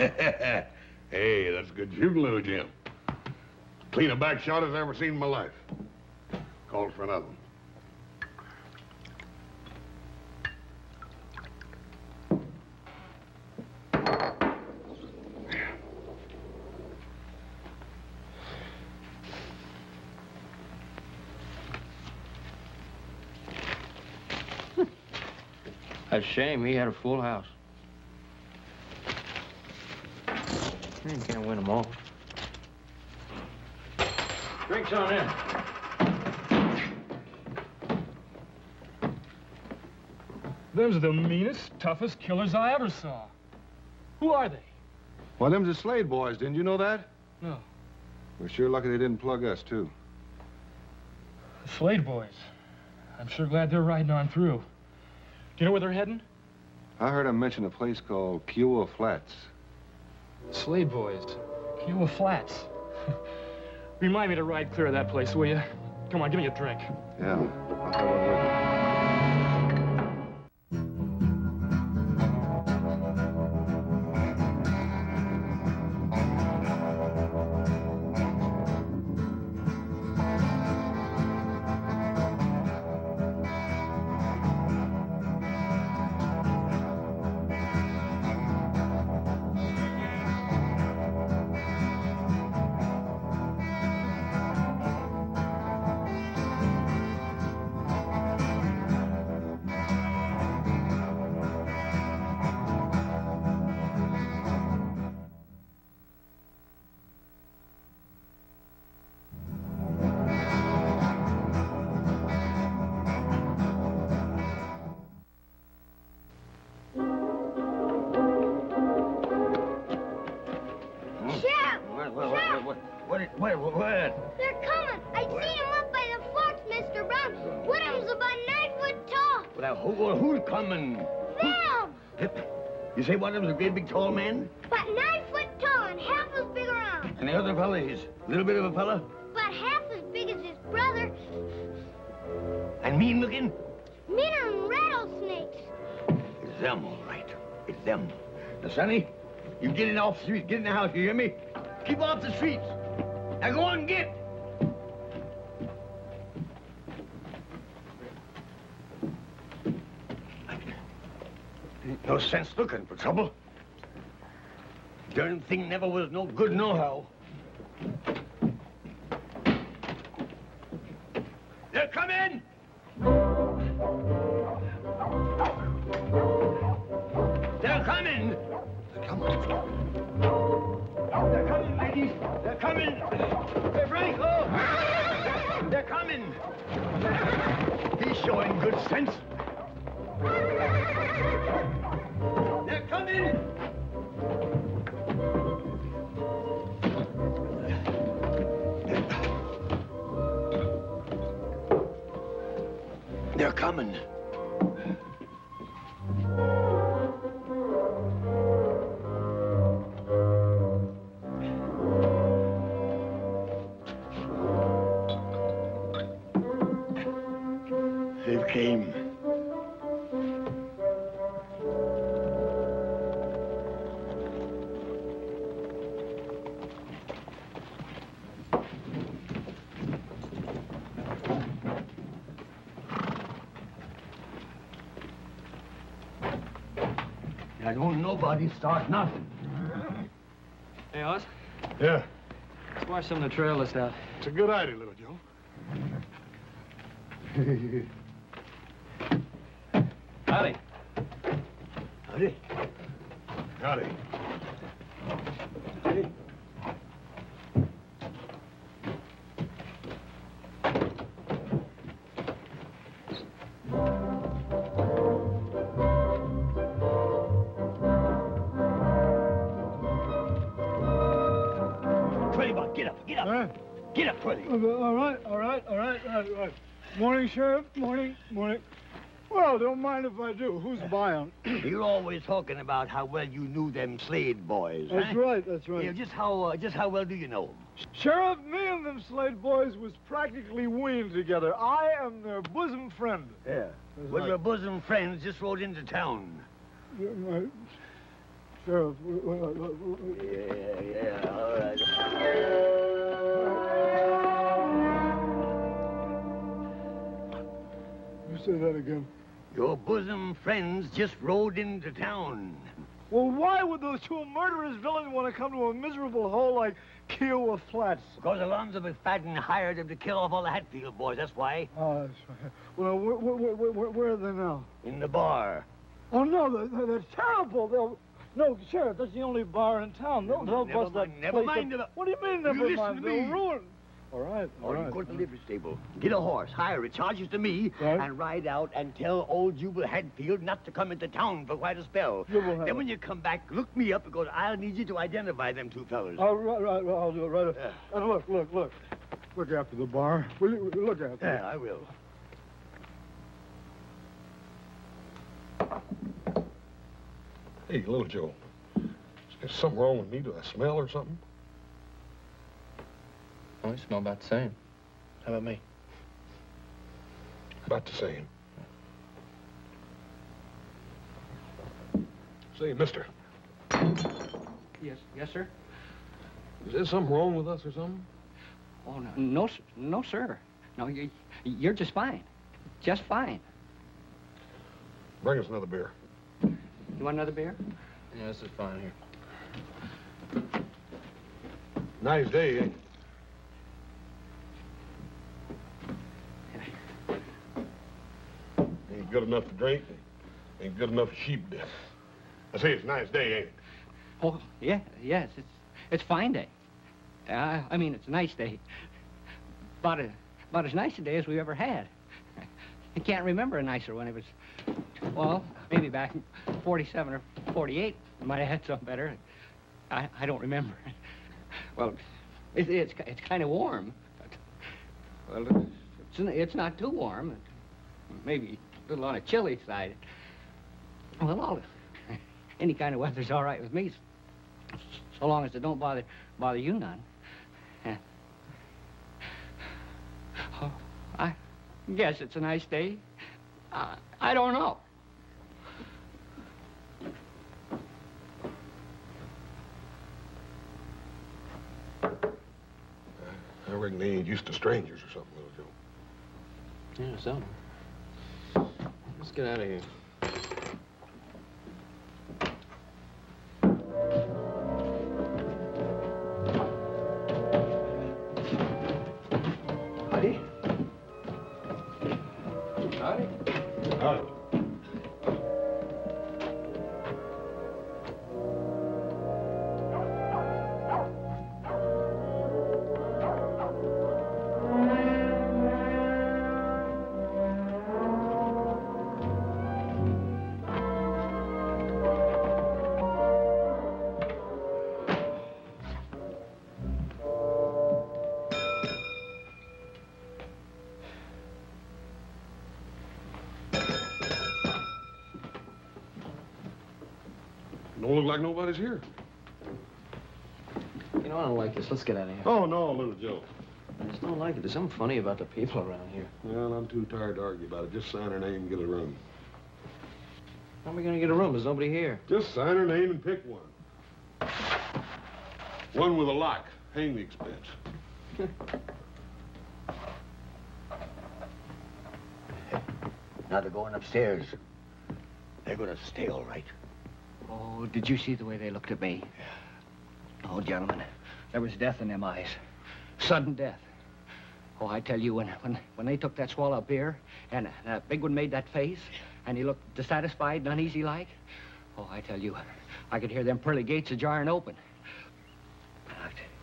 Hey, that's good shooting, little Jim. Clean a back shot as I've ever seen in my life. Called for another one. That's a shame. He had a full house. You can't win them all. Drinks on in. Them's the meanest, toughest killers I ever saw. Who are they? Well, them's the Slade boys. Didn't you know that? No. We're sure lucky they didn't plug us, too. The Slade boys. I'm sure glad they're riding on through. Do you know where they're heading? I heard them mention a place called Kiowa Flats. Slade boys. Kiowa Flats. Remind me to ride clear of that place, will you? Come on, give me a drink. Yeah, I'll have one with you. What? They're coming. I seen them up by the forks, Mr. Brown. One of them's about 9 foot tall. Well, who's coming? Them! You say one of them's a great big tall man? About 9 foot tall and half as big around. And the other fella is a little bit of a fella? About half as big as his brother. And mean looking? Meaner than rattlesnakes. It's them, all right. It's them. Now, Sonny, you get in off the street. Get in the house, you hear me? Keep off the streets. Now go on and get. Ain't no sense looking for trouble. Darn thing never was no good nohow. They're coming! They're coming! They're coming. They're coming, ladies. They're coming. They're Franco. They're coming. He's showing good sense. They're coming. They're coming. They came. Now, don't nobody start nothing. Hey, Oz? Yeah. Let's wash some of the trail list out. It's a good idea, little Joe. Howdy. Howdy. Howdy. Howdy. Get up, get up. Get up, Twilly. All right. Morning, Sheriff. Morning. Well, don't mind if I do. Who's buying? You're always talking about how well you knew them Slade boys, That's huh? right. Yeah, just how well do you know them? Sheriff, me and them Slade boys was practically weaned together. I am their bosom friend. Yeah. Well, your bosom friends just rode into town. Sheriff. Yeah, all right. You say that again. Your bosom friends just rode into town. Well, why would those two murderous villains want to come to a miserable hole like Kiowa Flats? Because Alonzo McFadden hired them to kill off all the Hatfield boys, that's why. Oh, that's right. Well, where are they now? In the bar. Oh, no, that's terrible. No, Sheriff, that's the only bar in town. They'll bust that Never place mind. up. What do you mean, never mind? They'll ruin. All right, all right. Go to the livery stable. Get a horse, hire it, charges to me, Right. and ride out and tell old Jubal Hatfield not to come into town for quite a spell. Then when you come back, look me up because I'll need you to identify them two fellas. Right, I'll do it right. Yeah. And look. Look after the bar. Will you look after it? Yeah, I will. Hey, little Joe. Is something wrong with me? Do I smell or something? Oh, you smell about the same. How about me? About the same. Say, mister, Yes, sir. is there something wrong with us or something? Oh, no, sir. No, you're just fine. Just fine. Bring us another beer. You want another beer? Yeah, this is fine here. Nice day, eh? Ain't good enough to drink. Ain't good enough for sheep death. I say it's a nice day, ain't it? Oh, yeah, yes. It's a fine day. I mean, it's a nice day. About as nice a day as we ever had. I can't remember a nicer one. It was, well, maybe back in 47 or 48. I might have had something better. I don't remember. Well, it's kind of warm. Well, it's not too warm. Maybe a little on the chilly side. Well, any kind of weather's all right with me, so long as it don't bother you none. Oh, I guess it's a nice day. I don't know. I reckon they ain't used to strangers or something, little Joe. Yeah, something. Let's get out of here. Howdy. Howdy. Howdy. Don't look like nobody's here. You know, I don't like this. Let's get out of here. Oh, no, little Joe. I just don't like it. There's something funny about the people around here. Well, I'm too tired to argue about it. Just sign her name and get a room. How am I going to get a room? There's nobody here. Just sign her name and pick one. One with a lock. Hang the expense. Now they're going upstairs. They're going to stay all right. Oh, did you see the way they looked at me? Oh, gentlemen, there was death in them eyes. Sudden death. Oh, I tell you, when they took that swallow of beer, and that big one made that face, and he looked dissatisfied and uneasy like, oh, I tell you, I could hear them pearly gates a-jarring open.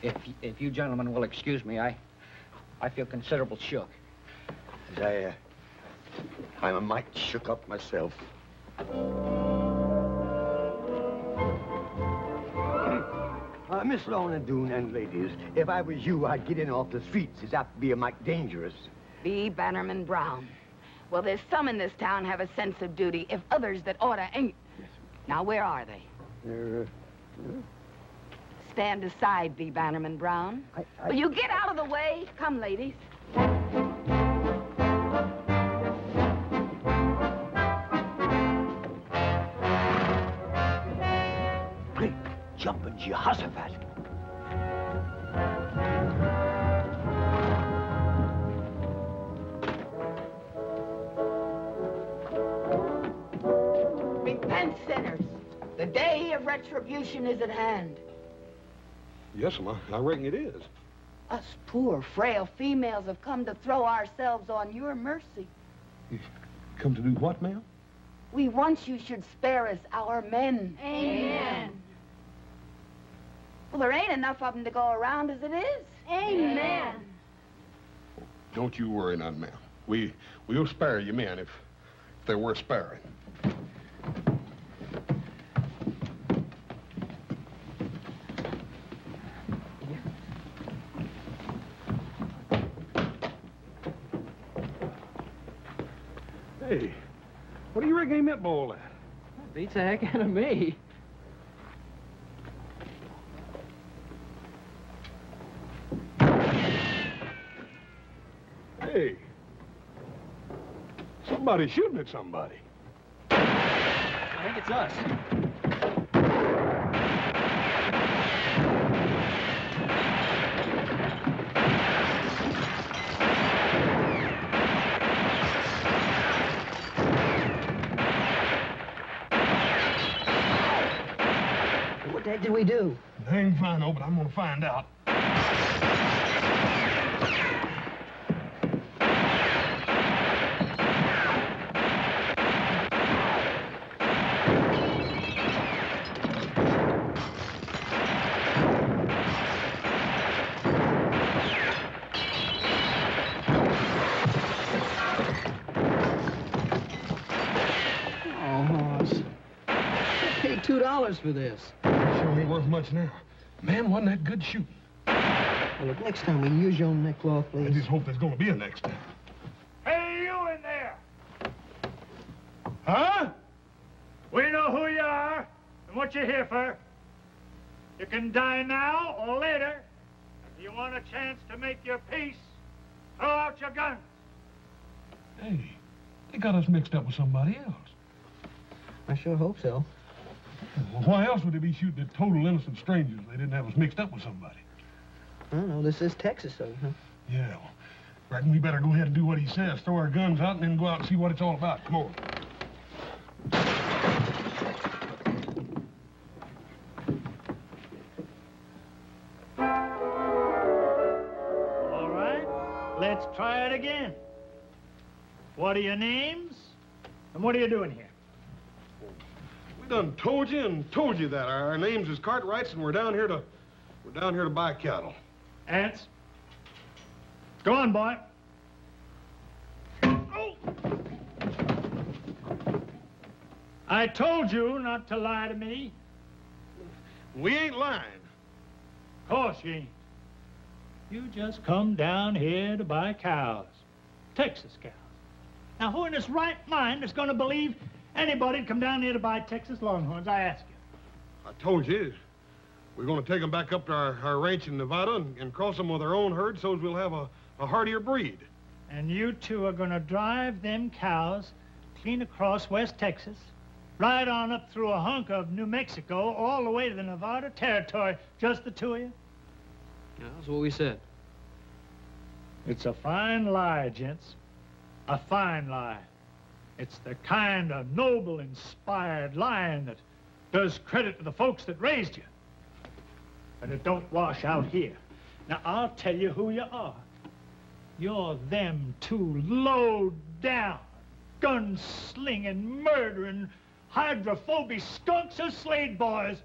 If you gentlemen will excuse me, I feel considerable shook. I'm a mite shook up myself. Miss Lorne and Doone and ladies, if I was you, I'd get in off the streets. It's apt to be a mite dangerous. B. Bannerman Brown. Well, there's some in this town have a sense of duty, if others that oughta ain't. Now, where are they? They're, Stand aside, B. Bannerman Brown. Will you get out of the way? Come, ladies. Jehoshaphat. Repent, sinners. The day of retribution is at hand. Yes, ma'am. I reckon it is. Us poor, frail females have come to throw ourselves on your mercy. Come to do what, ma'am? We want you should spare us our men. Amen. Well, there ain't enough of them to go around as it is. Amen. Don't you worry none, ma'am. We'll spare you men if they're worth sparing. Hey, what do you reckon he meant by all that? Beats the heck out of me. Hey, somebody's shooting at somebody. I think it's us. What the heck did we do? Dang fine, but I'm gonna find out. $2 for this. Sure ain't worth much now. Man, wasn't that good shooting? Well, look, next time we can use your own neckcloth, please. I just hope there's gonna be a next time. Hey, you in there! Huh? We know who you are and what you're here for. You can die now or later. If you want a chance to make your peace, throw out your guns. Hey, they got us mixed up with somebody else. I sure hope so. Well, why else would they be shooting at total innocent strangers if they didn't have us mixed up with somebody? I don't know. This is Texas, though, huh? Yeah, well, reckon we better go ahead and do what he says. Throw our guns out and then go out and see what it's all about. Come on. All right, let's try it again. What are your names? And what are you doing here? We done told you that. Our names is Cartwrights, and we're down here to buy cattle. Ants? Go on, boy. Oh! I told you not to lie to me. We ain't lying. Of course you ain't. You just come down here to buy cows. Texas cows. Now, who in his right mind is going to believe anybody'd come down here to buy Texas Longhorns, I ask you? I told you. We're going to take them back up to our ranch in Nevada and cross them with our own herd so as we'll have a hardier breed. And you two are going to drive them cows clean across West Texas, right on up through a hunk of New Mexico, all the way to the Nevada territory, just the two of you? Yeah, that's what we said. It's a fine lie, gents. A fine lie. It's the kind of noble, inspired lying that does credit to the folks that raised you. But it don't wash out here. Now, I'll tell you who you are. You're them two low-down, gun-slinging, murdering, hydrophobic skunks of Slade boys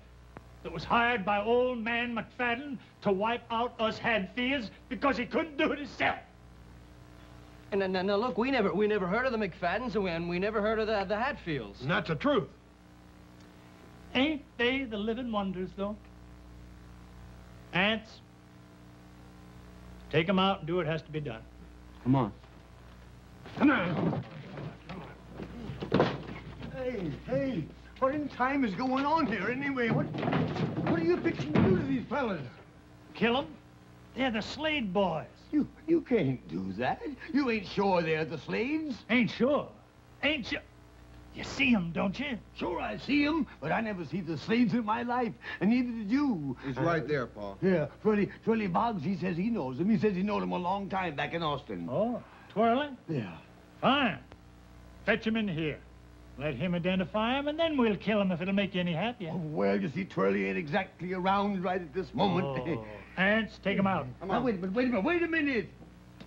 that was hired by old man McFadden to wipe out us Hadfields because he couldn't do it himself. And now look, we never heard of the McFaddens, and we never heard of the Hatfields. And that's the truth. Ain't they the living wonders, though? Ants, take them out and do what has to be done. Come on. Come on. Hey, what in time is going on here anyway? What are you fixing to do to these fellas? Kill them? They're the Slade boys. You can't do that. You ain't sure they're the Slades. Ain't sure. Ain't sure. You see him, don't you? Sure, I see him, but I never see the Slades in my life, and neither did you. He's right there, Pa. Yeah, Twirly Boggs, he says he knows him. He says he knowed him a long time back in Austin. Oh, Twirly? Yeah. Fine. Fetch him in here. Let him identify him, and then we'll kill him if it'll make you any happier. Oh, well, you see, Twirly ain't exactly around right at this moment. Oh. Ants, take him out. Now, wait a minute.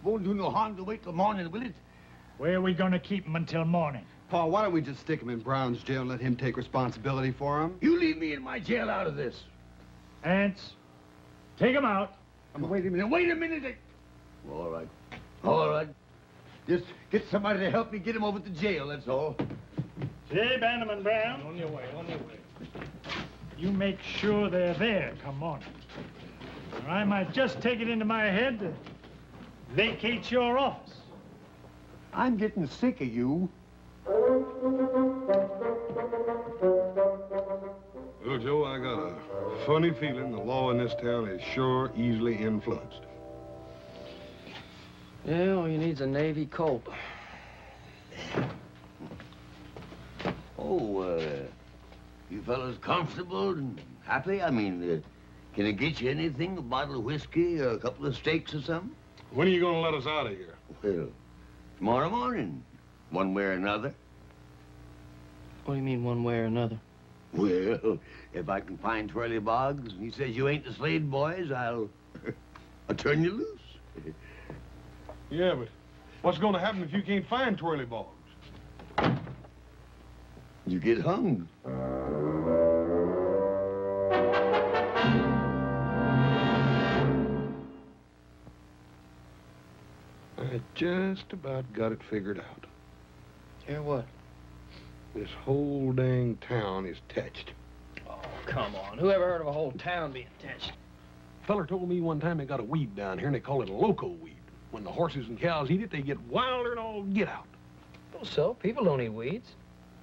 Won't do no harm to wait till morning, will it? Where are we going to keep him until morning? Pa, why don't we just stick him in Brown's jail and let him take responsibility for him? You leave me in my jail out of this. Ants, take him out. Wait a minute. All right. Just get somebody to help me get him over to jail, that's all. Say, Bannerman Brown. On your way. You make sure they're there come morning. Or I might just take it into my head to vacate your office. I'm getting sick of you. Well, Joe, I got a funny feeling the law in this town is sure easily influenced. Yeah, all you need's a Navy Colt. Oh, you fellas comfortable and happy? I mean, can I get you anything? A bottle of whiskey or a couple of steaks or something? When are you going to let us out of here? Well, tomorrow morning, one way or another. What do you mean, one way or another? Well, if I can find Twirly Boggs and he says you ain't the Slade boys, I'll turn you loose. Yeah, but what's going to happen if you can't find Twirly Boggs? You get hung. I just about got it figured out. Yeah, what? This whole dang town is touched. Oh, come on. Who ever heard of a whole town being touched? Feller told me one time they got a weed down here and they call it a loco weed. When the horses and cows eat it, they get wilder and all get out. Well, so? People don't eat weeds.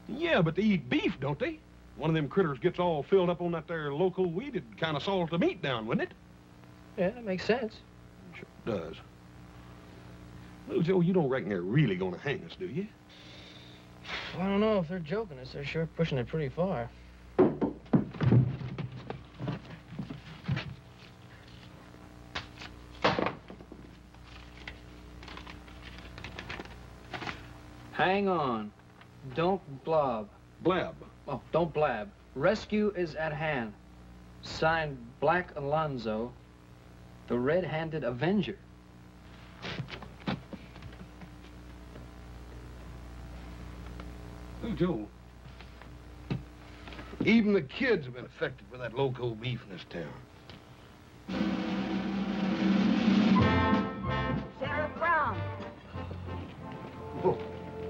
Yeah, but they eat beef, don't they? One of them critters gets all filled up on that there loco weed, it'd kind of salt the meat down, wouldn't it? Yeah, that makes sense. Sure does. Well, Joe, you don't reckon they're really gonna hang us, do you? I don't know. If they're joking us, they're sure pushing it pretty far. Hang on. Don't blob. Blab. Oh, don't blab. Rescue is at hand. Signed, Black Alonzo, the Red-Handed Avenger. Oh, Joe. Even the kids have been affected by that loco beef in this town. Sheriff Brown. Oh,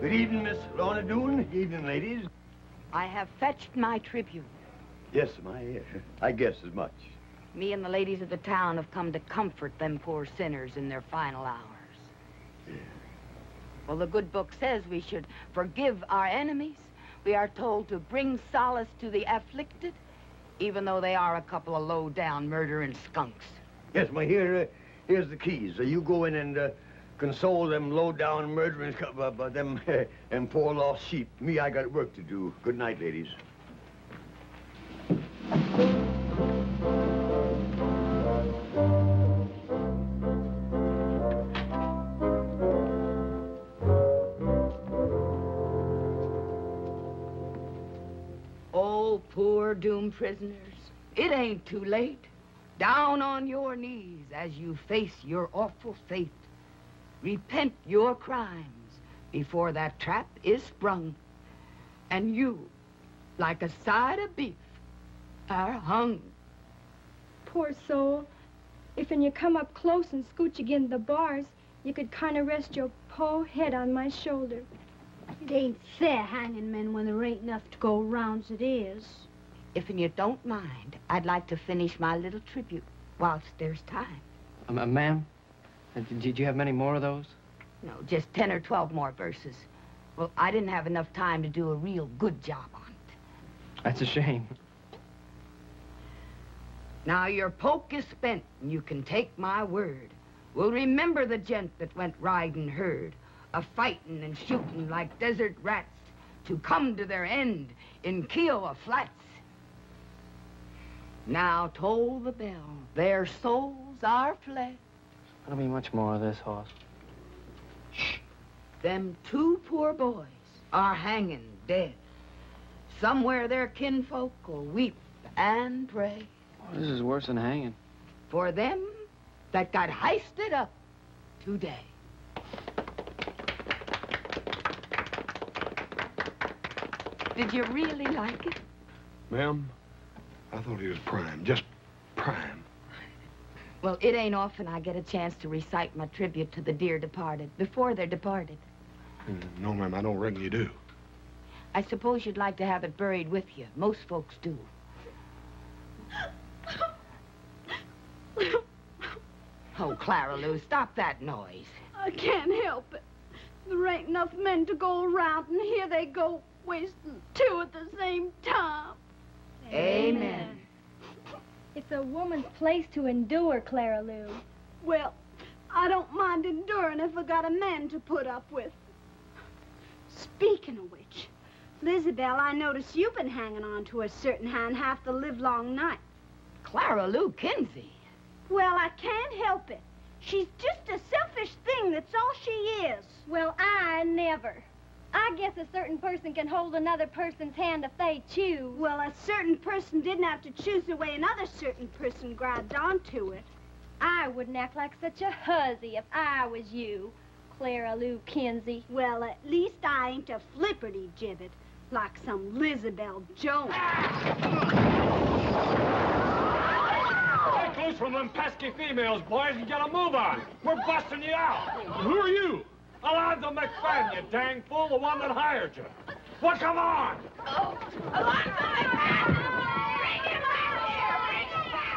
good evening, Miss Lorne Greene. Good evening, ladies. I have fetched my tribute. Yes, I guess as much. Me and the ladies of the town have come to comfort them poor sinners in their final hours. Yeah. Well, the good book says we should forgive our enemies. We are told to bring solace to the afflicted, even though they are a couple of low-down murdering skunks. Yes, here's the keys. You go in and console them low-down murdering them poor lost sheep. Me, I got work to do. Good night, ladies. Oh, poor doomed prisoners, it ain't too late. Down on your knees as you face your awful fate. Repent your crimes before that trap is sprung. And you, like a side of beef, are hung. Poor soul. If when you come up close and scooch against the bars, you could kind of rest your po head on my shoulder. It ain't fair hanging men when there ain't enough to go around as it is. If you don't mind, I'd like to finish my little tribute whilst there's time. Ma'am, did you have many more of those? No, just 10 or 12 more verses. Well, I didn't have enough time to do a real good job on it. That's a shame. Now your poke is spent, and you can take my word. We'll remember the gent that went riding herd, a-fighting and shooting like desert rats, to come to their end in Kiowa Flats. Now toll the bell, their souls are fled. There'll be much more of this, Hoss. Them two poor boys are hanging dead. Somewhere their kinfolk will weep and pray. Oh, this is worse than hanging. For them that got heisted up today. Did you really like it? Ma'am, I thought he was prime, just prime. Well, it ain't often I get a chance to recite my tribute to the dear departed before they're departed. No, ma'am, I don't reckon you do. I suppose you'd like to have it buried with you. Most folks do. Oh, Clara Lou, stop that noise. I can't help it. There ain't enough men to go around, and here they go, wasting two at the same time. Amen. It's a woman's place to endure, Clara Lou. Well, I don't mind enduring if I got a man to put up with. Speaking of which, Lizabelle, I notice you've been hanging on to a certain hand half the livelong night. Clara Lou Kinsey. Well, I can't help it. She's just a selfish thing, that's all she is. Well, I never. I guess a certain person can hold another person's hand if they choose. Well, a certain person didn't have to choose the way another certain person grabbed onto it. I wouldn't act like such a hussy if I was you, Clara Lou Kinsey. Well, at least I ain't a flipperty gibbet like some Lizabelle Jones. Get loose from them pesky females, boys, and get a move on. We're busting you out. Who are you? Alonzo McFadden, you dang fool, the one that hired you. Well, come on. Oh, Alonzo McFadden! Bring him out here! Bring him back!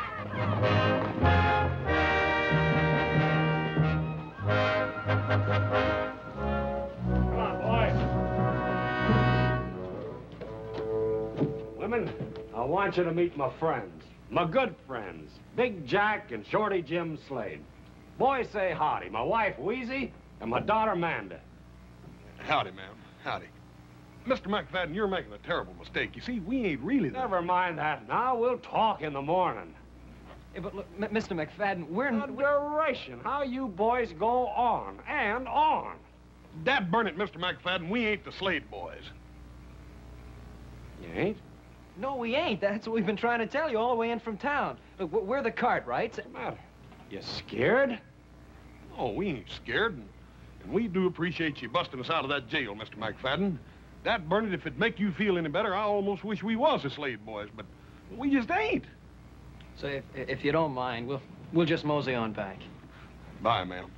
Come on, boys. Women, I want you to meet my friends. My good friends. Big Jack and Shorty Jim Slade. Boys, say howdy. My wife, Wheezy, and my daughter, Manda. Howdy, ma'am. Howdy. Mr. McFadden, you're making a terrible mistake. You see, we ain't really the... Never mind that now. We'll talk in the morning. Hey, but look, Mr. McFadden, we're... Adoration. How you boys go on and on. Dad burn it, Mr. McFadden, we ain't the Slade boys. You ain't? No, we ain't. That's what we've been trying to tell you all the way in from town. Look, we're the Cartwrights. What's the matter? You scared? No, we ain't scared, and we do appreciate you busting us out of that jail, Mr. McFadden. That burn it, if it'd make you feel any better, I almost wish we was the Slade boys, but we just ain't. So if you don't mind, we'll just mosey on back. Bye, ma'am.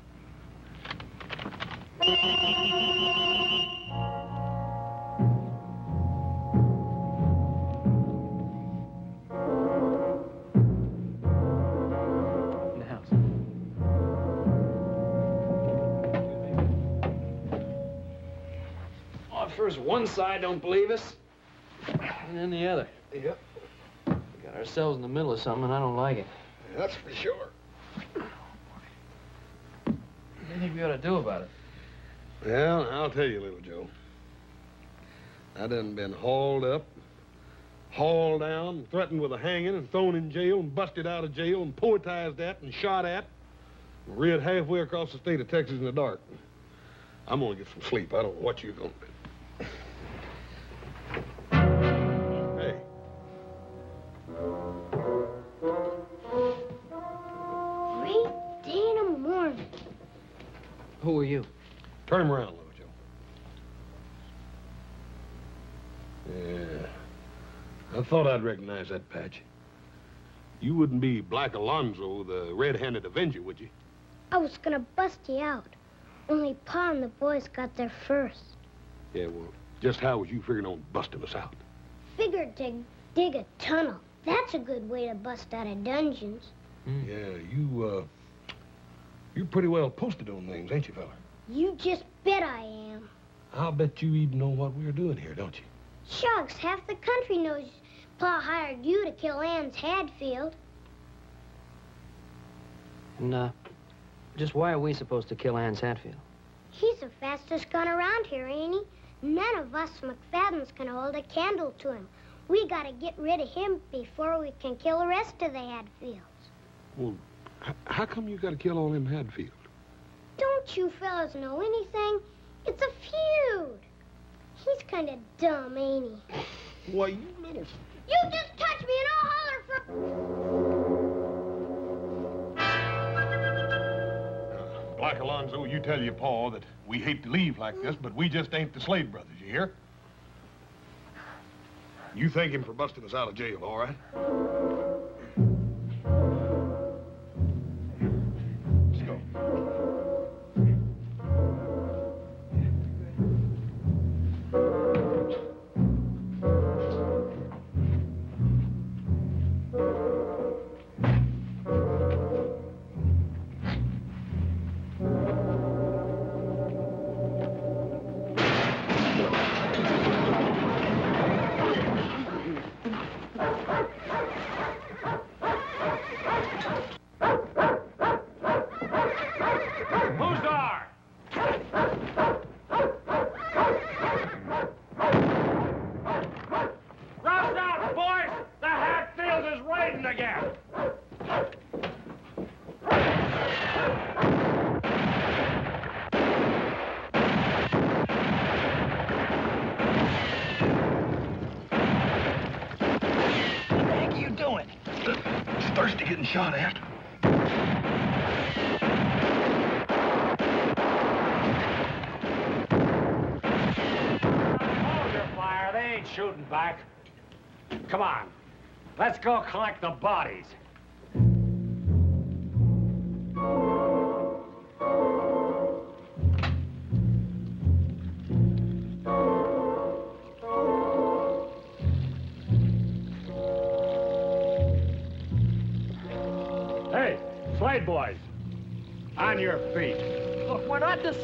First one side don't believe us, and then the other. Yep. We got ourselves in the middle of something, and I don't like it. That's for sure. What do you think we ought to do about it? Well, I'll tell you, Little Joe. I done been hauled up, hauled down, threatened with a hanging, and thrown in jail, and busted out of jail, and poetized at, and shot at, and reared halfway across the state of Texas in the dark. I'm gonna get some sleep. I don't know what you're gonna do. Hey. 3 in the morning. Who are you? Turn him around, Little Joe. Yeah. I thought I'd recognize that patch. You wouldn't be Black Alonzo, the red-handed Avenger, would you? I was gonna bust you out. Only Pa and the boys got there first. Yeah, well, just how was you figuring on busting us out? Figured to dig a tunnel. That's a good way to bust out of dungeons. Yeah, you're pretty well posted on things, ain't you, fella? You just bet I am. I'll bet you even know what we're doing here, don't you? Shucks, half the country knows Pa hired you to kill Ann's Hadfield. And, just why are we supposed to kill Ann's Hatfield? He's the fastest gun around here, ain't he? None of us McFadden's can hold a candle to him. We gotta get rid of him before we can kill the rest of the Hadfields. Well, how come you gotta kill all them Hadfield? Don't you fellas know anything? It's a feud. He's kind of dumb, ain't he? Why, you little... You just touch me and I'll holler for... Black Alonzo, you tell your pa that we hate to leave like this, but we just ain't the Slade brothers, you hear? You thank him for busting us out of jail, all right? Let's go. Shot at. Hold your fire. They ain't shooting back. Come on. Let's go collect the bodies. Slade boys, on your feet. Look, we're not this...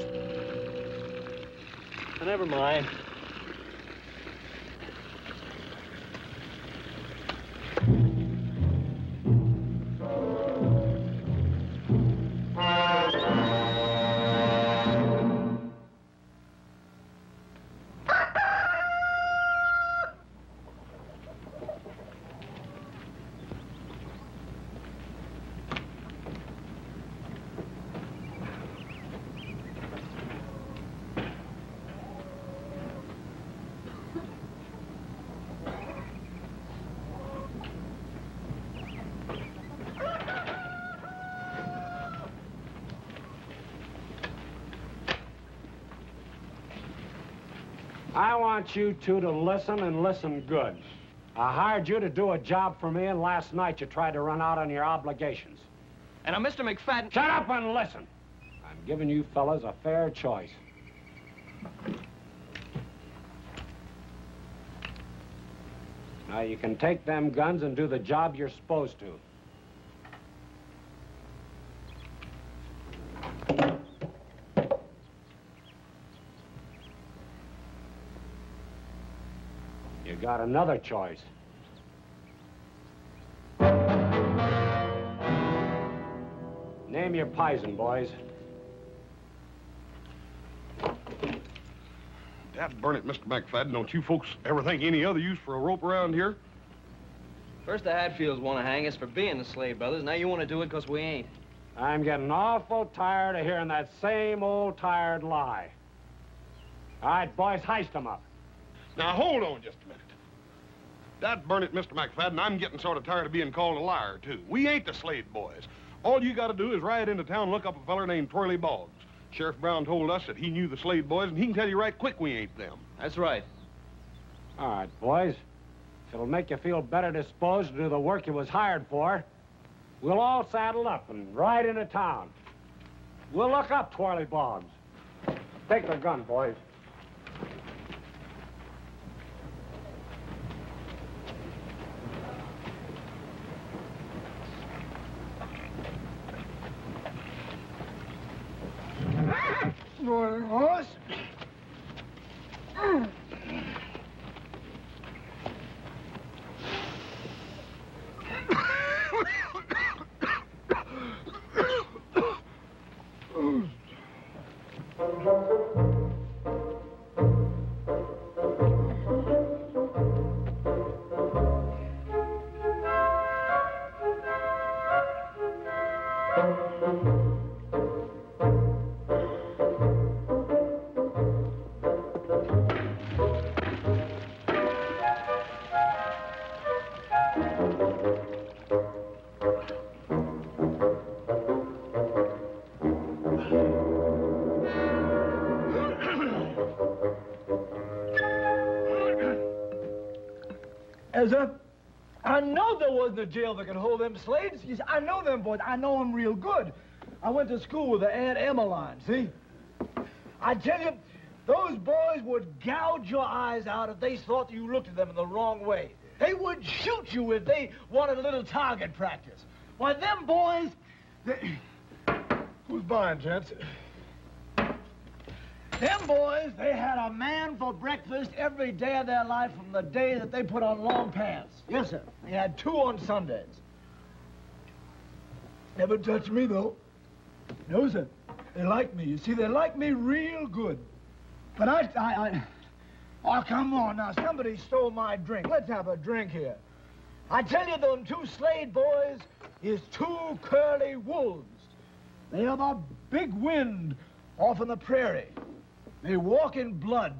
Never mind. I want you two to listen and listen good. I hired you to do a job for me, and last night you tried to run out on your obligations. And Mr. McFadden... Shut up and listen. I'm giving you fellas a fair choice. Now, you can take them guns and do the job you're supposed to. You got another choice. Name your poison, boys. Dad burn it, Mr. McFadden. Don't you folks ever think any other use for a rope around here? First the Hadfields want to hang us for being the Slade brothers. Now you want to do it because we ain't. I'm getting awful tired of hearing that same old tired lie. All right, boys, heist them up. Now, hold on just a minute. Dad burn it, Mr. McFadden, I'm getting sort of tired of being called a liar, too. We ain't the Slade boys. All you got to do is ride into town and look up a feller named Twirly Boggs. Sheriff Brown told us that he knew the Slade boys, and he can tell you right quick we ain't them. That's right. All right, boys. If it'll make you feel better disposed to do the work you was hired for, we'll all saddle up and ride into town. We'll look up Twirly Boggs. Take the gun, boys. Morning, horse. I know there wasn't a jail that could hold them slaves. You see, I know them boys. I know them real good. I went to school with the Aunt Emmeline, see? I tell you, those boys would gouge your eyes out if they thought you looked at them in the wrong way. They would shoot you if they wanted a little target practice. Why, them boys... Who's buying, gents? Them boys, they had a man for breakfast every day of their life from the day that they put on long pants. Yes, sir. They had 2 on Sundays. Never touched me, though. No, sir. They like me. You see, they like me real good. But Oh, come on now. Somebody stole my drink. Let's have a drink here. I tell you, them 2 Slade boys is 2 curly wolves. They are the big wind off in the prairie. They walk in blood,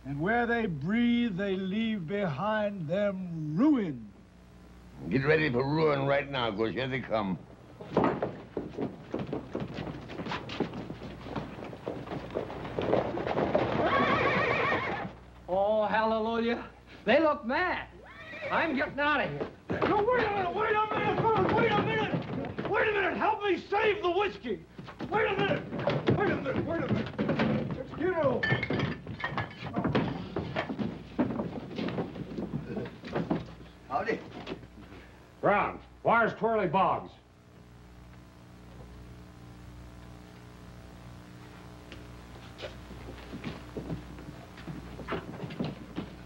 and where they breathe, they leave behind them ruin. Get ready for ruin right now, because here they come. Oh, hallelujah. They look mad. I'm getting out of here. No, wait a minute, fellas, wait a minute. Wait a minute, help me save the whiskey. Wait a minute. You know. Howdy. Brown, where's Twirly Boggs?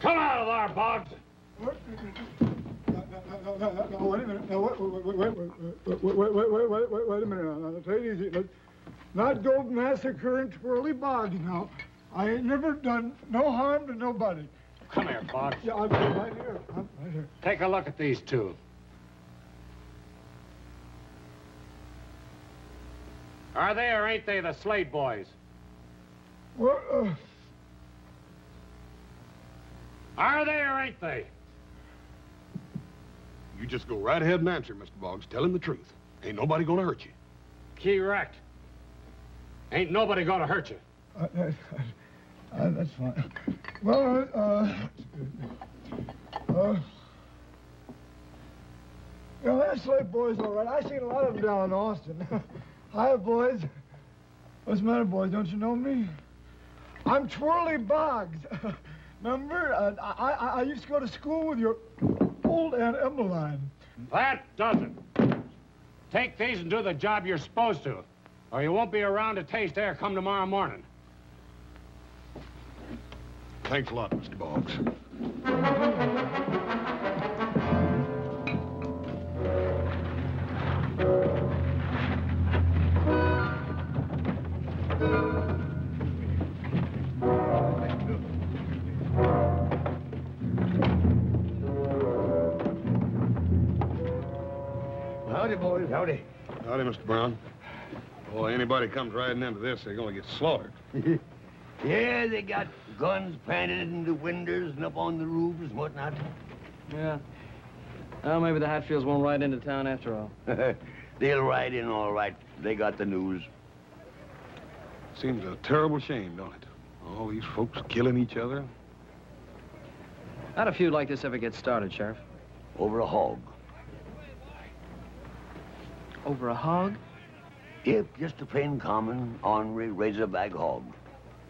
Come out of there, Boggs. No, wait a minute. No, wait a minute. Now, take it easy. Let's not go massacring Twirly Boggs now. I ain't never done no harm to nobody. Come here, Boggs. Yeah, I'm right here. I'm right here. Take a look at these 2. Are they or ain't they the Slade boys? Well, Are they or ain't they? You just go right ahead and answer, Mr. Boggs. Tell him the truth. Ain't nobody gonna hurt you. Correct. Ain't nobody gonna hurt you. That's fine. Well, you know, that Slade boy's all right. I seen a lot of them down in Austin. Hi, boys. What's the matter, boys? Don't you know me? I'm Twirly Boggs. Remember? I used to go to school with your old Aunt Emmeline. That doesn't. Take these and do the job you're supposed to, or you won't be around to taste air come tomorrow morning. Thanks a lot, Mr. Boggs. Howdy, boys. Howdy. Howdy, Mr. Brown. Boy, anybody comes riding into this, they're gonna get slaughtered. Yeah, they got guns planted in the windows and up on the roofs and whatnot. Yeah. Well, maybe the Hatfields won't ride into town after all. They'll ride in all right. They got the news. Seems a terrible shame, don't it? All these folks killing each other. How'd a feud like this ever get started, Sheriff? Over a hog. Over a hog? Yep, just a plain common, ornery razorback hog.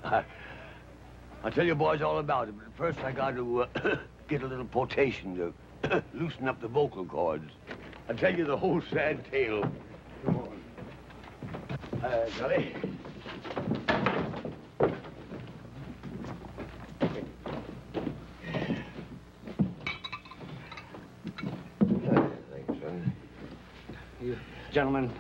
I'll tell you boys all about it, but first I got to get a little potation to loosen up the vocal cords. I'll tell you the whole sad tale. Come on. Gully. Thanks, son. You gentlemen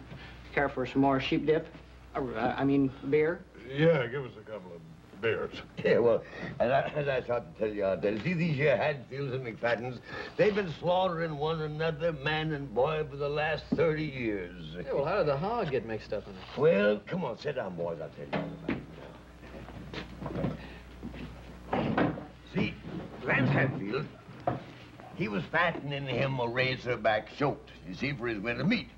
care for some more sheep dip? I mean, beer? Yeah, give us a couple of bears. Yeah, well, as I started to tell you out there, see these here Hadfields and McFaddens, they've been slaughtering one another, man and boy, for the last 30 years. Yeah, well, how did the hog get mixed up in it? Well, come on, sit down, boys, I'll tell you all about it. See, Lance Hadfield, he was fattening him a razorback shoat, you see, for his winter meat.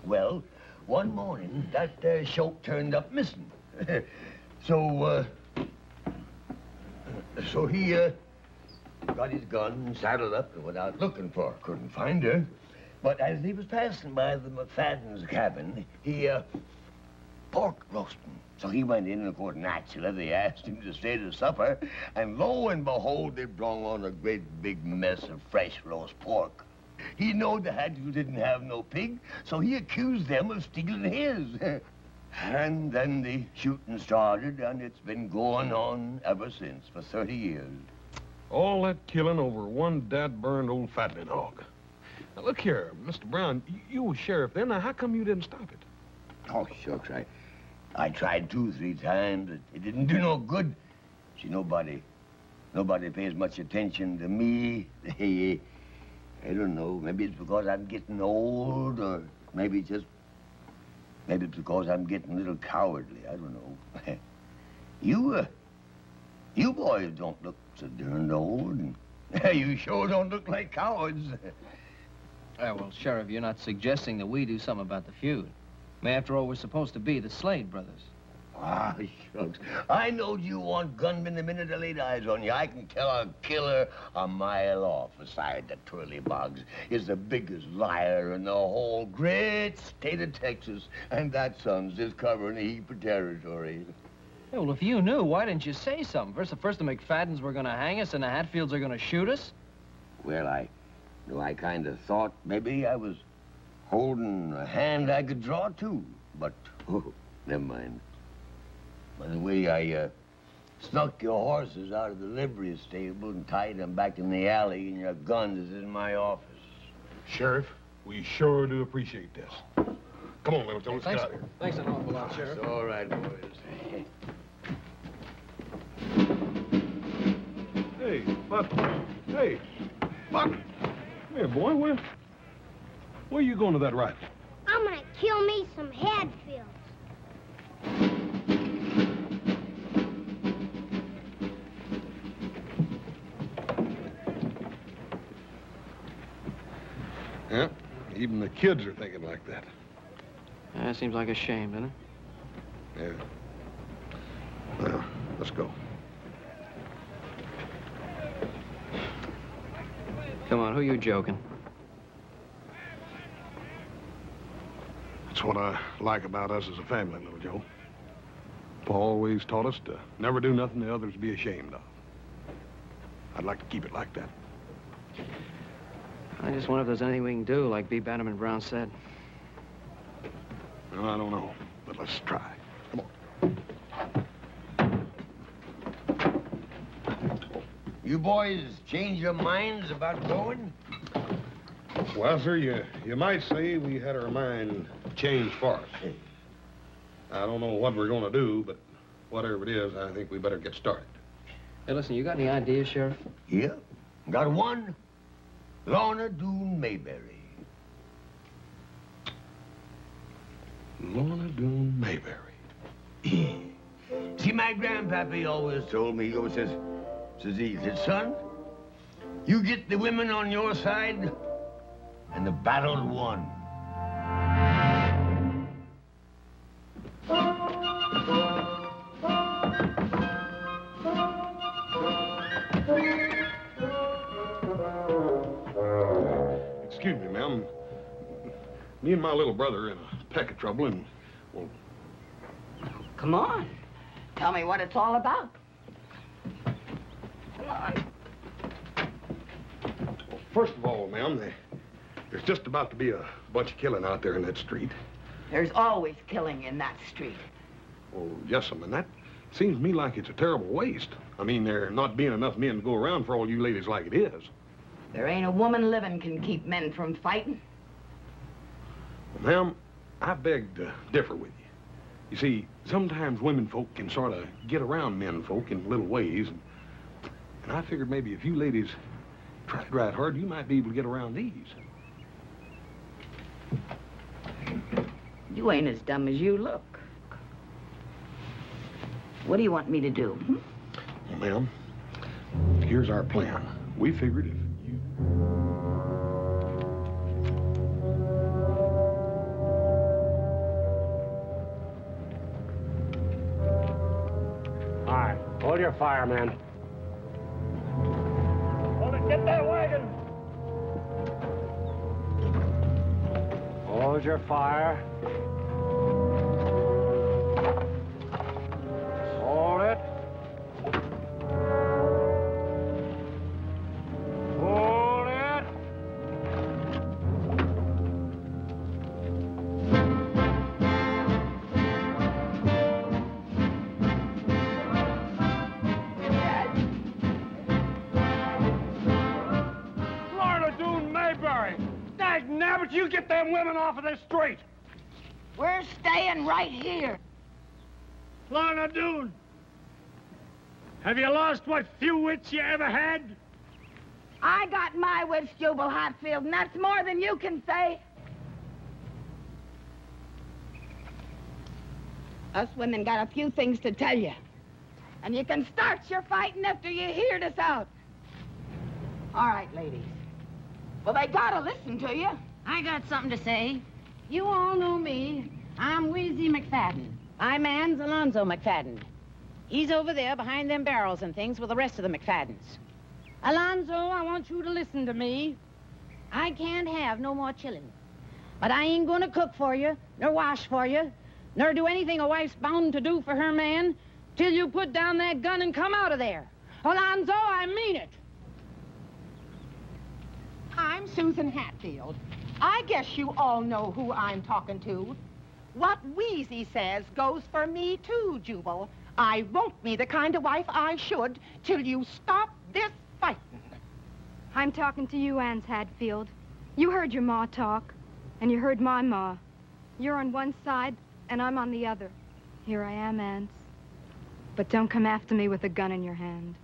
Well, one morning, that shoat turned up missing. So he got his gun and saddled up and went out looking for her. Couldn't find her. But as he was passing by the McFadden's cabin, he, pork roasting. So he went in, and of course, naturally, they asked him to stay to supper. And lo and behold, they brought on a great big mess of fresh roast pork. He knowed the Hadfield didn't have no pig, so he accused them of stealing his. And then the shooting started, and it's been going on ever since, for 30 years. All that killing over one dad-burned old fattening hog. Now, look here, Mr. Brown, you was sheriff then. Now, how come you didn't stop it? Oh, shucks, I tried 2 or 3 times. It didn't do no good. See, nobody pays much attention to me. I don't know. Maybe it's because I'm getting old, or maybe it's because I'm getting a little cowardly. I don't know. You boys don't look so darned old, and you sure don't look like cowards. Well, Sheriff, you're not suggesting that we do something about the feud. I mean, after all, we're supposed to be the Slade brothers. Ah, shucks. I knowed you want gunmen the minute I laid eyes on you. I can tell a killer a mile off. Besides, that Twirly Boggs is the biggest liar in the whole great state of Texas. And that son's just covering a heap of territory. Yeah, well, if you knew, why didn't you say something? First the McFaddens were going to hang us, and the Hatfields are going to shoot us? Well, I kind of thought maybe I was holding a hand I could draw to. But, oh, never mind. By the way, I snuck your horses out of the livery stable and tied them back in the alley, and your gun is in my office. Sheriff, we sure do appreciate this. Come on, Little Joe, let's get out of here. Thanks an awful lot, Sheriff. It's all right, boys. Hey, Buck. Hey, Buck. Come here, boy. Where you going to that rifle? I'm gonna kill me some Hadfields. Yeah, even the kids are thinking like that. That seems like a shame, doesn't it? Yeah. Well, let's go. Come on, who you joking? That's what I like about us as a family, Little Joe. Pa always taught us to never do nothing the others be ashamed of. I'd like to keep it like that. I just wonder if there's anything we can do, like B. Bannerman Brown said. Well, I don't know, but let's try. Come on. You boys change your minds about going? Well, sir, you might say we had our mind changed for us. I don't know what we're going to do, but whatever it is, I think we better get started. Hey, listen, you got any ideas, Sheriff? Yeah, got one. Lorne Doone Mayberry. Lorne Doone Mayberry. See, my grandpappy always told me, he says, son, you get the women on your side, and the battle's won. Excuse me, ma'am. Me and my little brother are in a peck of trouble, and, well... Come on. Tell me what it's all about. Come on. Well, first of all, ma'am, there's just about to be a bunch of killing out there in that street. There's always killing in that street. Oh, yes, and that seems to me like it's a terrible waste. I mean, there not being enough men to go around for all you ladies like it is. There ain't a woman living can keep men from fighting. Well, ma'am, I beg to differ with you. You see, sometimes women folk can sort of get around men folk in little ways. And I figured maybe if you ladies tried right hard, you might be able to get around these. You ain't as dumb as you look. What do you want me to do? Well, ma'am, here's our plan. We figured if you... All right, hold your fire, man. Hold it, get that wagon. Hold your fire. Hold it. Hold it. Florida Dune Mayberry. Dag nabbit, you get them women off of this street. We're staying right here. Lorne Dune, have you lost what few wits you ever had? I got my wits, Jubal Hatfield, and that's more than you can say. Us women got a few things to tell you. And you can start your fighting after you hear us out. All right, ladies. Well, they gotta listen to you. I got something to say. You all know me. I'm Wheezy McFadden. My man's Alonzo McFadden. He's over there behind them barrels and things with the rest of the McFaddens. Alonzo, I want you to listen to me. I can't have no more chillin'. But I ain't gonna cook for you, nor wash for you, nor do anything a wife's bound to do for her man till you put down that gun and come out of there. Alonzo, I mean it. I'm Susan Hatfield. I guess you all know who I'm talking to. What Wheezy says goes for me too, Jubal. I won't be the kind of wife I should till you stop this fighting. I'm talking to you, Anse Hatfield. You heard your ma talk, and you heard my ma. You're on one side, and I'm on the other. Here I am, Anse. But don't come after me with a gun in your hand.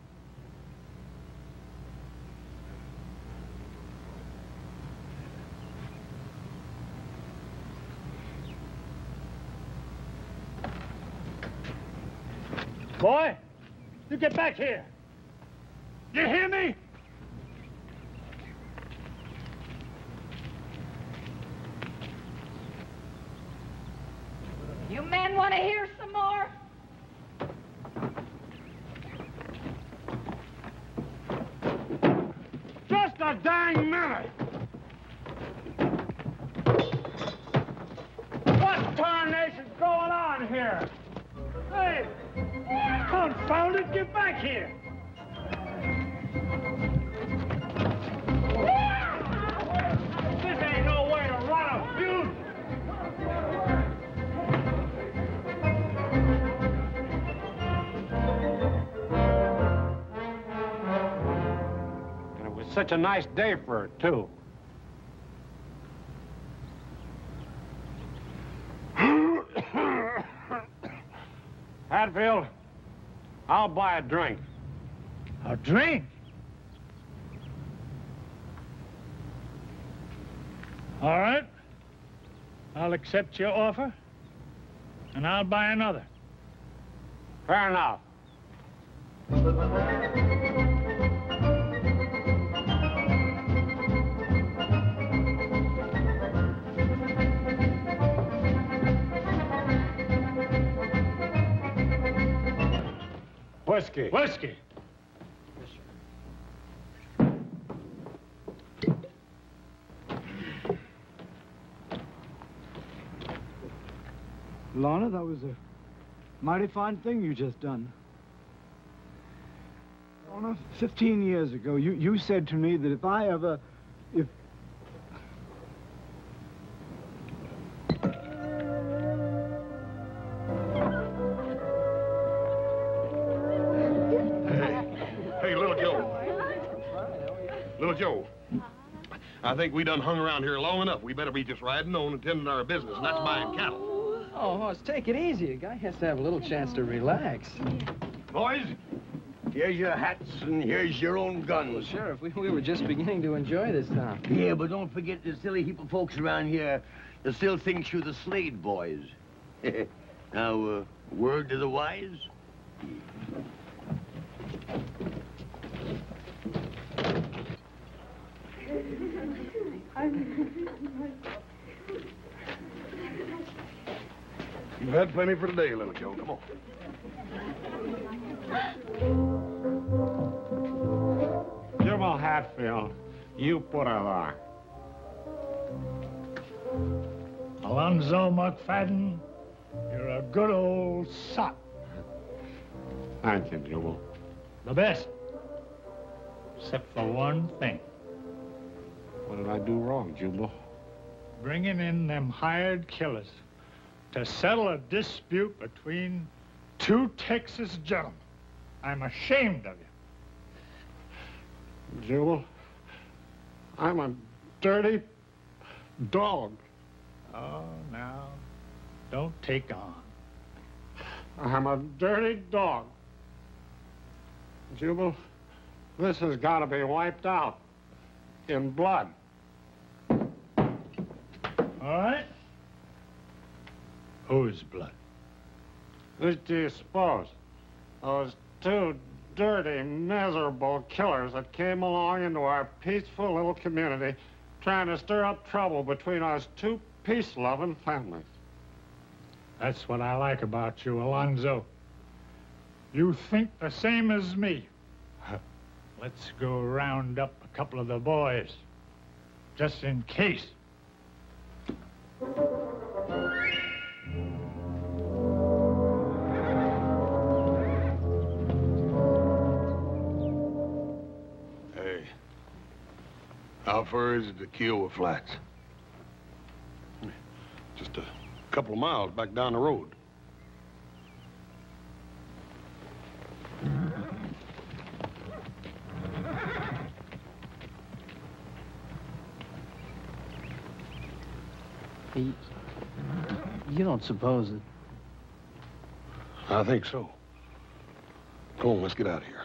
Boy, you get back here. You hear me? You men want to hear some more? Just a dang minute. What tarnation's going on here? Hey, confound it, get back here. This ain't no way to run a feud. And it was such a nice day for it, too. Hatfield, I'll buy a drink. A drink? All right. I'll accept your offer, and I'll buy another. Fair enough. Whiskey. Whiskey. Lorna, that was a mighty fine thing you just done. Lorna, 15 years ago, you said to me that if Hey, Little Joe. Little Joe. I think we done hung around here long enough. We better be just riding on and tending our business, and that's buying cattle. Oh, Hoss, take it easy. A guy has to have a little chance to relax. Boys, here's your hats and here's your own guns. Well, Sheriff, we were just beginning to enjoy this town. Yeah, but don't forget there's a silly heap of folks around here that still thinks you're the Slade boys. Now, word to the wise? You've had plenty for today, little Joe. Come on. Jubal Hatfield, you put her there. Alonzo McFadden, you're a good old sot. Thank you, Jubal. The best. Except for one thing. What did I do wrong, Jubal? Bringing in them hired killers to settle a dispute between two Texas gentlemen. I'm ashamed of you. Jubal, I'm a dirty dog. Oh, now, don't take on. I'm a dirty dog. Jubal, this has got to be wiped out in blood. All right. Whose blood? Who do you suppose? Those two dirty, miserable killers that came along into our peaceful little community trying to stir up trouble between us two peace-loving families. That's what I like about you, Alonzo. You think the same as me. Let's go round up a couple of the boys, just in case. Hey, how far is it to Kiowa Flats? Just a couple of miles back down the road. You don't suppose that... I think so. Come on, let's get out of here.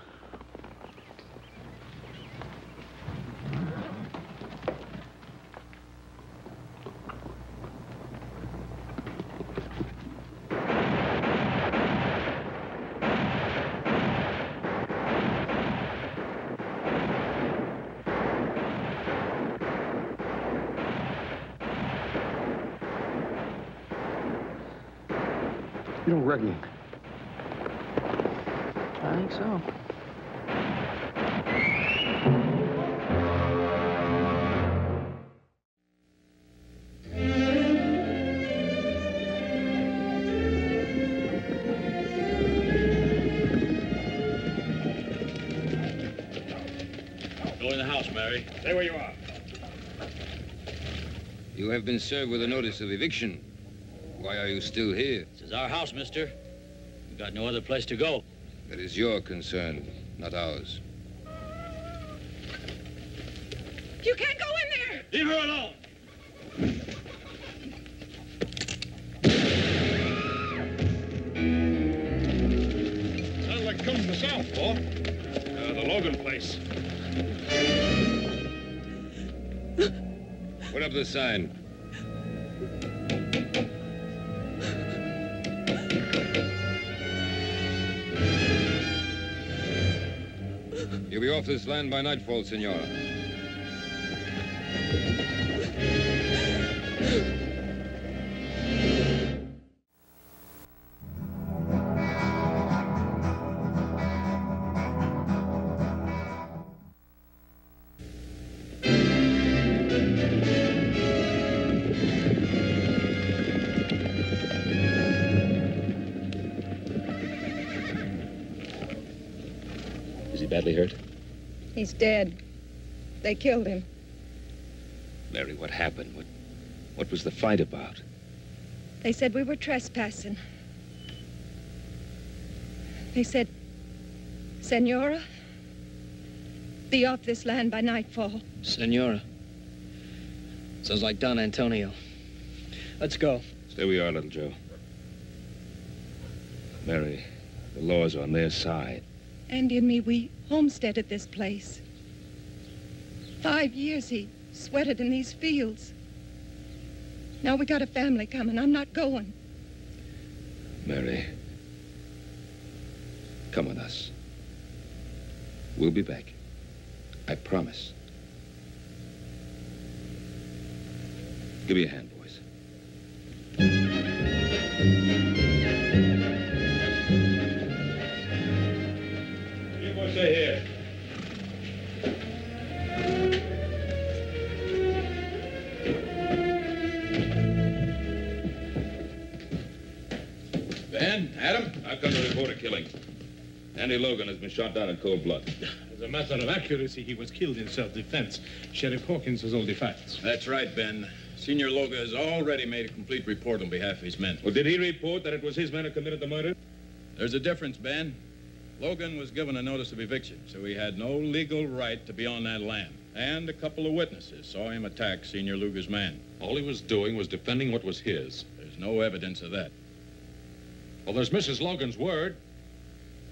You don't reckon? I think so. Go in the house, Mary. Stay where you are. You have been served with a notice of eviction. Why are you still here? This is our house, mister. We've got no other place to go. That is your concern, not ours. You can't go in there! Leave her alone! Sounds like coming from the south, Paul. The Logan place. Put up the sign. You'll be off this land by nightfall, Senora. Is he badly hurt? He's dead. They killed him. Mary, what happened? What was the fight about? They said we were trespassing. They said, Senora, be off this land by nightfall. Senora. Sounds like Don Antonio. Let's go. Stay where you are, little Joe. Mary, the law's on their side. Andy and me, we homesteaded this place. 5 years he sweated in these fields. Now we got a family coming. I'm not going. Mary, come with us. We'll be back. I promise. Give me a hand, boys. You boys stay here. Ben, Adam, I've come to report a killing. Andy Logan has been shot down in cold blood. As a matter of accuracy, he was killed in self-defense. Sheriff Hawkins has all the facts. That's right, Ben. Senior Logan has already made a complete report on behalf of his men. Well, did he report that it was his men who committed the murder? There's a difference, Ben. Logan was given a notice of eviction, so he had no legal right to be on that land. And a couple of witnesses saw him attack Senior Luger's man. All he was doing was defending what was his. There's no evidence of that. Well, there's Mrs. Logan's word.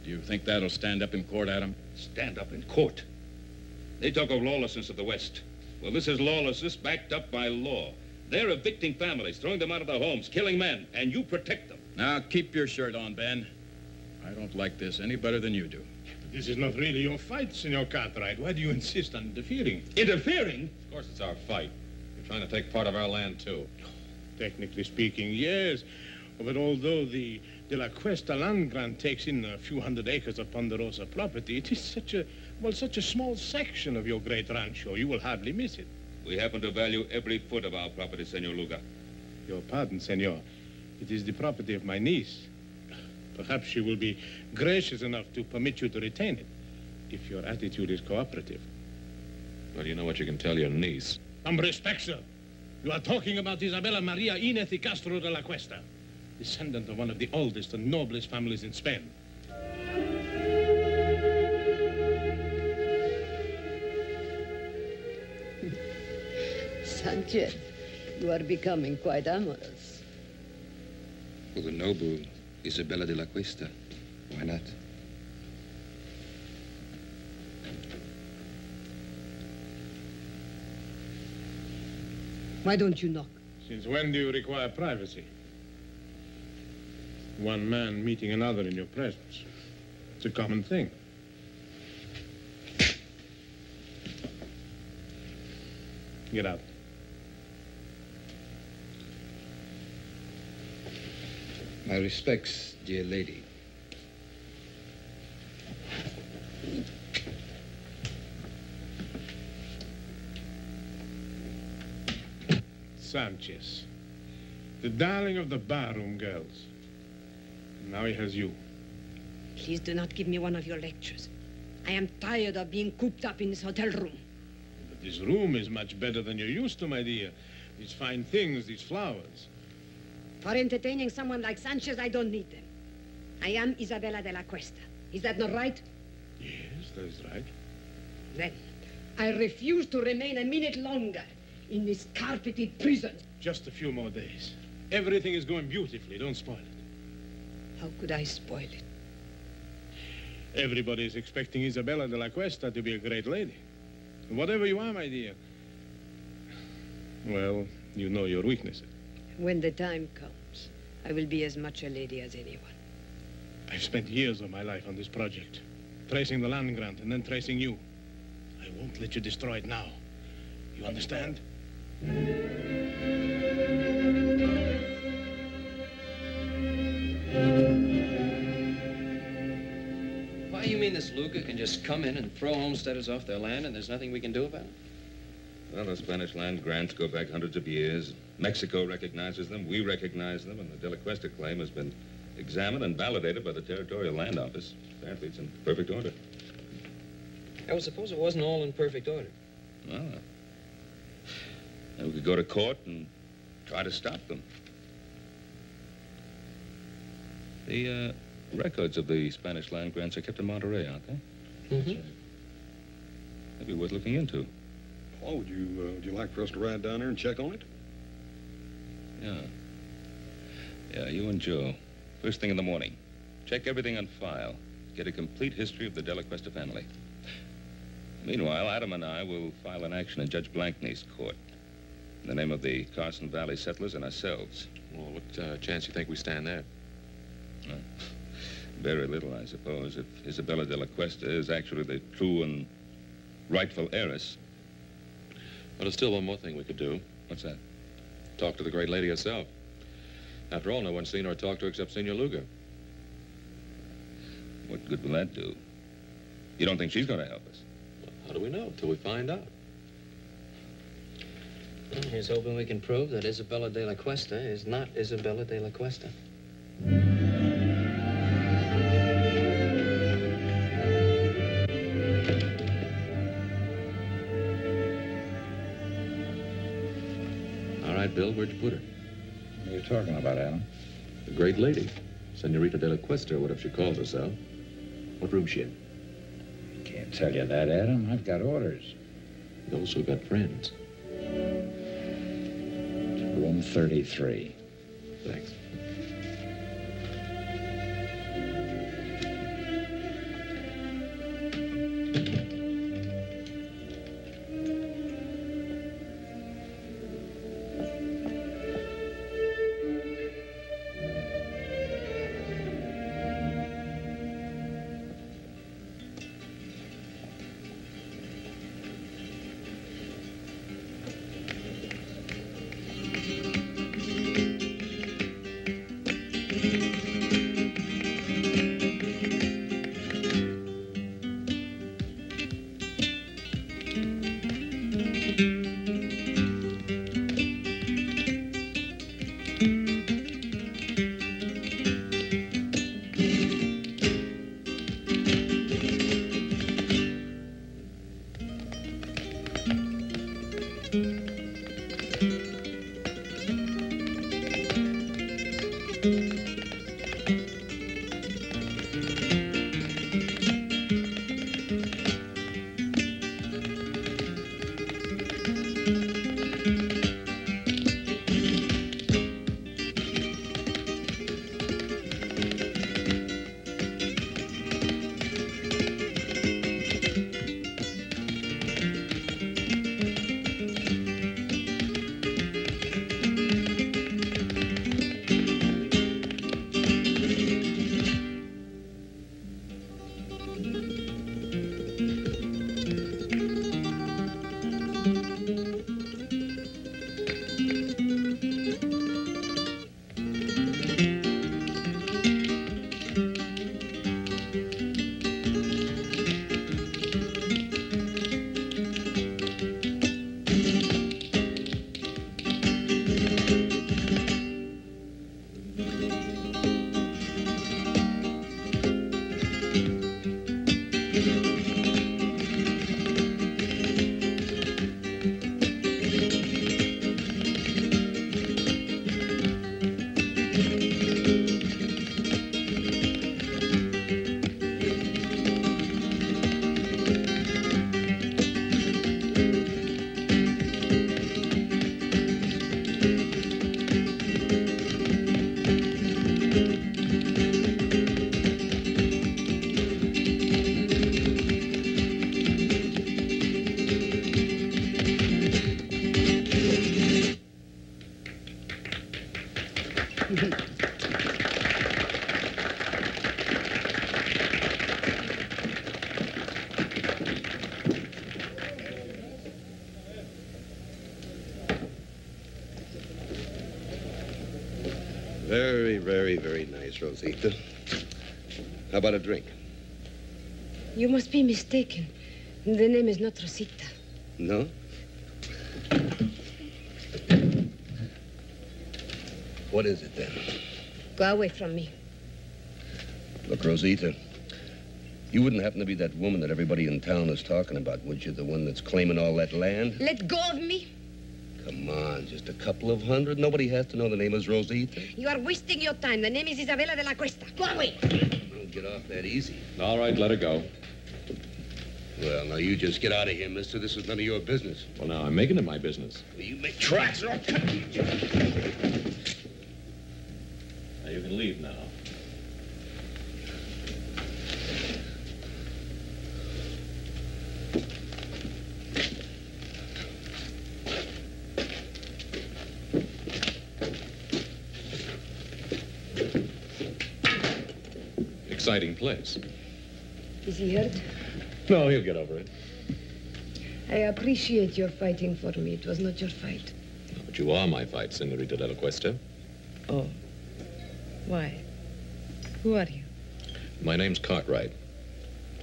Do you think that'll stand up in court, Adam? Stand up in court. They talk of lawlessness of the West. Well, this is lawlessness backed up by law. They're evicting families, throwing them out of their homes, killing men, and you protect them. Now, keep your shirt on, Ben. I don't like this any better than you do. This is not really your fight, Senor Cartwright. Why do you insist on interfering? Interfering? Of course it's our fight. You're trying to take part of our land, too. Technically speaking, yes. But although the De La Cuesta land grant takes in a few hundred acres of Ponderosa property, it is such a small section of your great rancho, you will hardly miss it. We happen to value every foot of our property, Senor Luga. Your pardon, senor. It is the property of my niece. Perhaps she will be gracious enough to permit you to retain it, if your attitude is cooperative. Well, you know what you can tell your niece. Some respect, sir. You are talking about Isabella Maria Inez y Castro de la Cuesta, descendant of one of the oldest and noblest families in Spain. Sanchez, you are becoming quite amorous. For the noble Isabella de la Cuesta, why not? Why don't you knock? Since when do you require privacy? One man meeting another in your presence. It's a common thing. Get out. My respects, dear lady. Sanchez, the darling of the barroom girls. Now he has you. Please do not give me one of your lectures. I am tired of being cooped up in this hotel room. But this room is much better than you're used to, my dear. These fine things, these flowers. For entertaining someone like Sanchez, I don't need them. I am Isabella de la Cuesta. Is that not right? Yes, that is right. Then, I refuse to remain a minute longer in this carpeted prison. Just a few more days. Everything is going beautifully. Don't spoil it. How could I spoil it? Everybody is expecting Isabella de la Cuesta to be a great lady. Whatever you are, my dear. Well, you know your weaknesses. When the time comes, I will be as much a lady as anyone. I've spent years of my life on this project, tracing the land grant and then tracing you. I won't let you destroy it now. You understand? Why, you mean this Luca can just come in and throw homesteaders off their land and there's nothing we can do about it? Well, the Spanish land grants go back hundreds of years. Mexico recognizes them, we recognize them, and the De La Cuesta claim has been examined and validated by the Territorial Land Office. Apparently, it's in perfect order. I would suppose it wasn't all in perfect order. Well, then we could go to court and try to stop them. The records of the Spanish land grants are kept in Monterey, aren't they? Mm-hmm. That'd be worth looking into. Paul, would you like for us to ride down there and check on it? Yeah. Yeah, you and Joe. First thing in the morning. check everything on file, get a complete history of the De La Cuesta family. Meanwhile, Adam and I will file an action in Judge Blankney's court in the name of the Carson Valley settlers and ourselves. Well, what chance do you think we stand there? Very little, I suppose, if Isabella De La Cuesta is actually the true and rightful heiress. But there's still one more thing we could do. What's that? Talk to the great lady herself. After all, no one's seen or talked to her except Senor Luger. What good will that do? You don't think she's going to help us? Well, how do we know until we find out? Well, here's hoping we can prove that Isabella De La Cuesta is not Isabella De La Cuesta. All right, Bill, where'd you put her? What are you talking about, Adam? The great lady. Senorita De La Cuesta, or whatever she calls herself. What room's she in? Can't tell you that, Adam. I've got orders. You also got friends. Room 33. Thanks. Very, very, very nice, Rosita. How about a drink? You must be mistaken. The name is not Rosita. No? What is it, then? Go away from me. Look, Rosita, you wouldn't happen to be that woman that everybody in town is talking about, would you? The one that's claiming all that land? Let go of me. Come on, just a couple of hundred. Nobody has to know the name is Rosita. You are wasting your time. The name is Isabella de la Cuesta. Go away. Don't get off that easy. All right, let her go. Well, now, you just get out of here, mister. This is none of your business. Well, now, I'm making it my business. Well, you make tracks or I'll cut you. Now, you can leave now. exciting place. Is he hurt? No, he'll get over it. I appreciate your fighting for me. It was not your fight. No, but you are my fight, Senorita de la Cuesta. Oh. Why? Who are you? My name's Cartwright.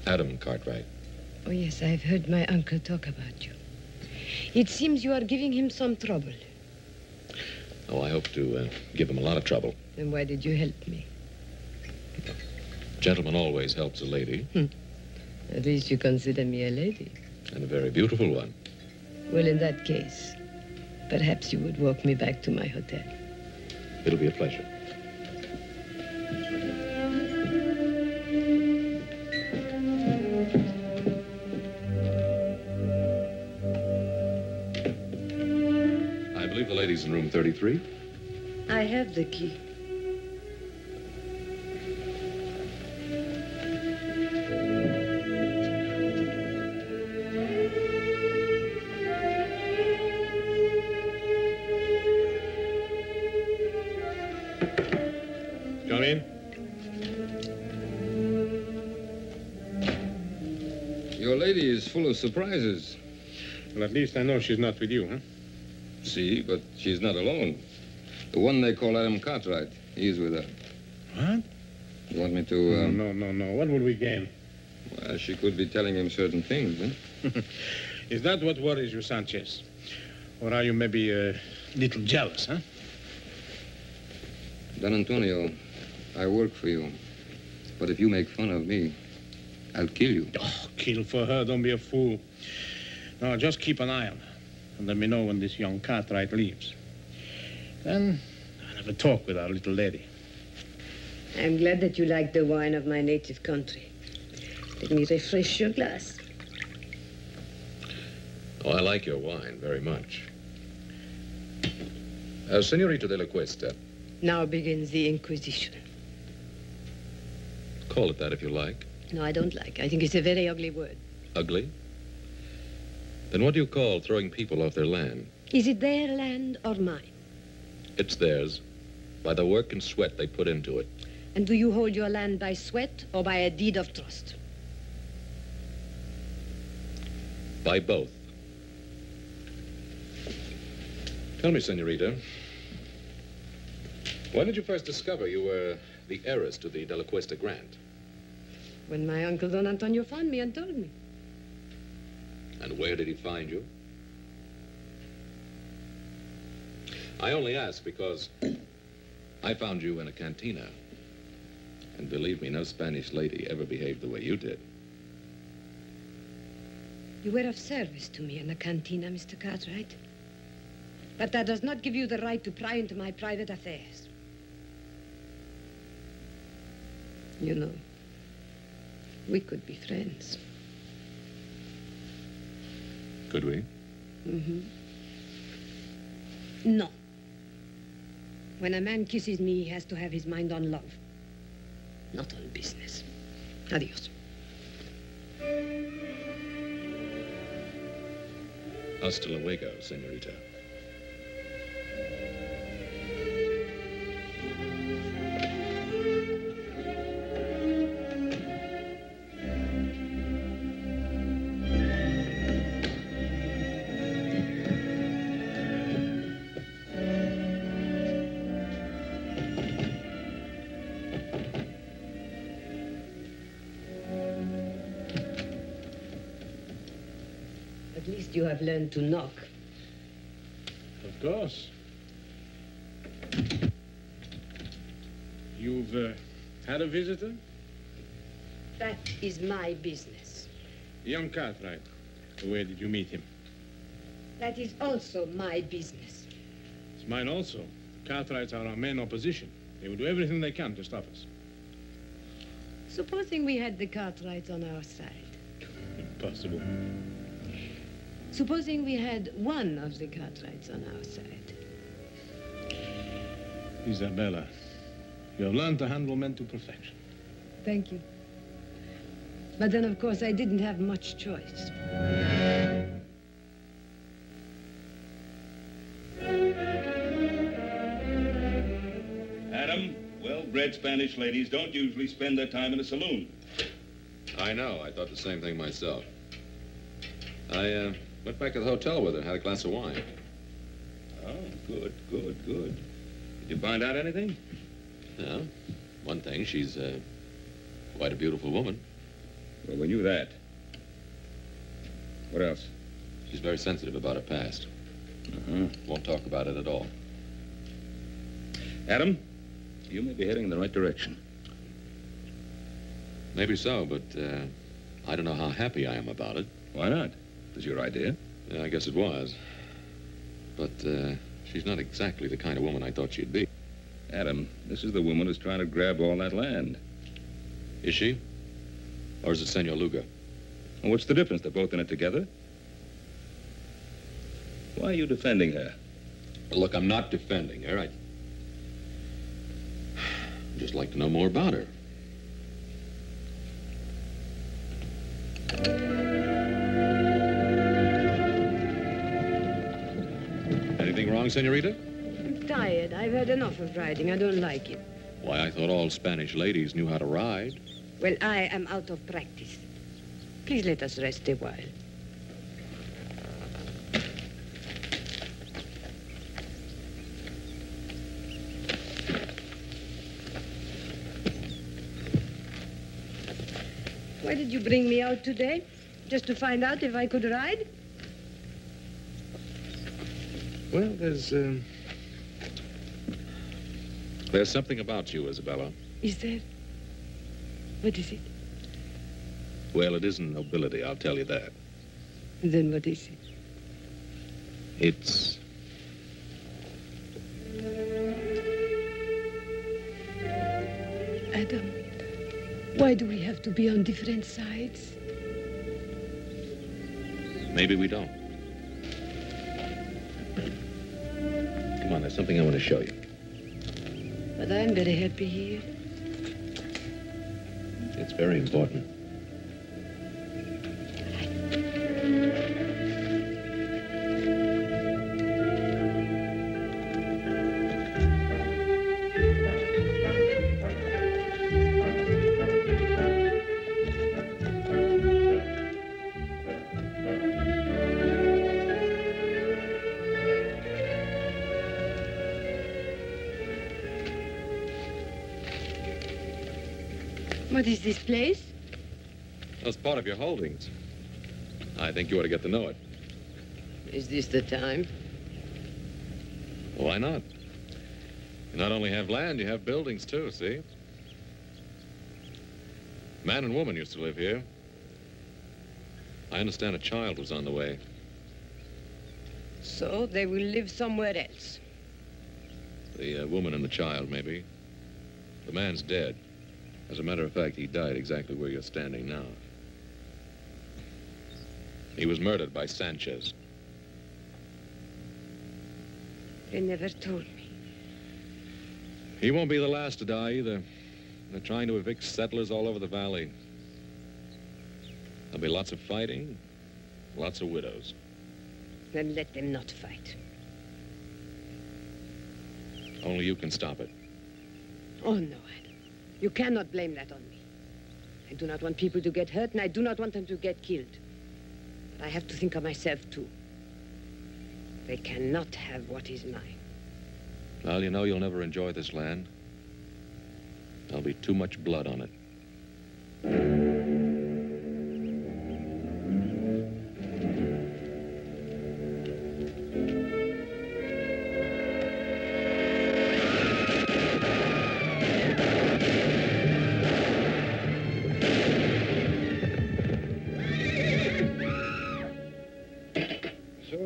Adam Cartwright. Oh, yes, I've heard my uncle talk about you. It seems you are giving him some trouble. Oh, I hope to give him a lot of trouble. Then why did you help me? A gentleman always helps a lady. At least you consider me a lady. And a very beautiful one. Well, in that case, perhaps you would walk me back to my hotel. It'll be a pleasure. I believe the lady's in room 33. I have the key. Come in. Your lady is full of surprises. Well, at least I know she's not with you, huh? See, but she's not alone. The one they call Adam Cartwright, he's with her. What? You want me to... No. What will we gain? Well, she could be telling him certain things, huh? Is that what worries you, Sanchez? Or are you maybe a little jealous, huh? Don Antonio, I work for you. But if you make fun of me, I'll kill you. Oh, kill for her. Don't be a fool. No, just keep an eye on her. And let me know when this young Cartwright leaves. Then I'll have a talk with our little lady. I'm glad that you like the wine of my native country. Let me refresh your glass. Oh, I like your wine very much. Senorita de la Cuesta. Now begins the Inquisition. Call it that if you like. No, I don't like. I think it's a very ugly word. Ugly? Then what do you call throwing people off their land? Is it their land or mine? It's theirs, by the work and sweat they put into it. And do you hold your land by sweat or by a deed of trust? By both. Tell me, Senorita, when did you first discover you were the heiress to the De La Cuesta grant? When my uncle Don Antonio found me and told me. And where did he find you? I only ask because I found you in a cantina. And believe me, no Spanish lady ever behaved the way you did. You were of service to me in the cantina, Mr. Cartwright. But that does not give you the right to pry into my private affairs. You know, we could be friends. Could we? Mm-hmm. No. When a man kisses me, he has to have his mind on love, not on business. Adios. Hasta luego, senorita. At least you have learned to knock. Of course. You've had a visitor? That is my business. Young Cartwright. Where did you meet him? That is also my business. It's mine also. Cartwrights are our main opposition. They will do everything they can to stop us. Supposing we had the Cartwrights on our side. Impossible. Supposing we had one of the Cartwrights on our side. Isabella, you have learned to handle men to perfection. Thank you. But then, of course, I didn't have much choice. Adam, well, bring well-bred Spanish ladies don't usually spend their time in a saloon. I know. I thought the same thing myself. I went back to the hotel with her and had a glass of wine. Oh, good. Did you find out anything? No. One thing, she's quite a beautiful woman. Well, we knew that. What else? She's very sensitive about her past. Uh-huh. Won't talk about it at all. Adam, you may be heading in the right direction. Maybe so, but I don't know how happy I am about it. Why not? It was your idea. Yeah, I guess it was. But she's not exactly the kind of woman I thought she'd be. Adam, this is the woman who's trying to grab all that land. Is she? Or is it Senor Luga? Well, what's the difference? They're both in it together. Why are you defending her? Well, look, I'm not defending her. I'd just like to know more about her. Anything wrong, senorita? I'm tired. I've had enough of riding. I don't like it. Why, I thought all Spanish ladies knew how to ride. Well, I am out of practice. Please let us rest a while. Why did you bring me out today? Just to find out if I could ride? Well, there's something about you, Isabella. Is there? What is it? Well, it isn't nobility, I'll tell you that. Then what is it? It's... Adam, why do we have to be on different sides? Maybe we don't. Come on, there's something I want to show you. But I'm very happy here. It's very important. What is this place? That's part of your holdings. I think you ought to get to know it. Is this the time? Why not? You not only have land, you have buildings too, see? Man and woman used to live here. I understand a child was on the way. So they will live somewhere else. The woman and the child, maybe. The man's dead. As a matter of fact, he died exactly where you're standing now. He was murdered by Sanchez. They never told me. He won't be the last to die either. They're trying to evict settlers all over the valley. There'll be lots of fighting, lots of widows. Then let them not fight. Only you can stop it. Oh, no, Adam. You cannot blame that on me. I do not want people to get hurt, and I do not want them to get killed. But I have to think of myself, too. They cannot have what is mine. Well, you know you'll never enjoy this land. There'll be too much blood on it.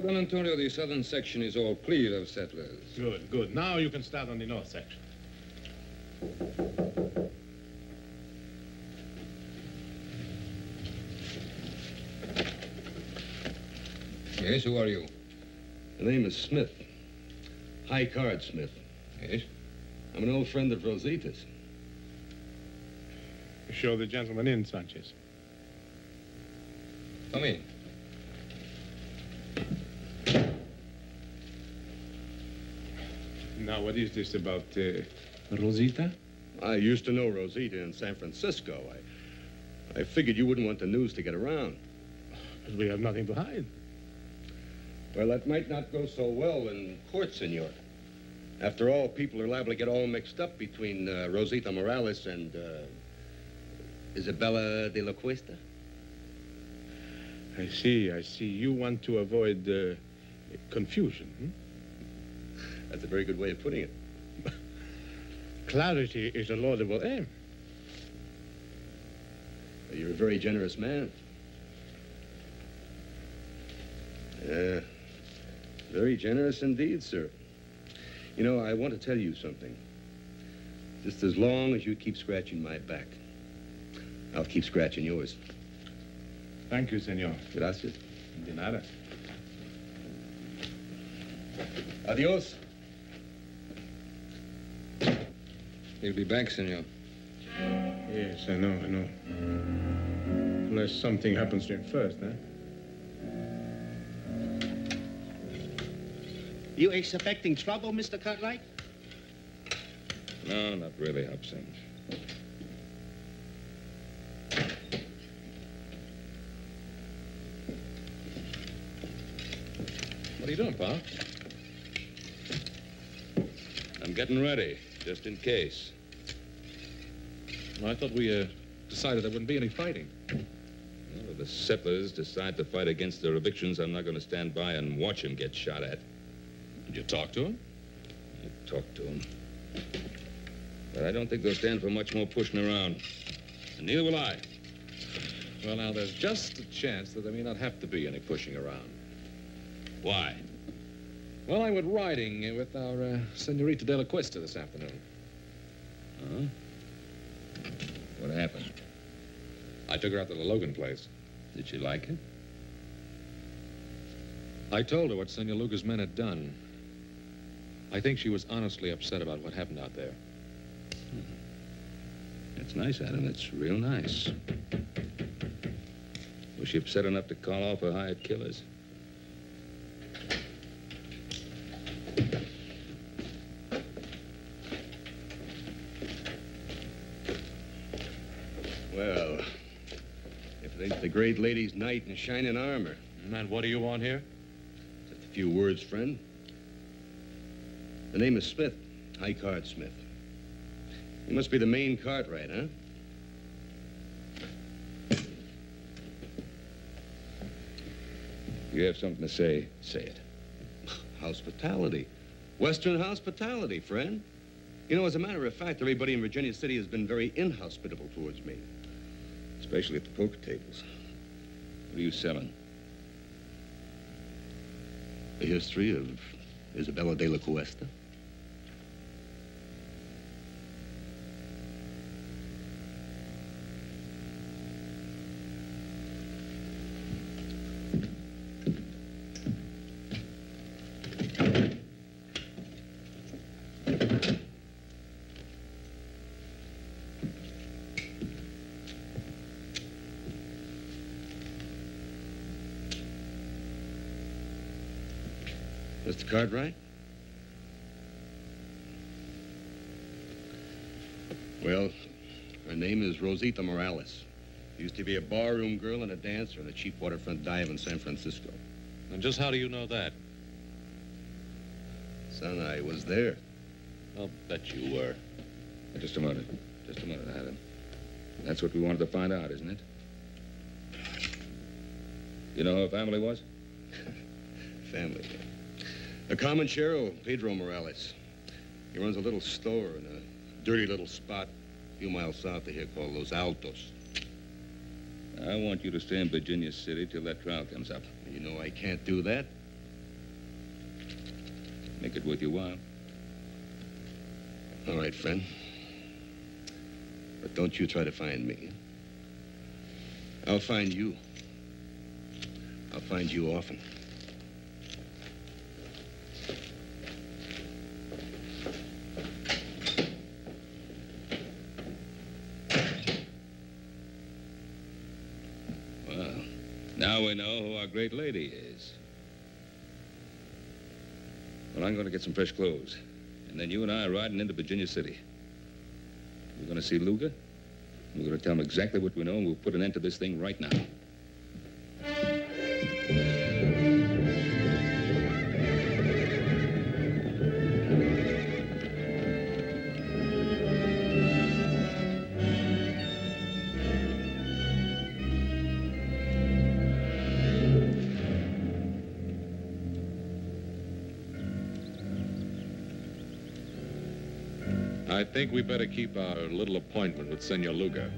Antonio, the southern section is all clear of settlers. Good, good. Now you can start on the north section. Yes, who are you? The name is Smith. High Card Smith. Yes? I'm an old friend of Rosita's. Show the gentleman in, Sanchez. Come in. Now, what is this about Rosita? I used to know Rosita in San Francisco. I figured you wouldn't want the news to get around. But we have nothing to hide. Well, that might not go so well in court, senor. After all, people are liable to get all mixed up between Rosita Morales and Isabella de la Cuesta. I see. You want to avoid confusion, hmm? That's a very good way of putting it. Clarity is a laudable aim. You're a very generous man. Very generous indeed, sir. You know, I want to tell you something. Just as long as you keep scratching my back, I'll keep scratching yours. Thank you, senor. Gracias. De nada. Adios. He'll be back, senor. Yes, I know. Unless something happens to him first, huh? You expecting trouble, Mr. Cartwright? No, not really, Hobson. What are you doing, Pa? I'm getting ready, just in case. Well, I thought we decided there wouldn't be any fighting. Well, if the settlers decide to fight against their evictions, I'm not going to stand by and watch them get shot at. Did you talk to him? I talked to them. But I don't think they'll stand for much more pushing around. And neither will I. Well, now, there's just a chance that there may not have to be any pushing around. Why? Well, I went riding with our Senorita de la Cuesta this afternoon. Huh? What happened? I took her out to the Logan place. Did she like it? I told her what Senor Luga's men had done. I think she was honestly upset about what happened out there. That's nice, Adam. That's real nice. Was she upset enough to call off her hired killers? Well, if it ain't the great lady's knight in shining armor. And what do you want here? Just a few words, friend. The name is Smith, High Card Smith. You must be the main Cartwright, huh? You have something to say, say it. Hospitality. Western hospitality, friend. You know, as a matter of fact, everybody in Virginia City has been very inhospitable towards me. Especially at the poker tables. What are you selling? The history of Isabella de la Cuesta. Mr. Cartwright? Well, her name is Rosita Morales. Used to be a barroom girl and a dancer in a cheap waterfront dive in San Francisco. And just how do you know that? Son, I was there. I'll bet you were. Just a minute. Just a minute, Adam. That's what we wanted to find out, isn't it? You know who her family was? Family. A comanchero, Pedro Morales. He runs a little store in a dirty little spot a few miles south of here called Los Altos. I want you to stay in Virginia City till that trial comes up. You know I can't do that. Make it worth your while. All right, friend. But don't you try to find me. I'll find you. I'll find you often. Now we know who our great lady is. Well, I'm going to get some fresh clothes. And then you and I are riding into Virginia City. We're going to see Luger. We're going to tell him exactly what we know, and we'll put an end to this thing right now. I think we better keep our little appointment with Senor Luger.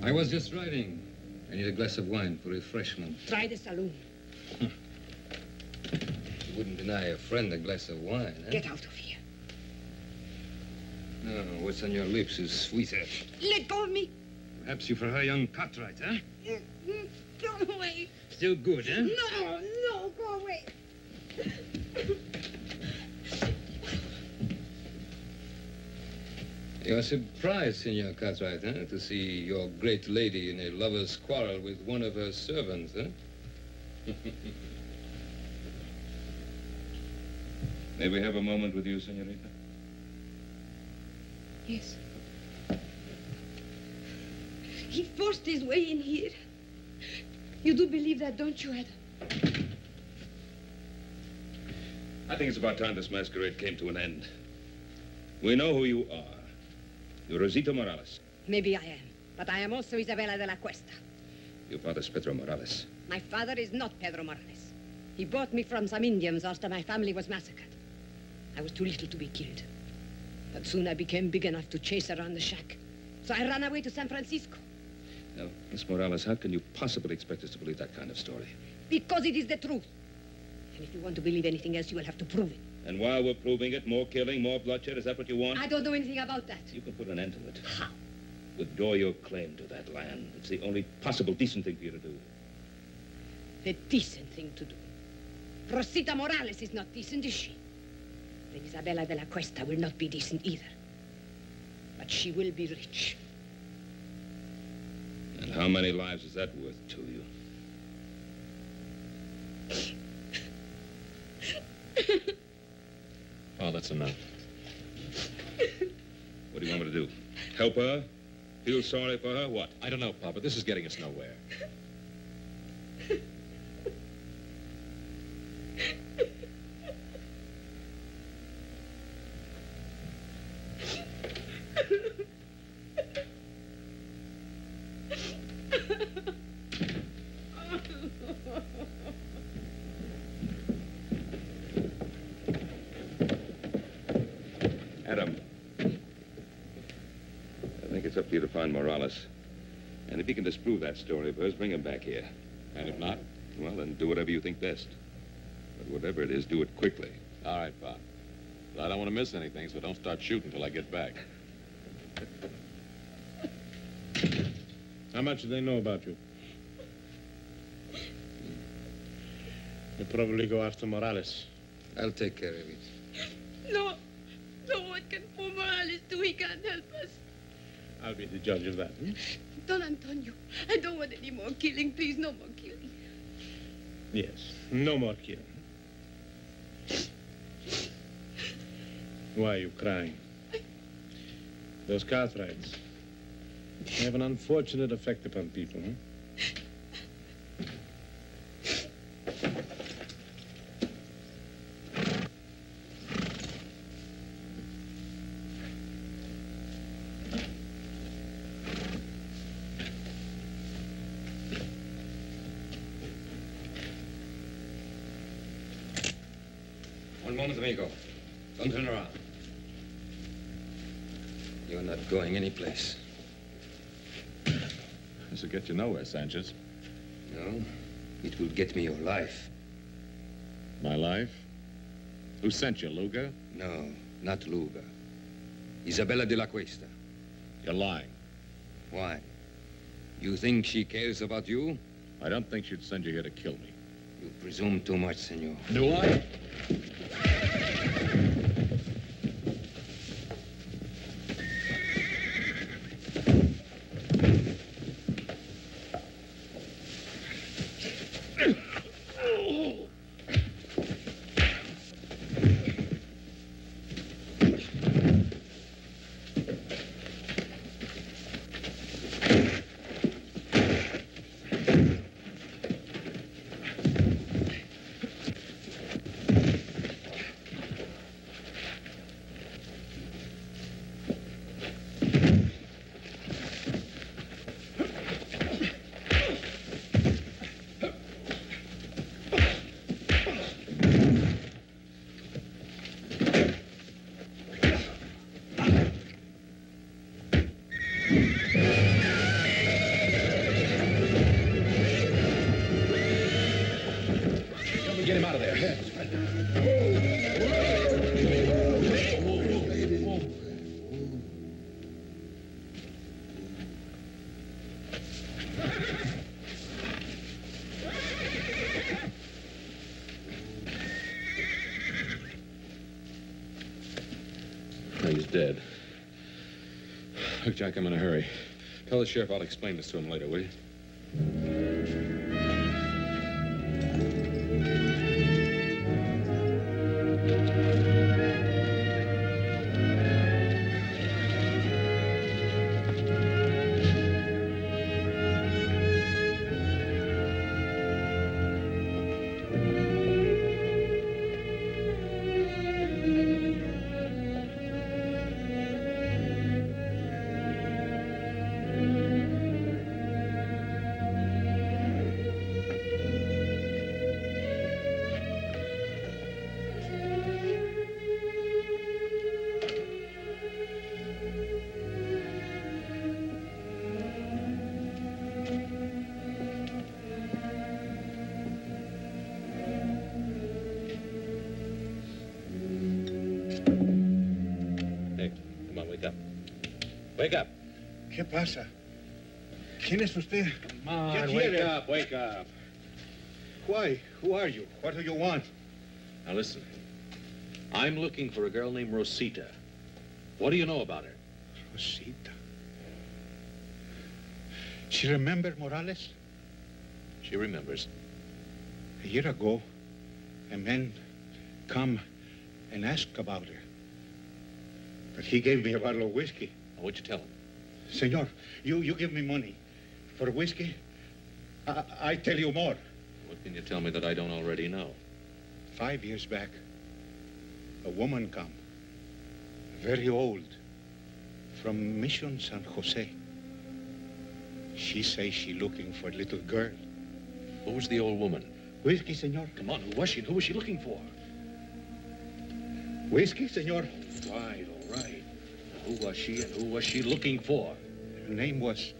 I was just riding. I need a glass of wine for refreshment. Try the saloon. You wouldn't deny a friend a glass of wine, eh? Get out of here. No, what's on your lips is sweeter. Let go of me. Perhaps you prefer young Cartwright, huh? Go away. Still good, huh? No, no, go away. You're surprised, Senor Cartwright, huh? To see your great lady in a lover's quarrel with one of her servants, huh? May we have a moment with you, Senorita? Yes. He forced his way in here. You do believe that, don't you, Adam? I think it's about time this masquerade came to an end. We know who you are. You're Rosita Morales. Maybe I am, but I am also Isabella de la Cuesta. Your father's Pedro Morales. My father is not Pedro Morales. He bought me from some Indians after my family was massacred. I was too little to be killed. But soon I became big enough to chase around the shack. So I ran away to San Francisco. Now, Miss Morales, how can you possibly expect us to believe that kind of story? Because it is the truth. And if you want to believe anything else, you will have to prove it. And while we're proving it, more killing, more bloodshed, is that what you want? I don't know anything about that. You can put an end to it. How? Withdraw your claim to that land. It's the only possible decent thing for you to do. The decent thing to do. Rosita Morales is not decent, is she? Then Isabella de la Cuesta will not be decent either. But she will be rich. And how many lives is that worth to you? Oh, that's enough. What do you want me to do? Help her? Feel sorry for her? What? I don't know, Papa. This is getting us nowhere. Adam, I think it's up to you to find Morales. And if you can disprove that story of hers, bring him back here. And if not? Well, then do whatever you think best. But whatever it is, do it quickly. All right, Pop. But I don't want to miss anything, so don't start shooting till I get back. How much do they know about you? They probably go after Morales. I'll take care of it. No. No, what can poor Morales do? He can't help us. I'll be the judge of that. Don Antonio, I don't want any more killing. Please, no more killing. Yes, no more killing. Why are you crying? Those Cartwrights have an unfortunate effect upon people, huh? One moment, amigo. Don't turn around. You're not going anyplace. This will get you nowhere, Sanchez. No, it will get me your life. My life? Who sent you, Luger? No, not Luger. Isabella de la Cuesta. You're lying. Why? You think she cares about you? I don't think she'd send you here to kill me. You presume too much, senor. Do I? Get him out of there. He's dead. Look, Jack, I'm in a hurry. Tell the sheriff I'll explain this to him later, will you? Wake up. ¿Qué pasa? ¿Quién es usted? Come on, wake up, wake up. Why? Who are you? What do you want? Now listen. I'm looking for a girl named Rosita. What do you know about her? Rosita. She remember Morales? She remembers. A year ago, a man come and ask about her. But he gave me a bottle of whiskey. What'd you tell him? Senor, you give me money. For whiskey, I tell you more. What can you tell me that I don't already know? 5 years back, a woman come, very old, from Mission San Jose. She say she looking for a little girl. Who was the old woman? Whiskey, senor. Come on, who was she and who was she looking for? Whiskey, senor. All right. Who was she and who was she looking for? Her name was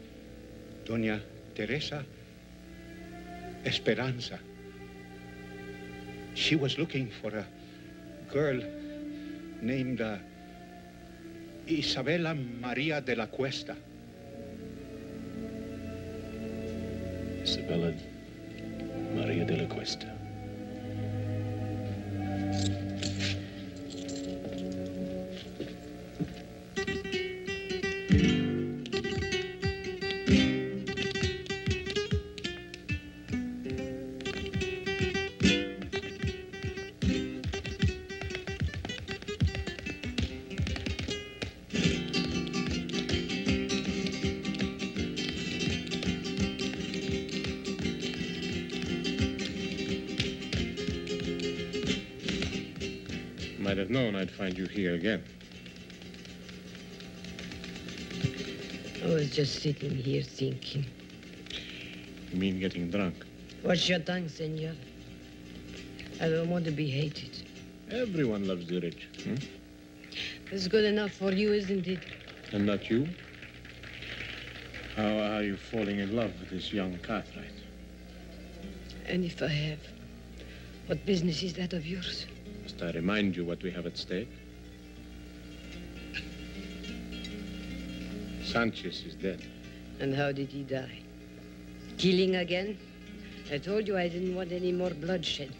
Doña Teresa Esperanza. She was looking for a girl named Isabella Maria de la Cuesta. Isabella Maria de la Cuesta. Might have known I'd find you here again. I was just sitting here thinking. You mean getting drunk? What's your tongue, senor? I don't want to be hated. Everyone loves the rich. It's good enough for you, isn't it? And not you? How are you falling in love with this young Cartwright? And if I have, what business is that of yours? Must I remind you what we have at stake? Sanchez is dead. And how did he die? Killing again? I told you I didn't want any more bloodshed.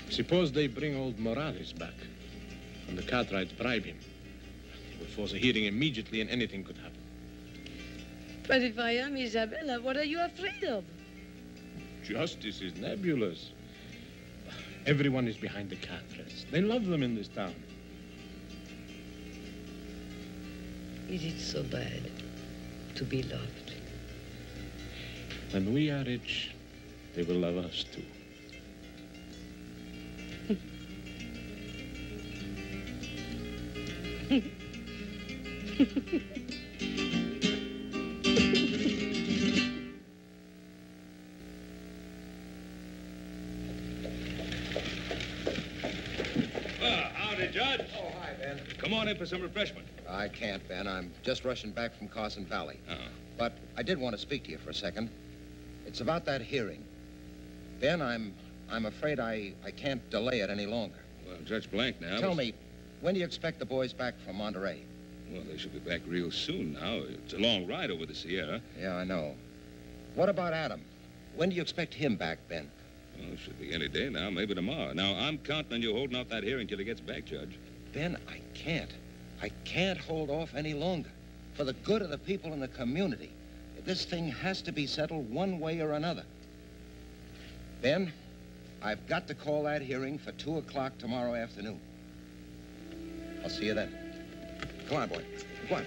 Suppose they bring old Morales back, and the Cartwrights bribe him. We'll force a hearing immediately, and anything could happen. But if I am Isabella, what are you afraid of? Justice is nebulous. Everyone is behind the Cartwrights. They love them in this town. Is it so bad to be loved? When we are rich, they will love us too. Howdy, Judge. Oh, hi, Ben. Come on in for some refreshment. I can't, Ben. I'm just rushing back from Carson Valley. Oh. But I did want to speak to you for a second. It's about that hearing. Ben, I'm afraid I can't delay it any longer. Well, Judge Blank now... Tell me, when do you expect the boys back from Monterey? Well, they should be back real soon now. It's a long ride over the Sierra. Yeah, I know. What about Adam? When do you expect him back, Ben? Well, it should be any day now, maybe tomorrow. Now, I'm counting on you holding off that hearing till he gets back, Judge. Ben, I can't. I can't hold off any longer. For the good of the people in the community, this thing has to be settled one way or another. Ben, I've got to call that hearing for 2 o'clock tomorrow afternoon. I'll see you then. Come on, boy. Come on.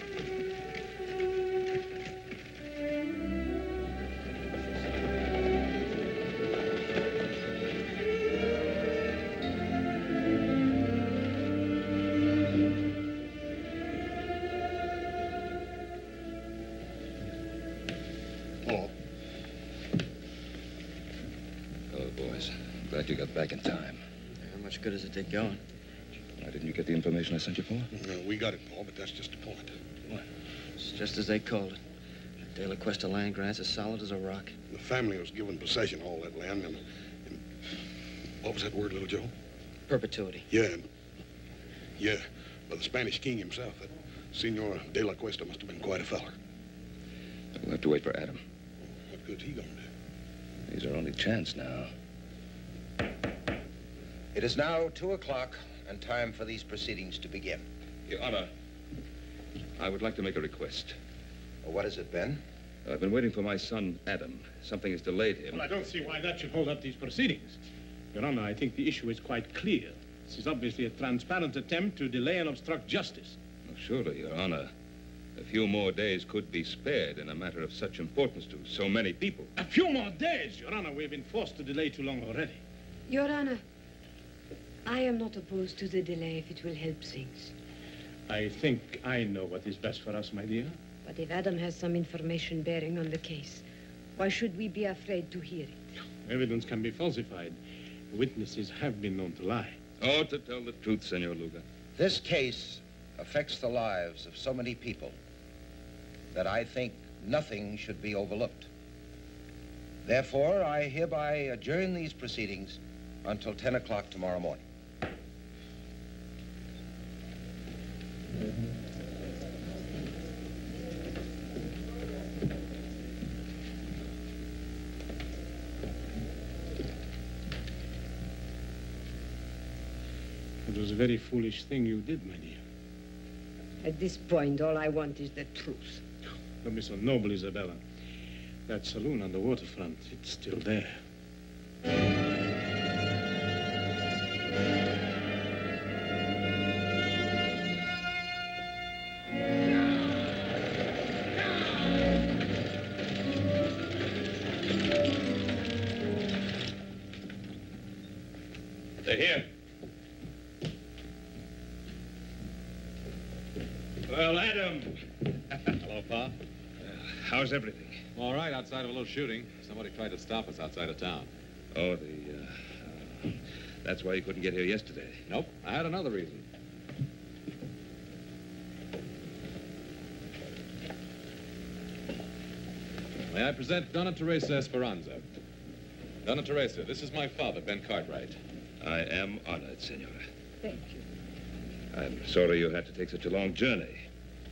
Hello, boys. Glad you got back in time. How much good does it take going? Why, didn't you get the information I sent you for? No, we got it, Paul, but that's just the point. What? It's just as they called it. The De La Cuesta land grant's as solid as a rock. The family was given possession of all that land, and what was that word, little Joe? Perpetuity. Yeah, but the Spanish king himself, that Senor De La Cuesta must have been quite a feller. We'll have to wait for Adam. What good's he gonna do? He's our only chance now. It is now 2 o'clock and time for these proceedings to begin. Your Honor, I would like to make a request. What is it, Ben? I've been waiting for my son, Adam. Something has delayed him. Well, I don't see why that should hold up these proceedings. Your Honor, I think the issue is quite clear. This is obviously a transparent attempt to delay and obstruct justice. Well, surely, Your Honor. A few more days could be spared in a matter of such importance to so many people. A few more days, Your Honor. We've been forced to delay too long already. Your Honor, I am not opposed to the delay if it will help things. I think I know what is best for us, my dear. But if Adam has some information bearing on the case, why should we be afraid to hear it? Evidence can be falsified. Witnesses have been known to lie. Oh, to tell the truth, Senor Luga. This case affects the lives of so many people that I think nothing should be overlooked. Therefore, I hereby adjourn these proceedings until 10 o'clock tomorrow morning. It was a very foolish thing you did, my dear. At this point, all I want is the truth. Don't be so noble, Isabella. That saloon on the waterfront, it's still there. They're here. Well, Adam. Hello, Pa. How's everything? All right, outside of a little shooting. Somebody tried to stop us outside of town. Oh, that's why you couldn't get here yesterday. Nope, I had another reason. May I present Donna Teresa Esperanza? Donna Teresa, this is my father, Ben Cartwright. I am honored, Senora. Thank you. I'm sorry you had to take such a long journey.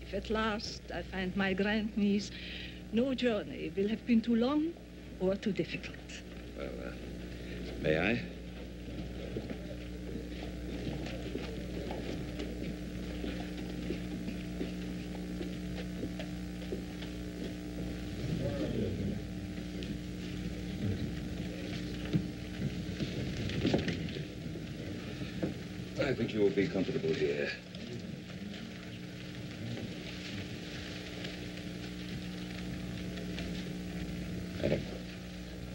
If at last I find my grandniece, no journey will have been too long or too difficult. Well, may I? I think you will be comfortable here.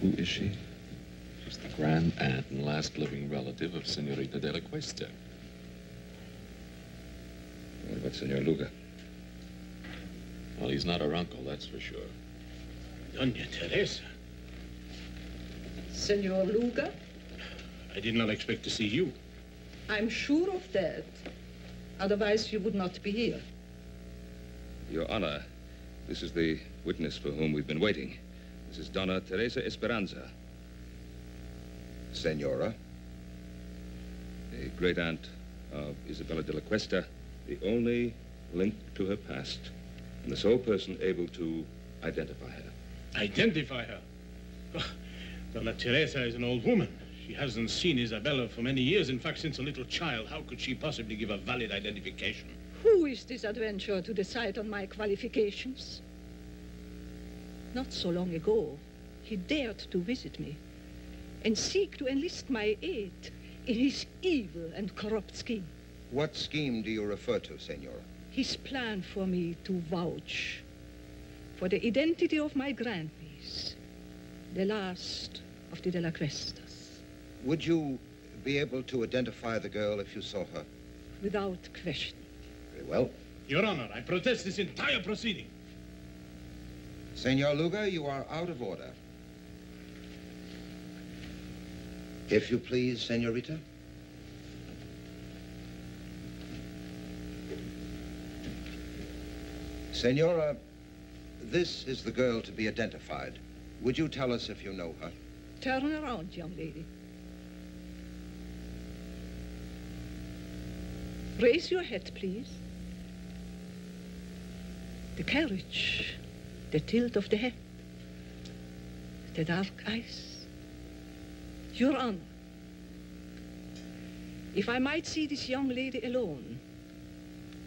Who is she? She's the grand aunt and last living relative of Senorita de la Cuesta. What about Senor Luga? Well, he's not her uncle, that's for sure. Doña Teresa. Senor Luga? I did not expect to see you. I'm sure of that. Otherwise, you would not be here. Your Honor, this is the witness for whom we've been waiting. This is Donna Teresa Esperanza. Senora? The great-aunt of Isabella de la Cuesta, the only link to her past, and the sole person able to identify her. Identify her? Oh, Donna Teresa is an old woman. She hasn't seen Isabella for many years. In fact, since a little child. How could she possibly give a valid identification? Who is this adventurer to decide on my qualifications? Not so long ago, he dared to visit me and seek to enlist my aid in his evil and corrupt scheme. What scheme do you refer to, Senora? His plan for me to vouch for the identity of my grandniece, the last of the De La Cuestas. Would you be able to identify the girl if you saw her? Without question. Very well. Your Honor, I protest this entire proceeding. Senor Luga, you are out of order. If you please, Senorita. Senora, this is the girl to be identified. Would you tell us if you know her? Turn around, young lady. Raise your head, please. The carriage, the tilt of the head, the dark eyes. Your Honor, if I might see this young lady alone,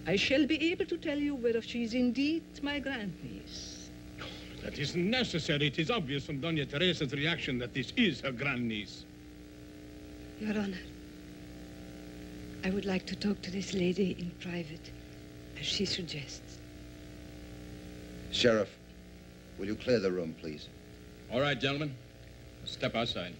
I shall be able to tell you whether she is indeed my grandniece. That isn't necessary. It is obvious from Doña Teresa's reaction that this is her grandniece. Your Honor, I would like to talk to this lady in private, as she suggests. Sheriff, will you clear the room, please? All right, gentlemen. Step outside.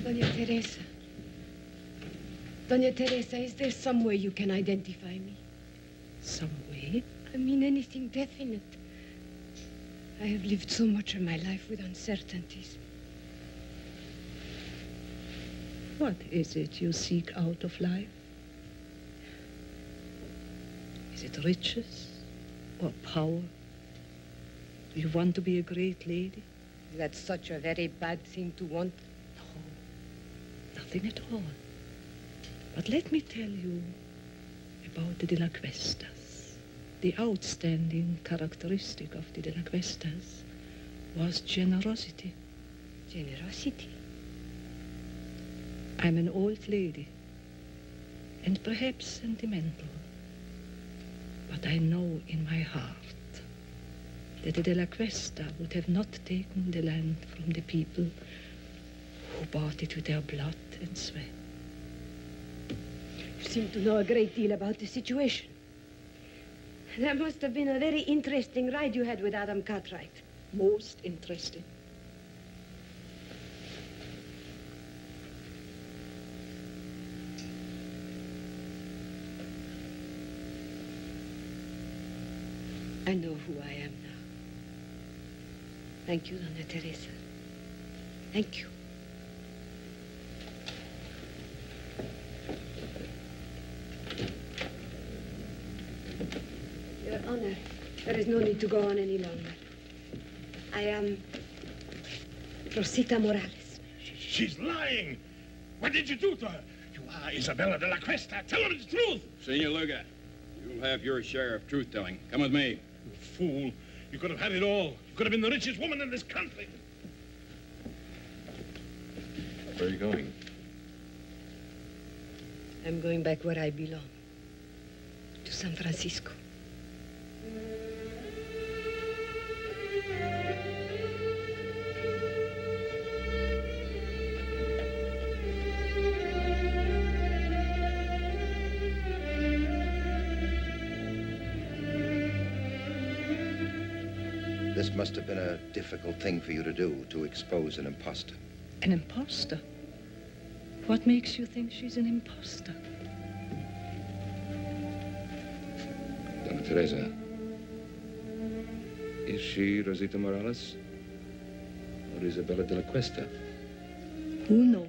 Doña Teresa. Doña Teresa, is there some way you can identify me? Some way? I mean anything definite. I have lived so much of my life with uncertainties. What is it you seek out of life? Is it riches or power? Do you want to be a great lady? That's such a very bad thing to want. No, nothing at all. But let me tell you about the De La Cuestas. The outstanding characteristic of the De La Cuestas was generosity. Generosity? I'm an old lady, and perhaps sentimental. But I know in my heart that the De La Cuesta would have not taken the land from the people who bought it with their blood and sweat. You seem to know a great deal about the situation. That must have been a very interesting ride you had with Adam Cartwright. Most interesting. I know who I am now. Thank you, Doña Teresa. Thank you. Your Honor, there is no need to go on any longer. I am Rosita Morales. She's lying. What did you do to her? You are Isabella de la Cuesta. Tell her the truth. Senor Luga, you'll have your share of truth-telling. Come with me. You fool. You could have had it all. You could have been the richest woman in this country. Where are you going? I'm going back where I belong. To San Francisco. This must have been a difficult thing for you to do, to expose an imposter. An imposter? What makes you think she's an imposter? Donna Teresa, is she Rosita Morales or Isabella de la Cuesta? Who knows?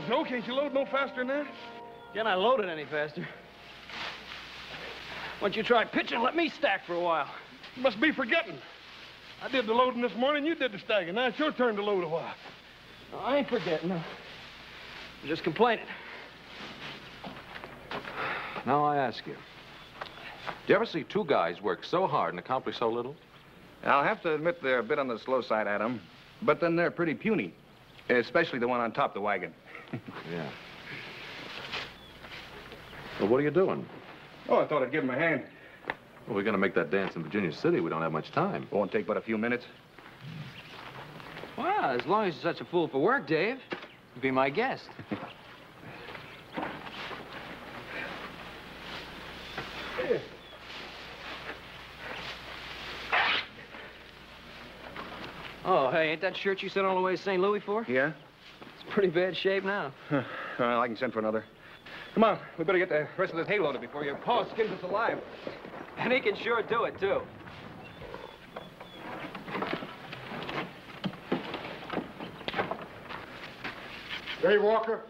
Joe, can't you load no faster than that? Can I load it any faster? Why don't you try pitching and let me stack for a while? You must be forgetting. I did the loading this morning, you did the stacking. Now it's your turn to load a while. No, I ain't forgetting. I'm just complaining. Now I ask you, do you ever see two guys work so hard and accomplish so little? I'll have to admit they're a bit on the slow side, Adam. But then they're pretty puny. Especially the one on top of the wagon. Yeah. Well, what are you doing? Oh, I thought I'd give him a hand. Well, we're going to make that dance in Virginia City. We don't have much time. Won't take but a few minutes. Well, as long as you're such a fool for work, Dave, be my guest. Oh, hey, ain't that shirt you sent all the way to St. Louis for? Yeah? It's pretty bad shape now. Well, I can send for another. Come on, we better get the rest of this hay loaded before your paw skins us alive. And he can sure do it, too. Hey, Walker.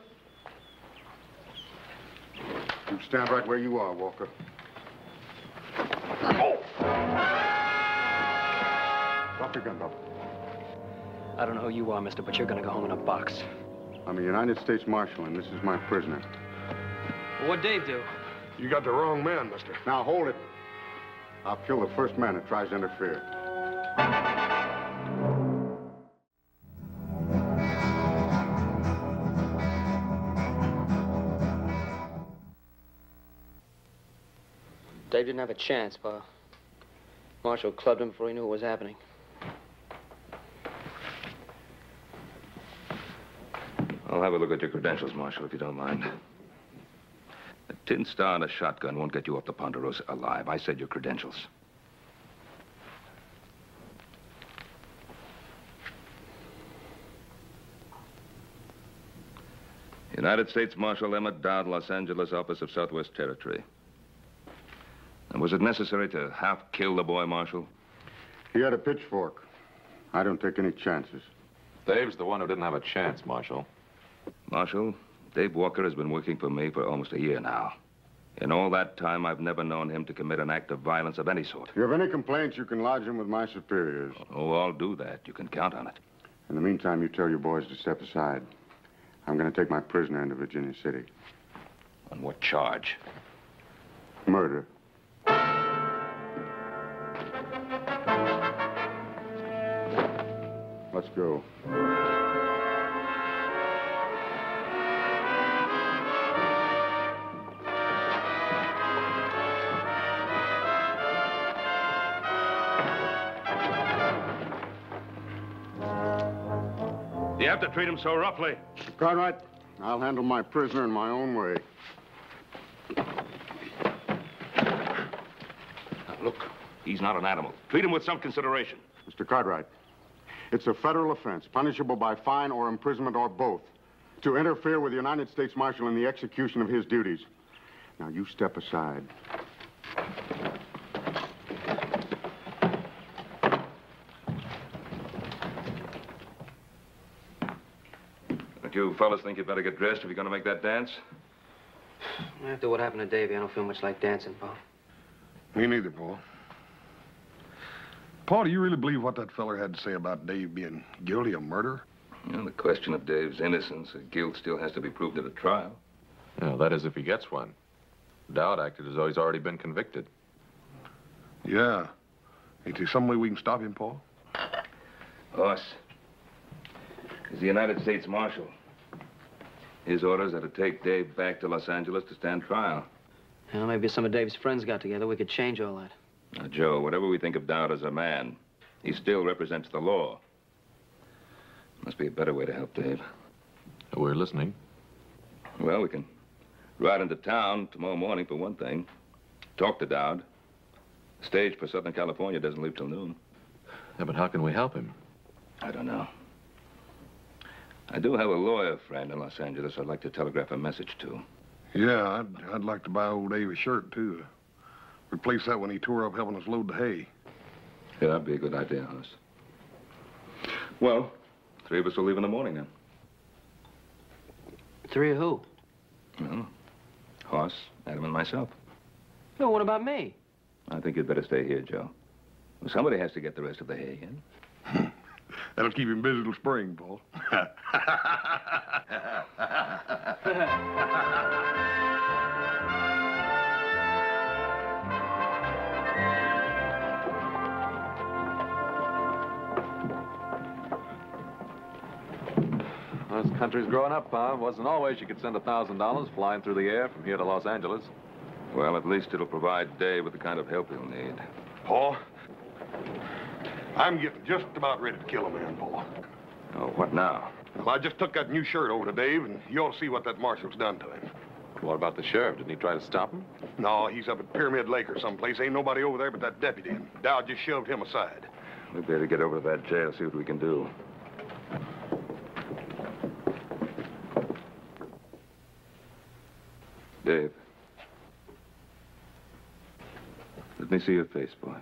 You stand right where you are, Walker. Oh! Drop your gun, Bob. I don't know who you are, mister, but you're gonna go home in a box. I'm a United States Marshal, and this is my prisoner. Well, what'd Dave do? You got the wrong man, mister. Now, hold it. I'll kill the first man that tries to interfere. Dave didn't have a chance, Pa. Marshall clubbed him before he knew what was happening. I'll have a look at your credentials, Marshal, if you don't mind. A tin star and a shotgun won't get you off the Ponderosa alive. I said your credentials. United States Marshal Emmett Dowd, Los Angeles, Office of Southwest Territory. And was it necessary to half kill the boy, Marshal? He had a pitchfork. I don't take any chances. Dave's the one who didn't have a chance, Marshal. Marshal, Dave Walker has been working for me for almost a year now. In all that time, I've never known him to commit an act of violence of any sort. If you have any complaints, you can lodge them with my superiors. Oh, I'll do that. You can count on it. In the meantime, you tell your boys to step aside. I'm going to take my prisoner into Virginia City. On what charge? Murder. Let's go. You have to treat him so roughly. Cartwright, I'll handle my prisoner in my own way. Now, look, he's not an animal. Treat him with some consideration. Mr. Cartwright, it's a federal offense, punishable by fine or imprisonment or both, to interfere with the United States Marshal in the execution of his duties. Now, you step aside. Don't you fellas think you'd better get dressed if you're going to make that dance? After what happened to Davy, I don't feel much like dancing, Pa. Me neither, Paul. Paul, do you really believe what that feller had to say about Dave being guilty of murder? The question of Dave's innocence or guilt still has to be proved at a trial. Yeah, that is if he gets one. Dowd acted as though he's already been convicted. Yeah. Ain't there some way we can stop him, Paul? Us. He's the United States Marshal. His orders are to take Dave back to Los Angeles to stand trial. Well, maybe some of Dave's friends got together. We could change all that. Now, Joe, whatever we think of Dowd as a man, he still represents the law. Must be a better way to help Dave. We're listening. Well, we can ride into town tomorrow morning, for one thing. Talk to Dowd. The stage for Southern California doesn't leave till noon. Yeah, but how can we help him? I don't know. I do have a lawyer friend in Los Angeles I'd like to telegraph a message to. Yeah, I'd like to buy old Dave a shirt, too. Replace that when he tore up helping us load the hay. Yeah, that'd be a good idea, Hoss. Well, 3 of us will leave in the morning, then. 3 of who? Well, Hoss, Adam, and myself. No, what about me? I think you'd better stay here, Joe. Well, somebody has to get the rest of the hay in. That'll keep him busy till spring, Paul. Well, this country's growing up, Pa. It wasn't always you could send $1,000 flying through the air from here to Los Angeles. Well, at least it'll provide Dave with the kind of help he'll need. Paul, I'm getting just about ready to kill a man, Paul. Oh, what now? Well, I just took that new shirt over to Dave, and you ought to see what that marshal's done to him. What about the sheriff? Didn't he try to stop him? No, he's up at Pyramid Lake or someplace. Ain't nobody over there but that deputy, and Dowd just shoved him aside. We better get over to that jail, see what we can do. Dave. Let me see your face, boy.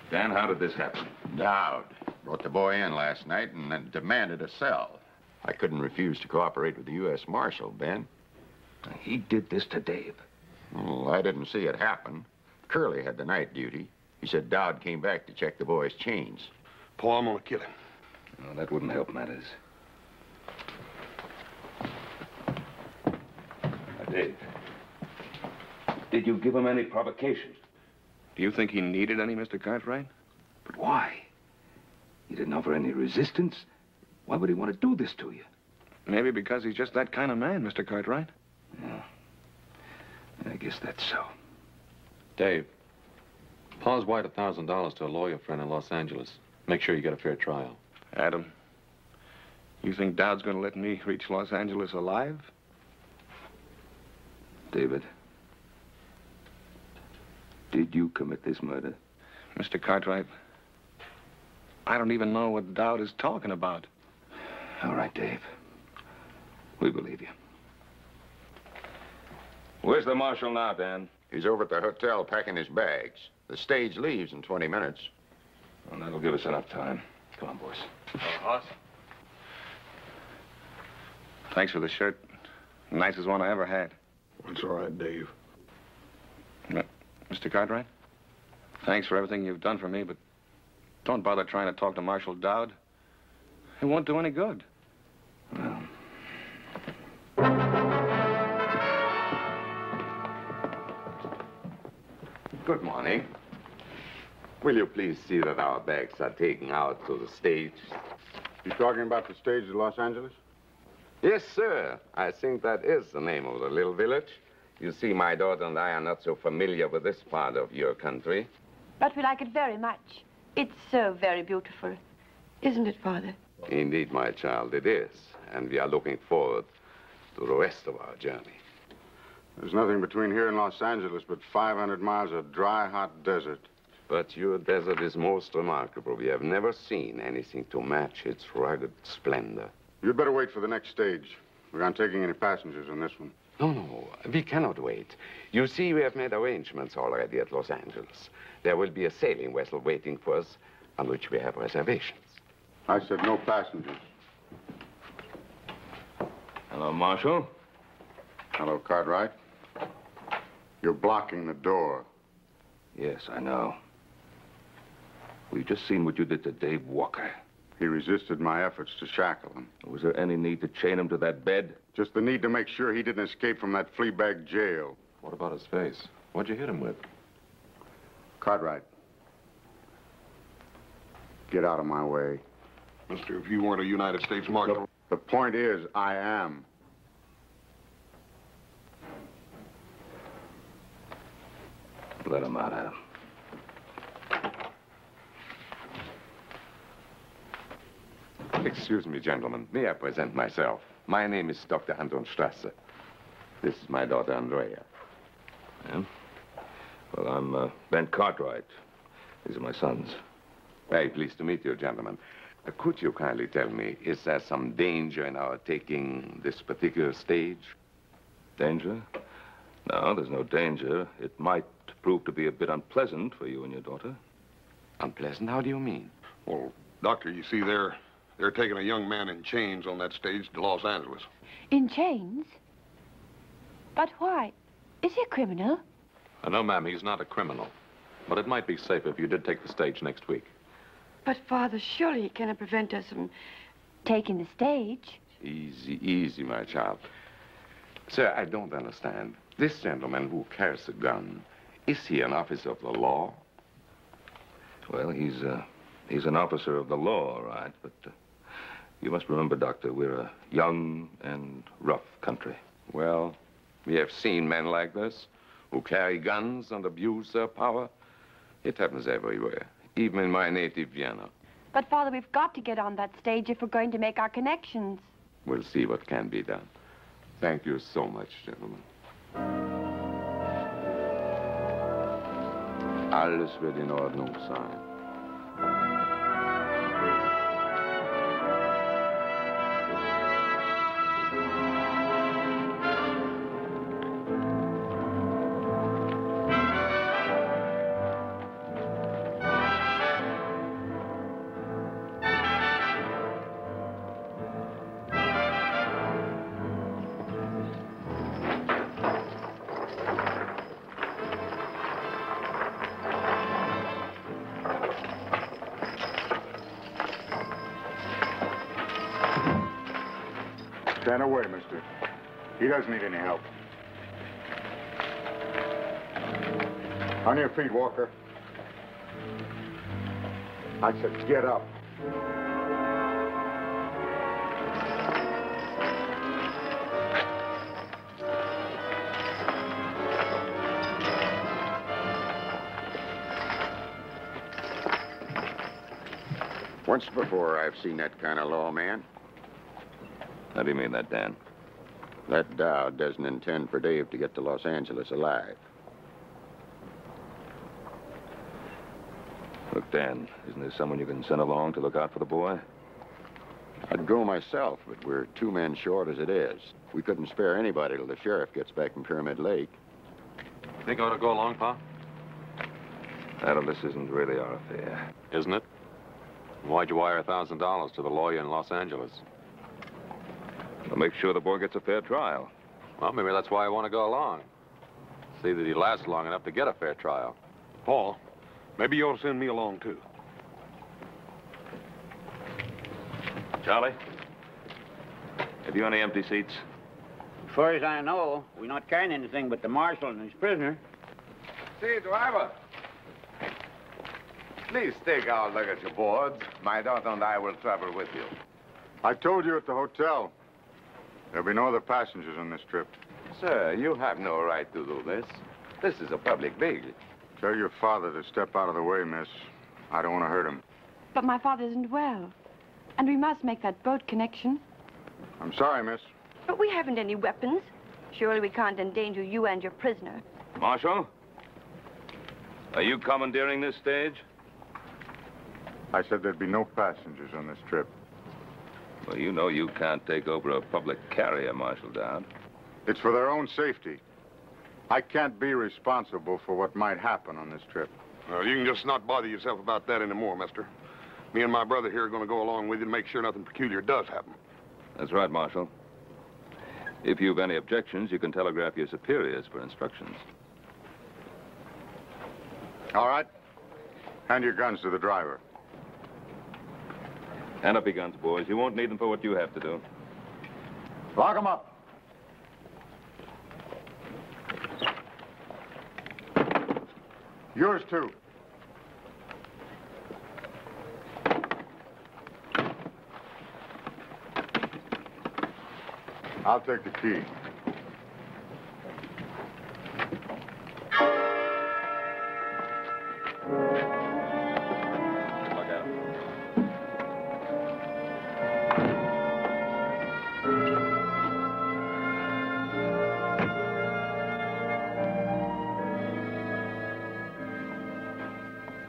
Dan, how did this happen? Dowd brought the boy in last night and then demanded a cell. I couldn't refuse to cooperate with the U.S. Marshal, Ben. He did this to Dave. Well, I didn't see it happen. Curly had the night duty. He said Dowd came back to check the boy's chains. Paul, I'm gonna kill him. No, that wouldn't help matters. Now, Dave, did you give him any provocation? Do you think he needed any, Mr. Cartwright? But why? You didn't offer any resistance. Why would he want to do this to you? Maybe because he's just that kind of man, Mr. Cartwright. Yeah. I guess that's so. Dave, Paul's wired $1,000 to a lawyer friend in Los Angeles. Make sure you get a fair trial. Adam, you think Dowd's going to let me reach Los Angeles alive? David, did you commit this murder? Mr. Cartwright, I don't even know what Dowd is talking about. All right, Dave. We believe you. Where's the marshal now, Dan? He's over at the hotel packing his bags. The stage leaves in 20 minutes. Well, that'll give us enough time. Come on, boys. Hoss? Thanks for the shirt. Nicest one I ever had. That's all right, Dave. Mr. Cartwright, thanks for everything you've done for me, but don't bother trying to talk to Marshal Dowd. It won't do any good. Well... Good morning. Will you please see that our bags are taken out to the stage? You talking about the stage to Los Angeles? Yes, sir. I think that is the name of the little village. You see, my daughter and I are not so familiar with this part of your country. But we like it very much. It's so very beautiful. Isn't it, Father? Indeed, my child, it is. And we are looking forward to the rest of our journey. There's nothing between here and Los Angeles but 500 miles of dry, hot desert. But your desert is most remarkable. We have never seen anything to match its rugged splendor. You'd better wait for the next stage. We aren't taking any passengers on this one. No, we cannot wait. You see, we have made arrangements already at Los Angeles. There will be a sailing vessel waiting for us on which we have reservations. I said no passengers. Hello, Marshal. Hello, Cartwright. You're blocking the door. Yes, I know. We've just seen what you did to Dave Walker. He resisted my efforts to shackle him. Was there any need to chain him to that bed? Just the need to make sure he didn't escape from that flea bag jail. What about his face? What'd you hit him with? Cartwright. Get out of my way. Mister, if you weren't a United States Marshal... The point is, I am. Let him out, Adam. Excuse me, gentlemen. May I present myself? My name is Dr. Anton Strasser. This is my daughter, Andrea. Yeah? Well, I'm Ben Cartwright. These are my sons. Very pleased to meet you, gentlemen. Could you kindly tell me, is there some danger in our taking this particular stage? Danger? No, there's no danger. It might prove to be a bit unpleasant for you and your daughter. Unpleasant? How do you mean? Well, Doctor, you see, they're taking a young man in chains on that stage to Los Angeles. In chains? But why? Is he a criminal? No, ma'am, he's not a criminal. But it might be safer if you did take the stage next week. But, Father, surely he cannot prevent us from taking the stage. Easy, easy, my child. Sir, I don't understand. This gentleman who carries a gun, is he an officer of the law? Well, he's an officer of the law, all right, but you must remember, Doctor, we're a young and rough country. Well, we have seen men like this who carry guns and abuse their power. It happens everywhere, even in my native Vienna. But, Father, we've got to get on that stage if we're going to make our connections. We'll see what can be done. Thank you so much, gentlemen. Alles wird in Ordnung sein. Stand away, mister. He doesn't need any help. On your feet, Walker. I said get up. Once before, I've seen that kind of law, man. How do you mean that, Dan? That Dowd doesn't intend for Dave to get to Los Angeles alive. Look, Dan, isn't there someone you can send along to look out for the boy? I'd go myself, but we're 2 men short as it is. We couldn't spare anybody till the sheriff gets back from Pyramid Lake. Think I ought to go along, Pa? Adam, this isn't really our affair. Isn't it? Why'd you wire $1,000 to the lawyer in Los Angeles? I'll make sure the boy gets a fair trial. Well, maybe that's why I want to go along. See that he lasts long enough to get a fair trial. Paul, maybe you ought to send me along, too. Charlie, have you any empty seats? As far as I know, we're not carrying anything but the marshal and his prisoner. See, driver. Please take our luggage aboard. My daughter and I will travel with you. I told you at the hotel. There'll be no other passengers on this trip. Sir, you have no right to do this. This is a public vehicle. Tell your father to step out of the way, miss. I don't want to hurt him. But my father isn't well. And we must make that boat connection. I'm sorry, miss. But we haven't any weapons. Surely we can't endanger you and your prisoner. Marshal? Are you commandeering this stage? I said there'd be no passengers on this trip. Well, you know you can't take over a public carrier, Marshal Dowd. It's for their own safety. I can't be responsible for what might happen on this trip. Well, you can just not bother yourself about that anymore, mister. Me and my brother here are going to go along with you to make sure nothing peculiar does happen. That's right, Marshal. If you've any objections, you can telegraph your superiors for instructions. All right. Hand your guns to the driver. Hand up your guns, boys. You won't need them for what you have to do. Lock them up. Yours, too. I'll take the key. Look out.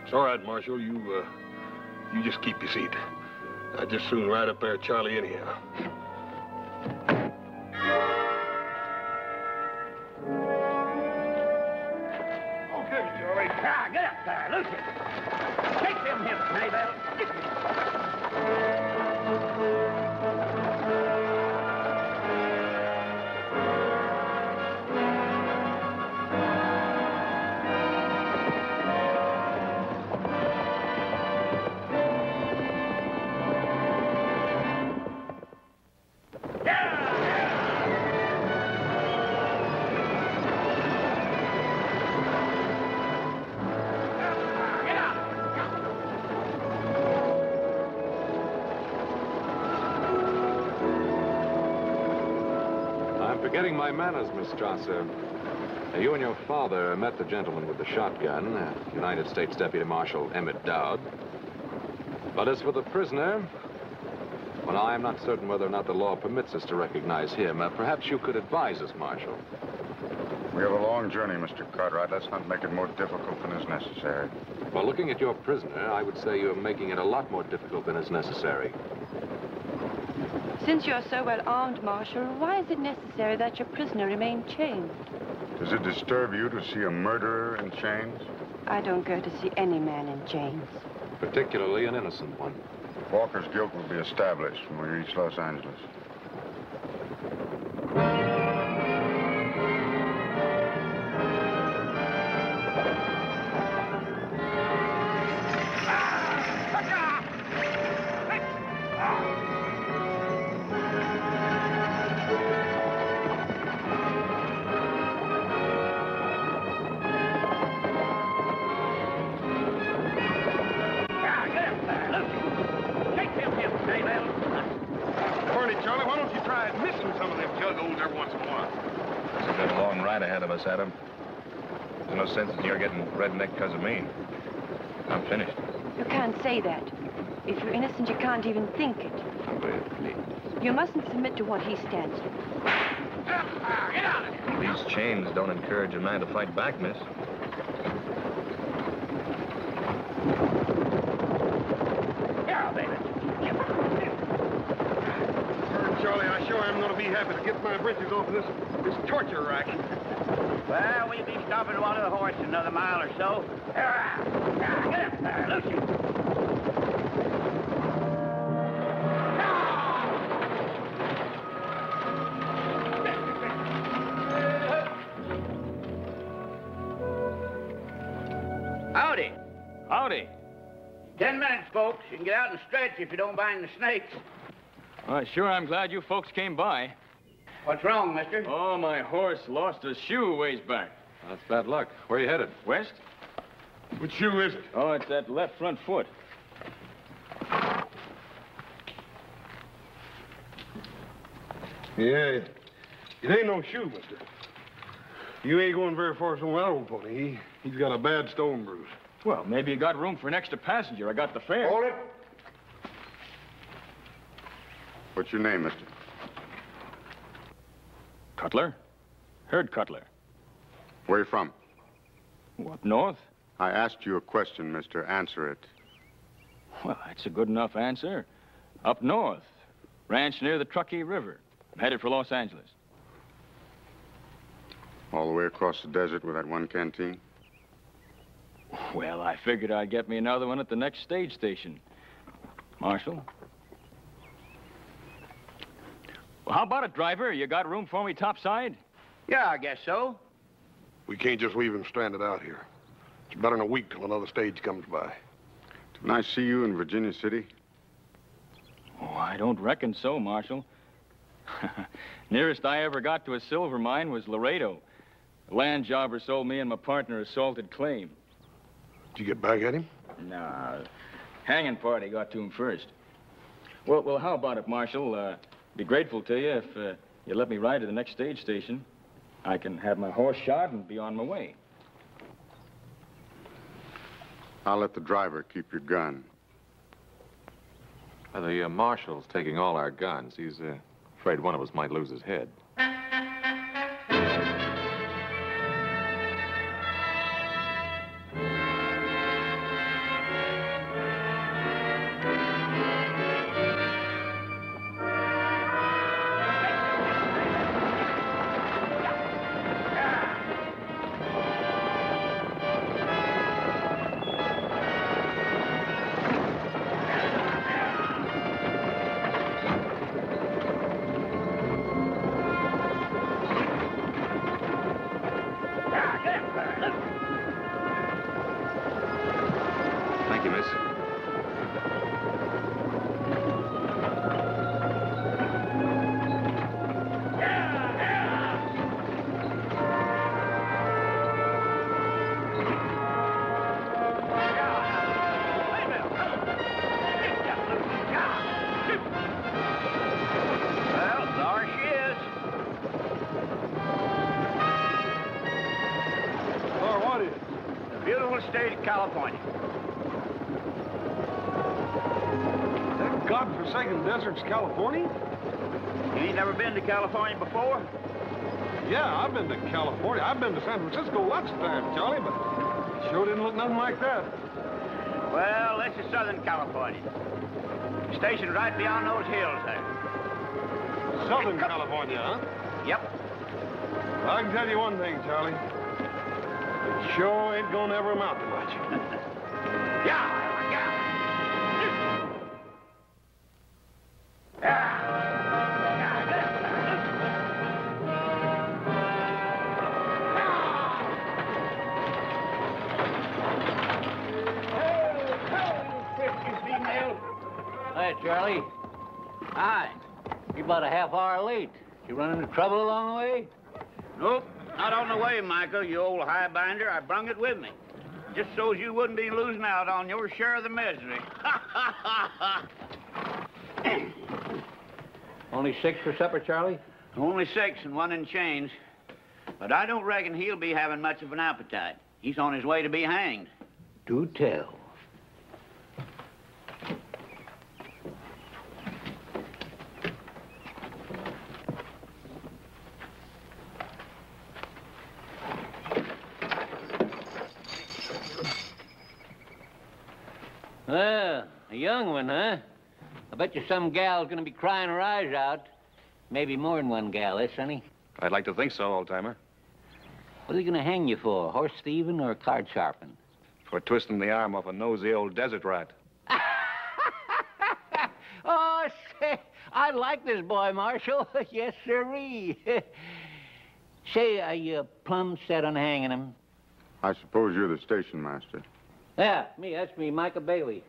It's all right, Marshal. You just keep your seat. I'd just soon ride up there at Charlie anyhow. Get up there, Lucius. Take them hips, Maybell. Forgetting my manners, Miss Strasser. You and your father met the gentleman with the shotgun, United States Deputy Marshal Emmett Dowd. But as for the prisoner, well, I am not certain whether or not the law permits us to recognize him. Perhaps you could advise us, Marshal. We have a long journey, Mr. Cartwright. Let's not make it more difficult than is necessary. Well, looking at your prisoner, I would say you're making it a lot more difficult than is necessary. Since you're so well armed, Marshal, why is it necessary that your prisoner remain chained? Does it disturb you to see a murderer in chains? I don't go to see any man in chains. Particularly an innocent one. Walker's guilt will be established when we reach Los Angeles. Adam. There's no sense in your getting redneck because of me. I'm finished. You can't say that. If you're innocent, you can't even think it. You mustn't submit to what he stands for. Get out of here! These chains don't encourage a man to fight back, miss. Here, baby. Charlie, I sure am going to be happy to get my britches off of this torture rack. Well, we'll be stopping to water the horse in another mile or so. Get up there, Lucius. Howdy. Howdy. 10 minutes, folks. You can get out and stretch if you don't mind the snakes. Well, sure, I'm glad you folks came by. What's wrong, mister? Oh, my horse lost a shoe ways back. That's bad luck. Where are you headed? West? Which shoe is it? Oh, it's that left front foot. Yeah, it ain't no shoe, mister. You ain't going very far from my old pony. He's got a bad stone bruise. Well, maybe you got room for an extra passenger. I got the fare. Hold it. What's your name, mister? Cutler? Herd Cutler. Where are you from? Up north? I asked you a question, mister. Answer it. Well, that's a good enough answer. Up north. Ranch near the Truckee River. I'm headed for Los Angeles. All the way across the desert with that one canteen? Well, I figured I'd get me another one at the next stage station. Marshal? Well, how about it, driver? You got room for me topside? Yeah, I guess so. We can't just leave him stranded out here. It's better than a week till another stage comes by. Didn't I see you in Virginia City? Oh, I don't reckon so, Marshal. Nearest I ever got to a silver mine was Laredo. The land jobber sold me and my partner a salted claim. Did you get back at him? No, hanging party got to him first. Well, how about it, Marshal? Be grateful to you if you let me ride to the next stage station. I can have my horse shod and be on my way. I'll let the driver keep your gun. The marshal's taking all our guns. He's afraid one of us might lose his head. Thank you, miss. Well, there she is. Oh, what is it? The beautiful state of California. That godforsaken desert's California? You ain't never been to California before? Yeah, I've been to California. I've been to San Francisco lots of times, Charlie, but it sure didn't look nothing like that. Well, this is Southern California. Stationed right beyond those hills there. Southern California, huh? Yep. Well, I can tell you one thing, Charlie. It sure ain't gonna ever amount to much. Yeah. Hi, Charlie. Hi. You're about a half hour late. You run into trouble along the way? Nope, not on the way, Michael, you old highbinder. I brung it with me. Just so's you wouldn't be losing out on your share of the misery. Only 6 for supper, Charlie? Only 6 and 1 in change. But I don't reckon he'll be having much of an appetite. He's on his way to be hanged. Do tell. Well, a young one, huh? I bet you some gal's gonna be crying her eyes out. Maybe more than one gal, eh, Sonny? I'd like to think so, old-timer. What are they gonna hang you for? Horse thieving or card sharping? For twisting the arm off a nosy old desert rat. Oh, say, I like this boy, Marshal. Yes, sirree. Say, are you plumb set on hanging him? I suppose you're the station master. Yeah, me. That's me, Micah Bailey.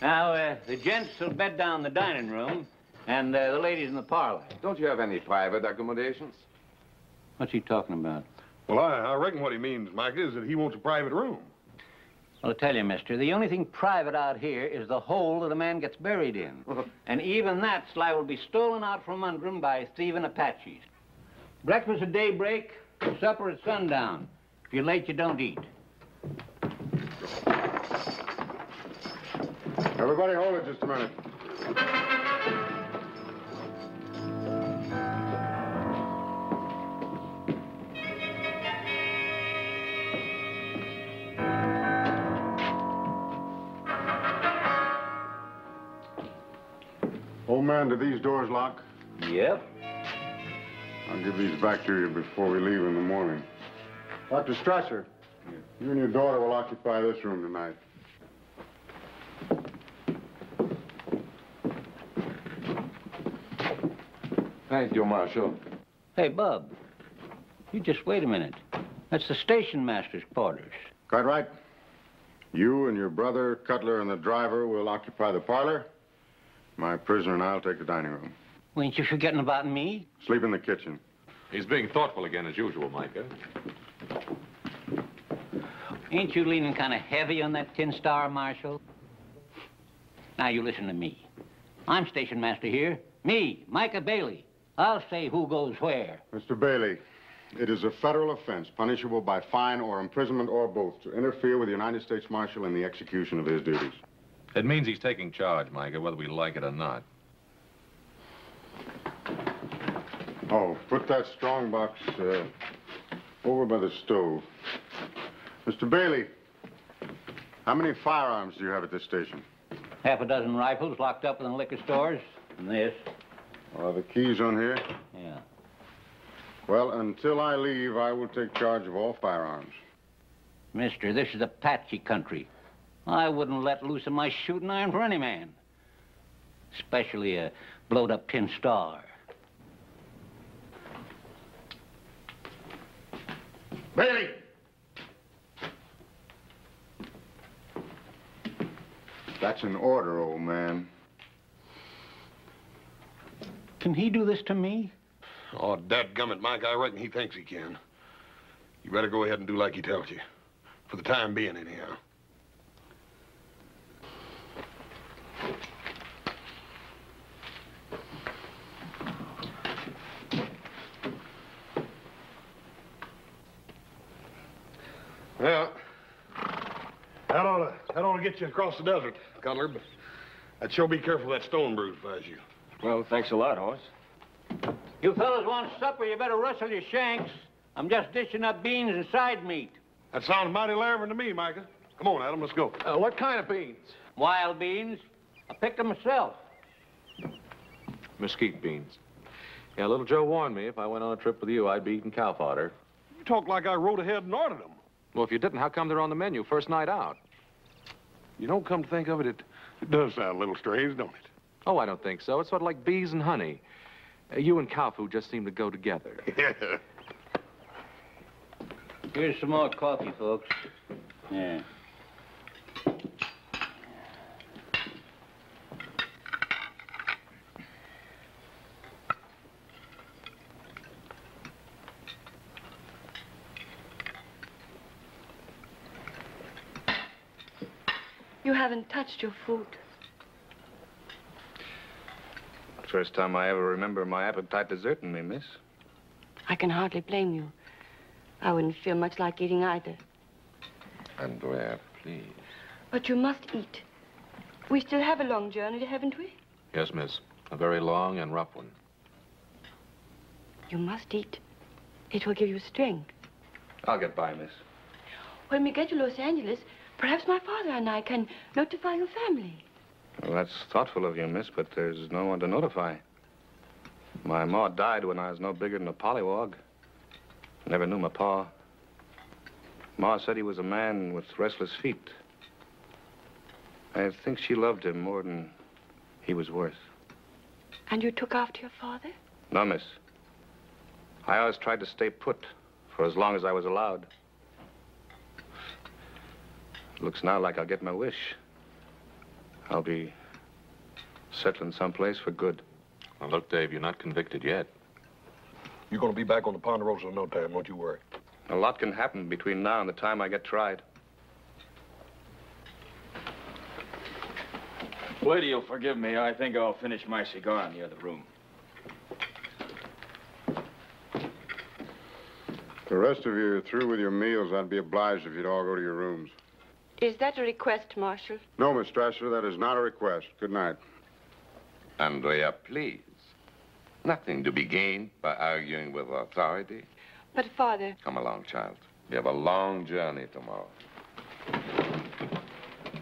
Now, the gents will bed down in the dining room, and the ladies in the parlor. Don't you have any private accommodations? What's he talking about? Well, I reckon what he means, Mike, is that he wants a private room. Well, I'll tell you, mister, the only thing private out here is the hole that a man gets buried in. And even that Sly will be stolen out from under him by thieving Apaches. Breakfast at daybreak, supper at sundown. If you're late, you don't eat. Everybody hold it just a minute. Old man, do these doors lock? Yep. I'll give these back to you before we leave in the morning. Dr. Strasser, you and your daughter will occupy this room tonight. Thank you, Marshal. Hey, Bub, you just wait a minute. That's the station master's quarters. Cartwright, you and your brother, Cutler, and the driver will occupy the parlor. My prisoner and I'll take the dining room. Well, ain't you forgetting about me? Sleep in the kitchen. He's being thoughtful again, as usual, Micah. Ain't you leaning kind of heavy on that tin star, Marshal? Now, you listen to me. I'm station master here. Me, Micah Bailey. I'll say who goes where. Mr. Bailey, it is a federal offense, punishable by fine or imprisonment or both, to interfere with the United States Marshal in the execution of his duties. It means he's taking charge, Micah, whether we like it or not. Oh, put that strong box over by the stove. Mr. Bailey, how many firearms do you have at this station? Half a dozen rifles locked up in the liquor stores, and this. Are the keys on here? Yeah. Well, until I leave, I will take charge of all firearms. Mister, this is Apache country. I wouldn't let loose of my shooting iron for any man. Especially a blowed-up tin star. Bailey! That's an order, old man. Can he do this to me? Oh, dadgummit, Mike, I reckon he thinks he can. You better go ahead and do like he tells you. For the time being, anyhow. Well, that ought to get you across the desert, Cutler, but I'd sure be careful of that stone bruise if I was you. Well, thanks a lot, Horace. You fellas want supper, you better rustle your shanks. I'm just dishing up beans and side meat. That sounds mighty larvin to me, Micah. Come on, Adam, let's go. What kind of beans? Wild beans. I picked them myself. Mesquite beans. Yeah, little Joe warned me if I went on a trip with you, I'd be eating cow fodder. You talk like I rode ahead and ordered them. Well, if you didn't, how come they're on the menu first night out? You don't come to think of it, it does sound a little strange, don't it? Oh, I don't think so. It's sort of like bees and honey. You and cow food just seem to go together. Yeah. Here's some more coffee, folks. Yeah. You haven't touched your food. First time I ever remember my appetite deserting me, miss. I can hardly blame you. I wouldn't feel much like eating either. Andrea, please. But you must eat. We still have a long journey, haven't we? Yes, miss. A very long and rough one. You must eat. It will give you strength. I'll get by, miss. When we get to Los Angeles, perhaps my father and I can notify your family. Well, that's thoughtful of you, miss, but there's no one to notify. My ma died when I was no bigger than a pollywog. Never knew my pa. Ma said he was a man with restless feet. I think she loved him more than he was worth. And you took after your father? No, miss. I always tried to stay put for as long as I was allowed. Looks now like I'll get my wish. I'll be settling someplace for good. Well, look, Dave, you're not convicted yet. You're going to be back on the Ponderosa in no time, don't you worry. A lot can happen between now and the time I get tried. Lady, you'll forgive me. I think I'll finish my cigar in the other room. The rest of you are through with your meals. I'd be obliged if you'd all go to your rooms. Is that a request, Marshal? No, Miss Strasser, that is not a request. Good night. Andrea, please. Nothing to be gained by arguing with authority. But, Father... Come along, child. We have a long journey tomorrow.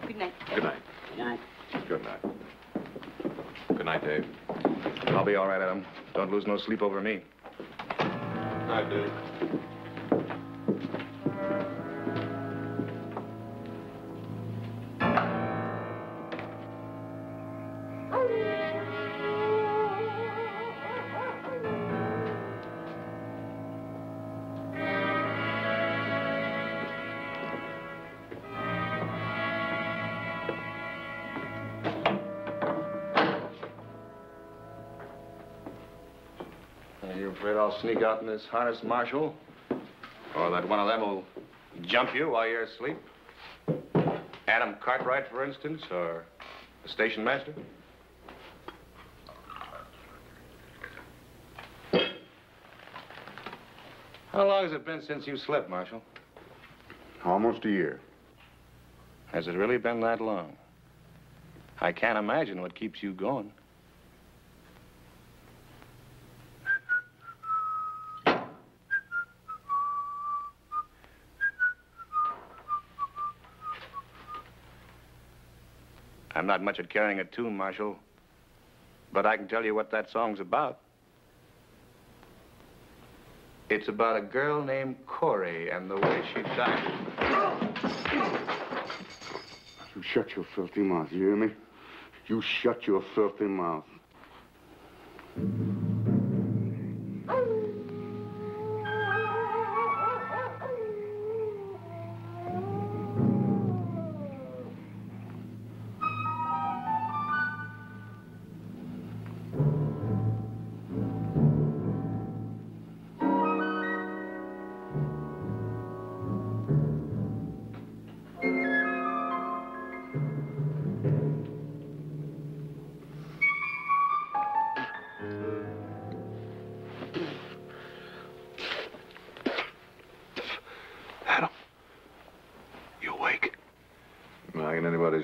Good night. Good night. Good night. Good night. Good night, Dave. I'll be all right, Adam. Don't lose no sleep over me. Night, Dave. Are you afraid I'll sneak out in this harness, Marshal? Or that one of them will jump you while you're asleep? Adam Cartwright, for instance, or the station master? How long has it been since you slept, Marshal? Almost a year. Has it really been that long? I can't imagine what keeps you going. I'm not much at carrying a tune, Marshal, but I can tell you what that song's about. It's about a girl named Corey and the way she died. You shut your filthy mouth, you hear me? You shut your filthy mouth.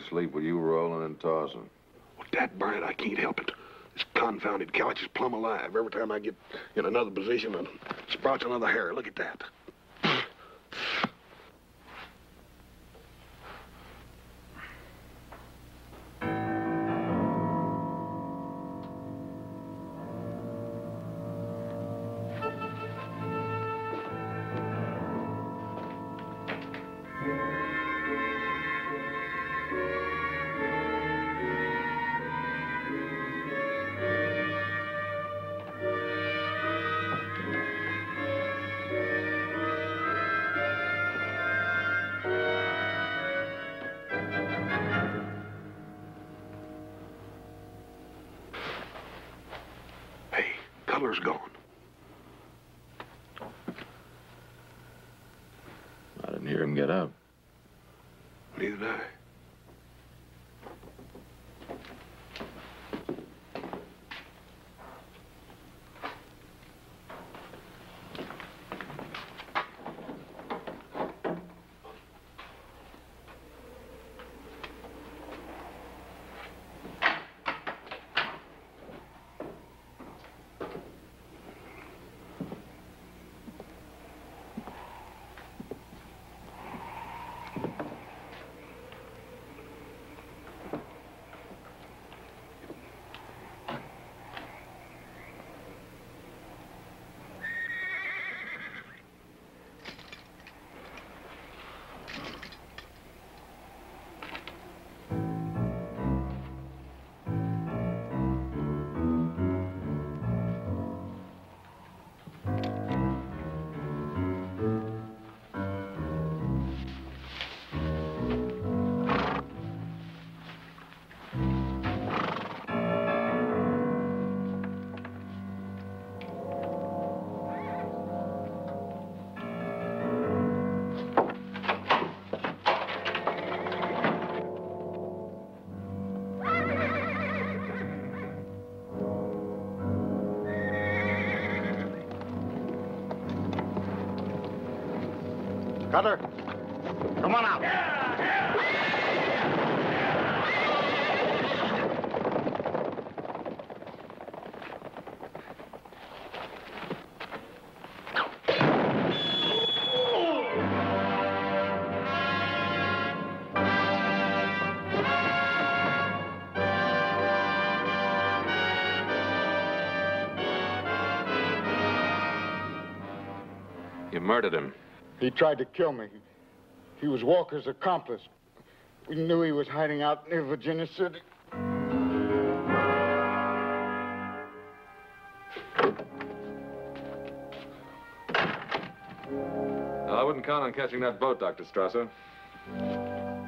Sleep with you rolling and tossing. Well, Dad Bryant, I can't help it. This confounded couch is plumb alive. Every time I get in another position, it sprouts another hair. Look at that. Color's gone. I didn't hear him get up. Neither did I. Cutter, come on out. You murdered him. He tried to kill me. He was Walker's accomplice. We knew he was hiding out near Virginia City. I wouldn't count on catching that boat, Dr. Strasser.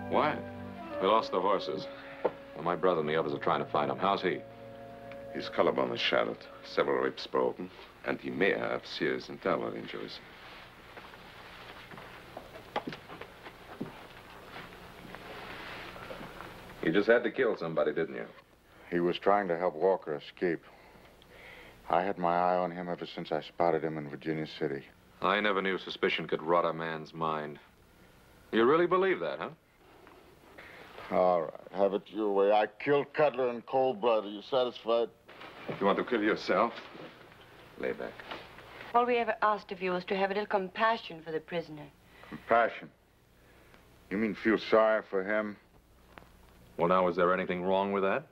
Why? We lost the horses. Well, my brother and the others are trying to find him. How's he? His collarbone is shattered, several ribs broken, and he may have serious internal injuries. You just had to kill somebody, didn't you? He was trying to help Walker escape. I had my eye on him ever since I spotted him in Virginia City. I never knew suspicion could rot a man's mind. You really believe that, huh? All right, have it your way. I killed Cutler in cold blood. Are you satisfied? You want to kill yourself? Lay back. All we ever asked of you was to have a little compassion for the prisoner. Compassion? You mean feel sorry for him? Well, now, is there anything wrong with that?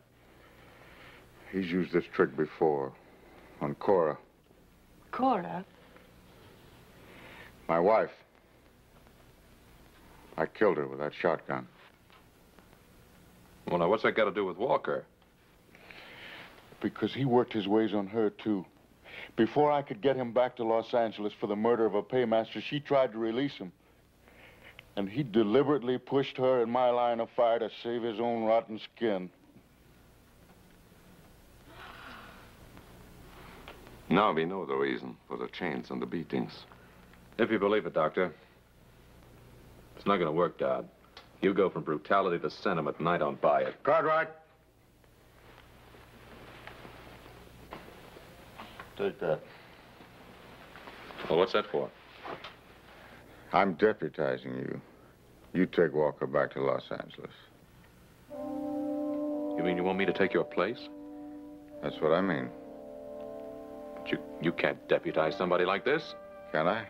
He's used this trick before. On Cora. Cora? My wife. I killed her with that shotgun. Well, now, what's that got to do with Walker? Because he worked his ways on her, too. Before I could get him back to Los Angeles for the murder of a paymaster, she tried to release him. And he deliberately pushed her in my line of fire to save his own rotten skin. Now we know the reason for the chains and the beatings. If you believe it, Doctor. It's not going to work, Dodd. You go from brutality to sentiment, and I don't buy it. Cartwright. Take that. Well, what's that for? I'm deputizing you. You take Walker back to Los Angeles. You mean you want me to take your place? That's what I mean. But you can't deputize somebody like this. Can I?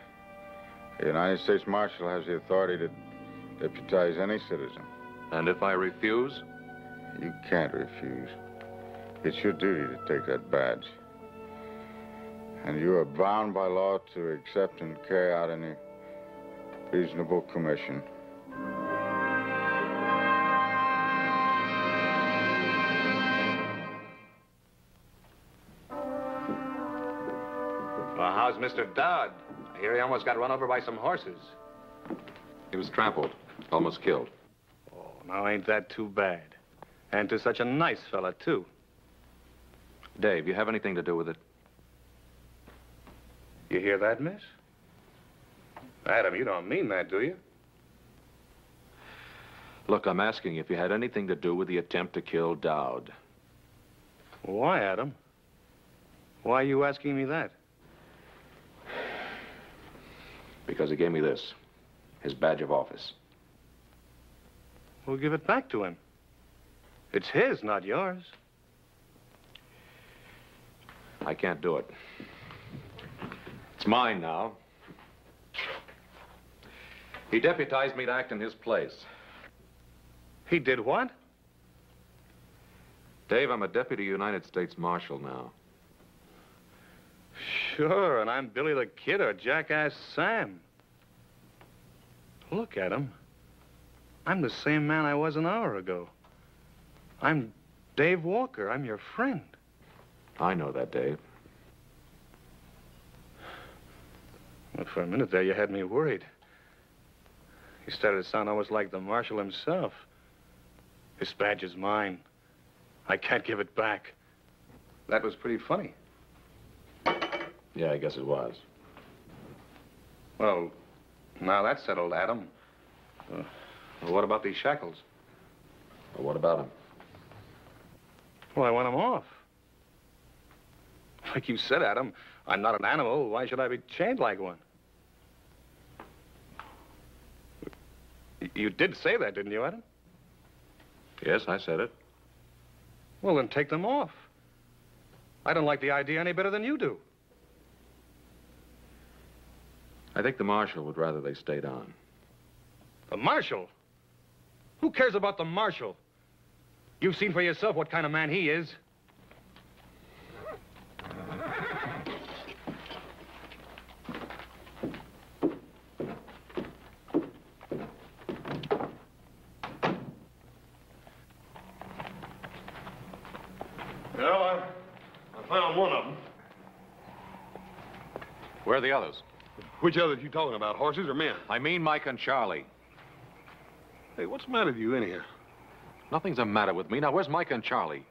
The United States Marshal has the authority to deputize any citizen. And if I refuse? You can't refuse. It's your duty to take that badge. And you are bound by law to accept and carry out any reasonable commission. Well, how's Mr. Dodd? I hear he almost got run over by some horses. He was trampled, almost killed. Oh, now ain't that too bad? And to such a nice fella, too. Dave, you have anything to do with it? You hear that, miss? Adam, you don't mean that, do you? Look, I'm asking if you had anything to do with the attempt to kill Dowd. Why, Adam? Why are you asking me that? Because he gave me this, his badge of office. We'll give it back to him. It's his, not yours. I can't do it. It's mine now. He deputized me to act in his place. He did what? Dave, I'm a deputy United States Marshal now. Sure, and I'm Billy the Kid or Jackass Sam. Look at him. I'm the same man I was an hour ago. I'm Dave Walker. I'm your friend. I know that, Dave. Well, for a minute there, you had me worried. You started to sound almost like the Marshal himself. This badge is mine. I can't give it back. That was pretty funny. Yeah, I guess it was. Well, now that's settled, Adam. Well, what about these shackles? Well, what about him? Well, I want them off. Like you said, Adam, I'm not an animal. Why should I be chained like one? You did say that, didn't you, Adam? Yes, I said it. Well, then take them off. I don't like the idea any better than you do. I think the Marshal would rather they stayed on. The Marshal? Who cares about the Marshal? You've seen for yourself what kind of man he is. Where are the others? Which others you talking about, horses or men? I mean Mike and Charlie. Hey, what's the matter with you anyhow? Nothing's the matter with me. Now, where's Mike and Charlie?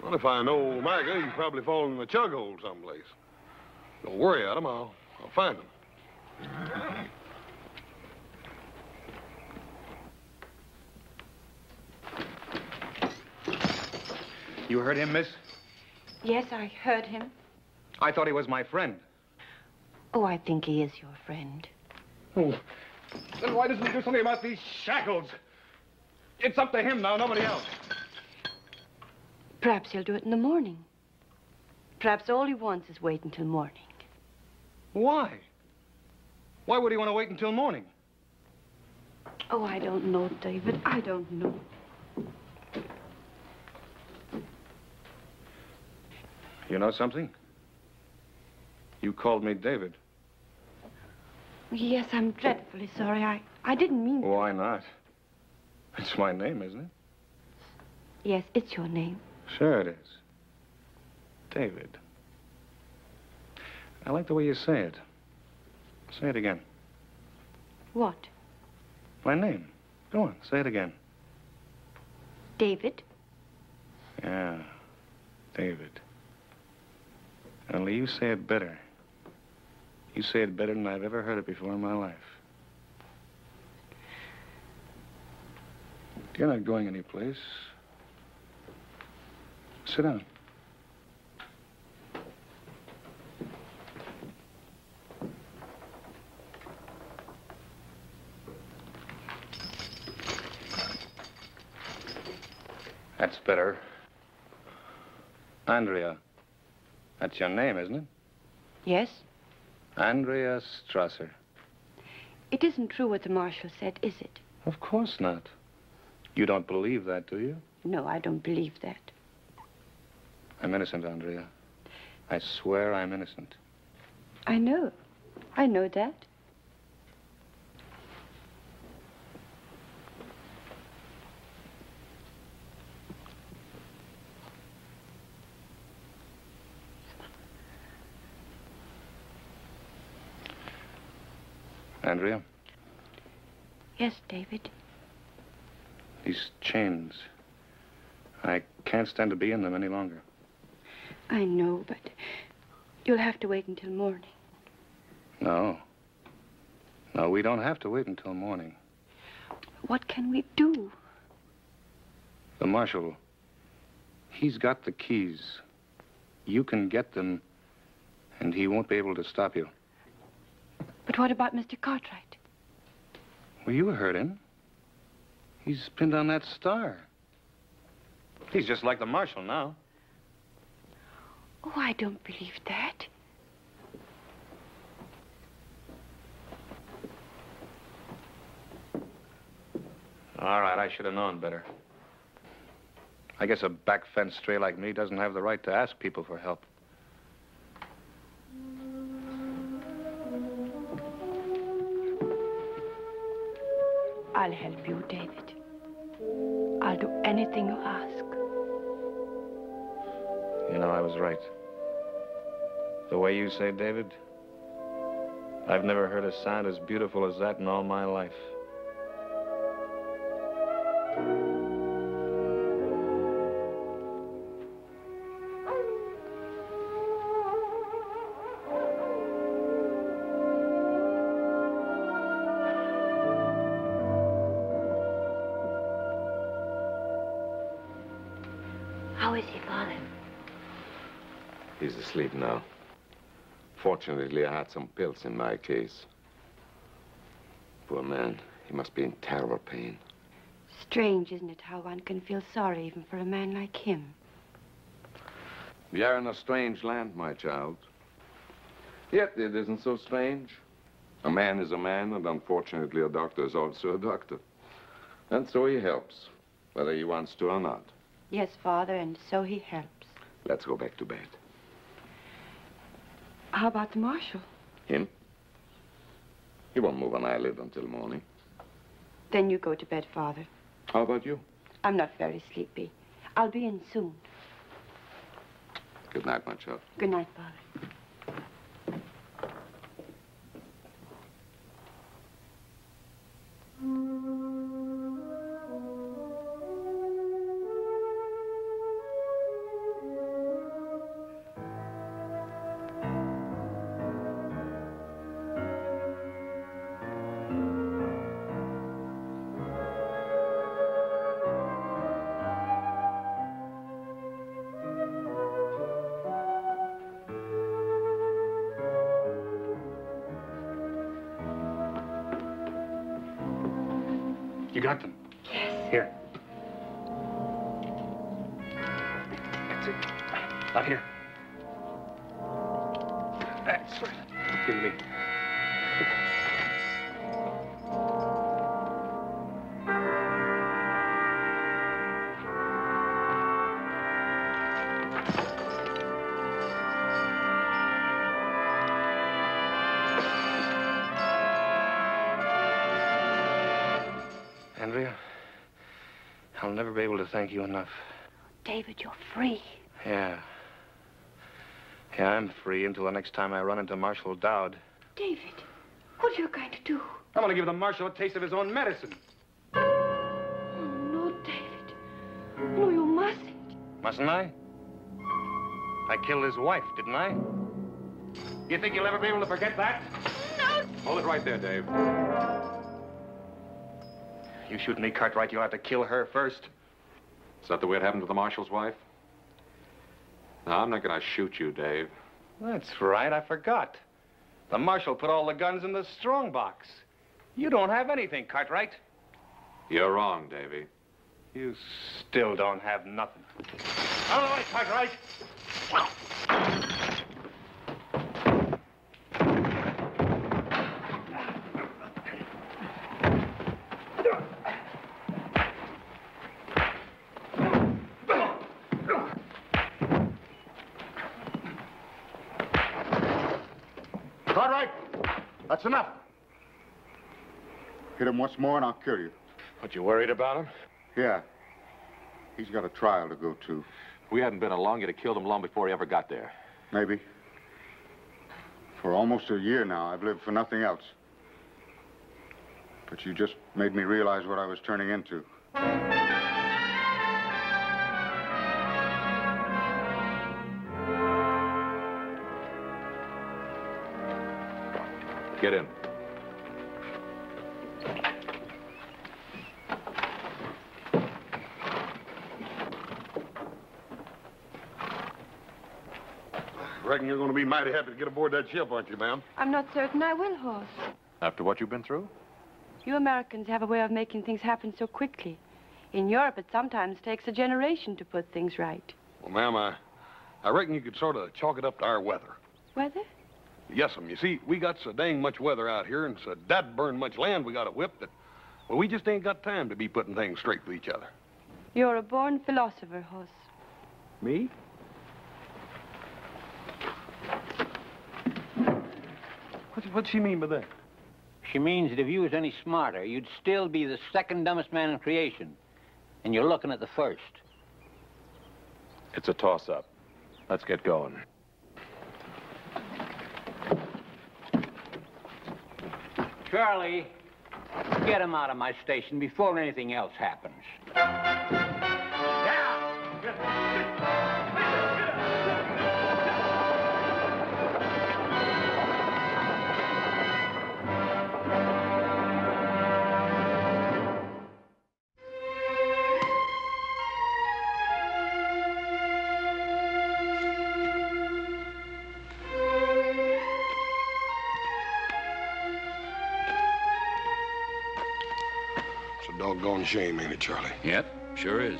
Well, if I know Micah, he's probably fallen in the chug hole someplace. Don't worry about him. I'll find him. You heard him, miss? Yes, I heard him. I thought he was my friend. Oh, I think he is your friend. Oh. Then why doesn't he do something about these shackles? It's up to him now, nobody else. Perhaps he'll do it in the morning. Perhaps all he wants is wait until morning. Why? Why would he want to wait until morning? Oh, I don't know, David. I don't know. You know something? You called me David. Yes, I'm dreadfully sorry. I didn't mean... Why not? It's my name, isn't it? Yes, it's your name. Sure it is. David. I like the way you say it. Say it again. What? My name. Go on, say it again. David? Yeah, David. Only you say it better. You say it better than I've ever heard it before in my life. You're not going anyplace. Sit down. That's better. Andrea. That's your name, isn't it? Yes? Andrea Strasser. It isn't true what the marshal said, is it? Of course not. You don't believe that, do you? No, I don't believe that. I'm innocent, Andrea. I swear I'm innocent. I know. I know that. Andrea? Yes, David. These chains. I can't stand to be in them any longer. I know, but you'll have to wait until morning. No. No, we don't have to wait until morning. What can we do? The marshal, he's got the keys. You can get them, and he won't be able to stop you. But what about Mr. Cartwright? Well, you heard him. He's pinned on that star. He's just like the marshal now. Oh, I don't believe that. All right, I should have known better. I guess a back-fence stray like me doesn't have the right to ask people for help. I'll help you, David. I'll do anything you ask. You know, I was right. The way you say David, I've never heard a sound as beautiful as that in all my life. How is he, Father? He's asleep now. Fortunately, I had some pills in my case. Poor man, he must be in terrible pain. Strange, isn't it, how one can feel sorry even for a man like him? We are in a strange land, my child. Yet it isn't so strange. A man is a man, and unfortunately, a doctor is also a doctor. And so he helps, whether he wants to or not. Yes, Father, and so he helps. Let's go back to bed. How about the marshal? Him? He won't move an eyelid until morning. Then you go to bed, Father. How about you? I'm not very sleepy. I'll be in soon. Good night, my child. Good night, Father. You got them? Yes. Here. That's it. Not here. That's right. Give me. Andrea, I'll never be able to thank you enough. David, you're free. Yeah. Yeah, I'm free until the next time I run into Marshal Dowd. David, what are you going to do? I'm going to give the Marshal a taste of his own medicine. Oh, no, David. No, you mustn't. Mustn't I? I killed his wife, didn't I? You think you'll ever be able to forget that? No. Hold it right there, Dave. You shoot me, Cartwright, you'll have to kill her first. Is that the way it happened to the Marshal's wife? No, I'm not going to shoot you, Dave. That's right, I forgot. The Marshal put all the guns in the strong box. You don't have anything, Cartwright. You're wrong, Davy. You still don't have nothing. Out of the way, Cartwright! Cartwright, that's enough. Hit him once more and I'll kill you. What, you worried about him? Yeah. He's got a trial to go to. If we hadn't been along, you'd have killed him long before he ever got there. Maybe. For almost a year now, I've lived for nothing else. But you just made me realize what I was turning into. Get in. Reckon you're going to be mighty happy to get aboard that ship, aren't you, ma'am? I'm not certain I will, Horse. After what you've been through? You Americans have a way of making things happen so quickly. In Europe, it sometimes takes a generation to put things right. Well, ma'am, I reckon you could sort of chalk it up to our weather. Weather? Yes'm. You see, we got so dang much weather out here and so burn much land we got to whip that, well, we just ain't got time to be putting things straight with each other. You're a born philosopher, Horse. Me? What's she mean by that? She means that if you was any smarter, you'd still be the second dumbest man in creation. And you're looking at the first. It's a toss-up. Let's get going. Charlie, get him out of my station before anything else happens. Doggone shame, ain't it, Charlie? Yep, sure is.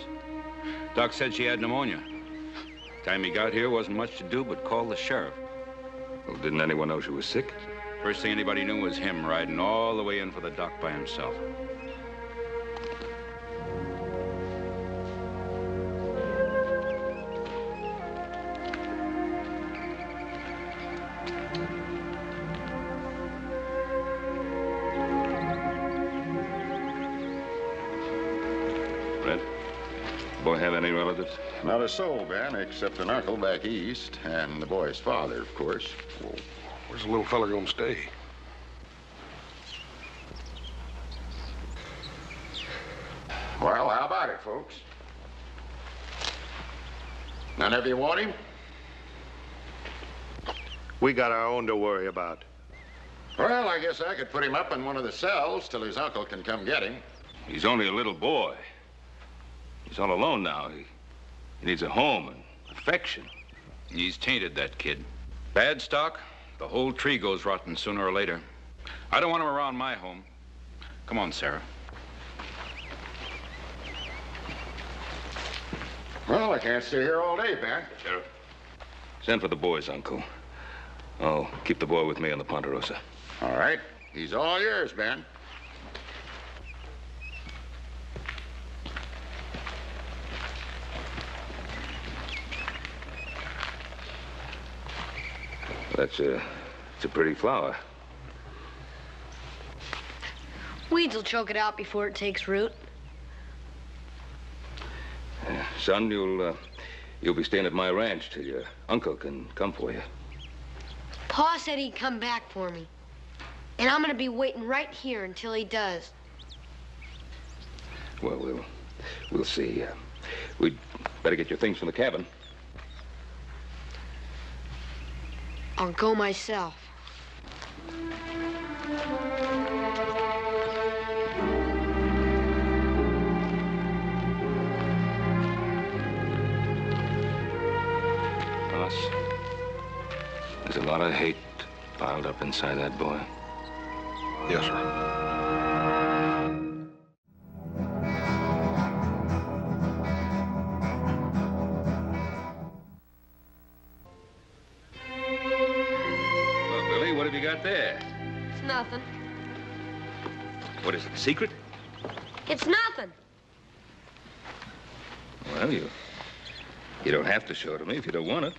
Doc said she had pneumonia. Time he got here, wasn't much to do but call the sheriff. Well, didn't anyone know she was sick? First thing anybody knew was him riding all the way in for the doc by himself. Boy have any relatives? Not a soul, Ben, except an uncle back east, and the boy's father, of course. Well, where's the little fella gonna stay? Well, how about it, folks? None of you want him? We got our own to worry about. Well, I guess I could put him up in one of the cells till his uncle can come get him. He's only a little boy. He's all alone now. He needs a home and affection. He's tainted, that kid. Bad stock, the whole tree goes rotten sooner or later. I don't want him around my home. Come on, Sarah. Well, I can't stay here all day, Ben. Sheriff, send for the boys, Uncle. I'll keep the boy with me on the Ponderosa. All right. He's all yours, Ben. It's a pretty flower. Weeds will choke it out before it takes root. Son, you'll be staying at my ranch till your uncle can come for you. Pa said he'd come back for me. And I'm gonna be waiting right here until he does. Well, we'll see. We'd better get your things from the cabin. I'll go myself. Us, there's a lot of hate piled up inside that boy. Yes, sir. There. It's nothing. What is it, a secret? It's nothing. Well, you don't have to show it to me if you don't want it.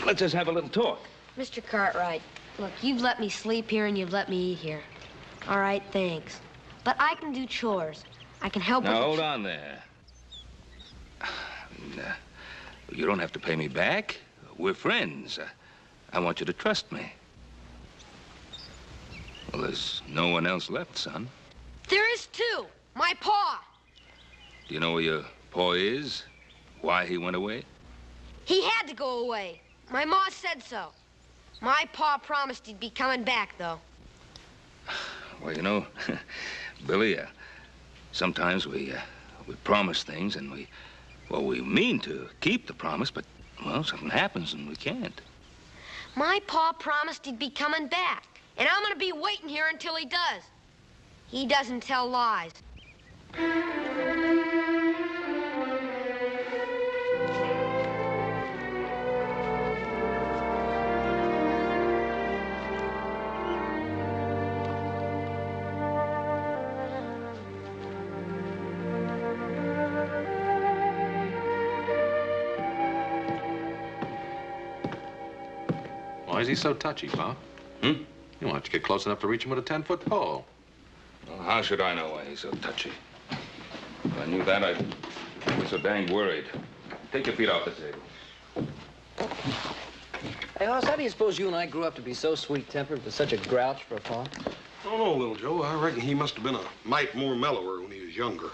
Let's just have a little talk. Mr. Cartwright, look, you've let me sleep here and you've let me eat here. All right, thanks. But I can do chores. I can help Now, with hold on there. You don't have to pay me back. We're friends. I want you to trust me. Well, there's no one else left, son. There is two. My pa. Do you know where your pa is? Why he went away? He had to go away. My ma said so. My pa promised he'd be coming back, though. Well, you know, Billy, sometimes we promise things and we mean to keep the promise, but, well, something happens and we can't. My pa promised he'd be coming back, and I'm gonna be waiting here until he does. He doesn't tell lies. Why is he so touchy, Pa? You want to get close enough to reach him with a 10-foot pole. Well, how should I know why he's so touchy? If I knew that, I'd be so dang worried. Take your feet off the table. Hey, Hoss, how do you suppose you and I grew up to be so sweet-tempered with such a grouch for a pa? Oh, no, little Joe. I reckon he must have been a mite more mellower when he was younger.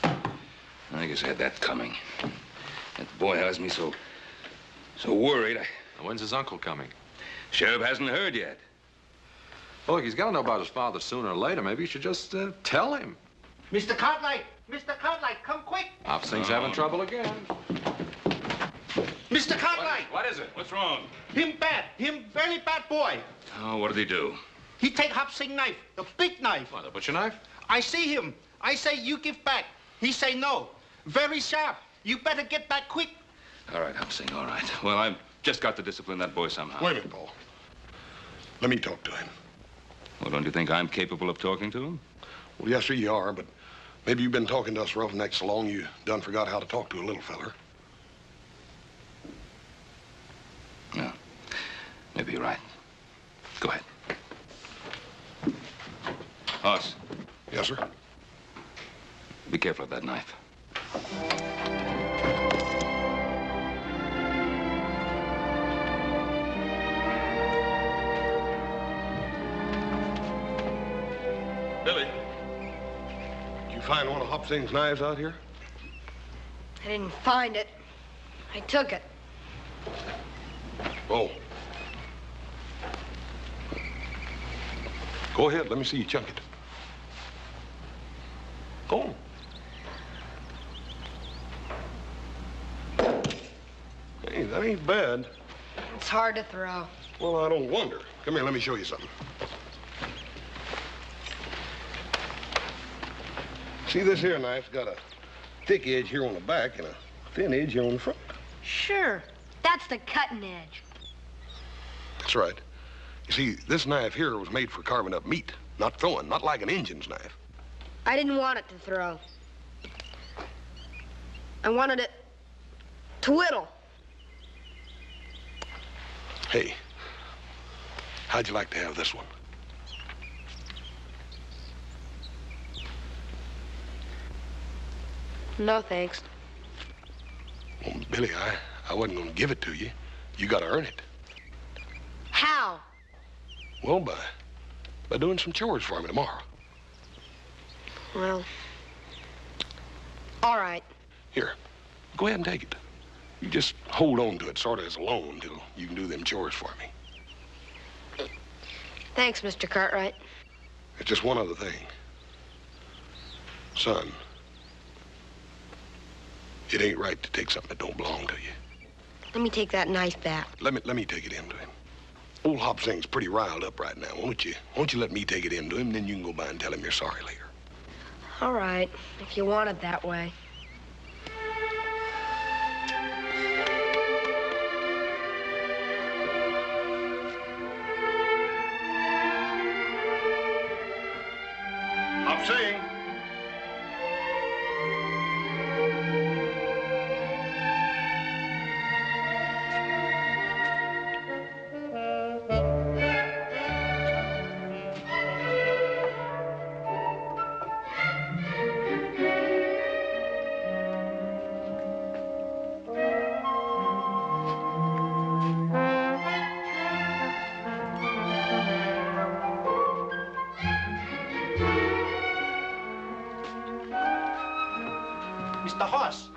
I guess I had that coming. That boy has me so worried. When's his uncle coming? Sheriff hasn't heard yet. Well, look, he's got to know about his father sooner or later. Maybe you should just tell him. Mr. Cartwright! Mr. Cartwright, come quick! Hopsing's having trouble again. Mr. Cartwright! What is it? What's wrong? Him bad. Him very bad boy. Oh, what did he do? He take Hopsing knife, the big knife. What, the butcher knife? I see him. I say, you give back. He say no. Very sharp. You better get back quick. All right, Hopsing, all right. Well, I've just got to discipline that boy somehow. Wait a minute, Paul. Let me talk to him. Well, don't you think I'm capable of talking to him? Well, yes, sir, you are, but maybe you've been talking to us roughnecks so long you done forgot how to talk to a little feller. No. Maybe you're right. Go ahead. Hoss. Yes, sir? Be careful of that knife. Billy, did you find one of Hopsing's knives out here? I didn't find it. I took it. Oh. Go ahead, let me see you chunk it. Go on. Hey, that ain't bad. It's hard to throw. Well, I don't wonder. Come here, let me show you something. See, this here knife's got a thick edge here on the back and a thin edge here on the front. Sure. That's the cutting edge. That's right. You see, this knife here was made for carving up meat, not throwing, not like an Injun's knife. I didn't want it to throw. I wanted it to whittle. Hey, how'd you like to have this one? No, thanks. Well, Billy, I wasn't going to give it to you. You got to earn it. How? Well, by doing some chores for me tomorrow. Well, all right. Here, go ahead and take it. You just hold on to it sort of as a loan till you can do them chores for me. Thanks, Mr. Cartwright. It's just one other thing. Son, it ain't right to take something that don't belong to you. Let me take that knife back. Let me take it in to him. Old Hop Sing's pretty riled up right now. Won't you let me take it in to him, then you can go by and tell him you're sorry later. All right, if you want it that way. Hop Sing. Mr. Hoss,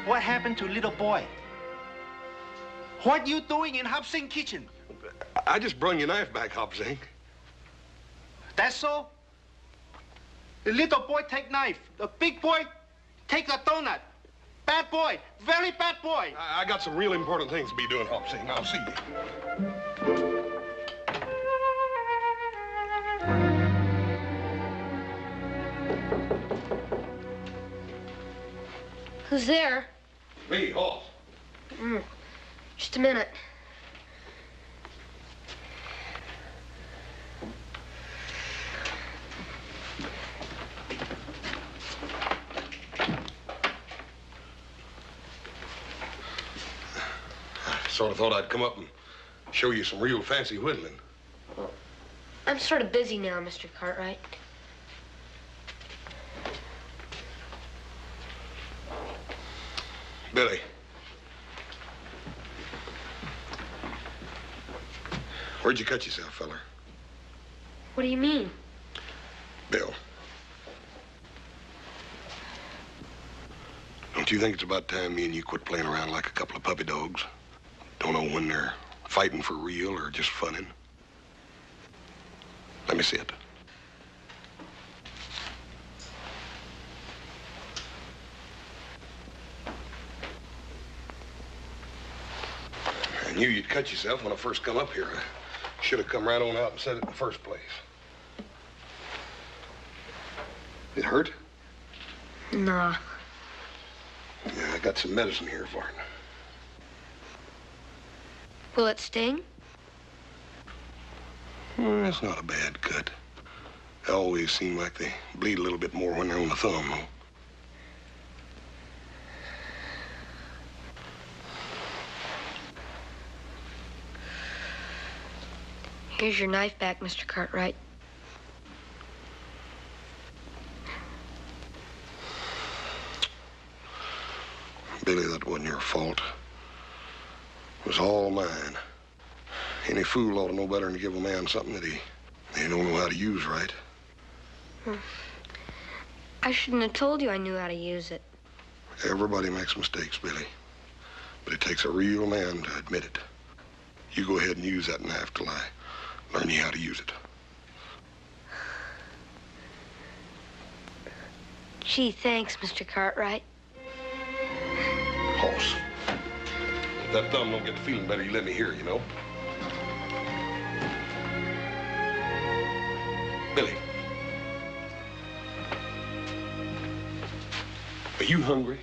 what happened to little boy? What you doing in Hop Sing kitchen? I just brung your knife back, Hop Sing. That's so? The little boy take knife. The big boy take a donut. Bad boy. Very bad boy. I got some real important things to be doing, Hop Sing. I'll see you. Who's there? Me, Hoss. Just a minute. I sort of thought I'd come up and show you some real fancy whittling. I'm sort of busy now, Mr. Cartwright. Billy. Where'd you cut yourself, feller? What do you mean? Bill. Don't you think it's about time me and you quit playing around like a couple of puppy dogs? Don't know when they're fighting for real or just funning. Let me see it. I knew you'd cut yourself when I first come up here. I should have come right on out and said it in the first place. It hurt? Nah. Yeah, I got some medicine here for it. Will it sting? It's not a bad cut. They always seem like they bleed a little bit more when they're on the thumb, though. Here's your knife back, Mr. Cartwright. Billy, that wasn't your fault. It was all mine. Any fool ought to know better than to give a man something that he don't know how to use right. I shouldn't have told you I knew how to use it. Everybody makes mistakes, Billy. But it takes a real man to admit it. You go ahead and use that knife till I learn you how to use it. Gee, thanks, Mr. Cartwright. Hoss. If that thumb don't get to feeling better, you let me hear, you know? Billy, you hungry?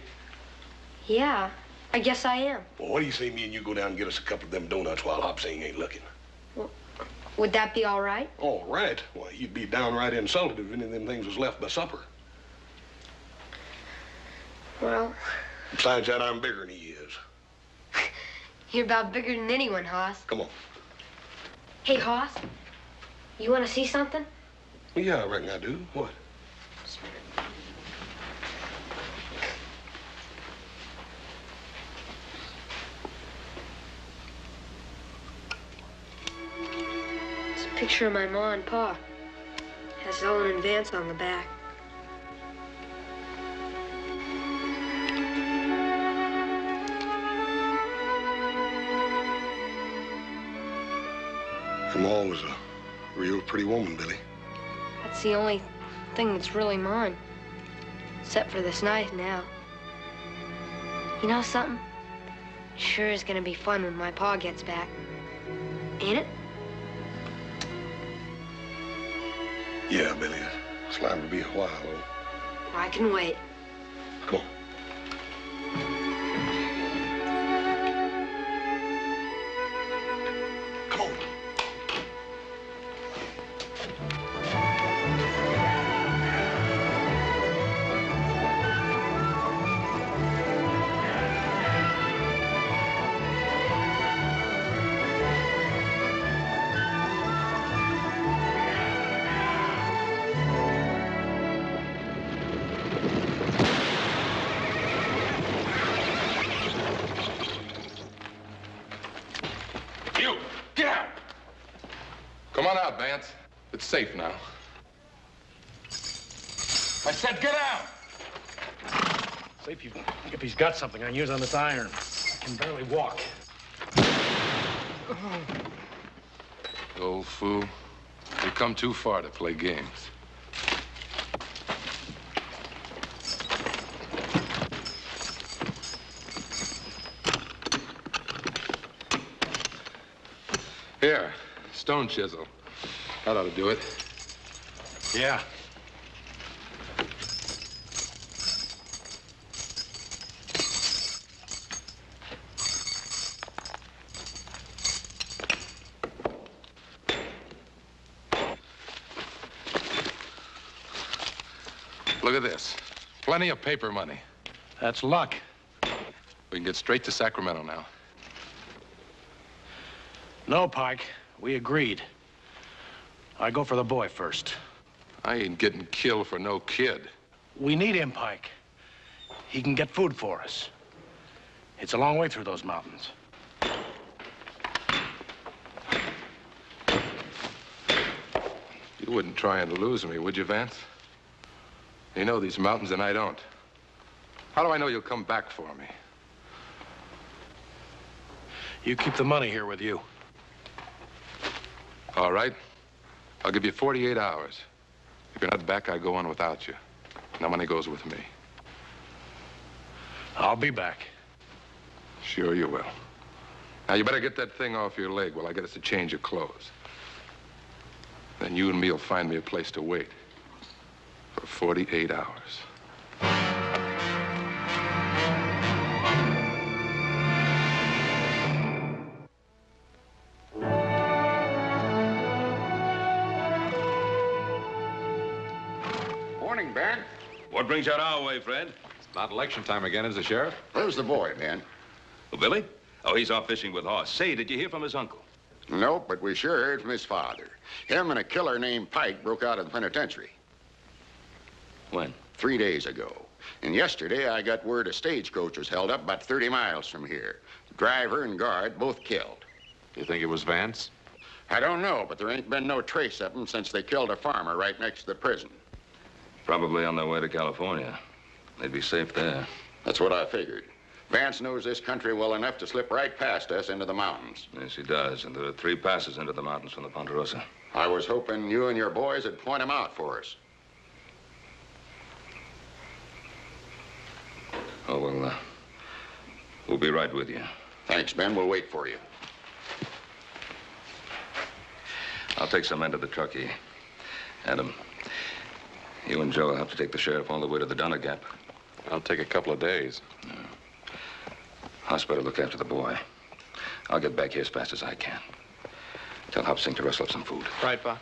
Yeah, I guess I am. Well, what do you say me and you go down and get us a couple of them donuts while Hopsing ain't looking? Well, would that be all right? All right. Well, you'd be downright insulted if any of them things was left by supper. Well... Besides that, I'm bigger than he is. You're about bigger than anyone, Hoss. Come on. Hey, Hoss, you want to see something? Well, yeah, I reckon I do. What? It's a picture of my ma and pa. Has Ellen and Vance on the back. Your ma was a real pretty woman, Billy. That's the only thing that's really mine. Except for this knife now. You know something? It sure is gonna be fun when my pa gets back. Ain't it? Yeah, Billy. It's liable to be a while, though. I can wait. Come on. Come on out, Vance. It's safe now. I said get out! See if he's got something I can use on this iron. I can barely walk. Old fool. You've come too far to play games. Here, stone chisel. That ought to do it. Yeah. Look at this. Plenty of paper money. That's luck. We can get straight to Sacramento now. No, Pike. We agreed. I go for the boy first. I ain't getting killed for no kid. We need him, Pike. He can get food for us. It's a long way through those mountains. You wouldn't try and lose me, would you, Vance? You know these mountains and I don't. How do I know you'll come back for me? You keep the money here with you. All right. I'll give you 48 hours. If you're not back, I go on without you. No money goes with me. I'll be back. Sure you will. Now, you better get that thing off your leg while I get us a change of clothes. Then you and me will find me a place to wait for 48 hours. Morning, Ben. What brings you out our way, Fred? It's not election time again, is it, Sheriff? Where's the boy, Ben? Oh, Billy? Oh, he's off fishing with Hoss. Say, did you hear from his uncle? Nope, but we sure heard from his father. Him and a killer named Pike broke out of the penitentiary. When? 3 days ago. And yesterday, I got word a stagecoach was held up about 30 miles from here. The driver and guard both killed. You think it was Vance? I don't know, but there ain't been no trace of him since they killed a farmer right next to the prison. Probably on their way to California. They'd be safe there. That's what I figured. Vance knows this country well enough to slip right past us into the mountains. Yes, he does. And there are 3 passes into the mountains from the Ponderosa. I was hoping you and your boys would point him out for us. Oh, well, we'll be right with you. Thanks, Ben. We'll wait for you. I'll take some men to the truckee. Adam, you and Joe will have to take the sheriff all the way to the Donner Gap. I'll take a couple of days. No. Huss better look after the boy. I'll get back here as fast as I can. Tell Hopsing to rustle up some food. Right, Pa.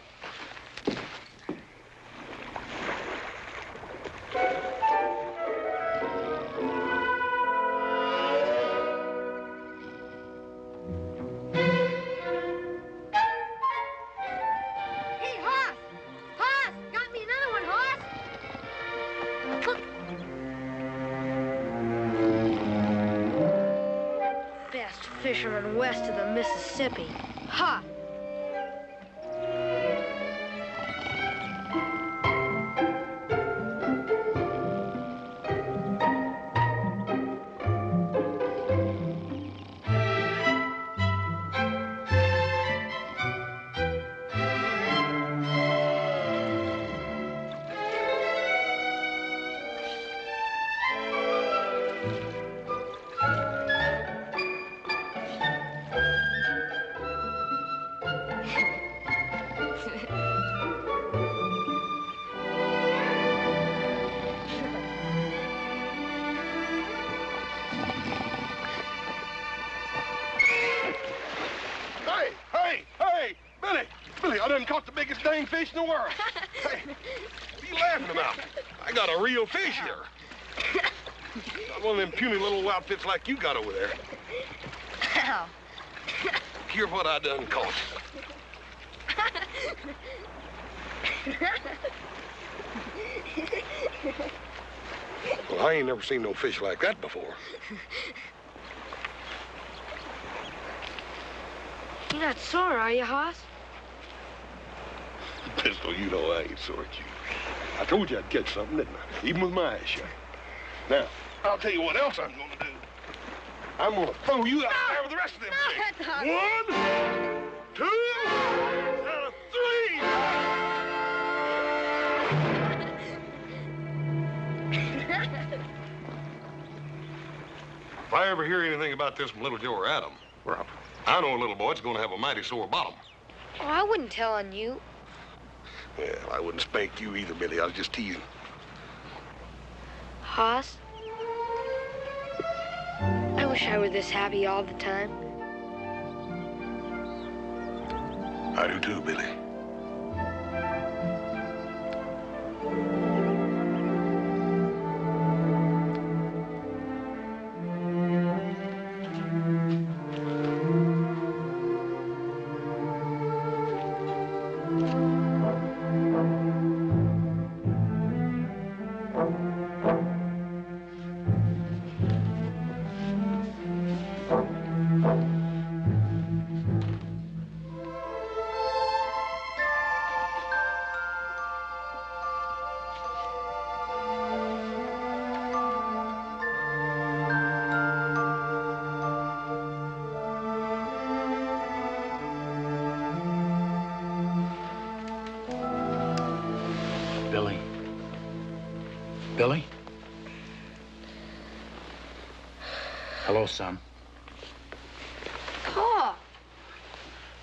Hey, Hoss! Hoss! Got me another one, Hoss! Look. Best fisherman west of the Mississippi. Ha! Hey, Billy! Billy, I done caught the biggest dang fish in the world. Hey, what are you laughing about? I got a real fish here. Not one of them puny little outfits like you got over there. Ow. Hear what I done caught. Well, I ain't never seen no fish like that before. You're not sore, are you, Hoss? Pistol, you know I ain't sore at you. I told you I'd catch something, didn't I? Even with my eyes shut. Now, I'll tell you what else I'm gonna do. I'm gonna throw you out there with the rest of them things. 1, 2, and 3. If I ever hear anything about this from Little Joe or Adam, I know a little boy that's gonna have a mighty sore bottom. Oh, I wouldn't tell on you. Well, I wouldn't spank you either, Billy. I was just teasing. Hoss, I wish I were this happy all the time. I do too, Billy. Billy? Hello, son. Pa!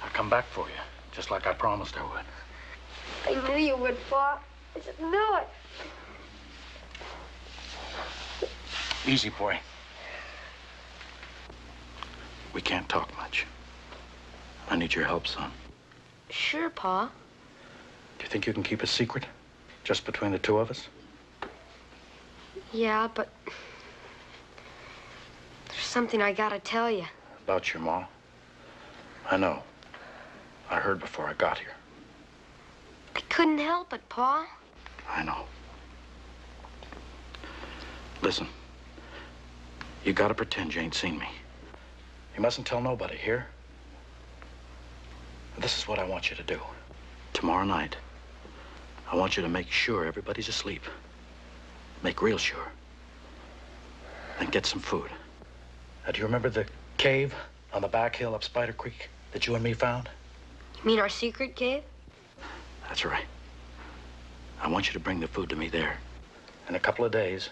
I'll come back for you, just like I promised I would. I knew you would, Pa. I just knew it. Easy, boy. We can't talk much. I need your help, son. Sure, Pa. Do you think you can keep a secret? Just between the two of us? Yeah, but there's something I gotta tell you. About your ma? I know. I heard before I got here. I couldn't help it, Pa. I know. Listen, you gotta pretend you ain't seen me. You mustn't tell nobody, here? This is what I want you to do. Tomorrow night, I want you to make sure everybody's asleep. Make real sure. Then get some food. Now, do you remember the cave on the back hill up Spider Creek that you and me found? You mean our secret cave? That's right. I want you to bring the food to me there. In a couple of days,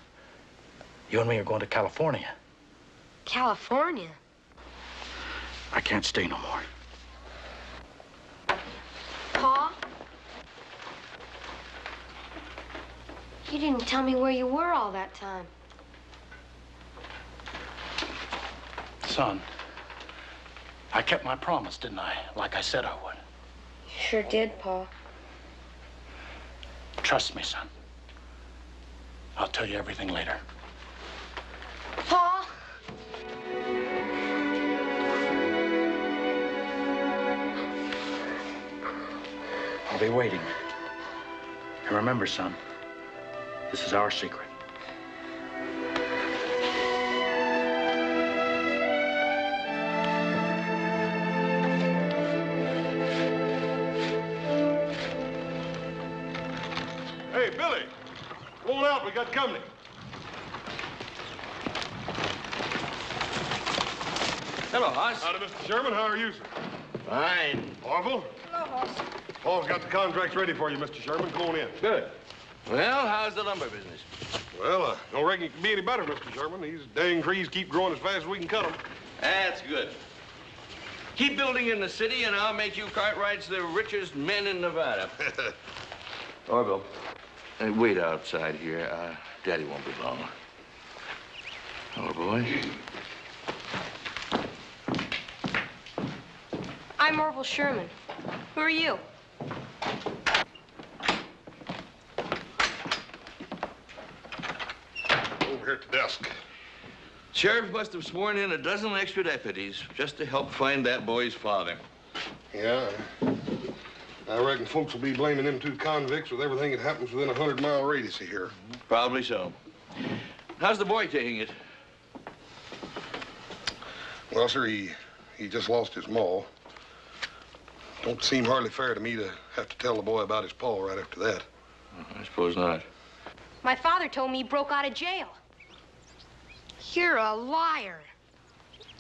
you and me are going to California. California? I can't stay no more. Pa? You didn't tell me where you were all that time. Son, I kept my promise, didn't I? Like I said I would. You sure did, Pa. Trust me, son. I'll tell you everything later. Pa? I'll be waiting. And remember, son, this is our secret. Hey, Billy, roll out. We got company. Hello, Hoss. Howdy, Mr. Sherman. How are you, sir? Fine. Orville? Hello, Hoss. Paul's got the contracts ready for you, Mr. Sherman. Come on in. Good. Well, how's the lumber business? Well, don't reckon it can be any better, Mr. Sherman. These dang trees keep growing as fast as we can cut them. That's good. Keep building in the city, and I'll make you Cartwrights the richest men in Nevada. Orville, wait outside here. Daddy won't be long. Oh, boy. I'm Orville Sherman. Who are you? Over here at the desk. Sheriff must have sworn in a dozen extra deputies just to help find that boy's father. Yeah, I reckon folks will be blaming them two convicts with everything that happens within a 100-mile radius of here. Probably so. How's the boy taking it? Well, sir, he just lost his maw. Don't seem hardly fair to me to have to tell the boy about his paw right after that. I suppose not. My father told me he broke out of jail. You're a liar.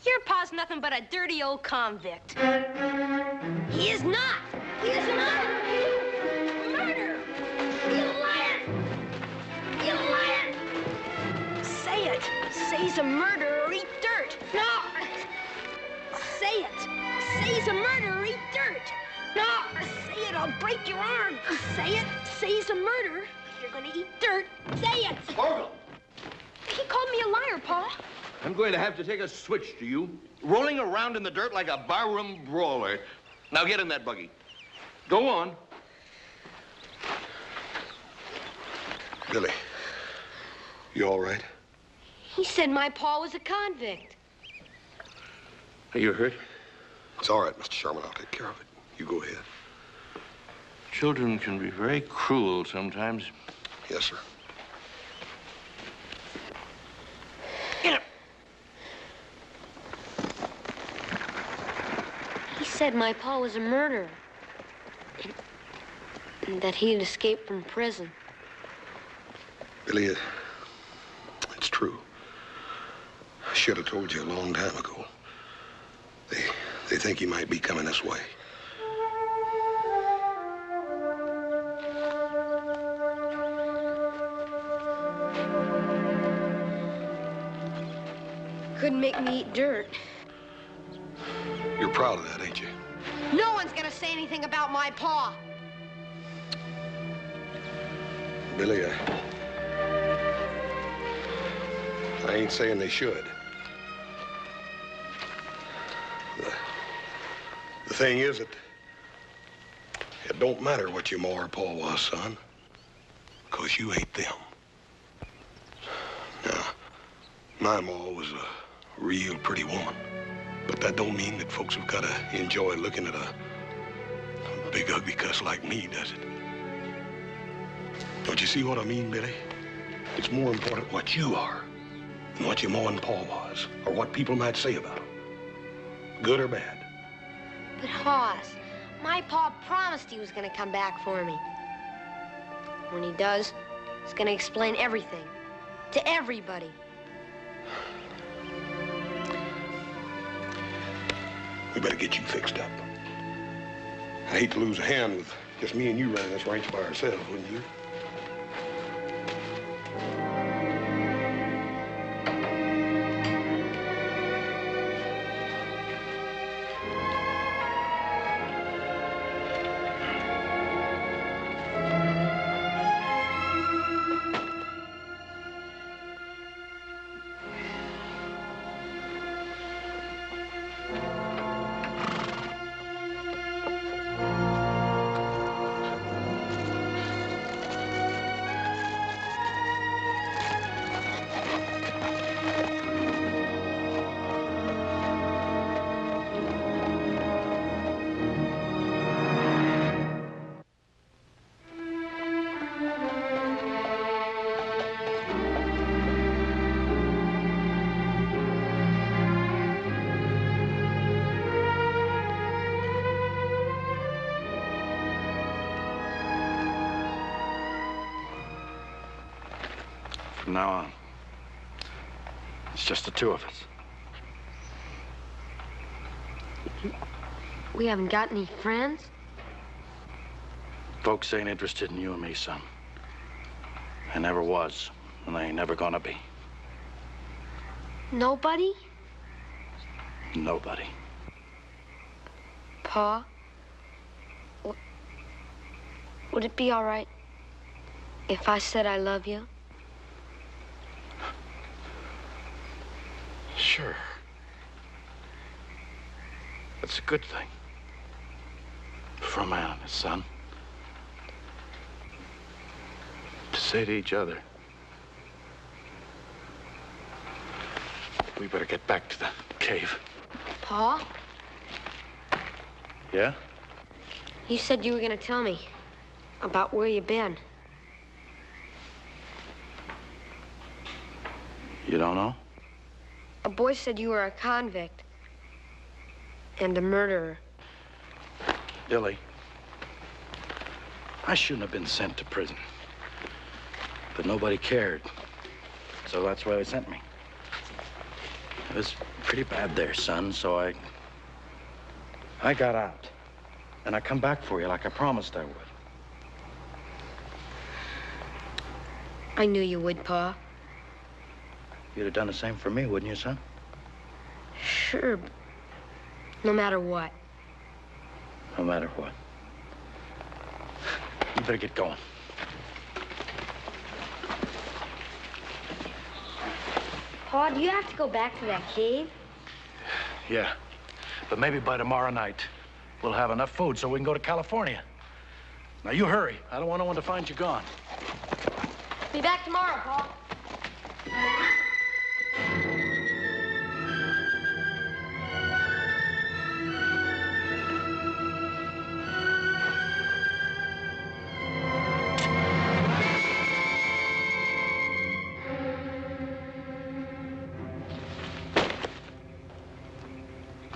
Your pa's nothing but a dirty old convict. He is not. He is not. Murder. You liar. You liar. Say it. Say he's a murderer or eat dirt. No. Say it. Say he's a murderer or eat dirt. No. Say it. I'll break your arm. Say it. Say he's a murderer. You're gonna eat dirt. Say it. Orville. He called me a liar, Pa. I'm going to have to take a switch to you, rolling around in the dirt like a barroom brawler. Now get in that buggy. Go on. Billy, you all right? He said my pa was a convict. Are you hurt? It's all right, Mr. Sherman. I'll take care of it. You go ahead. Children can be very cruel sometimes. Yes, sir. Get up. He said my pa was a murderer. And that he had escaped from prison. Billy, it's true. I should have told you a long time ago. They think he might be coming this way. Couldn't make me eat dirt. You're proud of that, ain't you? No one's gonna say anything about my pa. Billy, I ain't saying they should. The thing is that it don't matter what your ma or pa was, son, 'cause you ain't them. Now, my ma was a real pretty woman, but that don't mean that folks have got to enjoy looking at a big ugly cuss like me, does it? Don't you see what I mean, Billy? It's more important what you are than what your ma and pa was, or what people might say about them, good or bad. But Hoss, my pa promised he was gonna come back for me. When he does, he's gonna explain everything to everybody. We better get you fixed up. I hate to lose a hand with just me and you running this ranch by ourselves, wouldn't you? From now on, it's just the two of us. We haven't got any friends? Folks ain't interested in you and me, son. They never was, and they ain't never gonna be. Nobody? Nobody. Pa? Would it be all right if I said I love you? Sure. That's a good thing. For a man and his son. To say to each other. We better get back to the cave. Pa? Yeah? You said you were gonna tell me about where you've been. You don't know? A boy said you were a convict and a murderer. Billy, I shouldn't have been sent to prison. But nobody cared. So that's why they sent me. It was pretty bad there, son, so I got out. And I come back for you like I promised I would. I knew you would, Pa. You'd have done the same for me, wouldn't you, son? Sure. No matter what. No matter what. You better get going. Pa, do you have to go back to that cave? Yeah. But maybe by tomorrow night, we'll have enough food so we can go to California. Now, you hurry. I don't want no one to find you gone. Be back tomorrow, Pa.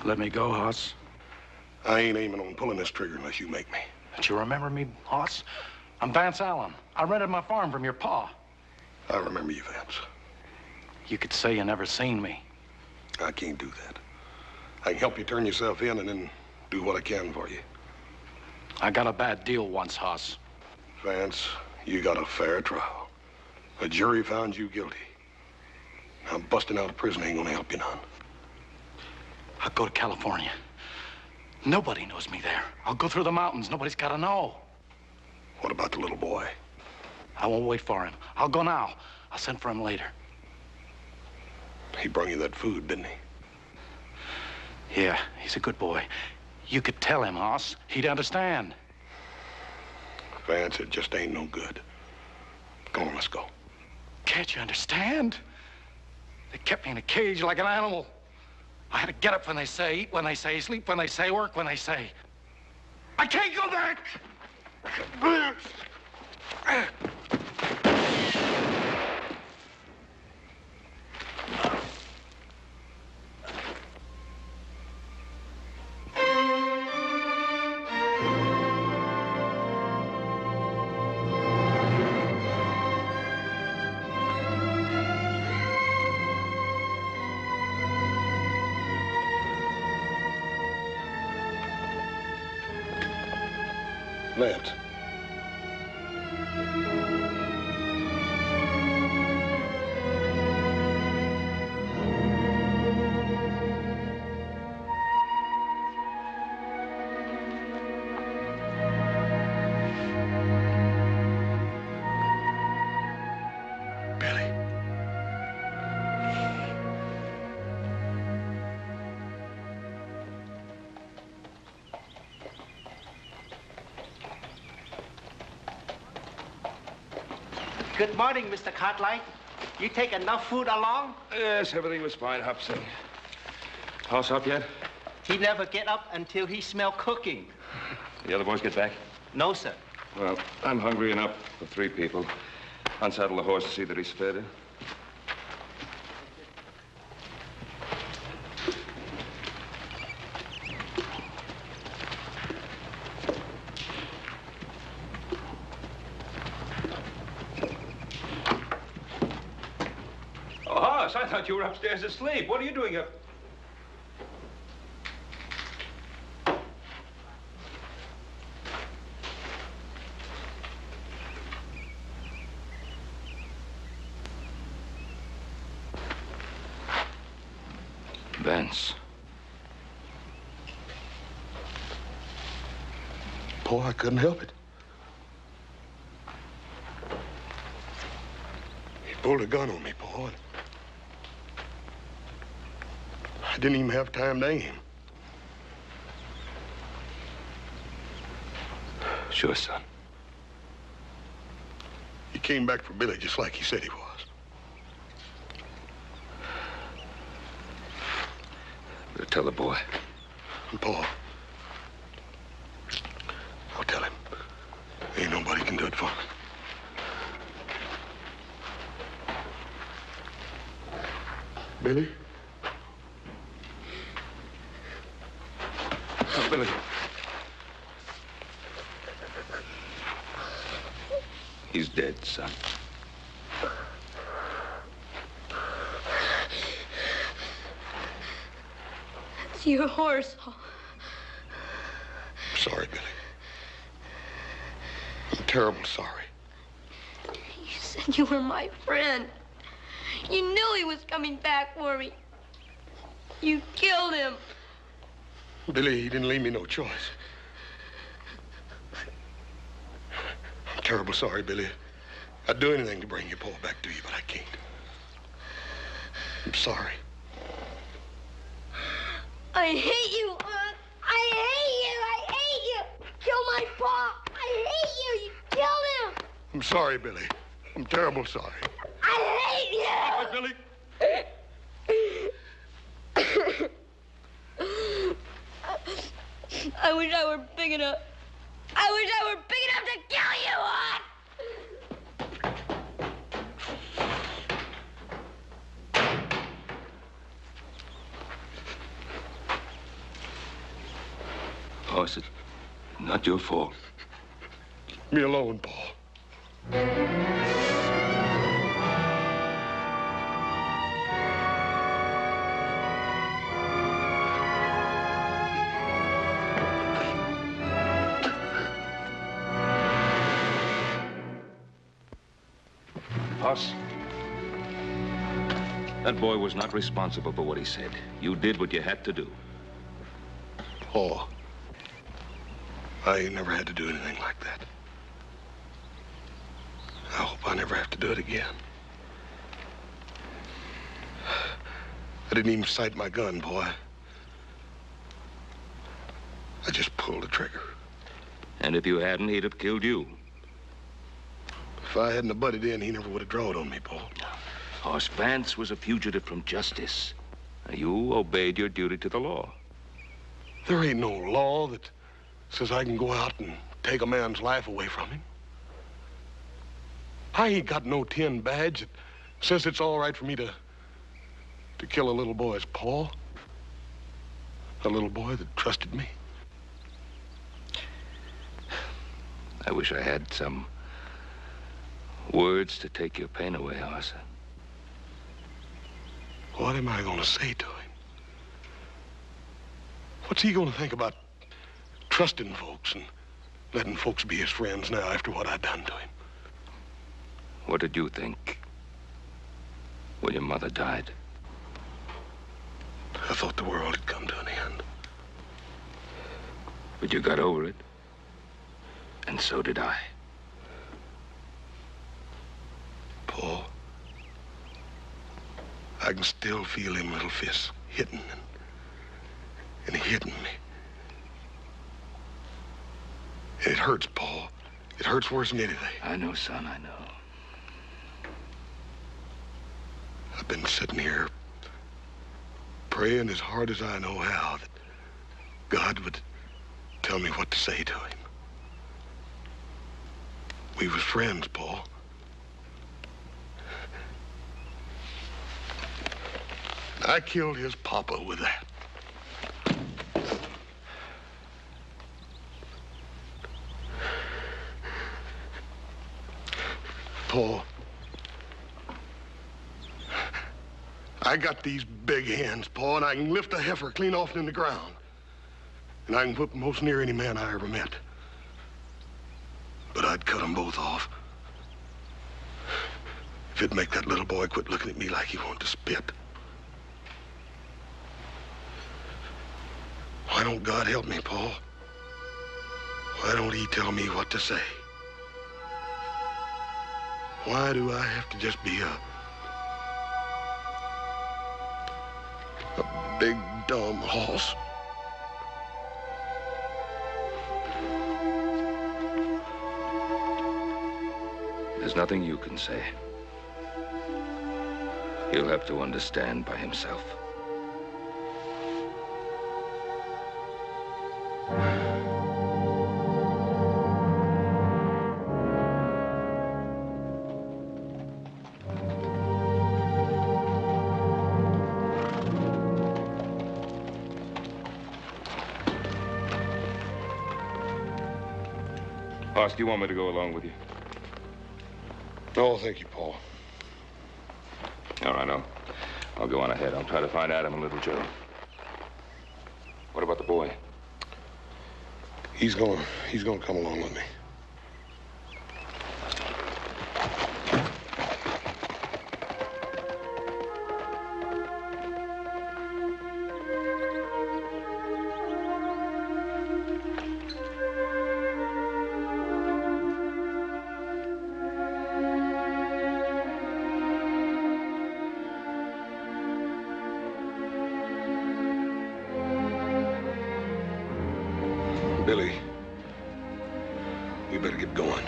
Let me go, Hoss. I ain't aiming on pulling this trigger unless you make me. Don't you remember me, Hoss? I'm Vance Allen. I rented my farm from your pa. I remember you, Vance. You could say you never seen me. I can't do that. I can help you turn yourself in and then do what I can for you. I got a bad deal once, Hoss. Vance, you got a fair trial. A jury found you guilty. Now, busting out of prison ain't gonna help you none. I'll go to California. Nobody knows me there. I'll go through the mountains. Nobody's got to know. What about the little boy? I won't wait for him. I'll go now. I'll send for him later. He brought you that food, didn't he? Yeah, he's a good boy. You could tell him, Hoss. He'd understand. Vance, it just ain't no good. Come on, let's go. Can't you understand? They kept me in a cage like an animal. I had to get up when they say, eat when they say, sleep when they say, work when they say. I can't go back! Lance. Good morning, Mr. Cartwright. You take enough food along? Yes, everything was fine, Hobson. House up yet? He never get up until he smell cooking. The other boys get back? No, sir. Well, I'm hungry enough for 3 people. Unsaddle the horse to see that he's fed. Boss, I thought you were upstairs asleep. What are you doing up? Vance. Paul, I couldn't help it. He pulled a gun on me, Paul. I didn't even have time to aim. Sure, son. He came back for Billy just like he said he was. Better tell the boy. And Paul, I'll tell him. Ain't nobody can do it for me. Billy? Oh, Billy. He's dead, son. It's your horse. I'm sorry, Billy. I'm terrible sorry. You said you were my friend. You knew he was coming back for me. You killed him. Billy, he didn't leave me no choice. I'm terrible sorry, Billy. I'd do anything to bring your Paul back to you, but I can't. I'm sorry. I hate you, Aunt. I hate you. I hate you. Kill my Pa. I hate you. You killed him. I'm sorry, Billy. I'm terrible sorry. I hate you. Billy. I wish I were big enough. I wish I were big enough to kill you, Aunt. Oh, it's not your fault. Leave me alone, Paul. Boss, that boy was not responsible for what he said. You did what you had to do. Paul, I ain't never had to do anything like that. I hope I never have to do it again. I didn't even sight my gun, boy. I just pulled the trigger. And if you hadn't, he'd have killed you. If I hadn't butted in, he never would have drawed on me, Paul. Hoss Vance was a fugitive from justice. You obeyed your duty to the law. There ain't no law that says I can go out and take a man's life away from him. I ain't got no tin badge that says it's all right for me to kill a little boy as Paul. A little boy that trusted me. I wish I had some words to take your pain away, Hoss. What am I gonna say to him? What's he gonna think about trusting folks and letting folks be his friends now after what I done to him? What did you think when your mother died? I thought the world had come to an end. But you got over it. And so did I. Paul, I can still feel him little fists hitting and hitting me. And it hurts, Paul. It hurts worse than anything. I know, son, I know. I've been sitting here praying as hard as I know how that God would tell me what to say to him. We was friends, Paul. I killed his papa with that. Paul, I got these big hands, Pa, and I can lift a heifer clean off in the ground. And I can whip most near any man I ever met. But I'd cut them both off. If it'd make that little boy quit looking at me like he wanted to spit. Why don't God help me, Pa? Why don't he tell me what to say? Why do I have to just be a big, dumb horse? There's nothing you can say. He'll have to understand by himself. Hoss, do you want me to go along with you? No, thank you, Paul. All right, I'll go on ahead. I'll try to find Adam and Little Joe. What about the boy? He's gonna come along with me. Billy, we better get going.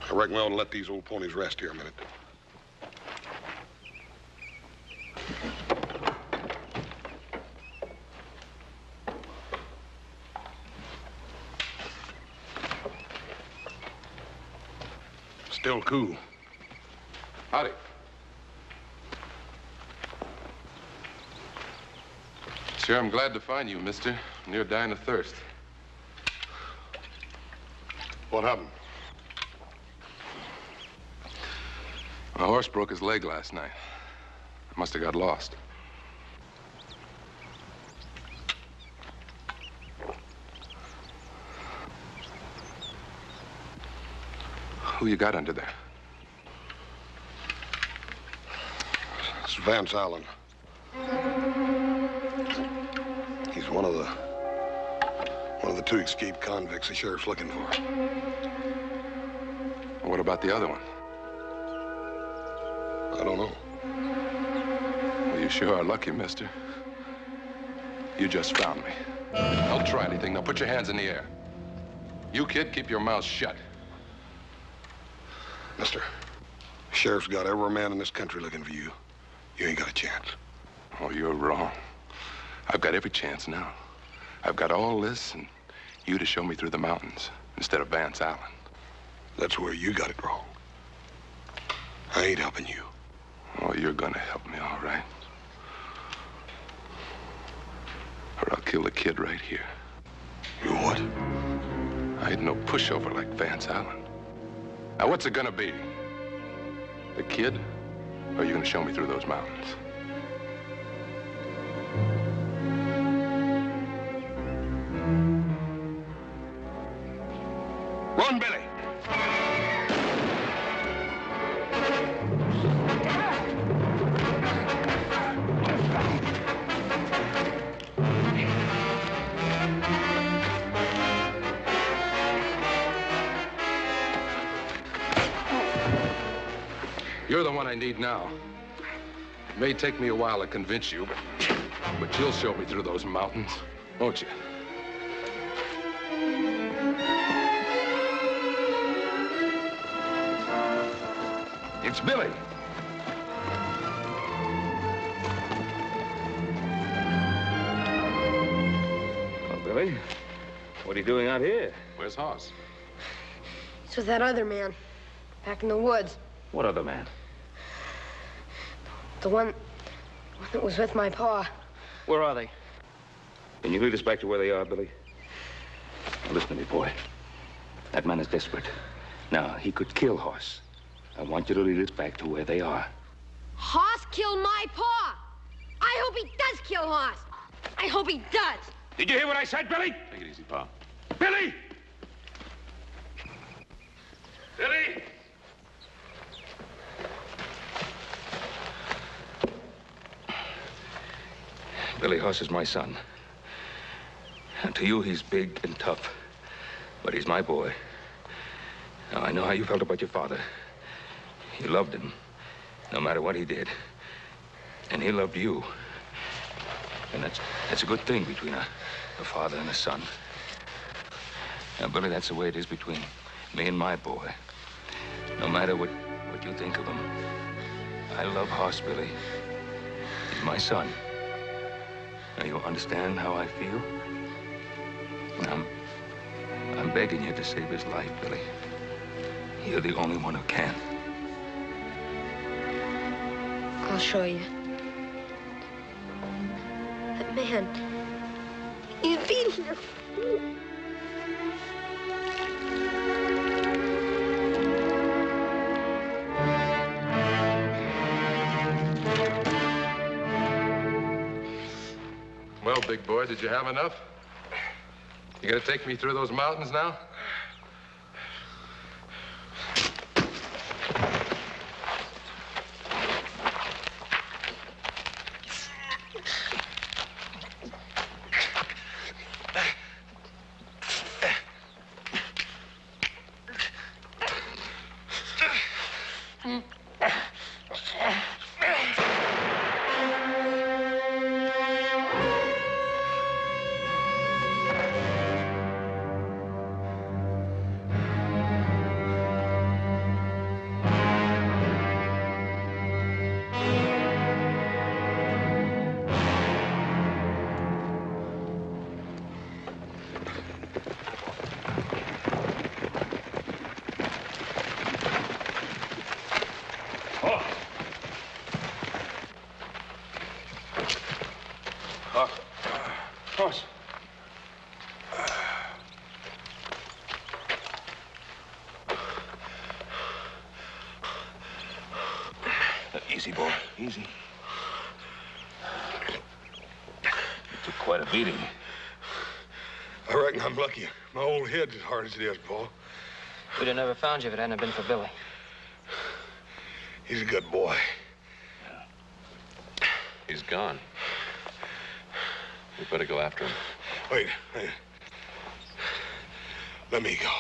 I reckon we ought to let these old ponies rest here a minute. Still cool. Howdy. Sure, I'm glad to find you, mister. Near dying of thirst. What happened? My horse broke his leg last night. I must have got lost. Who you got under there? It's Vance Allen. He's one of the two escaped convicts the sheriff's looking for. What about the other one? I don't know. Well, you sure are lucky, mister. You just found me. Don't try anything. Now put your hands in the air. You, kid, keep your mouth shut. Mister, the sheriff's got every man in this country looking for you. You ain't got a chance. Oh, you're wrong. I've got every chance now. I've got all this and you to show me through the mountains instead of Vance Allen. That's where you got it wrong. I ain't helping you. Oh, you're gonna help me, all right. Or I'll kill the kid right here. You what? I ain't no pushover like Vance Allen. Now, what's it gonna be? The kid? Or are you gonna show me through those mountains? Run, Billy! You're the one I need now. It may take me a while to convince you, but you'll show me through those mountains, won't you? It's Billy. Well, Billy, what are you doing out here? Where's Hoss? He's with that other man, back in the woods. What other man? The one that was with my pa. Where are they? Can you lead us back to where they are, Billy? Now, listen to me, boy. That man is desperate. Now, he could kill Hoss. I want you to lead us back to where they are. Hoss killed my pa. I hope he does kill Hoss. I hope he does. Did you hear what I said, Billy? Take it easy, Pa. Billy! Billy! Billy Hoss is my son. And to you, he's big and tough. But he's my boy. Now, I know how you felt about your father. You loved him, no matter what he did. And he loved you. And that's a good thing between a father and a son. Now, Billy, that's the way it is between me and my boy. No matter what you think of him. I love Hoss, Billy. He's my son. Now, you understand how I feel? And I'm begging you to save his life, Billy. You're the only one who can. I'll show you. That man, he's beating her. Well, big boy, did you have enough? You gonna take me through those mountains now? Easy, boy. Easy. You took quite a beating. I reckon I'm lucky. My old head's as hard as it is, Paul. We'd have never found you if it hadn't been for Billy. He's a good boy. He's gone. We better go after him. Wait. Let me go.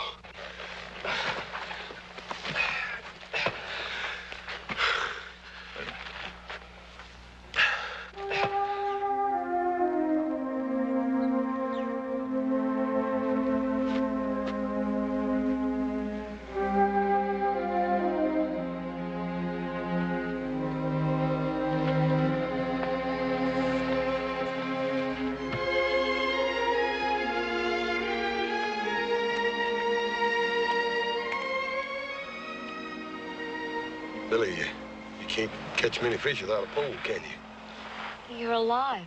Billy, you can't catch many fish without a pole, can you? You're alive.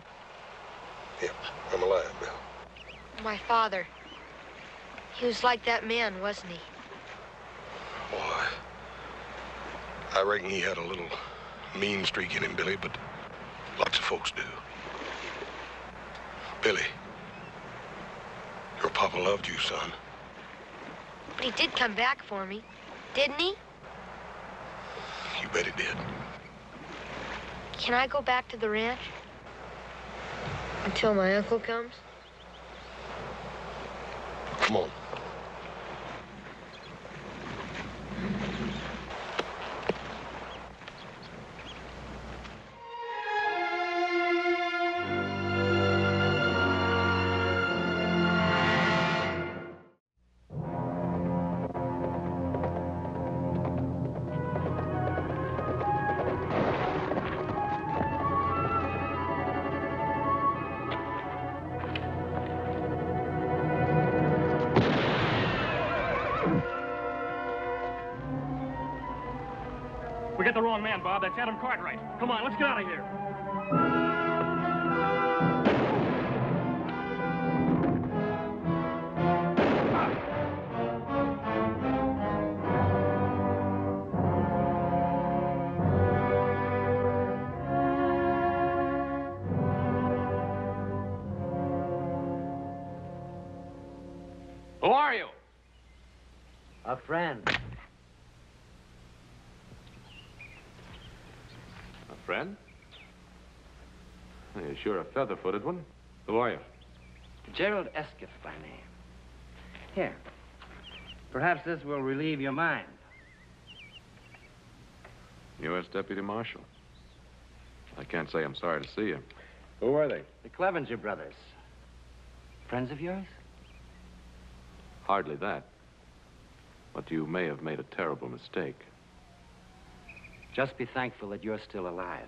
Yep, I'm alive, Bill. My father. He was like that man, wasn't he? Boy, I reckon he had a little mean streak in him, Billy, but lots of folks do. Billy, your papa loved you, son. But he did come back for me, didn't he? You bet he did. Can I go back to the ranch? Until my uncle comes? Come on. We got the wrong man, Bob. That's Adam Cartwright. Come on, let's get out of here. Who are you? A friend. A friend? You're sure a feather-footed one. Who are you? Gerald Escott by name. Here. Perhaps this will relieve your mind. U.S. Deputy Marshal. I can't say I'm sorry to see you. Who are they? The Clevenger brothers. Friends of yours? Hardly that. But you may have made a terrible mistake. Just be thankful that you're still alive.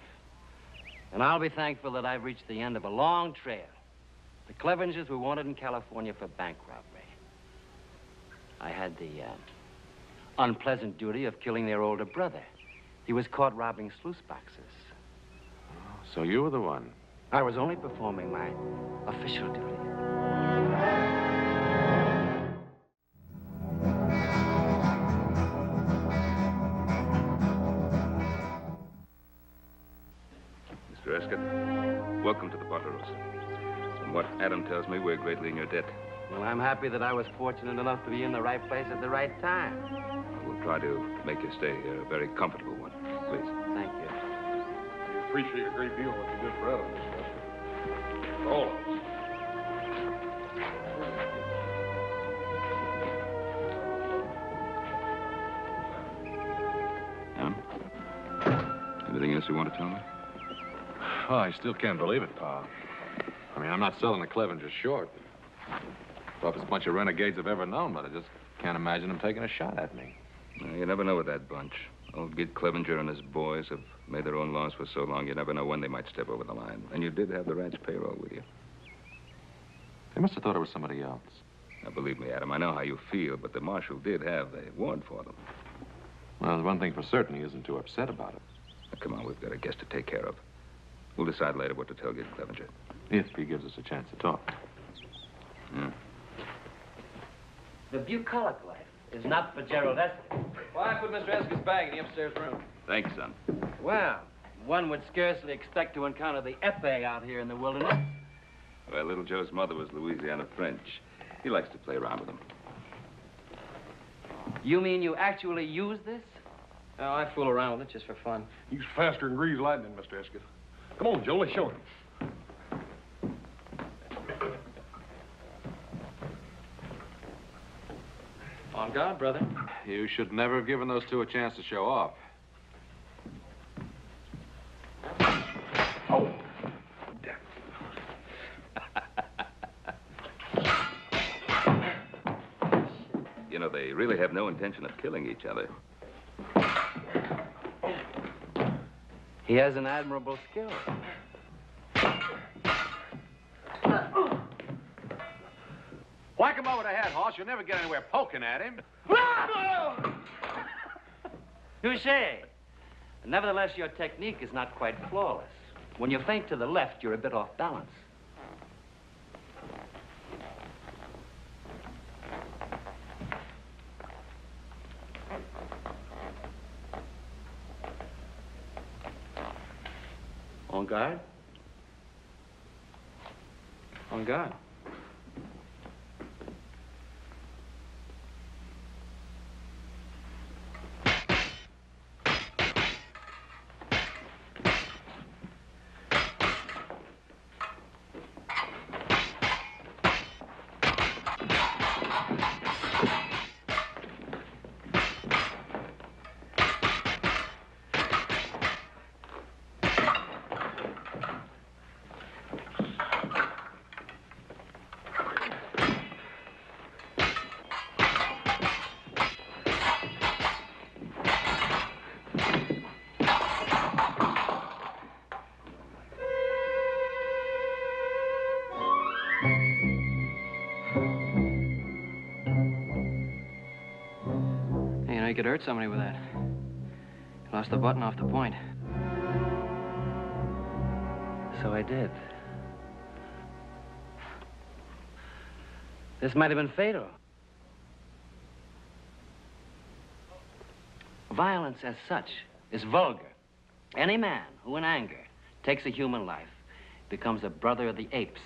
And I'll be thankful that I've reached the end of a long trail. The Clevengers were wanted in California for bank robbery. I had the unpleasant duty of killing their older brother. He was caught robbing sluice boxes. So you were the one? I was only performing my official duty. Mr. Escott, welcome to the Butleros. From what Adam tells me, we're greatly in your debt. Well, I'm happy that I was fortunate enough to be in the right place at the right time. We'll try to make your stay here a very comfortable one. Please. Thank you. We appreciate a great deal what you did for Adam, Mr. Escott. For all of us. Adam? Anything else you want to tell me? Oh, I still can't believe it, Pa. I mean, I'm not selling the Clevengers short. Toughest bunch of renegades I've ever known, but I just can't imagine them taking a shot at me. Well, you never know with that bunch. Old Gid Clevenger and his boys have made their own laws for so long, you never know when they might step over the line. And you did have the ranch payroll with you. They must have thought it was somebody else. Now, believe me, Adam, I know how you feel, but the marshal did have a warrant for them. Well, there's one thing for certain, he isn't too upset about it. Now, come on, we've got a guest to take care of. We'll decide later what to tell Gid Clevenger. If he gives us a chance to talk. Yeah. The bucolic life is not for Gerald Escott. Well, I put Mr. Escott's bag in the upstairs room. Thanks, son. Well, one would scarcely expect to encounter the épée out here in the wilderness. Well, little Joe's mother was Louisiana French. He likes to play around with them. You mean you actually use this? Oh, I fool around with it just for fun. He's faster than greased lightning, Mr. Escott. Come on, Joe, let's show him. On guard, brother. You should never have given those two a chance to show off. Oh. You know, they really have no intention of killing each other. He has an admirable skill. Whack him over the head, Hoss. You'll never get anywhere poking at him. Touché. Nevertheless, your technique is not quite flawless. When you feint to the left, you're a bit off balance. On guard. On guard. you could hurt somebody with that. You lost the button off the point. So I did. This might have been fatal. Violence as such is vulgar. Any man who in anger takes a human life becomes a brother of the apes.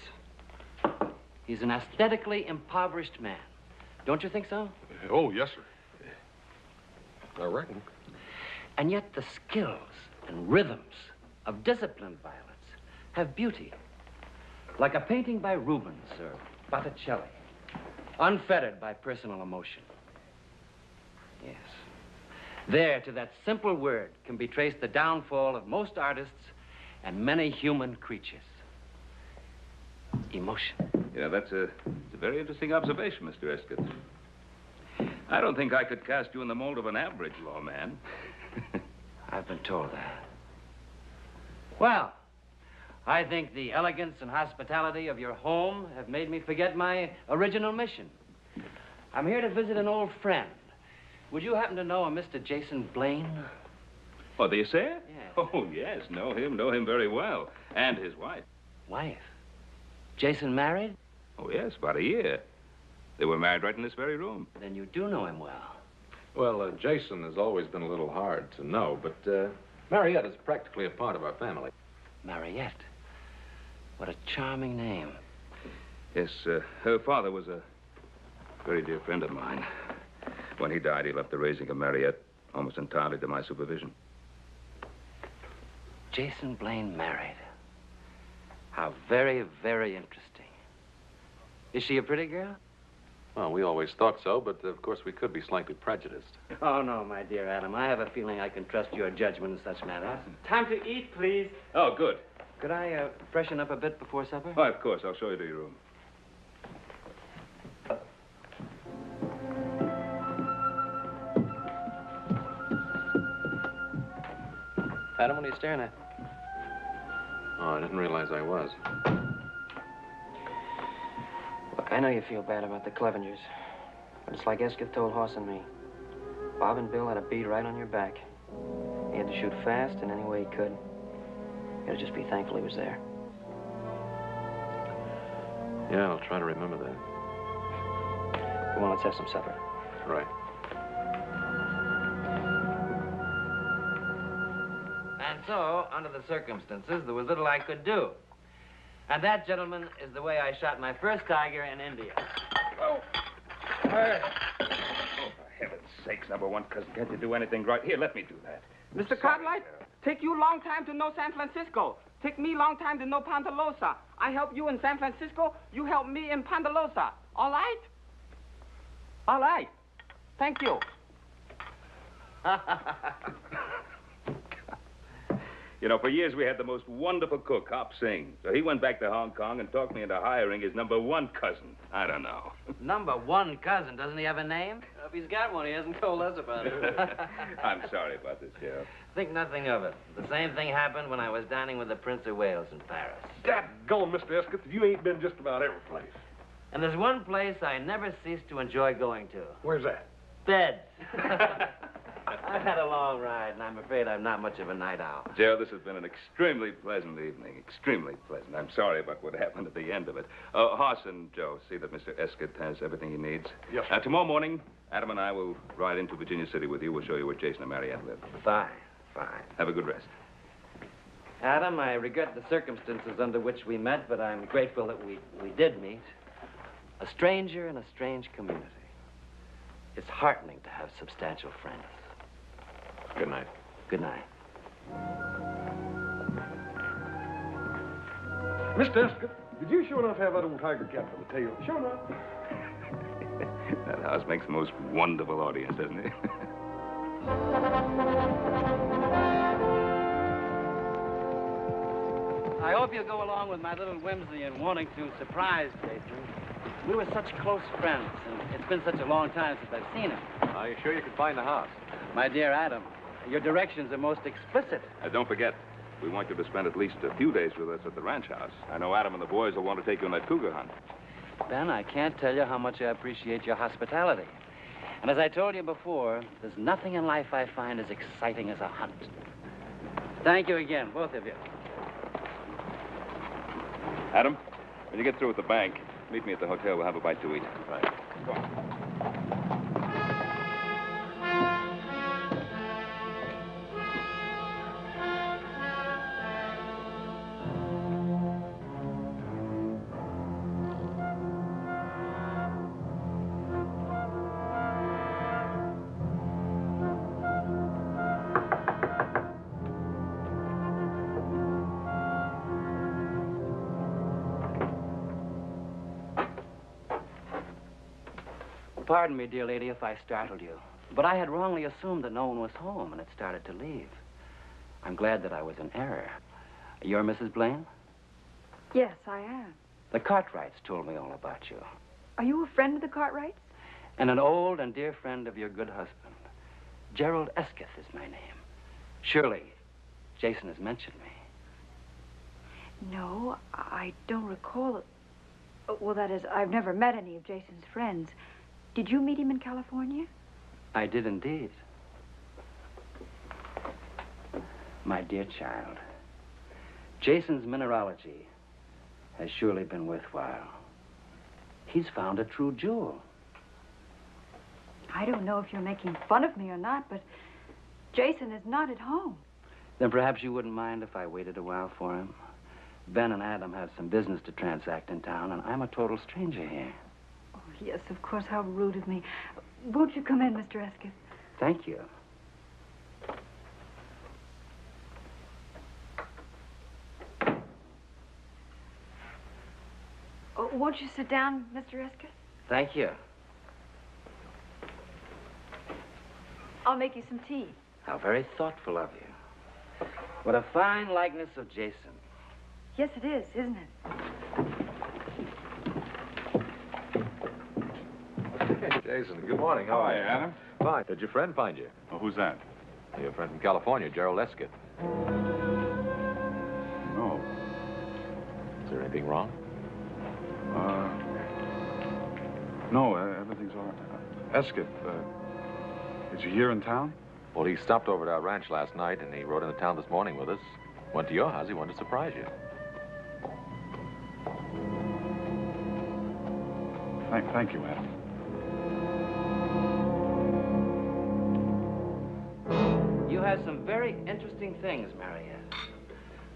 He's an aesthetically impoverished man. Don't you think so? Oh, yes, sir. I reckon. And yet the skills and rhythms of disciplined violence have beauty. Like a painting by Rubens or Botticelli, unfettered by personal emotion. Yes. There, to that simple word, can be traced the downfall of most artists and many human creatures. Emotion. Yeah, that's a very interesting observation, Mr. Escott. I don't think I could cast you in the mold of an average lawman. I've been told that. Well, I think the elegance and hospitality of your home have made me forget my original mission. I'm here to visit an old friend. Would you happen to know a Mr. Jason Blaine? Oh, do you say? Yes. Oh, yes, know him very well. And his wife. Wife? Jason married? Oh, yes, about a year. They were married right in this very room. Then you do know him well. Well, Jason has always been a little hard to know, but Mariette is practically a part of our family. Mariette? What a charming name. Yes, her father was a very dear friend of mine. When he died, he left the raising of Mariette almost entirely to my supervision. Jason Blaine married. How very, very interesting. Is she a pretty girl? Well, we always thought so, but of course we could be slightly prejudiced. Oh, no, my dear Adam. I have a feeling I can trust your judgment in such matters. Time to eat, please. Oh, good. Could I freshen up a bit before supper? Oh, of course. I'll show you to your room. Adam, what are you staring at? Oh, I didn't realize I was. Look, I know you feel bad about the Clevengers, but it's like Escott told Hoss and me. Bob and Bill had a bead right on your back. He had to shoot fast in any way he could. You gotta just be thankful he was there. Yeah, I'll try to remember that. Come on, let's have some supper. Right. And so, under the circumstances, there was little I could do. And that, gentlemen, is the way I shot my first tiger in India. Oh, for heaven's sakes, number one cousin, can't you do anything right? Here, let me do that. Mr. Cartwright, take you long time to know San Francisco. Take me long time to know Ponderosa. I help you in San Francisco, you help me in Ponderosa. All right? All right. Thank you. You know, for years we had the most wonderful cook, Hop Singh. So he went back to Hong Kong and talked me into hiring his number one cousin. I don't know. Number one cousin, doesn't he have a name? If he's got one, he hasn't told us about it. I'm sorry about this, Sheriff. Think nothing of it. The same thing happened when I was dining with the Prince of Wales in Paris. Dadgone, Mr. Escott, you ain't been just about every place. And there's one place I never cease to enjoy going to. Where's that? Bed. I've had a long ride, and I'm afraid I'm not much of a night owl. Joe, this has been an extremely pleasant evening. Extremely pleasant. I'm sorry about what happened at the end of it. Hoss and Joe, see that Mr. Escott has everything he needs. Yes, sir. Tomorrow morning, Adam and I will ride into Virginia City with you. We'll show you where Jason and Mariette live. Fine, fine. Have a good rest. Adam, I regret the circumstances under which we met, but I'm grateful that we did meet. A stranger in a strange community. It's heartening to have substantial friends. Good night. Good night. Mr. Escott, did you sure enough have that old tiger cat for the tail? Sure enough. That house makes the most wonderful audience, doesn't it? I hope you'll go along with my little whimsy in wanting to surprise Jason. We were such close friends, and it's been such a long time since I've seen him. Are you sure you can find the house? My dear Adam, your directions are most explicit. Don't forget, we want you to spend at least a few days with us at the ranch house. I know Adam and the boys will want to take you on that cougar hunt. Ben, I can't tell you how much I appreciate your hospitality. And as I told you before, there's nothing in life I find as exciting as a hunt. Thank you again, both of you. Adam, when you get through with the bank, meet me at the hotel. We'll have a bite to eat. Right. Go on. Pardon me, dear lady, if I startled you. But I had wrongly assumed that no one was home and had started to leave. I'm glad that I was in error. You're Mrs. Blaine? Yes, I am. The Cartwrights told me all about you. Are you a friend of the Cartwrights? And an old and dear friend of your good husband. Gerald Esketh is my name. Surely, Jason has mentioned me. No, I don't recall it. Well, that is, I've never met any of Jason's friends. Did you meet him in California? I did indeed. My dear child, Jason's mineralogy has surely been worthwhile. He's found a true jewel. I don't know if you're making fun of me or not, but Jason is not at home. Then perhaps you wouldn't mind if I waited a while for him. Ben and Adam have some business to transact in town, and I'm a total stranger here. Oh, yes, of course. How rude of me. Won't you come in, Mr. Esketh? Thank you. Oh, won't you sit down, Mr. Esketh? Thank you. I'll make you some tea. How very thoughtful of you. What a fine likeness of Jason. Yes, it is, isn't it? Jason, good morning. How are you, Adam? Fine. Did your friend find you? Well, who's that? Your friend from California, Gerald Esketh. No. Is there anything wrong? No, everything's all right. Esketh, is he here in town? Well, he stopped over at our ranch last night, and he rode into town this morning with us. Went to your house. He wanted to surprise you. Thank you, Adam. You have some very interesting things, Mariette.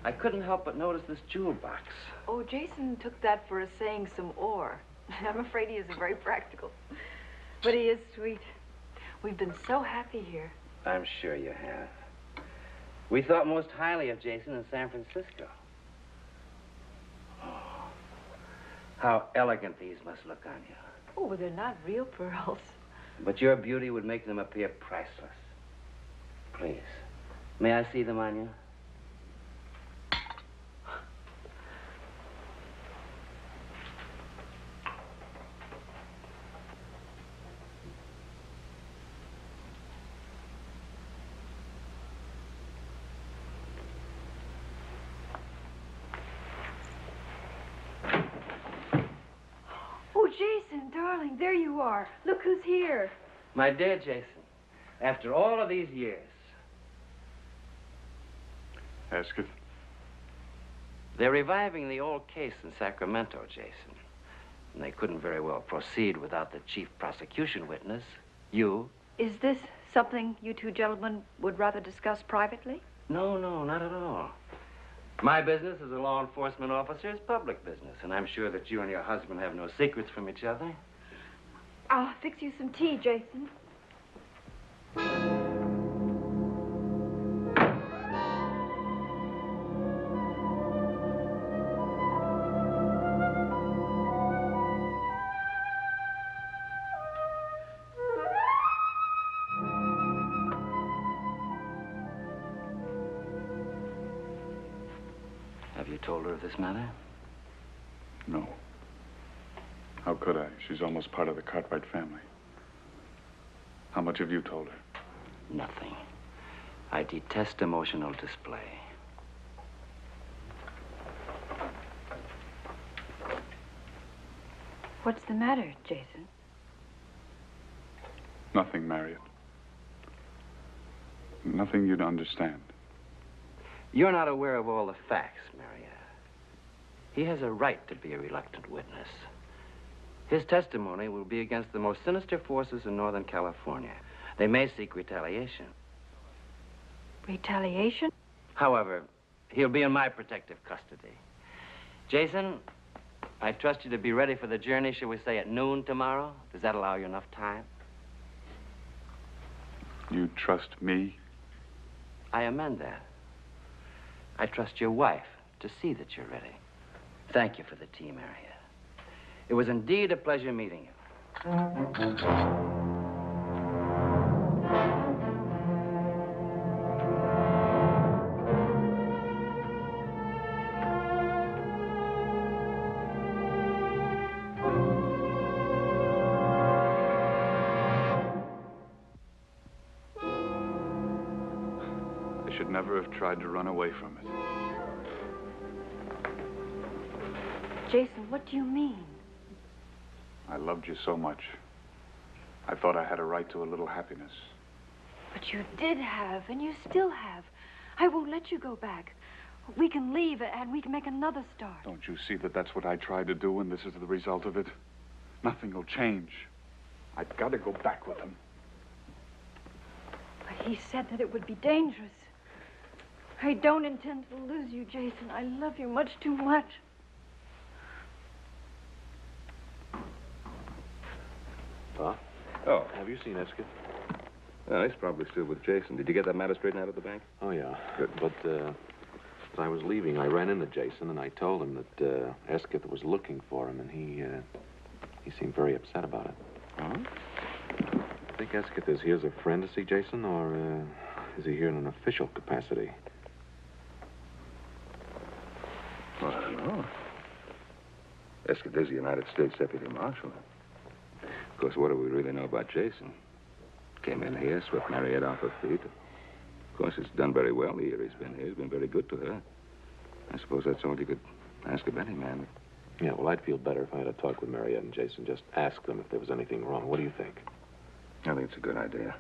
I couldn't help but notice this jewel box. Oh, Jason took that for saying some ore. I'm afraid he isn't very practical. But he is sweet. We've been so happy here. I'm sure you have. We thought most highly of Jason in San Francisco. Oh, how elegant these must look on you. Oh, well, they're not real pearls. But your beauty would make them appear priceless. Please, may I see them on you? Oh, Jason, darling, there you are. Look who's here. My dear Jason, after all of these years, Esketh? they're reviving the old case in Sacramento, Jason. And they couldn't very well proceed without the chief prosecution witness, you. Is this something you two gentlemen would rather discuss privately? No, not at all. My business as a law enforcement officer is public business, and I'm sure that you and your husband have no secrets from each other. I'll fix you some tea, Jason. Have you told her of this matter? No. How could I? She's almost part of the Cartwright family. How much have you told her? Nothing. I detest emotional display. What's the matter, Jason? nothing, Marriott. Nothing you'd understand. You're not aware of all the facts, Marietta. He has a right to be a reluctant witness. His testimony will be against the most sinister forces in Northern California. They may seek retaliation. Retaliation? However, he'll be in my protective custody. Jason, I trust you to be ready for the journey, shall we say, at noon tomorrow? Does that allow you enough time? You trust me? I amend that. I trust your wife to see that you're ready. Thank you for the tea, Marietta. It was indeed a pleasure meeting you. I should never have tried to run away from it. Jason, what do you mean? I loved you so much. I thought I had a right to a little happiness. But you did have, and you still have. I won't let you go back. We can leave, and we can make another start. Don't you see that that's what I tried to do, and this is the result of it? Nothing will change. I've got to go back with him. But he said that it would be dangerous. I don't intend to lose you, Jason. I love you much too much. Pa? Oh. Have you seen Esket? Well, he's probably still with Jason. Did you get that matter straightened out at the bank? Oh, yeah. Good. But, as I was leaving, I ran into Jason, and I told him that, Esket was looking for him, and he seemed very upset about it. Oh? I think Esket is here as a friend to see Jason, or, is he here in an official capacity? Well, I don't know. Esket is the United States Deputy Marshal. Of course, what do we really know about Jason? Came in here, swept Marietta off her feet. Of course, he's done very well the year he's been here. He's been very good to her. I suppose that's all you could ask of any man. Yeah, well, I'd feel better if I had a talk with Marietta and Jason. Just ask them if there was anything wrong. What do you think? I think it's a good idea.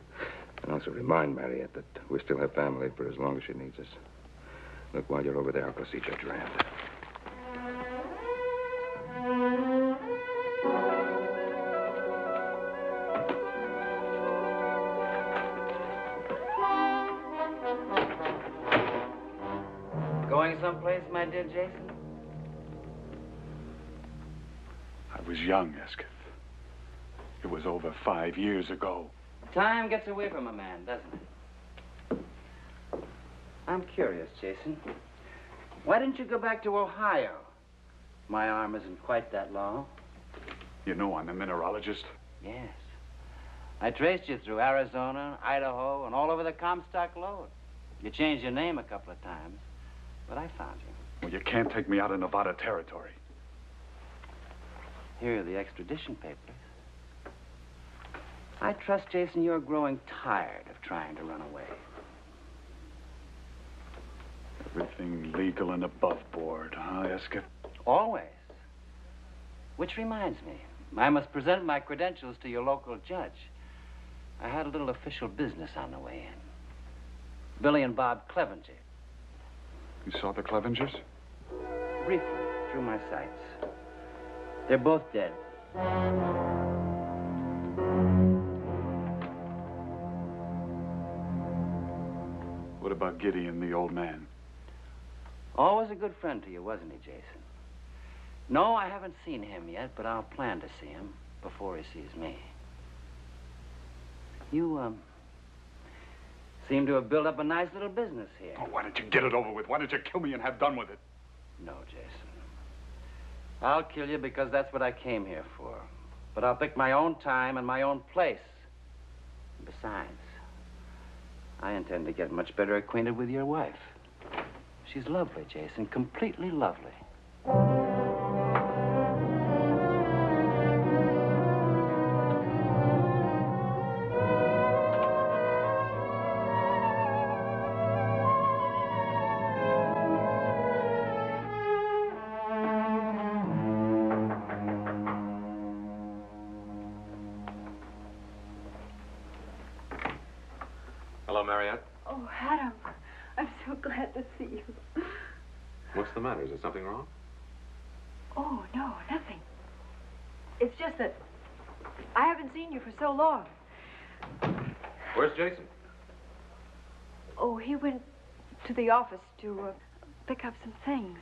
And also remind Mariette that we still have family for as long as she needs us. Look, while you're over there, I'll go see Judge Rand. Going someplace, my dear Jason? I was young, Esket. It was over 5 years ago. Time gets away from a man, doesn't it? I'm curious, Jason. Why didn't you go back to Ohio? My arm isn't quite that long. You know I'm a mineralogist. Yes. I traced you through Arizona, Idaho, and all over the Comstock lode. You changed your name a couple of times, but I found you. Well, you can't take me out of Nevada territory. Here are the extradition papers. I trust, Jason, you're growing tired of trying to run away. Everything legal and above board, huh, Esket? Always. Which reminds me, I must present my credentials to your local judge. I had a little official business on the way in. Billy and Bob Clevenger. You saw the Clevengers? Briefly, through my sights. They're both dead. What about Gideon, the old man? Always a good friend to you, wasn't he, Jason? No, I haven't seen him yet, but I'll plan to see him before he sees me. You, seem to have built up a nice little business here. Oh, why don't you get it over with? Why don't you kill me and have done with it? No, Jason. I'll kill you because that's what I came here for. But I'll pick my own time and my own place. Besides, I intend to get much better acquainted with your wife. She's lovely, Jason, completely lovely. Hello, Mariette. Oh, Adam, I'm so glad to see you. What's the matter? Is there something wrong? Oh, no, nothing. It's just that I haven't seen you for so long. Where's Jason? Oh, he went to the office to pick up some things.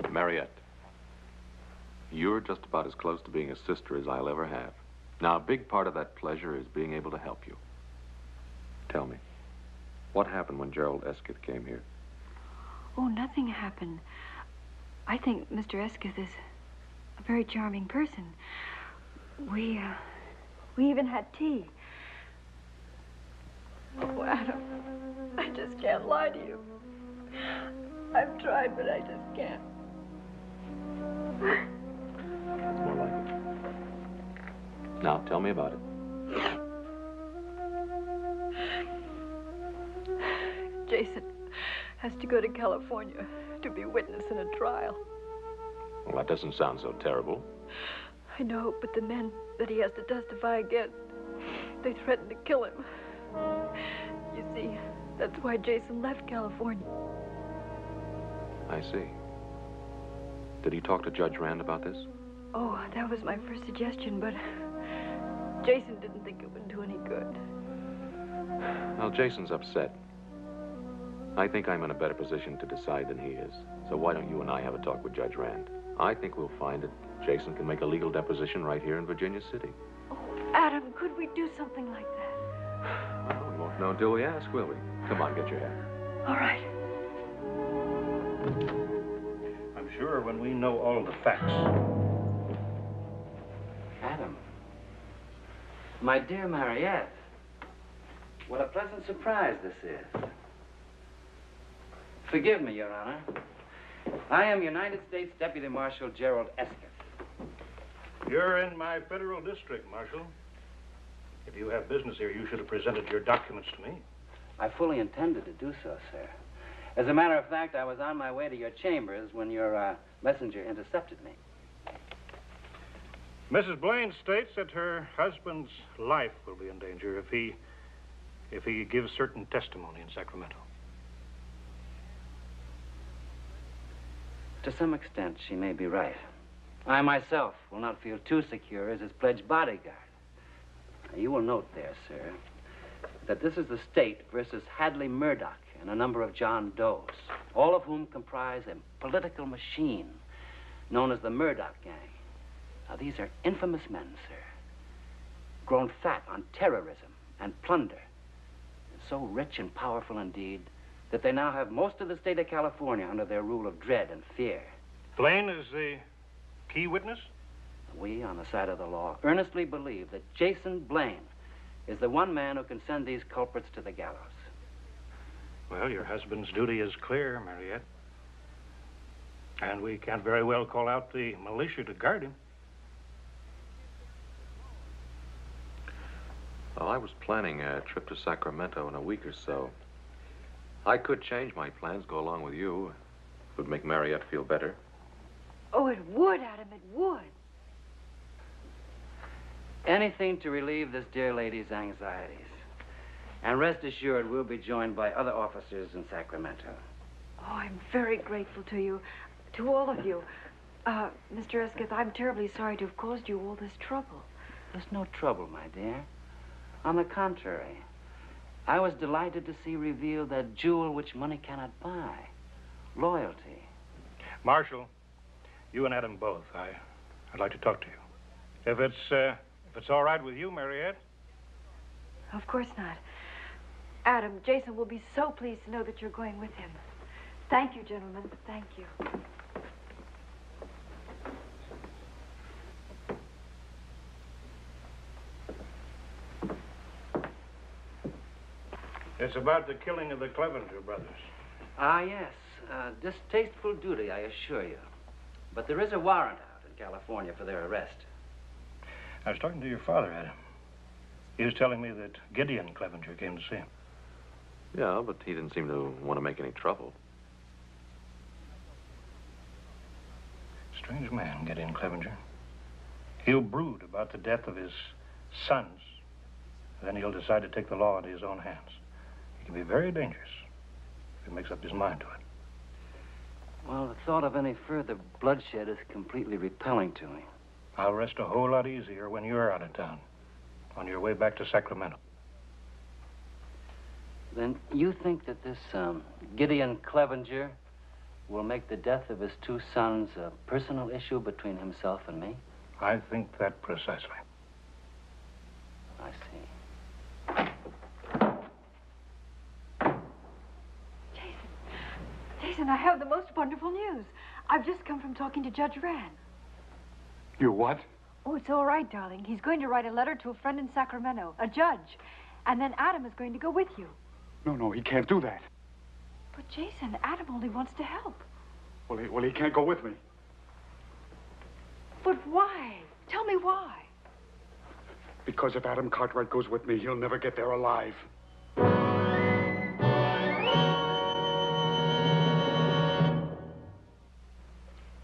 Mariette, you're just about as close to being a sister as I'll ever have. Now, a big part of that pleasure is being able to help you. Tell me, what happened when Gerald Esketh came here? Oh, nothing happened. I think Mr. Esketh is a very charming person. We even had tea. Oh, Adam, I just can't lie to you. I've tried, but I just can't. That's more like it. Now, tell me about it. Jason has to go to California to be witness in a trial. Well, that doesn't sound so terrible. I know, but the men that he has to testify against, they threatened to kill him. You see, that's why Jason left California. I see. Did he talk to Judge Rand about this? Oh, that was my first suggestion, but Jason didn't think it would do any good. Well, Jason's upset. I think I'm in a better position to decide than he is. So why don't you and I have a talk with Judge Rand? I think we'll find that Jason can make a legal deposition right here in Virginia City. Oh, Adam, could we do something like that? Well, we won't know until we ask, will we? Come on, get your hat. All right. I'm sure when we know all the facts. Adam. My dear Mariette. What a pleasant surprise this is. Forgive me, Your Honor. I am United States Deputy Marshal Gerald Esketh. You're in my federal district, Marshal. If you have business here, you should have presented your documents to me. I fully intended to do so, sir. As a matter of fact, I was on my way to your chambers when your messenger intercepted me. Mrs. Blaine states that her husband's life will be in danger if he gives certain testimony in Sacramento. To some extent, she may be right. I myself will not feel too secure as his pledged bodyguard. Now, you will note there, sir, that this is the state versus Hadley Murdoch and a number of John Does, all of whom comprise a political machine known as the Murdoch Gang. Now, these are infamous men, sir, grown fat on terrorism and plunder, so rich and powerful indeed that they now have most of the state of California under their rule of dread and fear. Blaine is the key witness? We, on the side of the law, earnestly believe that Jason Blaine is the one man who can send these culprits to the gallows. Well, your husband's duty is clear, Mariette. And we can't very well call out the militia to guard him. Well, I was planning a trip to Sacramento in a week or so. I could change my plans, go along with you. It would make Mariette feel better. Oh, it would, Adam, it would. Anything to relieve this dear lady's anxieties. And rest assured, we'll be joined by other officers in Sacramento. Oh, I'm very grateful to you, to all of you. Mr. Esketh, I'm terribly sorry to have caused you all this trouble. There's no trouble, my dear. On the contrary, I was delighted to see revealed that jewel which money cannot buy, loyalty. Marshal, you and Adam both, I'd like to talk to you. If it's all right with you, Mariette? Of course not. Adam, Jason will be so pleased to know that you're going with him. Thank you, gentlemen. Thank you. It's about the killing of the Clevenger brothers. Ah, yes. Distasteful duty, I assure you. But there is a warrant out in California for their arrest. I was talking to your father, Adam. He was telling me that Gideon Clevenger came to see him. Yeah, but he didn't seem to want to make any trouble. Strange man, Gideon Clevenger. He'll brood about the death of his sons. Then he'll decide to take the law into his own hands. He can be very dangerous if he makes up his mind to it. Well, the thought of any further bloodshed is completely repelling to me. I'll rest a whole lot easier when you're out of town, on your way back to Sacramento. Then you think that this Gideon Clevenger will make the death of his two sons a personal issue between himself and me? I think that precisely. I see. Jason, I have the most wonderful news. I've just come from talking to Judge Rand. You what? Oh, it's all right, darling. He's going to write a letter to a friend in Sacramento, a judge. And then Adam is going to go with you. No, he can't do that. But, Jason, Adam only wants to help. Well, he can't go with me. But why? Tell me why. Because if Adam Cartwright goes with me, he'll never get there alive.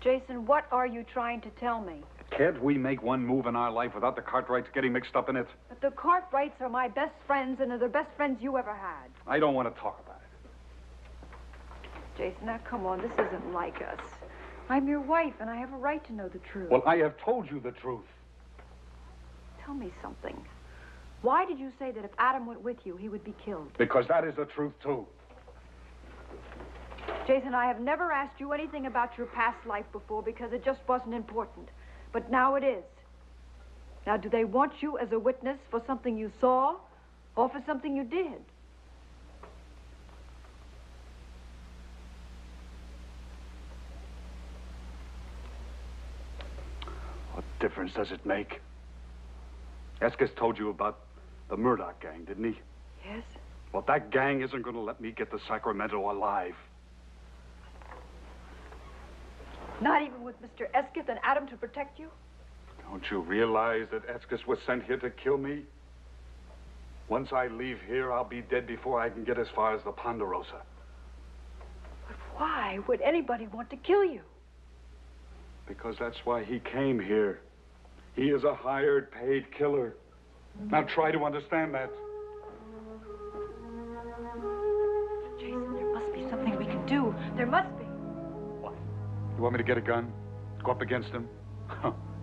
Jason, what are you trying to tell me? Can't we make one move in our life without the Cartwrights getting mixed up in it? But the Cartwrights are my best friends, and they're the best friends you ever had. I don't want to talk about it. Jason, now come on, this isn't like us. I'm your wife, and I have a right to know the truth. Well, I have told you the truth. Tell me something. Why did you say that if Adam went with you, he would be killed? Because that is the truth, too. Jason, I have never asked you anything about your past life before because it just wasn't important. But now it is. Now, do they want you as a witness for something you saw or for something you did? What difference does it make? Escus told you about the Murdoch gang, didn't he? Yes. Well, that gang isn't going to let me get to Sacramento alive. Not even with Mr. Escus and Adam to protect you? Don't you realize that Escus was sent here to kill me? Once I leave here, I'll be dead before I can get as far as the Ponderosa. But why would anybody want to kill you? Because that's why he came here. He is a hired, paid killer. Now try to understand that. Jason, there must be something we can do. There must be. You want me to get a gun? Go up against him?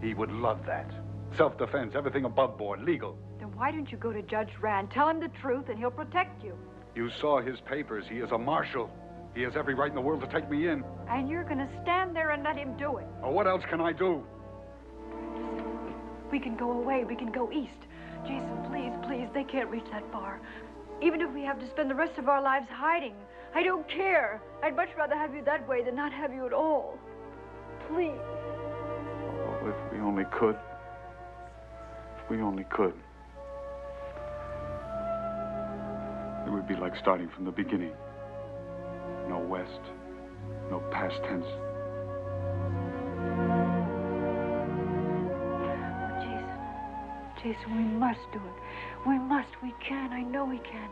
He would love that. Self-defense, everything above board, legal. Then why don't you go to Judge Rand, tell him the truth, and he'll protect you? You saw his papers. He is a marshal. He has every right in the world to take me in. And you're going to stand there and let him do it. Oh, what else can I do? We can go away. We can go east. Jason, please, please, they can't reach that far. Even if we have to spend the rest of our lives hiding, I don't care. I'd much rather have you that way than not have you at all. Please. Oh, if we only could. If we only could. It would be like starting from the beginning. No west, no past tense. Jason, we must do it. We must. We can. I know we can.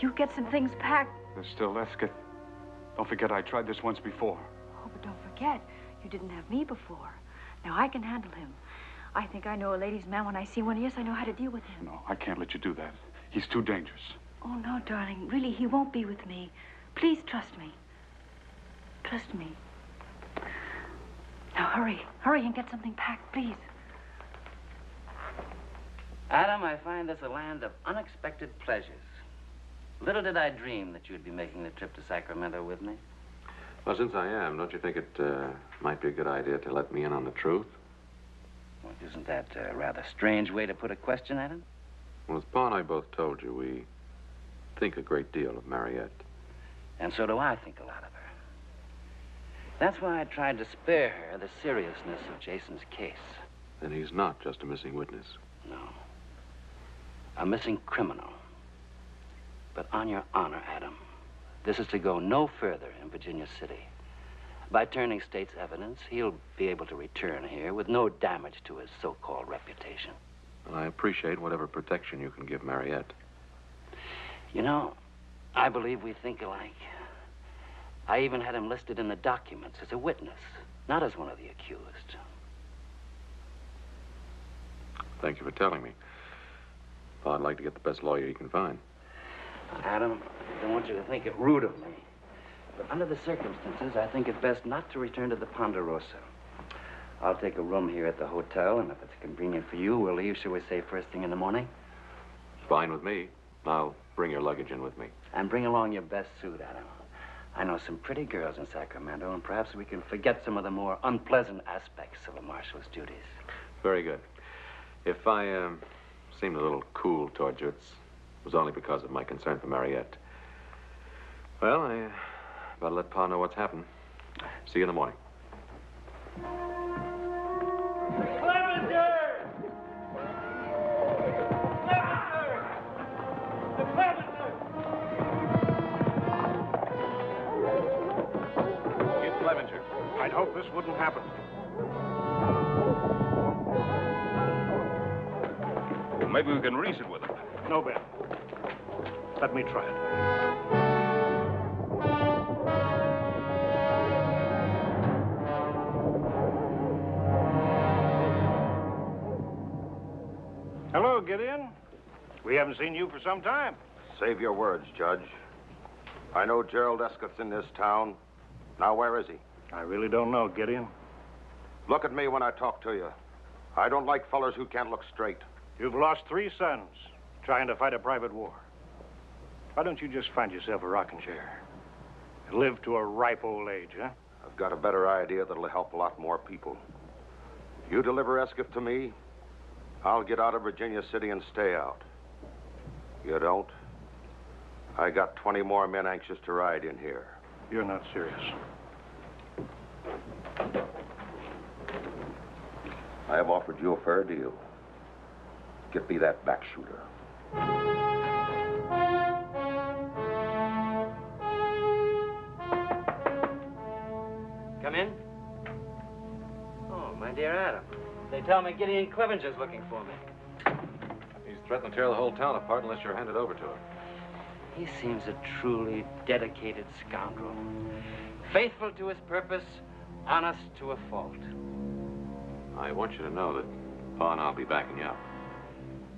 You get some things packed. There's still Escott. Don't forget I tried this once before. Oh, but don't forget, you didn't have me before. Now, I can handle him. I think I know a ladies' man when I see one. Yes, I know how to deal with him. No, I can't let you do that. He's too dangerous. Oh, no, darling. Really, he won't be with me. Please trust me. Trust me. Now, hurry. Hurry and get something packed, please. Adam, I find this a land of unexpected pleasures. Little did I dream that you'd be making the trip to Sacramento with me. Well, since I am, don't you think it might be a good idea to let me in on the truth? Well, isn't that a rather strange way to put a question, Adam? Well, as Pa and I both told you, we think a great deal of Mariette. And so do I think a lot of her. That's why I tried to spare her the seriousness of Jason's case. Then he's not just a missing witness. No. A missing criminal. But on your honor, Adam, this is to go no further in Virginia City. By turning state's evidence, he'll be able to return here with no damage to his so-called reputation. And I appreciate whatever protection you can give Mariette. You know, I believe we think alike. I even had him listed in the documents as a witness, not as one of the accused. Thank you for telling me. Pa, I'd like to get the best lawyer you can find. Adam, I don't want you to think it rude of me. But under the circumstances, I think it best not to return to the Ponderosa. I'll take a room here at the hotel, and if it's convenient for you, we'll leave, shall we say, first thing in the morning? Fine with me. I'll bring your luggage in with me. And bring along your best suit, Adam. I know some pretty girls in Sacramento, and perhaps we can forget some of the more unpleasant aspects of a marshal's duties. Very good. If I seemed a little cool towards you, it was only because of my concern for Mariette. Well, I better let Pa know what's happened. See you in the morning. I'd hope this wouldn't happen. Well, maybe we can reason with him. No, Ben. Let me try it. Hello, Gideon. We haven't seen you for some time. Save your words, Judge. I know Gerald Escott's in this town. Now, where is he? I really don't know, Gideon. Look at me when I talk to you. I don't like fellers who can't look straight. You've lost 3 sons trying to fight a private war. Why don't you just find yourself a rocking chair and live to a ripe old age, huh? I've got a better idea that'll help a lot more people. You deliver Escott to me, I'll get out of Virginia City and stay out. You don't? I got 20 more men anxious to ride in here. You're not serious. I have offered you a fair deal. Get me that back shooter. Come in. Oh, my dear Adam. They tell me Gideon Clevenger's looking for me. He's threatening to tear the whole town apart unless you're handed over to him. He seems a truly dedicated scoundrel. Faithful to his purpose, honest to a fault. I want you to know that Pa and I'll be backing you up.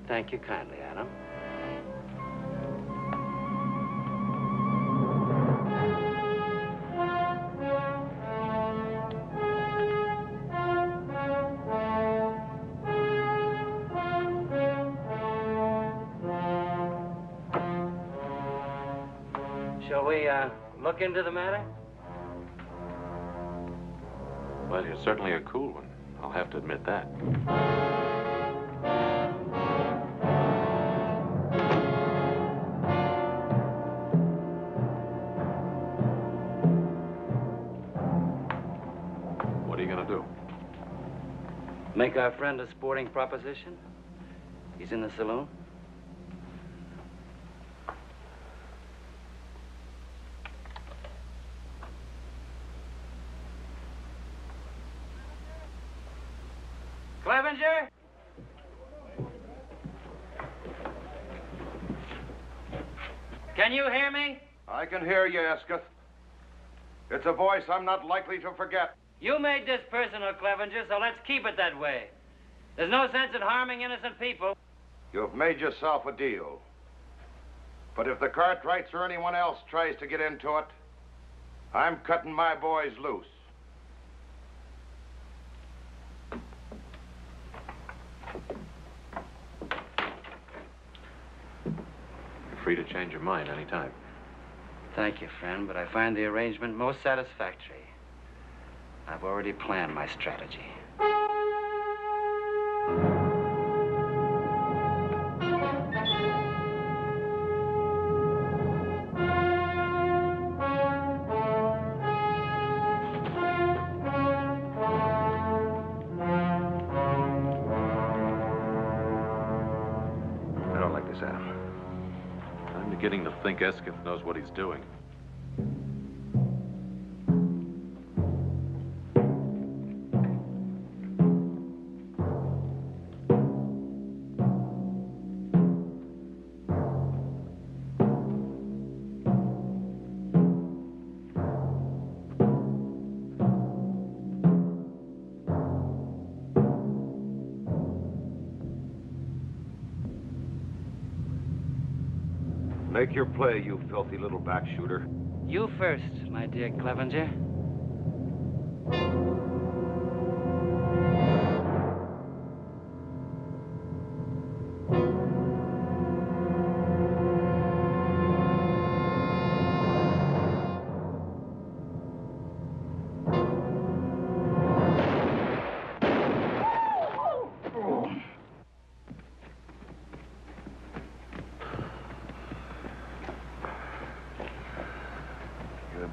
Thank you kindly, Adam. Shall we, look into the matter? Well, you're certainly a cool one. I'll have to admit that. What are you going to do? Make our friend a sporting proposition? He's in the saloon? Clevenger? Can you hear me? I can hear you, Escott. It's a voice I'm not likely to forget. You made this personal, Clevenger, so let's keep it that way. There's no sense in harming innocent people. You've made yourself a deal. But if the Cartwrights or anyone else tries to get into it, I'm cutting my boys loose. You're free to change your mind any time. Thank you, friend, but I find the arrangement most satisfactory. I've already planned my strategy. I don't like this, Adam. I'm beginning to think Escott knows what he's doing. Make your play, you filthy little back shooter. You first, my dear Clevenger.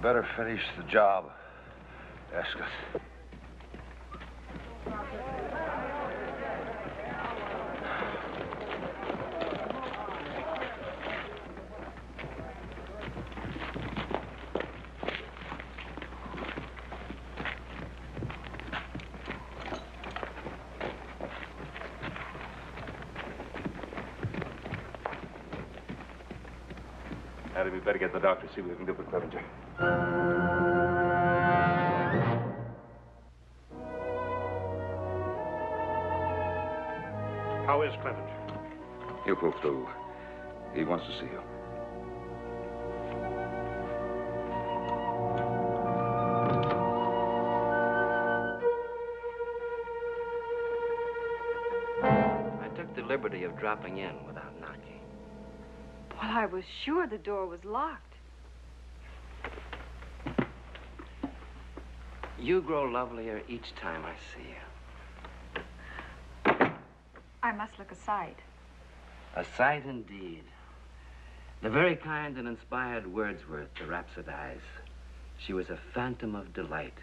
Better finish the job, Escott. Hattie, we better get the doctor, see what we can do for Clevenger. How is Clevenger? He'll pull through. He wants to see you. I took the liberty of dropping in without knocking. Well, I was sure the door was locked. You grow lovelier each time I see you. I must look a sight. A sight indeed. The very kind and inspired Wordsworth to rhapsodize. She was a phantom of delight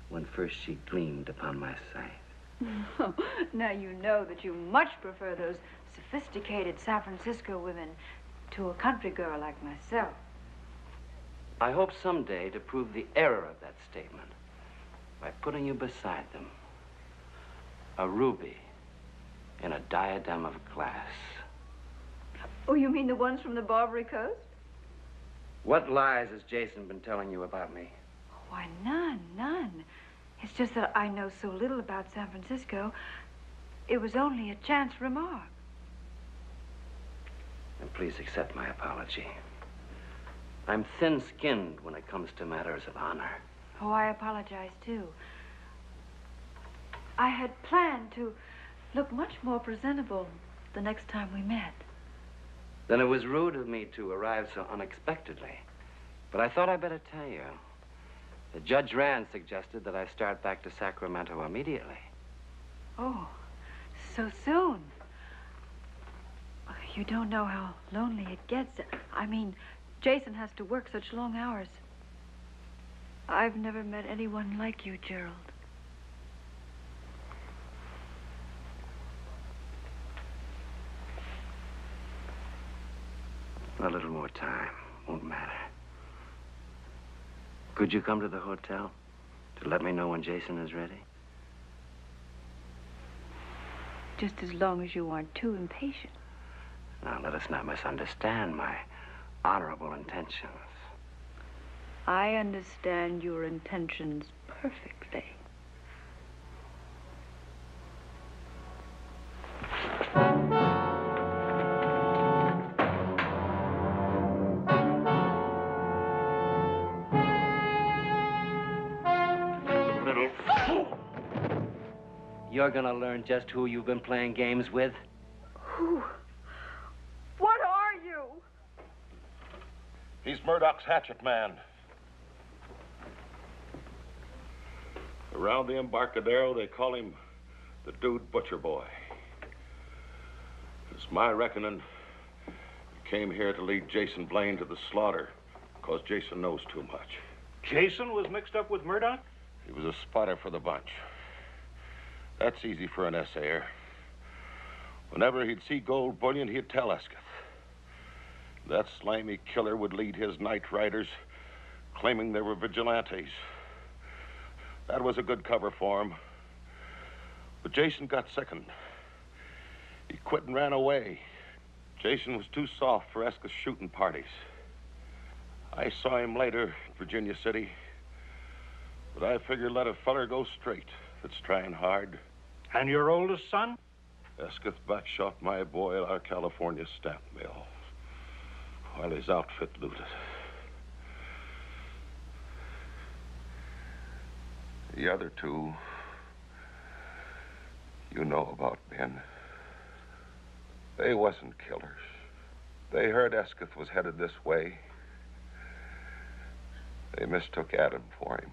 when first she gleamed upon my sight. Now you know that you much prefer those sophisticated San Francisco women to a country girl like myself. I hope someday to prove the error of that statement by putting you beside them. A ruby in a diadem of glass. Oh, you mean the ones from the Barbary Coast? What lies has Jason been telling you about me? Why, none. It's just that I know so little about San Francisco, it was only a chance remark. And please accept my apology. I'm thin-skinned when it comes to matters of honor. Oh, I apologize, too. I had planned to look much more presentable the next time we met. Then it was rude of me to arrive so unexpectedly. But I thought I'd better tell you. The Judge Rand suggested that I start back to Sacramento immediately. Oh, so soon. You don't know how lonely it gets. I mean, Jason has to work such long hours. I've never met anyone like you, Gerald. A little more time. Won't matter. Could you come to the hotel to let me know when Jason is ready? Just as long as you aren't too impatient. Now, let us not misunderstand my honorable intentions. I understand your intentions perfectly. Little fool! You're gonna learn just who you've been playing games with. Who? What are you? He's Murdoch's hatchet man. Around the Embarcadero, they call him the Dude Butcher Boy. It's my reckoning he came here to lead Jason Blaine to the slaughter because Jason knows too much. Jason was mixed up with Murdoch? He was a spotter for the bunch. That's easy for an essayer. Whenever he'd see gold bullion, he'd tell Escott. That slimy killer would lead his night riders, claiming they were vigilantes. That was a good cover for him. But Jason got sickened. He quit and ran away. Jason was too soft for Escott's shooting parties. I saw him later in Virginia City, but I figured let a feller go straight that's trying hard. And your oldest son? Escott backshot my boy at our California stamp mill. while his outfit looted. The other two, you know about, Ben. They wasn't killers. They heard Esketh was headed this way. They mistook Adam for him.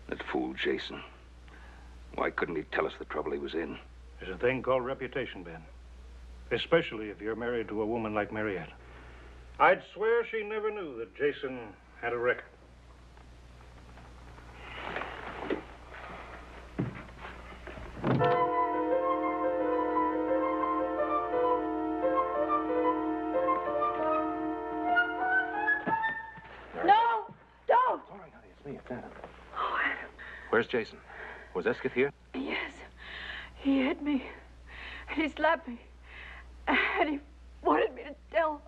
That fool Jason. Why couldn't he tell us the trouble he was in? There's a thing called reputation, Ben. Especially if you're married to a woman like Mariette. I'd swear she never knew that Jason had a record. No! Don't! All right, honey, it's me. It's Adam. Oh, Adam. Where's Jason? Was Esketh here? Yes. He hit me. And he slapped me. And he wanted me to tell.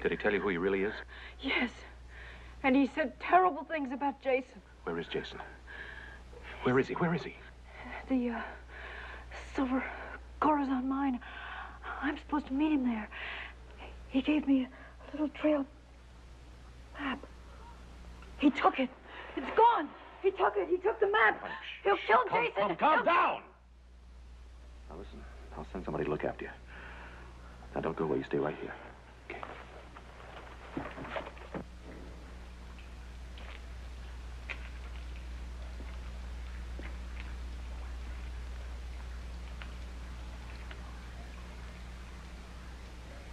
Did he tell you who he really is? Yes. And he said terrible things about Jason. Where is Jason? Where is he? Where is he? The, silver Corazon mine. I'm supposed to meet him there. He gave me a little trail map. He took it. It's gone. He took it. He took the map. He'll kill Jason. Calm down. Now listen, I'll send somebody to look after you. Now don't go away. You stay right here. Okay.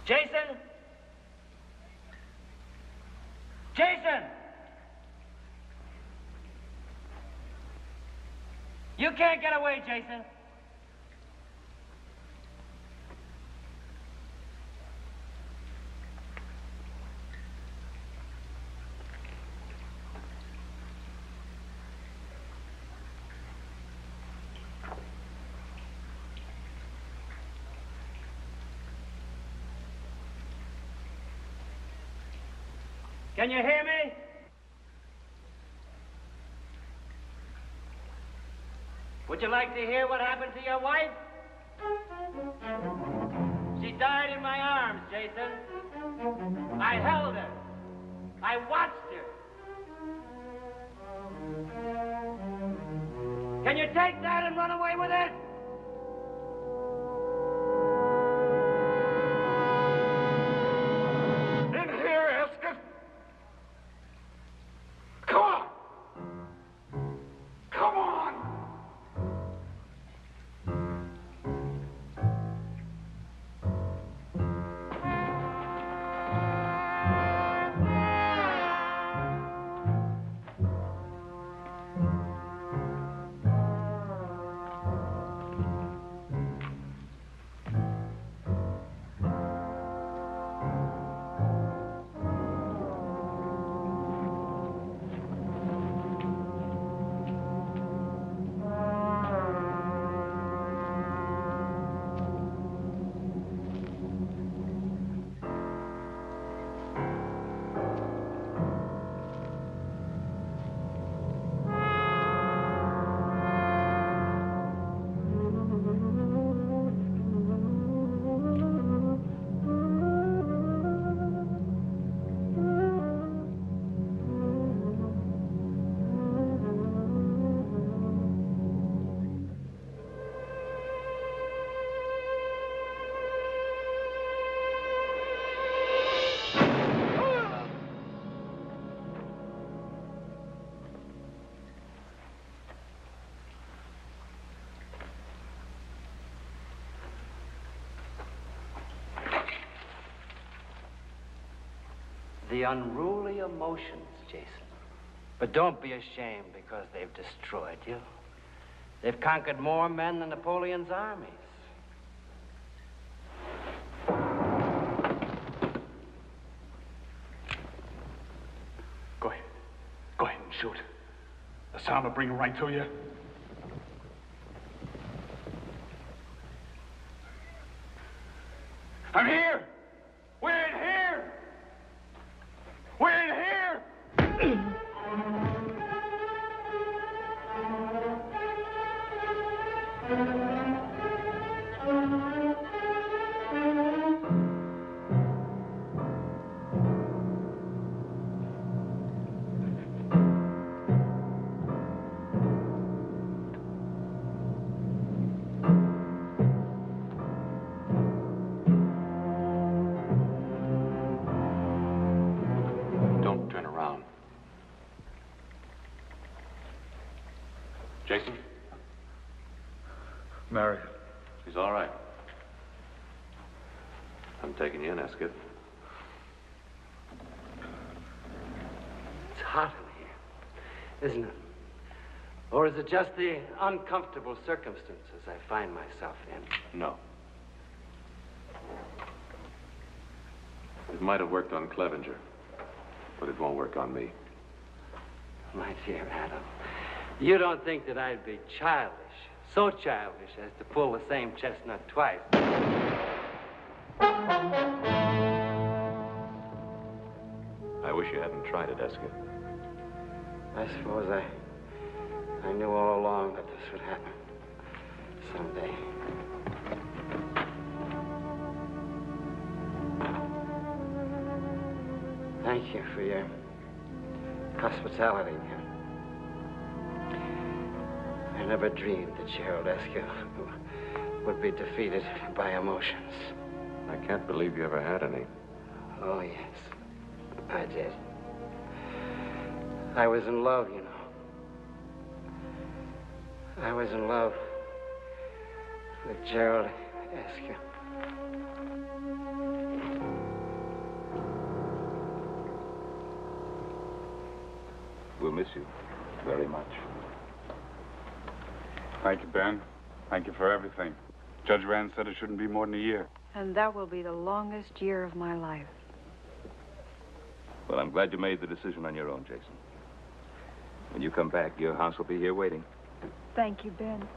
Jason! Jason! You can't get away, Jason. Can you hear me? Would you like to hear what happened to your wife? She died in my arms, Jason. I held her. I watched her. Can you take that and run away with it? In here, Esketh. Come on. Come on. The unruly emotions, Jason. But don't be ashamed because they've destroyed you. They've conquered more men than Napoleon's armies. Go ahead. Go ahead and shoot. The sound will bring him right to you. I'm here! We're in here! We're in here! Jason? Mary. He's all right. I'm taking you in, Escott. It's hot in here, isn't it? Or is it just the uncomfortable circumstances I find myself in? No. It might have worked on Clevenger, but it won't work on me. My dear Adam, you don't think that I'd be childish, so childish as to pull the same chestnut twice? I wish you hadn't tried it, Escott. I suppose I knew all along that this would happen someday. Thank you for your hospitality. I never dreamed that Gerald Escott would be defeated by emotions. I can't believe you ever had any. Oh, yes, I did. I was in love, you know. I was in love with Gerald Escott. We'll miss you very much. Thank you, Ben. Thank you for everything. Judge Rand said it shouldn't be more than a year. And that will be the longest year of my life. Well, I'm glad you made the decision on your own, Jason. When you come back, your house will be here waiting. Thank you, Ben.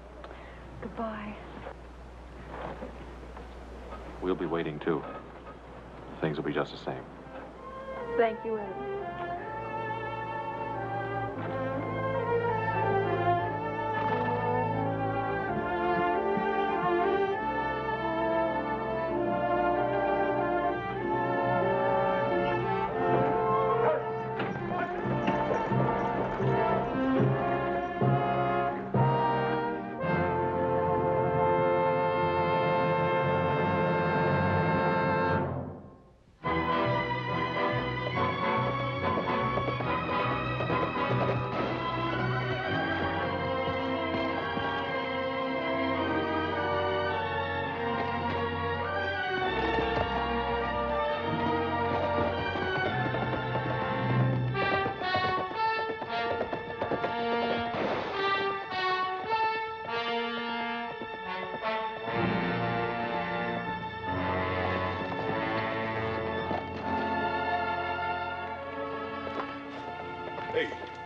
Goodbye. We'll be waiting, too. Things will be just the same. Thank you, Adam.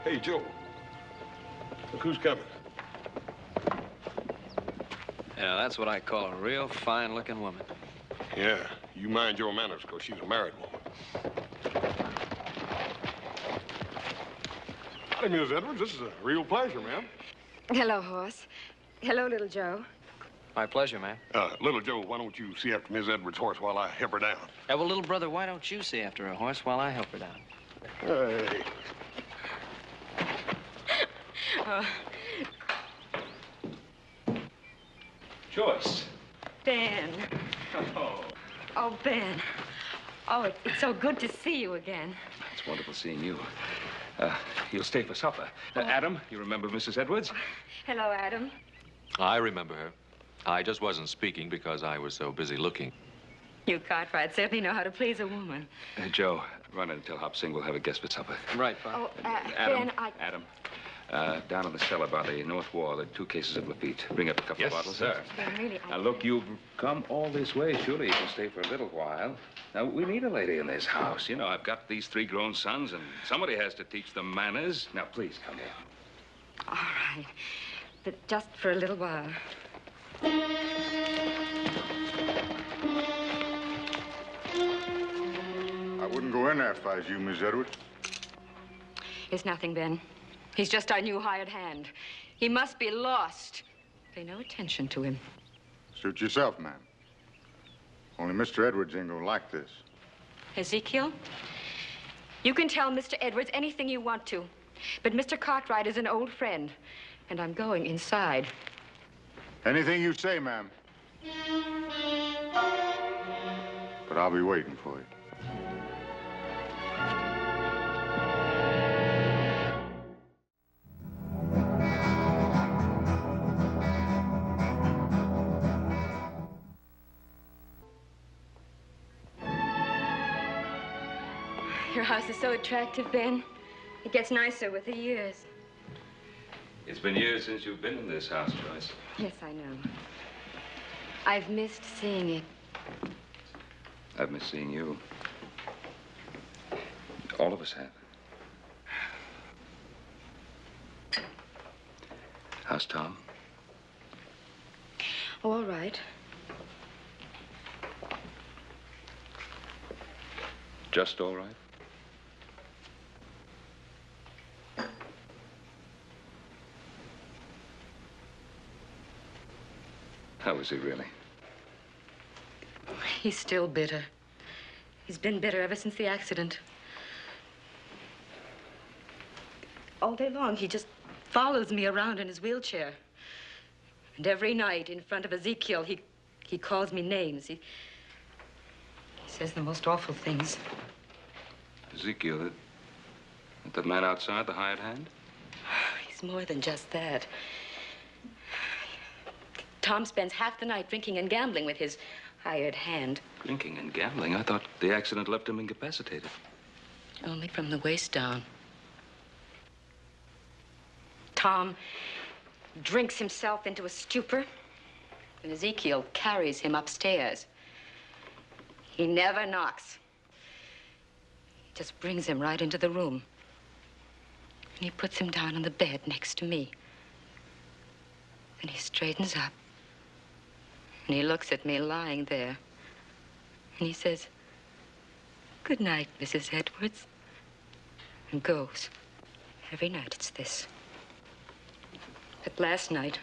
Hey, Joe. Look who's coming. Yeah, that's what I call a real fine-looking woman. Yeah, you mind your manners, because she's a married woman. Howdy, Miss Edwards. This is a real pleasure, ma'am. Hello, Horse. Hello, little Joe. My pleasure, ma'am. Little Joe, why don't you see after Miss Edwards' horse while I help her down? Well, little brother, why don't you see after a horse while I help her down? Hey. Joyce. Ben. Oh. Oh, Ben. Oh, it's so good to see you again. It's wonderful seeing you. You'll stay for supper. Adam, you remember Mrs. Edwards? Hello, Adam. I remember her. I just wasn't speaking because I was so busy looking. You Cartwright certainly know how to please a woman. Joe, run in and tell Hop Sing we'll have a guest for supper. Right, Father. Oh, Adam, Ben, Adam. Down in the cellar by the north wall, there are 2 cases of Lafitte. Bring up a couple of bottles. Yes, sir. Ben, really, Now, look, you've come all this way. Surely you can stay for a little while. Now, we need a lady in this house. You know, I've got these 3 grown sons, and somebody has to teach them manners. Now, please, come in. All right. But just for a little while. I wouldn't go in there if I was you, Miss Edwards. It's nothing, Ben. He's just our new hired hand. He must be lost. pay no attention to him. Suit yourself, ma'am. Only Mr. Edwards ain't gonna like this. Ezekiel, you can tell Mr. Edwards anything you want to, but Mr. Cartwright is an old friend, and I'm going inside. Anything you say, ma'am. But I'll be waiting for you. Your house is so attractive, Ben. It gets nicer with the years. It's been years since you've been in this house, Joyce. Yes, I know. I've missed seeing it. I've missed seeing you. All of us have. How's Tom? Oh, all right. Just all right? How is he really? He's still bitter. He's been bitter ever since the accident. All day long, he just follows me around in his wheelchair. And every night in front of Ezekiel, he calls me names. He says the most awful things. Ezekiel, the man outside, the hired hand? He's more than just that. Tom spends half the night drinking and gambling with his hired hand. Drinking and gambling? I thought the accident left him incapacitated. Only from the waist down. Tom drinks himself into a stupor, and Ezekiel carries him upstairs. He never knocks. He just brings him right into the room. And he puts him down on the bed next to me. Then he straightens up. And he looks at me lying there. And he says, "Good night, Mrs. Edwards." And goes. Every night it's this. But last night,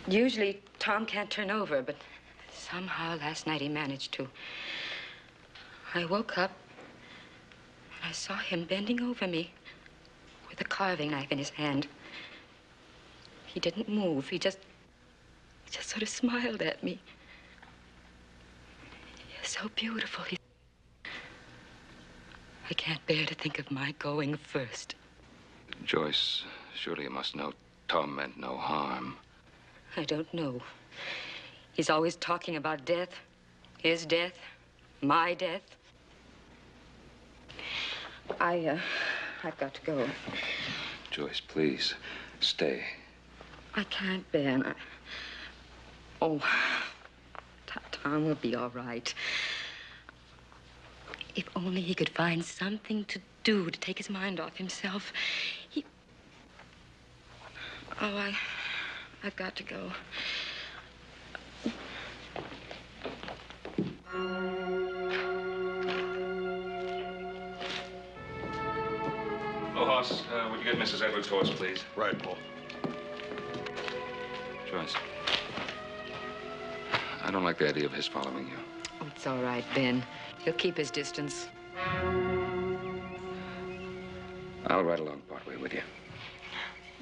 usually Tom can't turn over, but somehow last night he managed to. I woke up and I saw him bending over me with a carving knife in his hand. He didn't move. He just sort of smiled at me. You're so beautiful. I can't bear to think of my going first. Joyce, surely you must know Tom meant no harm. I don't know. He's always talking about death. His death. My death. I've got to go. Joyce, please, stay. I can't, Ben. Oh, Tom will be all right. If only he could find something to do to take his mind off himself. Oh, I've got to go. Oh, Hoss, would you get Mrs. Edwards' horse, please? Right, Paul. Joyce, I don't like the idea of his following you. Oh, it's all right, Ben. He'll keep his distance. I'll ride along partway with you.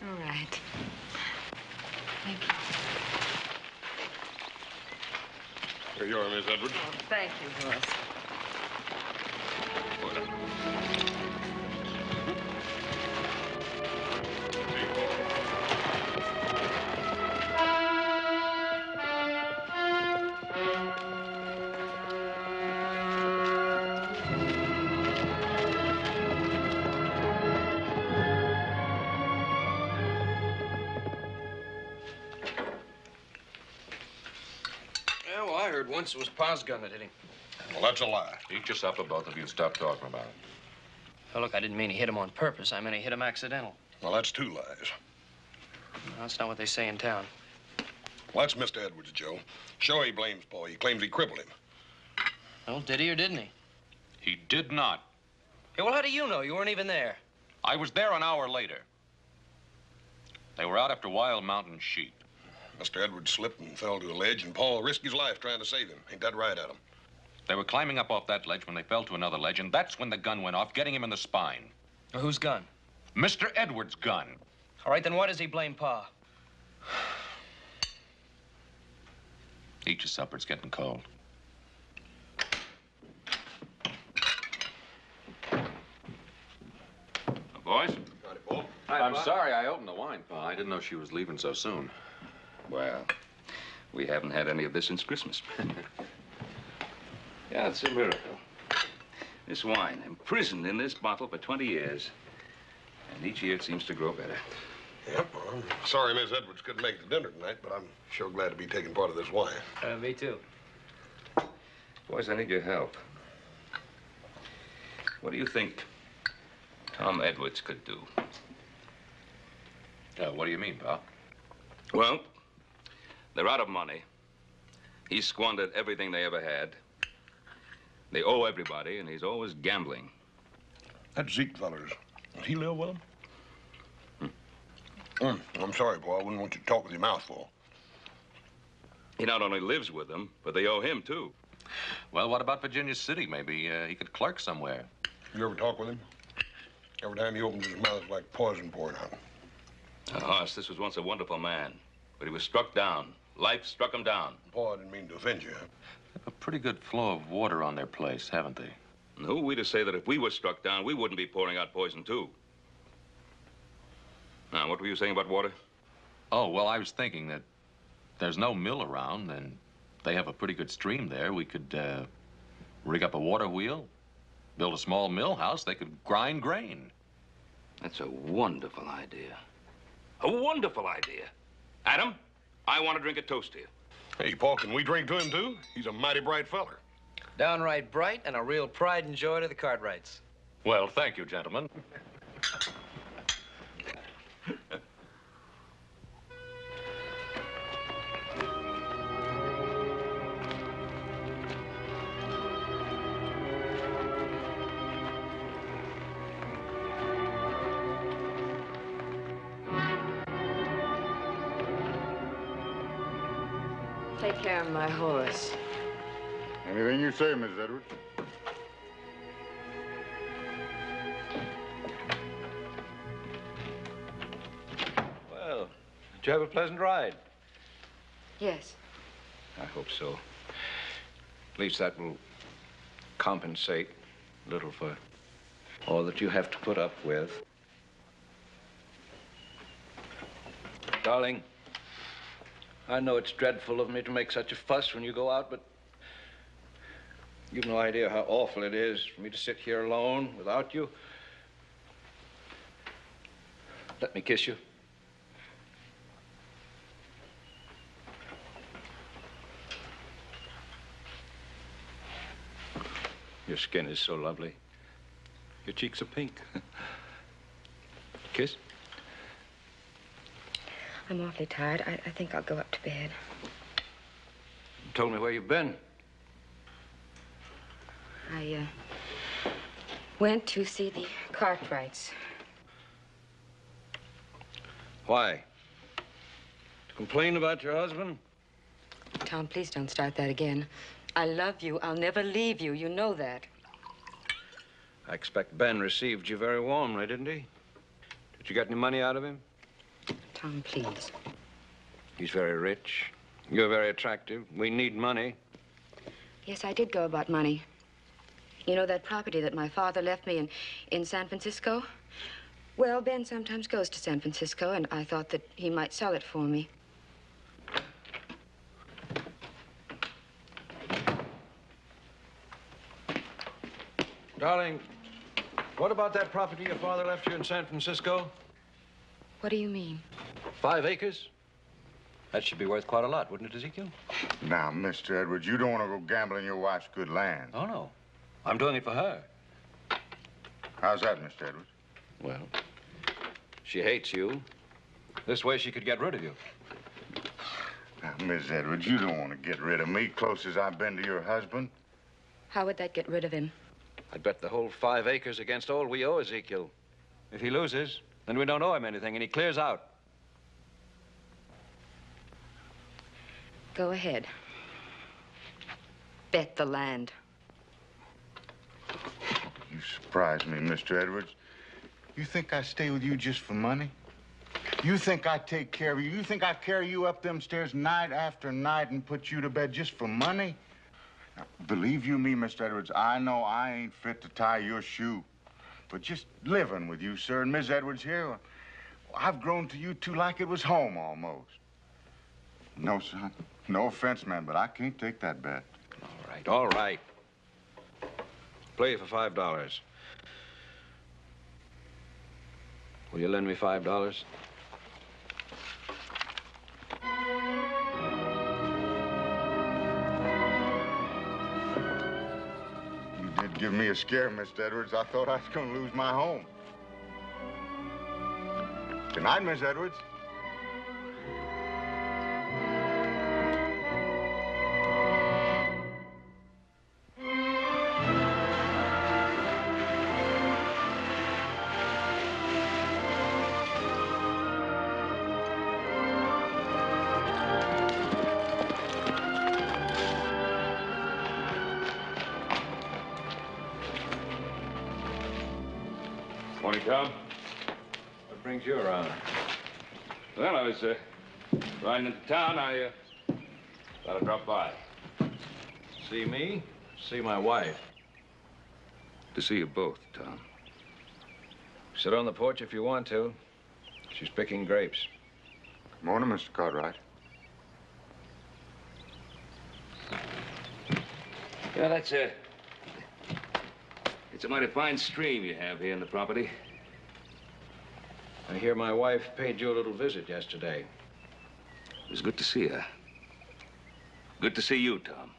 All right. Thank you. Here you are, Miss Edwards. Oh, thank you, Horace. Once it was Pa's gun that hit him. Well, that's a lie. Eat your supper, both of you, and stop talking about it. Oh, look, I didn't mean he hit him on purpose. I meant he hit him accidental. Well, that's two lies. No, that's not what they say in town. Well, that's Mr. Edwards, Joe. Sure, he blames Paul. He claims he crippled him. Well, did he or didn't he? He did not. Hey, well, how do you know? You weren't even there. I was there an hour later. They were out after wild mountain sheep. Mr. Edwards slipped and fell to a ledge, and Paul risked his life trying to save him. Ain't that right, Adam? They were climbing up off that ledge when they fell to another ledge, and that's when the gun went off, getting him in the spine. Whose gun? Mr. Edwards' gun. All right, then why does he blame Pa? Eat your supper. It's getting cold. Boys? I'm sorry I opened the wine, Pa. I didn't know she was leaving so soon. Well, we haven't had any of this since Christmas. Yeah, it's a miracle. This wine, imprisoned in this bottle for 20 years. And each year it seems to grow better. Yep, well, I'm sorry Miss Edwards couldn't make it to dinner tonight, but I'm sure glad to be taking part of this wine. Me too. Boys, I need your help. What do you think Tom Edwards could do? What do you mean, pal? Well, they're out of money. He squandered everything they ever had. They owe everybody, and he's always gambling. That Zeke feller's, does he live with him? I'm sorry, Paul. I wouldn't want you to talk with your mouth full. He not only lives with them, but they owe him, too. Well, what about Virginia City? Maybe he could clerk somewhere. You ever talk with him? Every time he opens his mouth, it's like poison pouring out. Hoss, this was once a wonderful man, but he was struck down. Life struck him down. Paul, I didn't mean to offend you. They have a pretty good flow of water on their place, haven't they? And who are we to say that if we were struck down, we wouldn't be pouring out poison, too? Now, what were you saying about water? Oh, well, I was thinking that there's no mill around, and they have a pretty good stream there. We could rig up a water wheel, build a small mill house. They could grind grain. That's a wonderful idea. A wonderful idea. Adam, I want to drink a toast to you. Hey, Paul, can we drink to him, too? He's a mighty bright feller. Downright bright and a real pride and joy to the Cartwrights. Well, thank you, gentlemen. Take care of my horse. Anything you say, Miss Edwards. Well, did you have a pleasant ride? Yes. I hope so. At least that will compensate a little for all that you have to put up with. Darling, I know it's dreadful of me to make such a fuss when you go out, but you've no idea how awful it is for me to sit here alone without you. Let me kiss you. Your skin is so lovely. Your cheeks are pink. Kiss? I'm awfully tired. I think I'll go up to bed. You told me where you've been. I went to see the Cartwrights. Why? To complain about your husband? Tom, please don't start that again. I love you. I'll never leave you. You know that. I expect Ben received you very warmly, didn't he? Did you get any money out of him? Tom, please. He's very rich. You're very attractive. We need money. Yes, I did go about money. You know that property that my father left me in San Francisco? Well, Ben sometimes goes to San Francisco, and I thought that he might sell it for me. Darling, what about that property your father left you in San Francisco? What do you mean? 5 acres? That should be worth quite a lot, wouldn't it, Ezekiel? Now, Mr. Edwards, you don't want to go gambling your wife's good land. Oh, no. I'm doing it for her. How's that, Mr. Edwards? Well, she hates you. This way she could get rid of you. Now, Miss Edwards, you don't want to get rid of me, close as I've been to your husband. How would that get rid of him? I'd bet the whole 5 acres against all we owe Ezekiel. If he loses, then we don't owe him anything, and he clears out. Go ahead. Bet the land. You surprise me, Mr. Edwards. You think I stay with you just for money? You think I take care of you? You think I carry you up them stairs night after night and put you to bed just for money? Now, believe you me, Mr. Edwards, I know I ain't fit to tie your shoe. But just living with you, sir, and Miss Edwards here, I've grown to you two like it was home almost. No, son. No offense, man, but I can't take that bet. All right. Play for $5. Will you lend me $5? You did give me a scare, Mr. Edwards. I thought I was going to lose my home. Good night, Miss Edwards. Morning, Tom. What brings you around? Well, I was riding into town. I thought I'd drop by. See me? See my wife. To see you both, Tom. Sit on the porch if you want to. She's picking grapes. Morning, Mr. Cartwright. Yeah, that's it. It's a mighty fine stream you have here in the property. I hear my wife paid you a little visit yesterday. It was good to see her. Good to see you, Tom.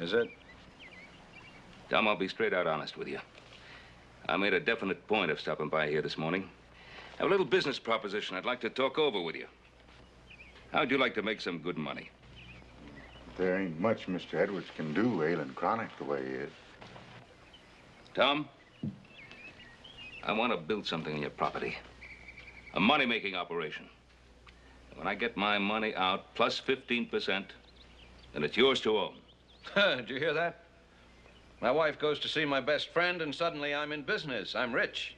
Is it? Tom, I'll be straight out honest with you. I made a definite point of stopping by here this morning. I have a little business proposition I'd like to talk over with you. How'd you like to make some good money? There ain't much Mr. Edwards can do, ailing chronic the way he is. Tom, I want to build something on your property. A money-making operation. And when I get my money out, plus 15%, then it's yours to own. Did you hear that? My wife goes to see my best friend, and suddenly I'm in business. I'm rich.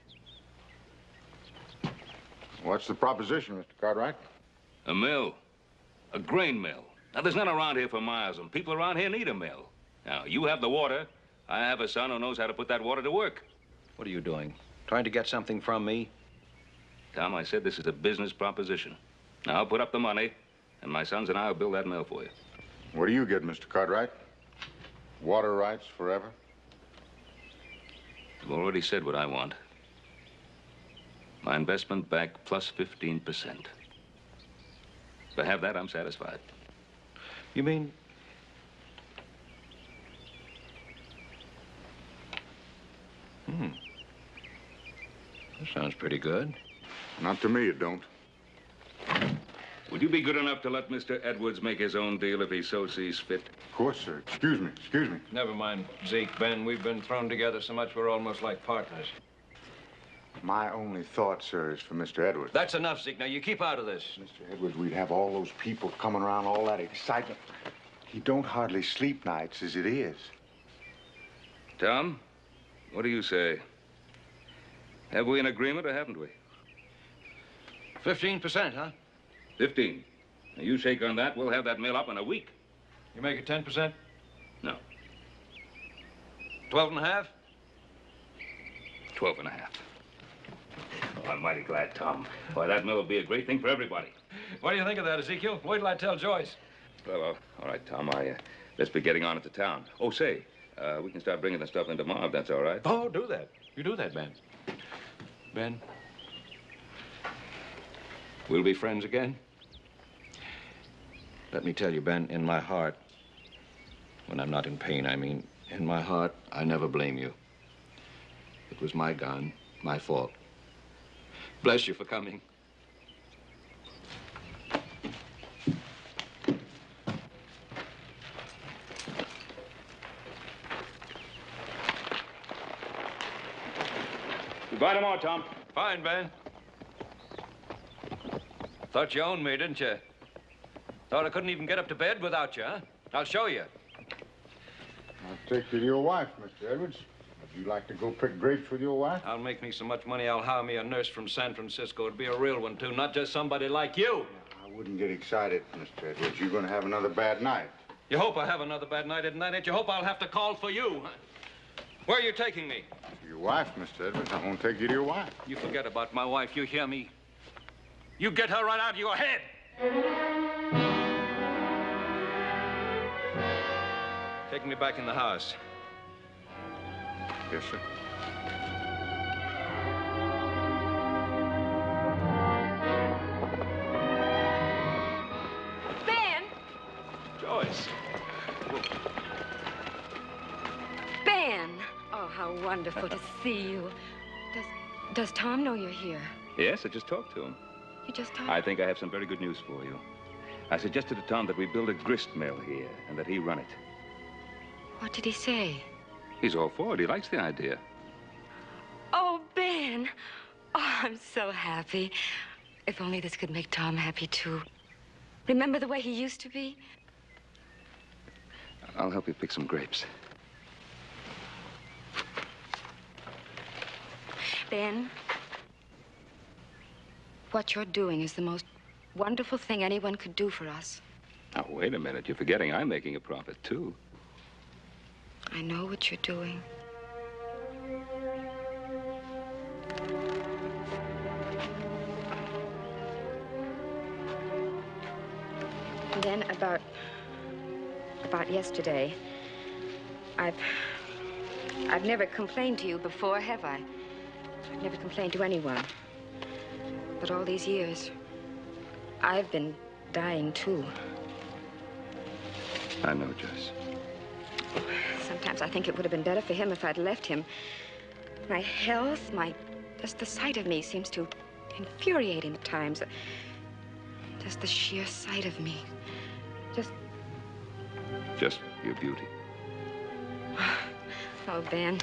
What's the proposition, Mr. Cartwright? A mill. A grain mill. Now, there's none around here for miles, and people around here need a mill. Now, you have the water. I have a son who knows how to put that water to work. What are you doing? Trying to get something from me? Tom, I said this is a business proposition. Now, I'll put up the money, and my sons and I will build that mill for you. What do you get, Mr. Cartwright? Water rights forever? I've already said what I want. My investment back plus 15%. If I have that, I'm satisfied. You mean... That sounds pretty good. Not to me, it don't. Would you be good enough to let Mr. Edwards make his own deal if he so sees fit? Of course, sir. Excuse me. Never mind, Zeke, Ben. We've been thrown together so much we're almost like partners. My only thought, sir, is for Mr. Edwards. That's enough, Zeke. Now, you keep out of this. Mr. Edwards, we'd have all those people coming around, all that excitement. He don't hardly sleep nights as it is. Tom, what do you say? Have we an agreement or haven't we? 15%, huh? 15. Now, you shake on that, we'll have that mill up in a week. You make it 10%? No. 12.5? 12.5. Oh, I'm mighty glad, Tom. Why, that mill will be a great thing for everybody. What do you think of that, Ezekiel? Wait till I tell Joyce. Well, all right, Tom. Let's be getting on it to town. Oh, say, we can start bringing the stuff in tomorrow, if that's all right. Oh, do that. You do that, Ben. Ben? We'll be friends again? Let me tell you, Ben, in my heart, when I'm not in pain, I mean, in my heart, I never blame you. It was my gun, my fault. Bless you for coming. Goodbye tomorrow, Tom. Fine, Ben. Thought you owned me, didn't you? Thought I couldn't even get up to bed without you, huh? I'll show you. I'll take you to your wife, Mr. Edwards. Would you like to go pick grapes with your wife? I'll make me so much money, I'll hire me a nurse from San Francisco. It'd be a real one, too, not just somebody like you. I wouldn't get excited, Mr. Edwards. You're going to have another bad night. You hope I have another bad night, isn't that it? You hope I'll have to call for you. Where are you taking me? To your wife, Mr. Edwards. I'm going to take you to your wife. You forget about my wife, you hear me? You get her right out of your head. Take me back in the house. Yes, sir. Ben! Joyce. Ben! Oh, how wonderful to see you. Does Tom know you're here? Yes, I just talked to him. You just talked? I think I have some very good news for you. I suggested to Tom that we build a grist mill here and that he run it. What did he say? He's all for it. He likes the idea. Oh, Ben. Oh, I'm so happy. If only this could make Tom happy, too. Remember the way he used to be? I'll help you pick some grapes. Ben, what you're doing is the most wonderful thing anyone could do for us. Now, wait a minute. You're forgetting I'm making a profit, too. I know what you're doing. And then about yesterday, I've never complained to you before, have I? I've never complained to anyone. But all these years, I've been dying, too. I know, Joyce. Sometimes I think it would have been better for him if I'd left him. My health, just the sight of me seems to infuriate him at times. Just the sheer sight of me. Just your beauty. Oh, Ben.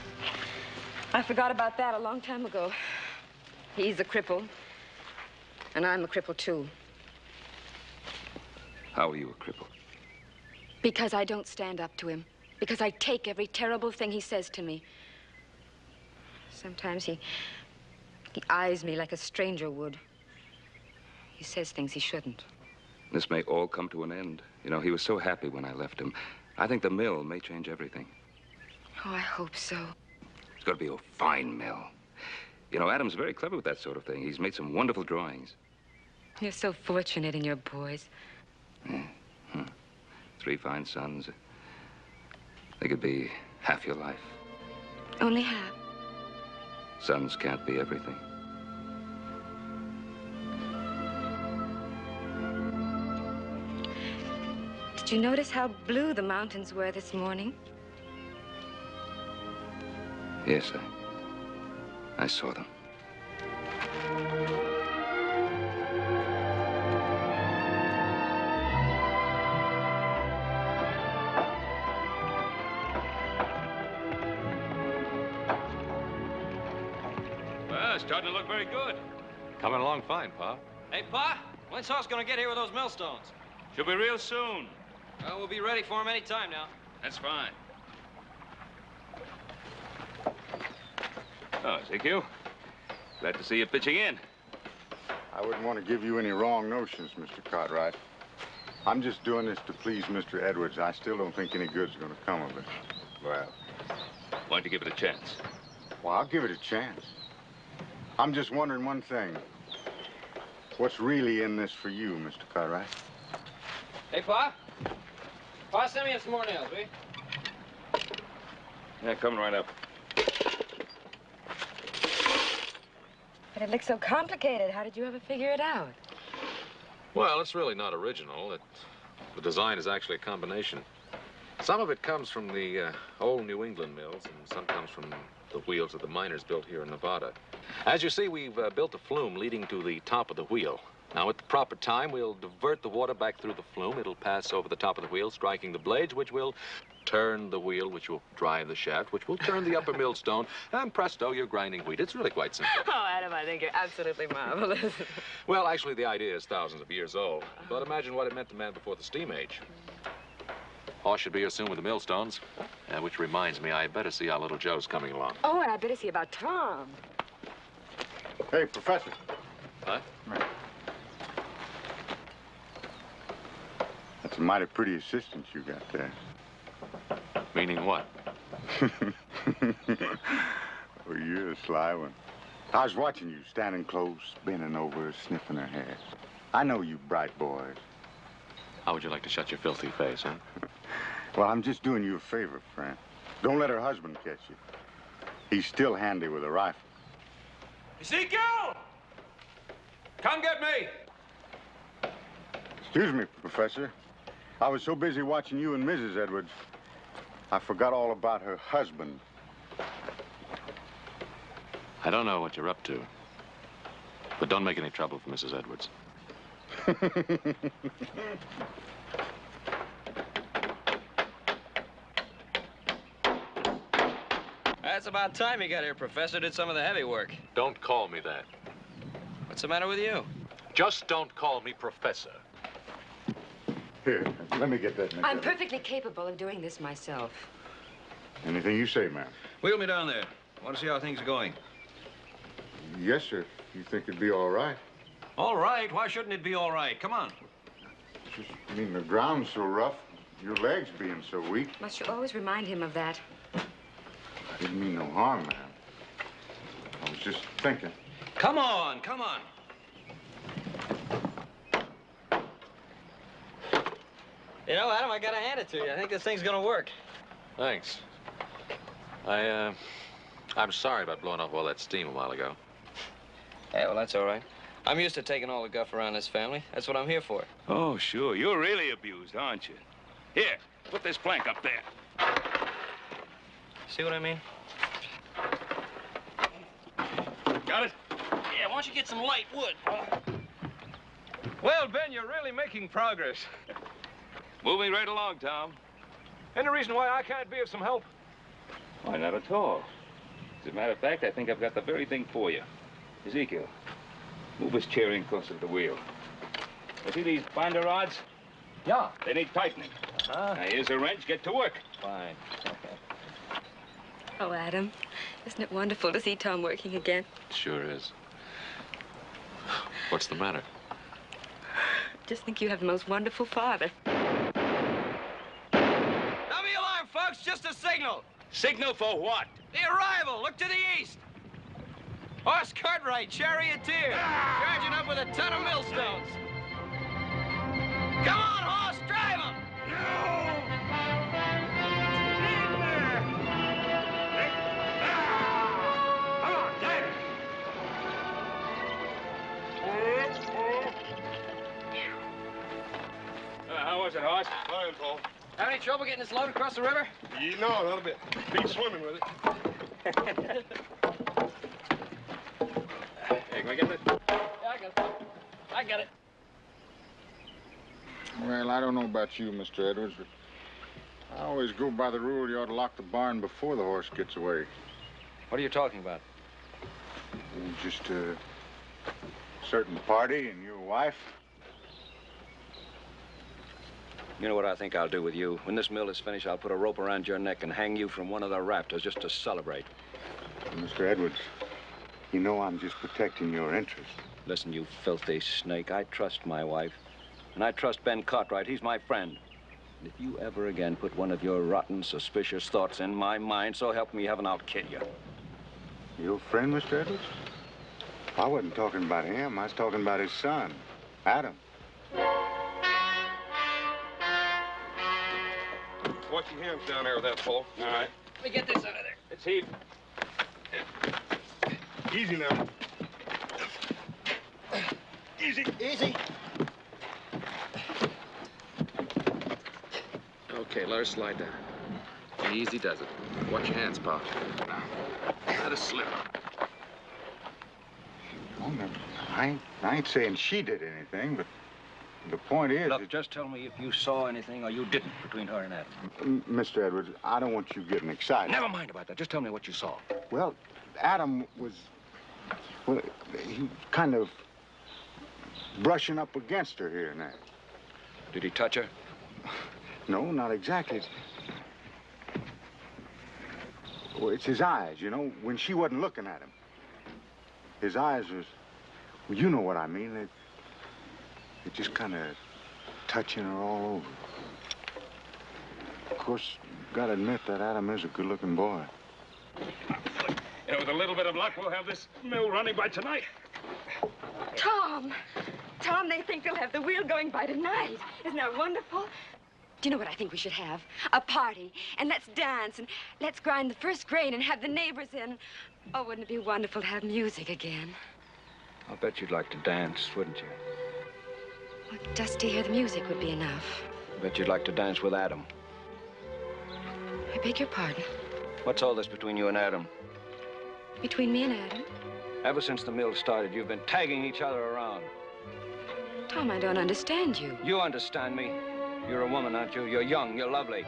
I forgot about that a long time ago. He's a cripple, and I'm a cripple, too. How are you a cripple? Because I don't stand up to him. Because I take every terrible thing he says to me. Sometimes he eyes me like a stranger would. He says things he shouldn't. This may all come to an end. You know, he was so happy when I left him. I think the mill may change everything. Oh, I hope so. It's got to be a fine mill. You know, Adam's very clever with that sort of thing. He's made some wonderful drawings. You're so fortunate in your boys. Yeah. 3 fine sons. They could be half your life. Only half? Sons can't be everything. Did you notice how blue the mountains were this morning? Yes, I saw them. Well, it's starting to look very good. Coming along fine, Pa. Hey, Pa, when's Hoss gonna get here with those millstones? Should be real soon. Well, we'll be ready for him any time now. That's fine. Oh, Ezekiel. Glad to see you pitching in. I wouldn't want to give you any wrong notions, Mr. Cartwright. I'm just doing this to please Mr. Edwards. I still don't think any good's going to come of it. Well, why don't you give it a chance? Well, I'll give it a chance. I'm just wondering one thing. What's really in this for you, Mr. Cartwright? Hey, Pa. Pa, send me in some more nails, will you? Yeah, coming right up. But it looks so complicated. How did you ever figure it out? Well, it's really not original. The design is actually a combination. Some of it comes from the old New England mills, and some comes from the wheels that the miners built here in Nevada. As you see, we've built a flume leading to the top of the wheel. Now, at the proper time, we'll divert the water back through the flume. It'll pass over the top of the wheel, striking the blades, which will turn the wheel, which will drive the shaft, which will turn the upper millstone, and presto, you're grinding wheat. It's really quite simple. Oh, Adam, I think you're absolutely marvelous. Well, actually, the idea is thousands of years old. But imagine what it meant to man before the steam age. Horse should be here soon with the millstones. Which reminds me, I better see how little Joe's coming along. Oh, and I better see about Tom. Hey, Professor. Huh? Right. That's a mighty pretty assistant you got there. Meaning what? Well, you're a sly one. I was watching you, standing close, bending over, sniffing her hair. I know you bright boys. How would you like to shut your filthy face, huh? Well, I'm just doing you a favor, friend. Don't let her husband catch you. He's still handy with a rifle. Ezekiel! Come get me! Excuse me, Professor. I was so busy watching you and Mrs. Edwards, I forgot all about her husband. I don't know what you're up to, but don't make any trouble for Mrs. Edwards. That's about time you got here, Professor. Did some of the heavy work. Don't call me that. What's the matter with you? Just don't call me Professor. Here, let me get that. I'm perfectly capable of doing this myself. Anything you say, ma'am. Wheel me down there. Want to see how things are going. Yes, sir. You think it'd be all right? All right. Why shouldn't it be all right? Come on. Just, I mean, the ground's so rough, your legs being so weak. Must you always remind him of that? I didn't mean no harm, ma'am. I was just thinking. Come on, come on. You know, Adam, I gotta hand it to you. I think this thing's gonna work. Thanks. I'm sorry about blowing off all that steam a while ago. Yeah, well, that's all right. I'm used to taking all the guff around this family. That's what I'm here for. Oh, sure. You're really abused, aren't you? Here, put this plank up there. See what I mean? Got it? Yeah, why don't you get some light wood? Well, Ben, you're really making progress. Moving right along, Tom. Any reason why I can't be of some help? Why, not at all. As a matter of fact, I think I've got the very thing for you. Ezekiel, move his chair in closer to the wheel. You see these binder rods? Yeah. They need tightening. Now, here's a wrench. Get to work. Fine. Oh, Adam, isn't it wonderful to see Tom working again? It sure is. What's the matter? Just think you have the most wonderful father. Dummy alarm, folks. Just a signal. Signal for what? The arrival. Look to the east. Horse Cartwright, charioteer. Charging up with a ton of millstones. Come on, horse. Drive him. How was it, horse? Fine, Paul. Have any trouble getting this load across the river? No, not a bit. Be swimming with it. Hey, can I get that? Yeah, I got it. I got it. Well, I don't know about you, Mr. Edwards, but I always go by the rule you ought to lock the barn before the horse gets away. What are you talking about? Just a certain party and your wife. You know what I think I'll do with you? When this mill is finished, I'll put a rope around your neck and hang you from one of the rafters just to celebrate. Mr. Edwards, you know I'm just protecting your interest. Listen, you filthy snake, I trust my wife. And I trust Ben Cartwright. He's my friend. And if you ever again put one of your rotten, suspicious thoughts in my mind, so help me heaven, I'll kill you. Your friend, Mr. Edwards? I wasn't talking about him. I was talking about his son, Adam. Watch your hands down there with that, Paul. All right. Let me get this out of there. Let's heave. Easy now. Easy. Easy. Okay, let her slide down. Easy does it. Watch your hands, Pop. Now, let her slip. Oh, no, I ain't saying she did anything, but The point is... Look, just tell me if you saw anything or you didn't between her and Adam. Mr. Edwards, I don't want you getting excited. Never mind about that. Just tell me what you saw. Well, Adam was... Well, he kind of brushing up against her here and there. Did he touch her? No, not exactly. Well, it's his eyes, you know, when she wasn't looking at him. His eyes was... Well, you know what I mean. They're just kind of touching her all over. Of course, gotta admit that Adam is a good-looking boy. You know, with a little bit of luck, we'll have this mill running by tonight. Tom! Tom, they think they'll have the wheel going by tonight. Isn't that wonderful? Do you know what I think we should have? A party. And let's dance, and let's grind the first grain and have the neighbors in. Oh, wouldn't it be wonderful to have music again? I'll bet you'd like to dance, wouldn't you? Well, just to hear the music would be enough. I bet you'd like to dance with Adam. I beg your pardon? What's all this between you and Adam? Between me and Adam? Ever since the mill started, you've been tagging each other around. Tom, I don't understand you. You understand me. You're a woman, aren't you? You're young, you're lovely.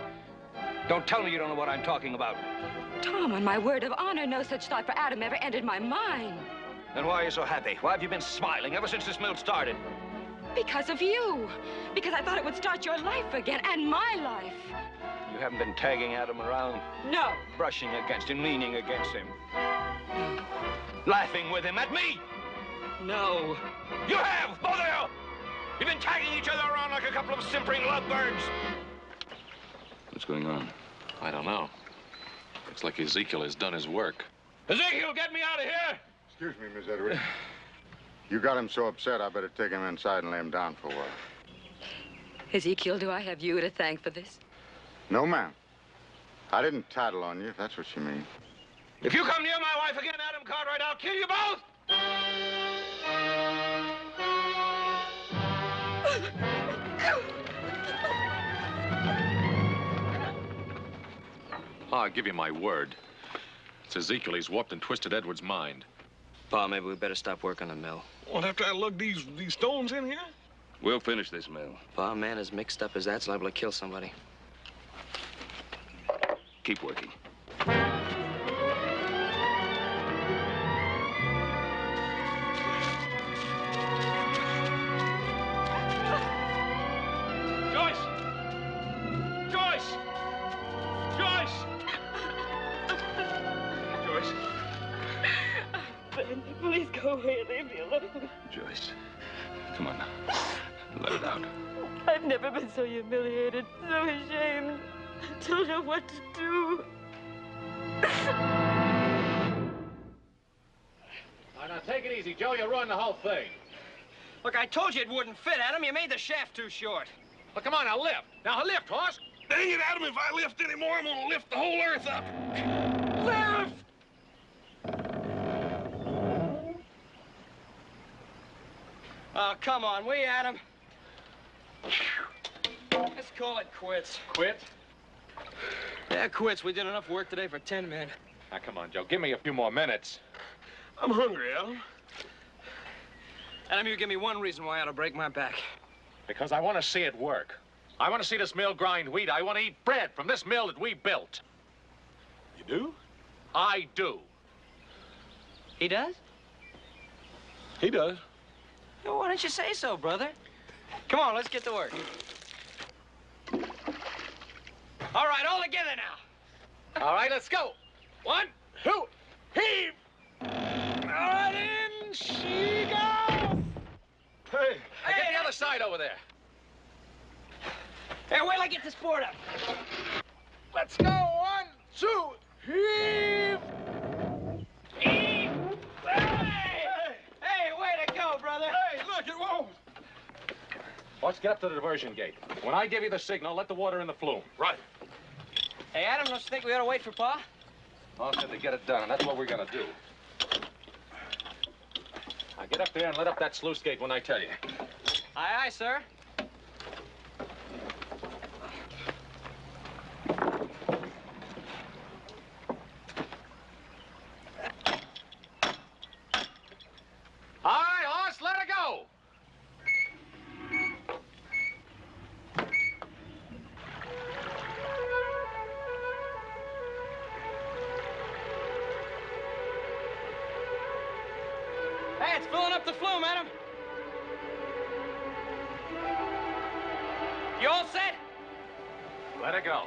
Don't tell me you don't know what I'm talking about. Tom, on my word of honor, no such thought for Adam ever entered my mind. Then why are you so happy? Why have you been smiling ever since this mill started? Because of you. Because I thought it would start your life again, and my life. You haven't been tagging Adam around? No. Brushing against him, leaning against him. Laughing with him at me? No. You have, both of you! You've been tagging each other around like a couple of simpering lovebirds. What's going on? I don't know. Looks like Ezekiel has done his work. Ezekiel, get me out of here! Excuse me, Miss Edwards. You got him so upset, I better take him inside and lay him down for a while. Ezekiel, do I have you to thank for this? No, ma'am. I didn't tattle on you, if that's what you mean. If you come near my wife again, Adam Cartwright, I'll kill you both! I'll give you my word. It's Ezekiel. He's warped and twisted Edwards' mind. Pa, maybe we better stop working the mill. What, after I lug these stones in here? We'll finish this mill. Pa, a man as mixed up as that's liable to kill somebody. Keep working. Joyce! Joyce! Joyce! Joyce. Ben, please go away and leave me alone. Joyce, come on now. Let it out. I've never been so humiliated, so ashamed. I don't know what to do. Now, take it easy, Joe. You'll ruin the whole thing. Look, I told you it wouldn't fit, Adam. You made the shaft too short. Well, come on, now lift. Now lift, horse. Dang it, Adam, if I lift any more, I'm gonna lift the whole earth up. Lift! Oh, come on, will you, Adam? Let's call it quits. Quit? Yeah, quits. We did enough work today for 10 men. Now, come on, Joe. Give me a few more minutes. I'm hungry, Adam. Adam, you give me one reason why I ought to break my back. Because I want to see it work. I want to see this mill grind wheat. I want to eat bread from this mill that we built. You do? I do. He does? He does. Well, why don't you say so, brother? Come on, let's get to work. All right, all together now. All right, let's go. 1, 2, heave! All right, in she goes! Hey, get the other side over there. Hey, wait till I get this board up. Let's go. 1, 2, heave! Heave! Hey! Hey, way to go, brother. Hey, look, it won't. Let's get up to the diversion gate. When I give you the signal, let the water in the flume. Right. Hey, Adam, don't you think we ought to wait for Pa? I'll have to get it done, and that's what we're gonna do. Now get up there and let up that sluice gate when I tell you. Aye, aye, sir. All right, horse, let her go. Let it go.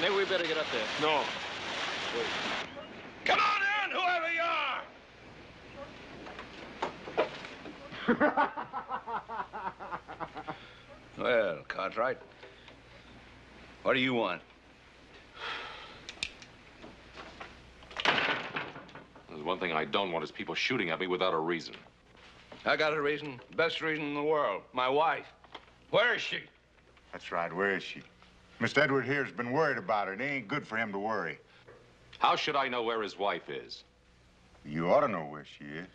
Maybe we better get up there. No. Wait. Come on in, whoever you are! Well, Cartwright, what do you want? There's one thing I don't want is people shooting at me without a reason. I got a reason, best reason in the world. My wife. Where is she? That's right, where is she? Mr. Edward here's been worried about her. It ain't good for him to worry. How should I know where his wife is? You ought to know where she is.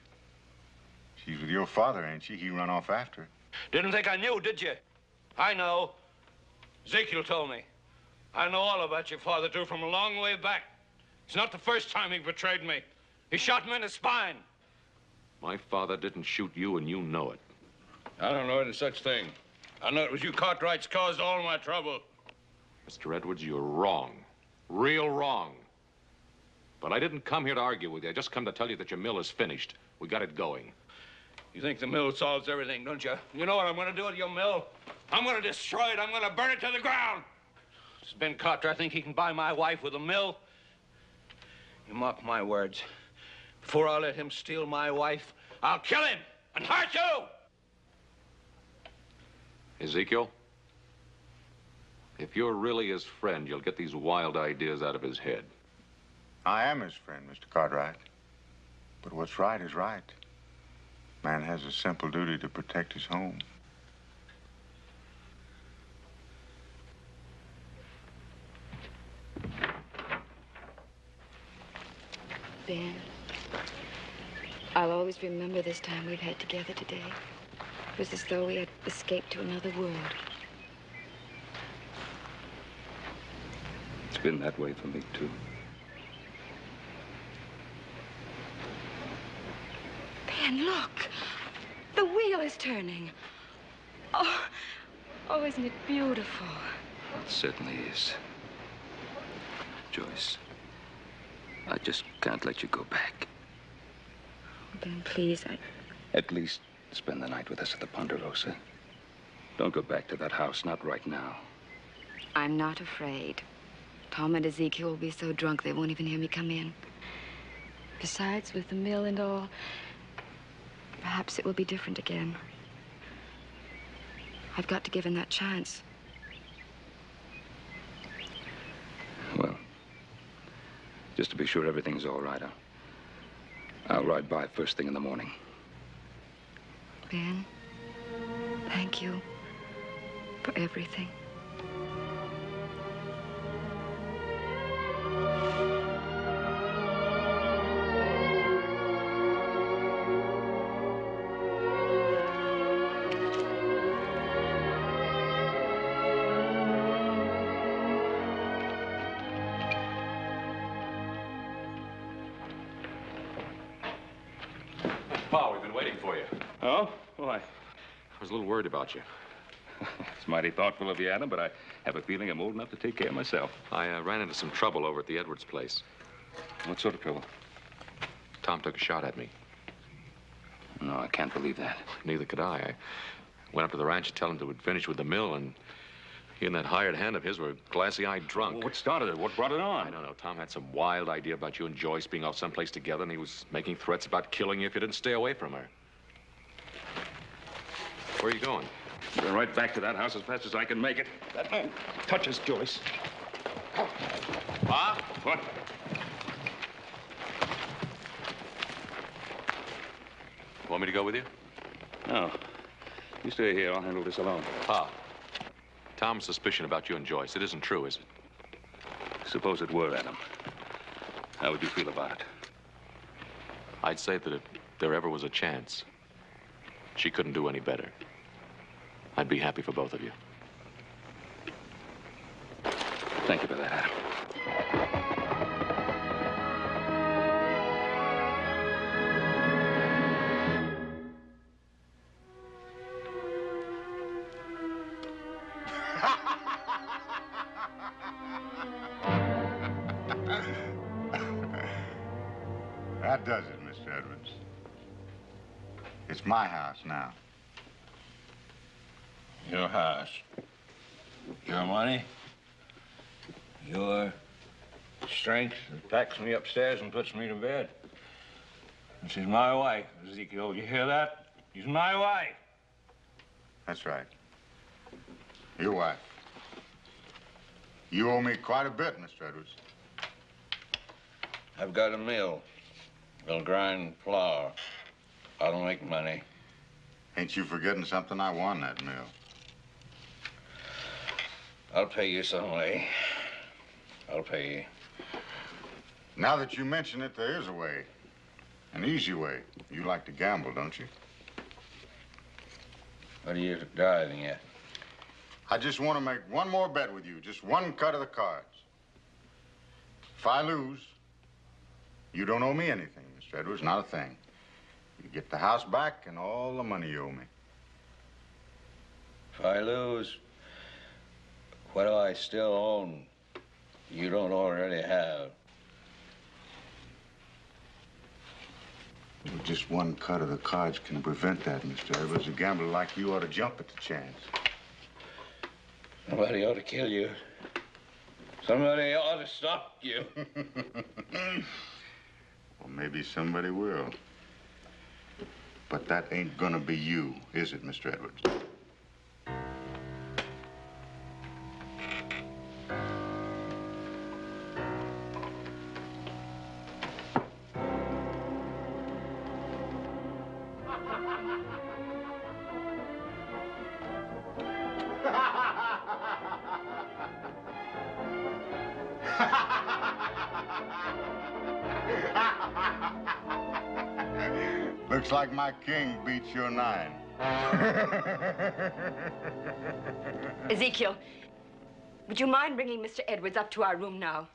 She's with your father, ain't she? He run off after her. Didn't think I knew, did you? I know. Ezekiel told me. I know all about your father, too, from a long way back. It's not the first time he betrayed me. He shot me in the spine. My father didn't shoot you, and you know it. I don't know any such thing. I know it was you Cartwrights caused all my trouble. Mr. Edwards, you're wrong. Real wrong. But I didn't come here to argue with you. I just come to tell you that your mill is finished. We got it going. You think the mill solves everything, don't you? You know what I'm going to do with your mill? I'm going to destroy it. I'm going to burn it to the ground. This Ben Carter, I think he can buy my wife with a mill. You mark my words. Before I let him steal my wife, I'll kill him and hurt you! Ezekiel, if you're really his friend, you'll get these wild ideas out of his head. I am his friend, Mr. Cartwright. But what's right is right. Man has a simple duty to protect his home. Ben, I'll always remember this time we've had together today. It was as though we had escaped to another world. It's been that way for me, too. Ben, look. The wheel is turning. Oh, isn't it beautiful? It certainly is. Joyce, I just can't let you go back. Ben, please, At least spend the night with us at the Ponderosa. Don't go back to that house, not right now. I'm not afraid. Tom and Ezekiel will be so drunk they won't even hear me come in. Besides, with the mill and all, perhaps it will be different again. I've got to give him that chance. Well, just to be sure everything's all right, I'll ride by first thing in the morning. Ben, thank you for everything. Pa, we've been waiting for you. Oh? Why? I was a little worried about you. It's mighty thoughtful of you, Adam, but I have a feeling I'm old enough to take care of myself. I ran into some trouble over at the Edwards place. What sort of trouble? Tom took a shot at me. No, I can't believe that. Neither could I. I went up to the ranch to tell him that we'd finished with the mill, and he and that hired hand of his were glassy-eyed drunk. Well, what started it? What brought it on? I don't know. Tom had some wild idea about you and Joyce being off someplace together, and he was making threats about killing you if you didn't stay away from her. Where are you going? Going right back to that house as fast as I can make it. That man touches Joyce. Pa? What? Want me to go with you? No. You stay here. I'll handle this alone. Pa, Tom's suspicion about you and Joyce, it isn't true, is it? Suppose it were, Adam. How would you feel about it? I'd say that if there ever was a chance, she couldn't do any better. I'd be happy for both of you. Thank you for that, Adam. That does it, Mr. Edwards. It's my house now. Your house. Your money. Your strength that packs me upstairs and puts me to bed. And she's my wife, Ezekiel. You hear that? She's my wife. That's right. Your wife. You owe me quite a bit, Mr. Edwards. I've got a mill. They'll grind flour. I don't make money. Ain't you forgetting something? I won that mill. I'll pay you some way. I'll pay you. Now that you mention it, there is a way. An easy way. You like to gamble, don't you? What are you driving at? I just want to make one more bet with you. Just one cut of the cards. If I lose, you don't owe me anything, Mr. Edwards, not a thing. You get the house back and all the money you owe me. If I lose, what do I still own you don't already have? Well, just one cut of the cards can prevent that, Mr. Edwards. A gambler like you ought to jump at the chance. Somebody ought to kill you. Somebody ought to stop you. Well, maybe somebody will. But that ain't gonna be you, is it, Mr. Edwards? Looks like my king beats your 9. Ezekiel, would you mind bringing Mr. Edwards up to our room now?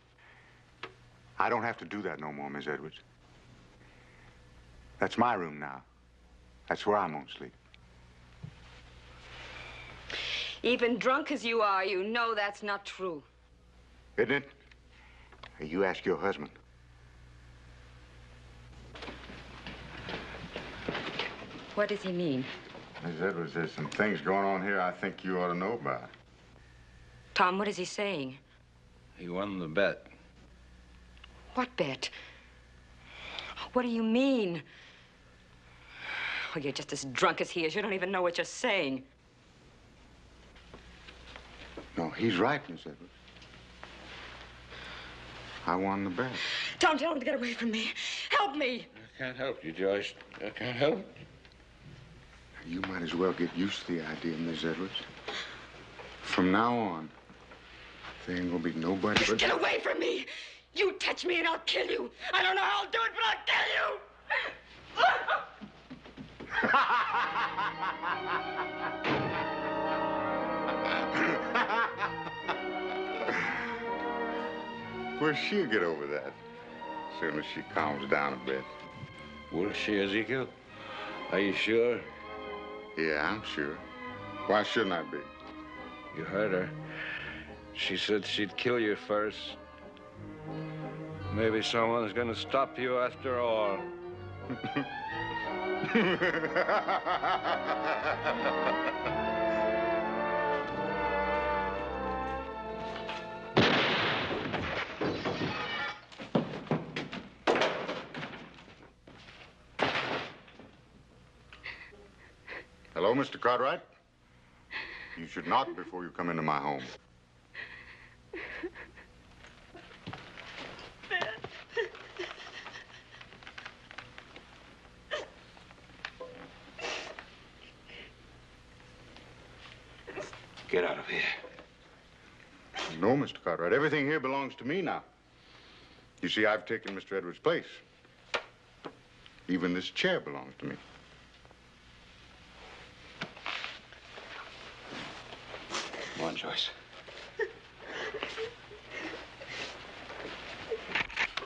I don't have to do that no more, Miss Edwards. That's my room now. That's where I'm gonna sleep. Even drunk as you are, you know that's not true. Isn't it? Hey, you ask your husband. What does he mean? Miss Edwards, there's some things going on here I think you ought to know about. Tom, what is he saying? He won the bet. What bet? What do you mean? Oh, you're just as drunk as he is. You don't even know what you're saying. No, he's right, Miss Edwards. I won the bet. Tom, tell him to get away from me. Help me. I can't help you, Joyce. I can't help. You might as well get used to the idea, Miss Edwards. From now on, there ain't gonna be nobody but... Get away from me! You touch me and I'll kill you. I don't know how I'll do it, but I'll kill you. Well, she'll get over that as soon as she calms down a bit. Will she, Ezekiel? Are you sure? Yeah, I'm sure. Why shouldn't I be? You heard her. She said she'd kill you first. Maybe someone's gonna stop you after all. Hello, Mr. Cartwright. You should knock before you come into my home. Get out of here. No, Mr. Cartwright. Everything here belongs to me now. You see, I've taken Mr. Edwards' place. Even this chair belongs to me. Come on, Joyce.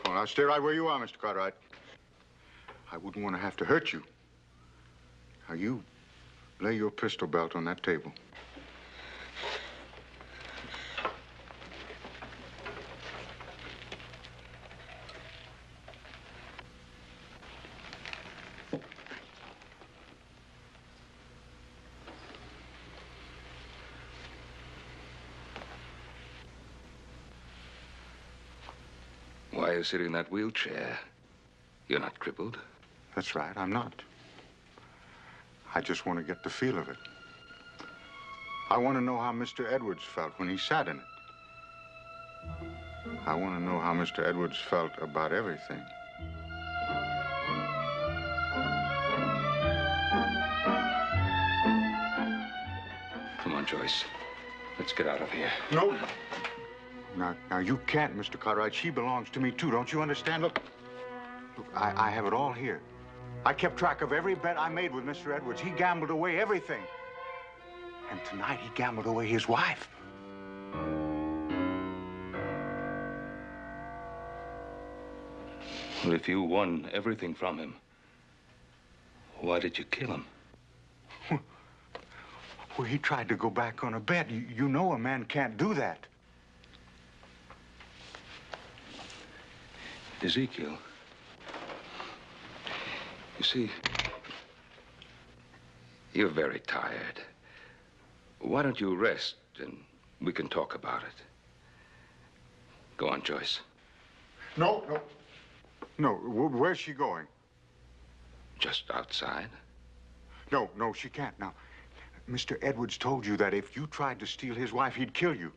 Well, now, stay right where you are, Mr. Cartwright. I wouldn't want to have to hurt you. Now, you lay your pistol belt on that table. Why are you sitting in that wheelchair? You're not crippled. That's right, I'm not. I just want to get the feel of it. I want to know how Mr. Edwards felt when he sat in it. I want to know how Mr. Edwards felt about everything. Come on, Joyce. Let's get out of here. No. Now, you can't, Mr. Cartwright. She belongs to me, too. Don't you understand? Look, I have it all here. I kept track of every bet I made with Mr. Edwards. He gambled away everything. And tonight, he gambled away his wife. Well, if you won everything from him, why did you kill him? Well, he tried to go back on a bet. You know a man can't do that. Ezekiel, you see, you're very tired. Why don't you rest and we can talk about it? Go on, Joyce. No. Where's she going? Just outside. No, she can't. Now, Mr. Edwards told you that if you tried to steal his wife, he'd kill you.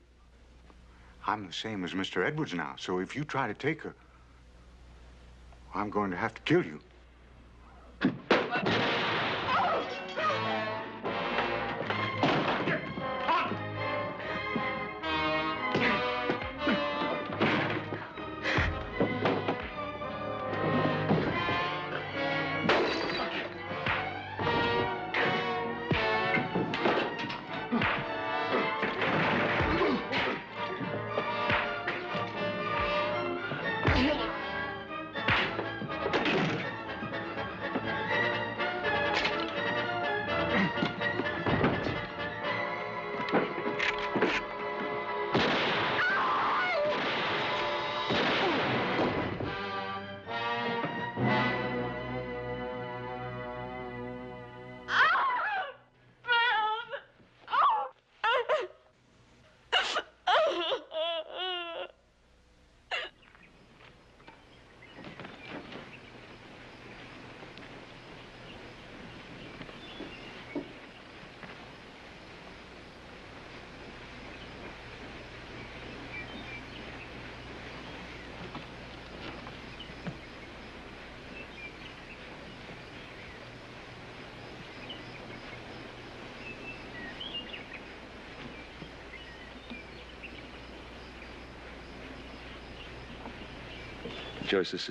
I'm the same as Mr. Edwards now, so if you try to take her, I'm going to have to kill you. Joyce, this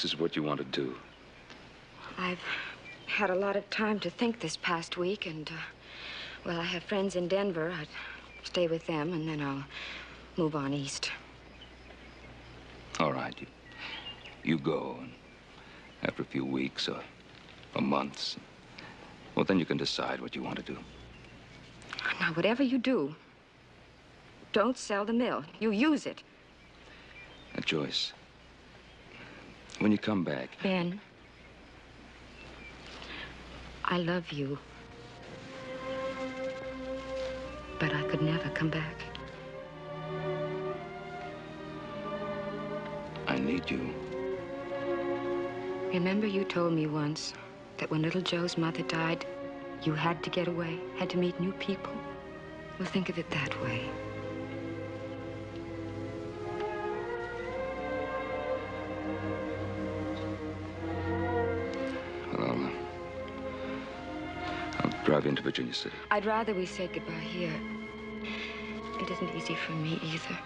is what you want to do. I've had a lot of time to think this past week, and, well, I have friends in Denver. I'd stay with them, and then I'll move on east. All right. You go, and after a few weeks or months, well, then you can decide what you want to do. Now, whatever you do, don't sell the mill. You use it. Joyce, when you come back... Ben, I love you. But I could never come back. I need you. Remember you told me once that when little Joe's mother died, you had to get away, had to meet new people? Well, think of it that way. Drive into Virginia City. I'd rather we say goodbye here. It isn't easy for me either.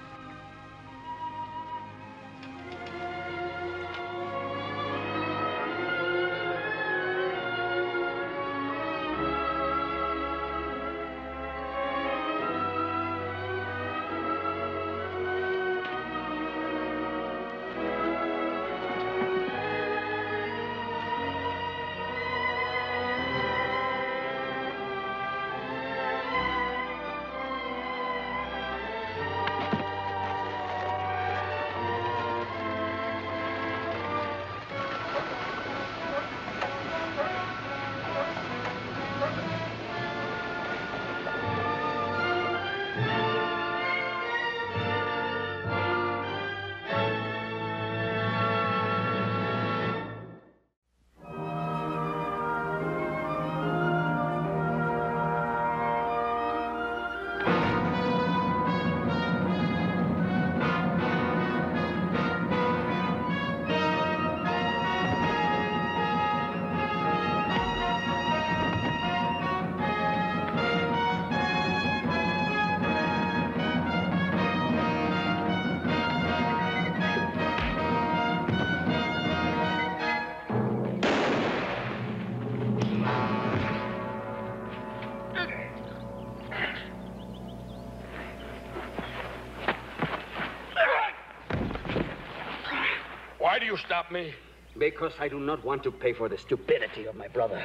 Why do you stop me? Because I do not want to pay for the stupidity of my brother.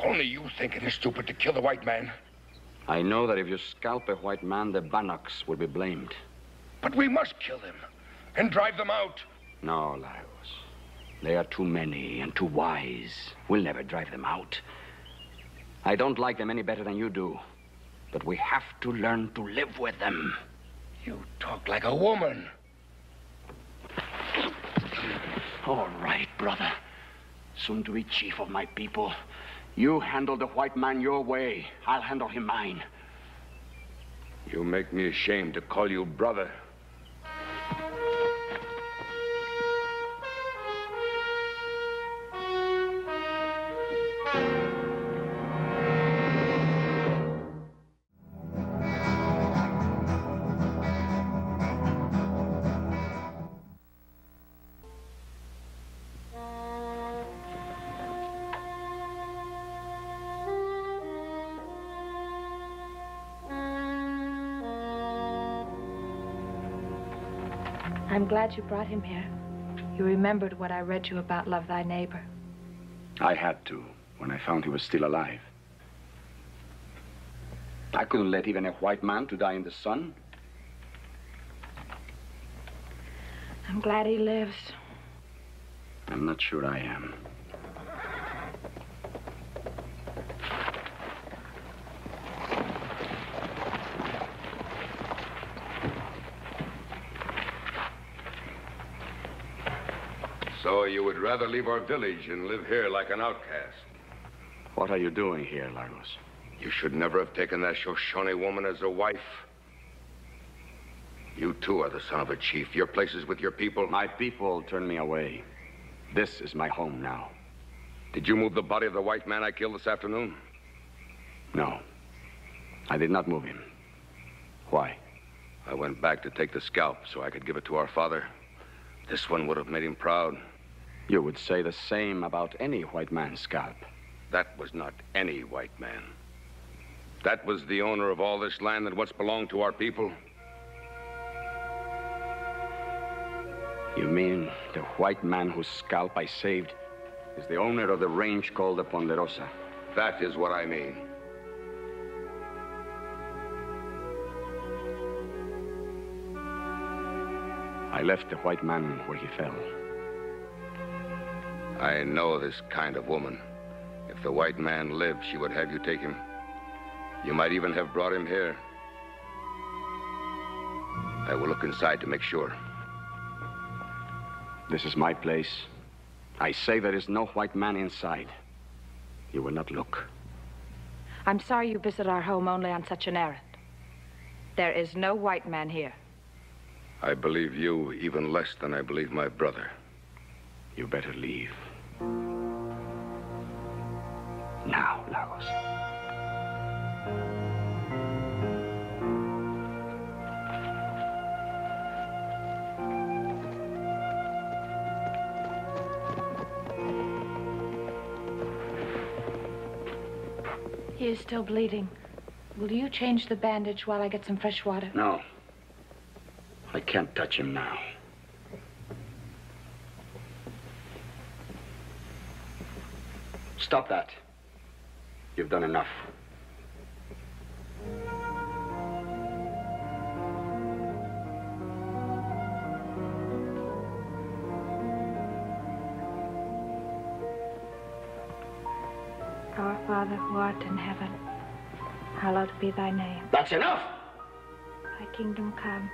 Only you think it is stupid to kill the white man. I know that if you scalp a white man, the Bannocks will be blamed. But we must kill them and drive them out. No, Lagos. They are too many and too wise. We'll never drive them out. I don't like them any better than you do. But we have to learn to live with them. You talk like a woman. All right, brother. Soon to be chief of my people. You handle the white man your way. I'll handle him mine. You make me ashamed to call you brother. I'm glad you brought him here. You remembered what I read you about Love Thy Neighbor. I had to, when I found he was still alive. I couldn't let even a white man to die in the sun. I'm glad he lives. I'm not sure I am. So you would rather leave our village and live here like an outcast? What are you doing here, Lagos? You should never have taken that Shoshone woman as a wife. You too are the son of a chief. Your place is with your people. My people turned me away. This is my home now. Did you move the body of the white man I killed this afternoon? No. I did not move him. Why? I went back to take the scalp so I could give it to our father. This one would have made him proud. You would say the same about any white man's scalp. That was not any white man. That was the owner of all this land and what's belonged to our people. You mean the white man whose scalp I saved is the owner of the range called the Ponderosa? That is what I mean. I left the white man where he fell. I know this kind of woman. If the white man lived, she would have you take him. You might even have brought him here. I will look inside to make sure. This is my place. I say there is no white man inside. You will not look. I'm sorry you visit our home only on such an errand. There is no white man here. I believe you even less than I believe my brother. You better leave. Now, Lagos. He is still bleeding. Will you change the bandage while I get some fresh water? No. I can't touch him now. Stop that. You've done enough. Our Father who art in heaven, hallowed be thy name. That's enough! Thy kingdom come.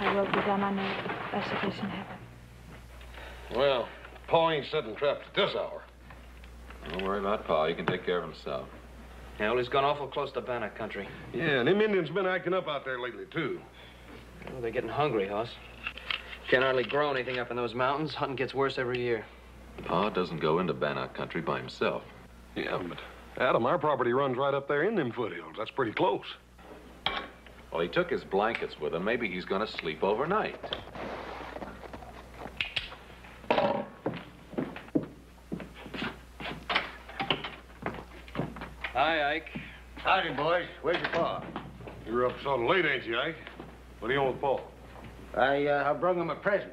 Thy will be done on earth as it is in heaven. Well, Pa ain't setting traps at this hour. Don't worry about Pa. He can take care of himself. Yeah, well, he's gone awful close to Bannock country. Yeah, and them Indians been acting up out there lately, too. Well, they're getting hungry, Hoss. Can't hardly grow anything up in those mountains. Hunting gets worse every year. Pa doesn't go into Bannock country by himself. Yeah, but Adam, our property runs right up there in them foothills. That's pretty close. Well, he took his blankets with him. Maybe he's going to sleep overnight. Hi, Ike. Howdy, boys. Where's your pa? You're up sort of late, ain't you, Ike? What do you want with Paul? I brought him a present.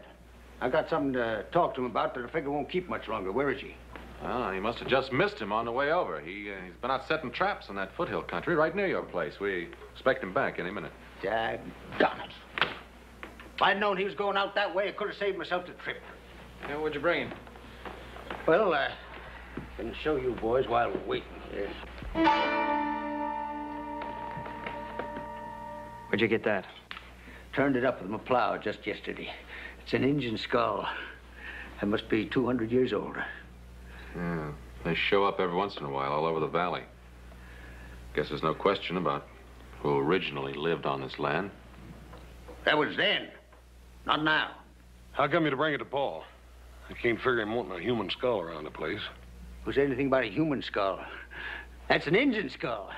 I got something to talk to him about that I figure won't keep much longer. Where is he? Well, he must have just missed him on the way over. He's been out setting traps in that foothill country right near your place. We expect him back any minute. Daggone it. If I'd known he was going out that way, I could have saved myself the trip. Yeah, what'd you bring him? Well, can show you boys while we're waiting here. Where'd you get that? Turned it up with my plow just yesterday. It's an Injun skull. It must be 200 years old. Yeah, they show up every once in a while all over the valley. Guess there's no question about who originally lived on this land. That was then, not now. How come you to bring it to Paul? I can't figure him wanting a human skull around the place. Was anything about a human skull? That's an Injun skull.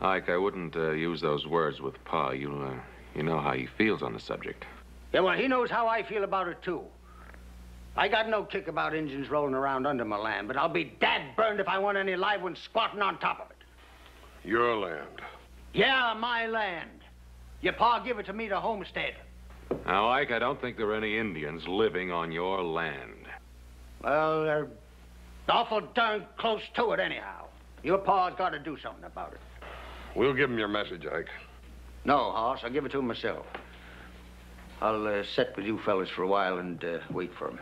Ike, I wouldn't use those words with Pa. You know how he feels on the subject. Yeah, well, he knows how I feel about it, too. I got no kick about Injuns rolling around under my land, but I'll be dad-burned if I want any live ones squatting on top of it. Your land. Yeah, my land. Your pa give it to me to homestead. Now, Ike, I don't think there are any Indians living on your land. Well, they're awful darn close to it anyhow. Your pa's got to do something about it. We'll give him your message, Ike. No, Hoss, I'll give it to him myself. I'll sit with you fellas for a while and wait for him.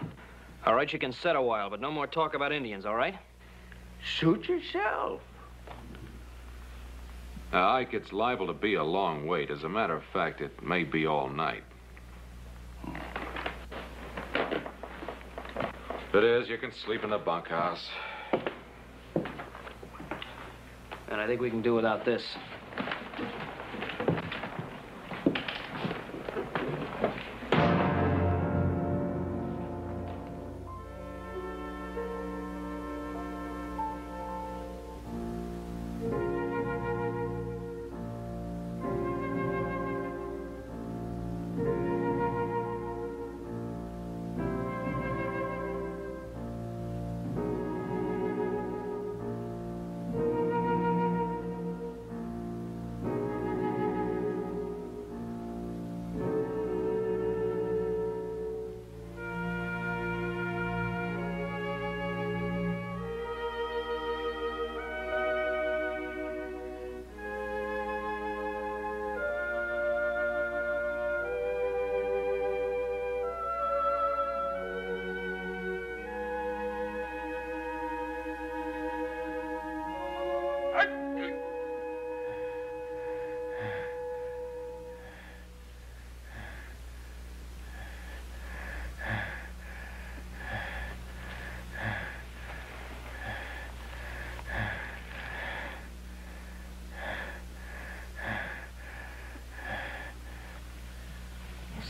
All right, you can sit a while, but no more talk about Indians, all right? Suit yourself. Now, Ike, it's liable to be a long wait. As a matter of fact, it may be all night. If it is, you can sleep in the bunkhouse. And I think we can do without this.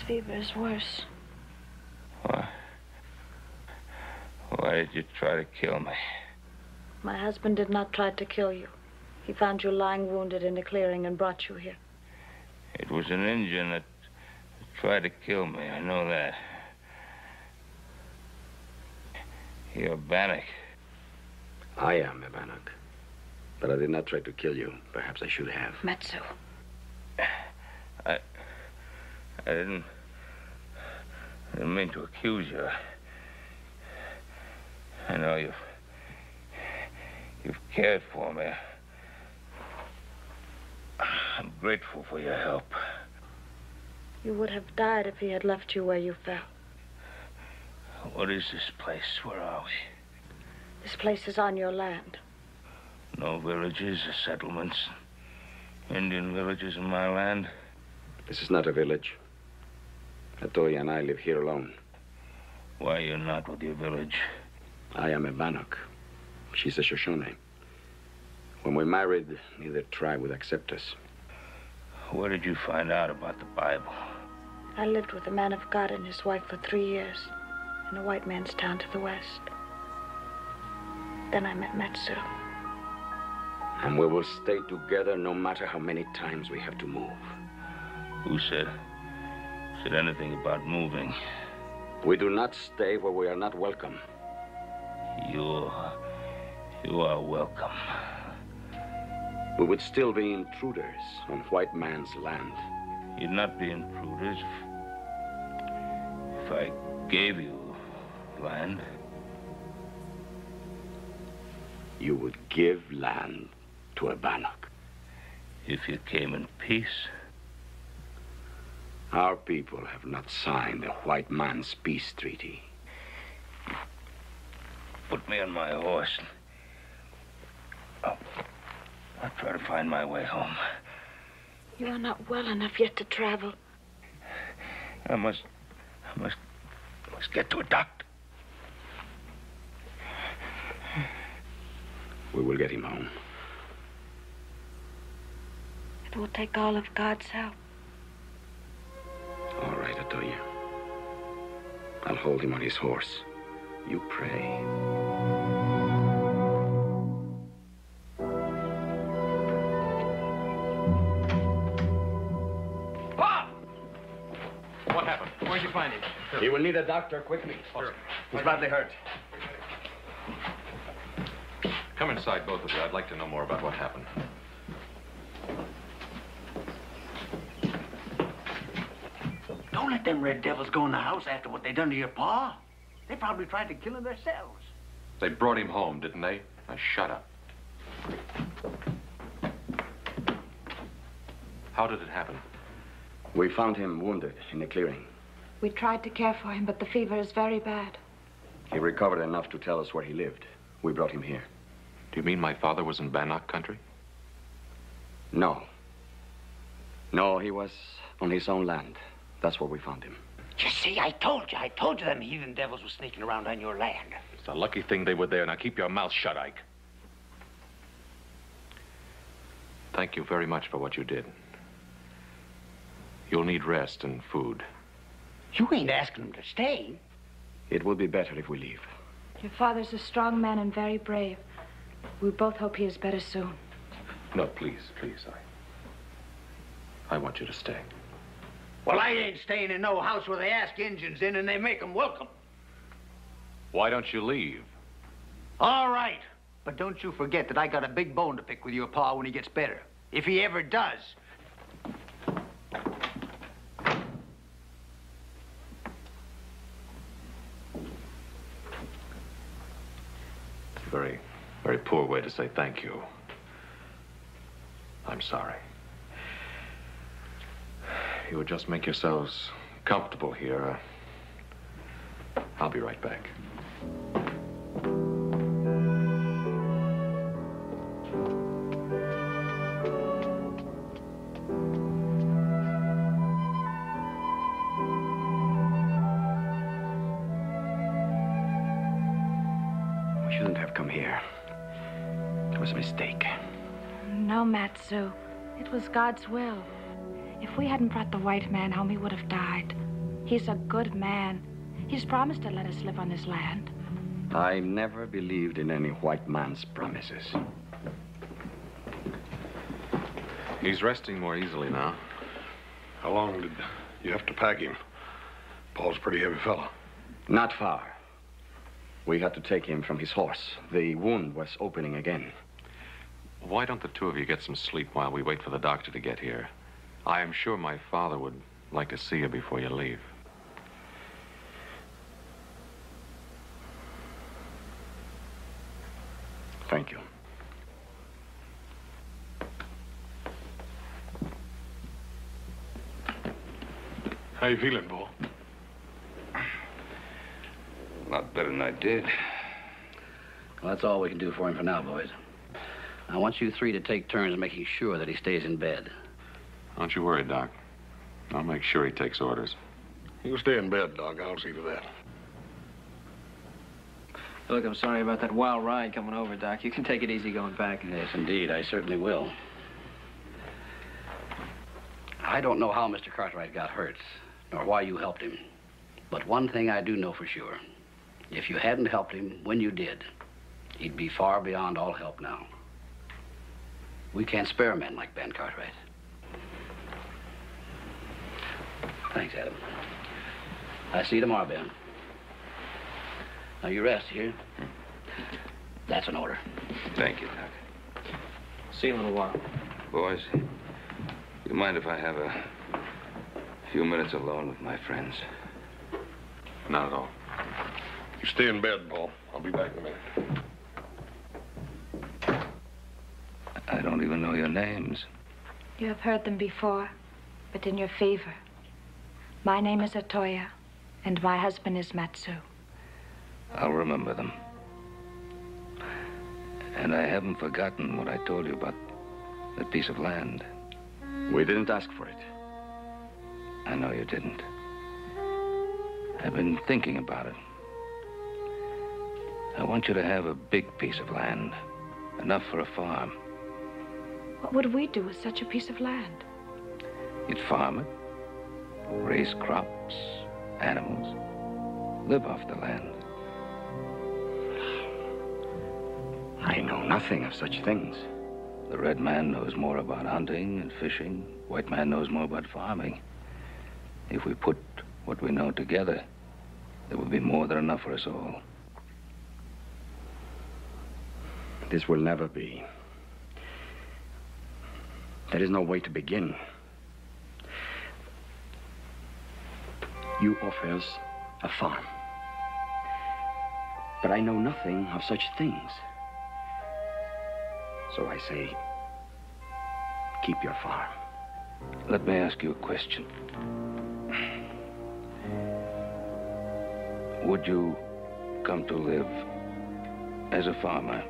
Fever is worse. Why did you try to kill me? My husband did not try to kill you. He found you lying wounded in a clearing and brought you here. It was an Indian that tried to kill me. I know that. You're Bannock. I am a Bannock. But I did not try to kill you. Perhaps I should have. Matsu. I didn't mean to accuse you. I know you've cared for me. I'm grateful for your help. You would have died if he had left you where you fell. What is this place? Where are we? This place is on your land. No villages or settlements. Indian villages in my land. This is not a village. Atoya and I live here alone. Why are you not with your village? I am a Bannock. She's a Shoshone. When we married, neither tribe would accept us. Where did you find out about the Bible? I lived with a man of God and his wife for 3 years in a white man's town to the west. Then I met Matsu. And we will stay together no matter how many times we have to move. Who said anything about moving? We do not stay where we are not welcome. You are welcome. We would still be intruders on white man's land. You'd not be intruders if I gave you land. You would give land to a Bannock. If you came in peace. Our people have not signed the white man's peace treaty. Put me on my horse. I'll try to find my way home. You are not well enough yet to travel. I must get to a doctor. We will get him home. It will take all of God's help. All right, Atoya. I'll hold him on his horse. You pray. Bob! What happened? Where'd you find him? He will need a doctor quickly. Sure. He's badly hurt. Come inside, both of you. I'd like to know more about what happened. Don't let them red devils go in the house after what they done to your pa. They probably tried to kill him themselves. They brought him home, didn't they? Now, shut up. How did it happen? We found him wounded in a clearing. We tried to care for him, but the fever is very bad. He recovered enough to tell us where he lived. We brought him here. Do you mean my father was in Bannock country? No. No, he was on his own land. That's where we found him. You see, I told you them heathen devils were sneaking around on your land. It's a lucky thing they were there. Now keep your mouth shut, Ike. Thank you very much for what you did. You'll need rest and food. You ain't asking them to stay. It will be better if we leave. Your father's a strong man and very brave. We both hope he is better soon. No, please, I want you to stay. Well, I ain't staying in no house where they ask Injuns in and they make them welcome. Why don't you leave? All right. But don't you forget that I got a big bone to pick with your pa when he gets better. If he ever does. It's a very, very poor way to say thank you. I'm sorry. You would just make yourselves comfortable here. I'll be right back. We shouldn't have come here. It was a mistake. No, Matsu. It was God's will. If we hadn't brought the white man home, he would have died. He's a good man. He's promised to let us live on his land. I never believed in any white man's promises. He's resting more easily now. How long did you have to pack him? Paul's a pretty heavy fellow. Not far. We had to take him from his horse. The wound was opening again. Why don't the two of you get some sleep while we wait for the doctor to get here? I am sure my father would like to see you before you leave. Thank you. How you feeling, Bo? A lot better than I did. Well, that's all we can do for him for now, boys. I want you three to take turns making sure that he stays in bed. Don't you worry, Doc. I'll make sure he takes orders. You stay in bed, Doc. I'll see to that. Look, I'm sorry about that wild ride coming over, Doc. You can take it easy going back. Yes, indeed. I certainly will. I don't know how Mr. Cartwright got hurt, nor why you helped him. But one thing I do know for sure. If you hadn't helped him when you did, he'd be far beyond all help now. We can't spare men like Ben Cartwright. Thanks, Adam. I'll see you tomorrow, Ben. Now, you rest here. That's an order. Thank you, Doc. See you in a little while. Boys, you mind if I have a few minutes alone with my friends? Not at all. You stay in bed, Paul. I'll be back in a minute. I don't even know your names. You have heard them before, but in your favor. My name is Atoya, and my husband is Matsu. I'll remember them. And I haven't forgotten what I told you about that piece of land. We didn't ask for it. I know you didn't. I've been thinking about it. I want you to have a big piece of land, enough for a farm. What would we do with such a piece of land? You'd farm it, raise crops, animals, live off the land. I know nothing of such things. The red man knows more about hunting and fishing. White man knows more about farming. If we put what we know together, there will be more than enough for us all. This will never be. There is no way to begin. You offer us a farm. But I know nothing of such things. So I say, keep your farm. Let me ask you a question. Would you come to live as a farmer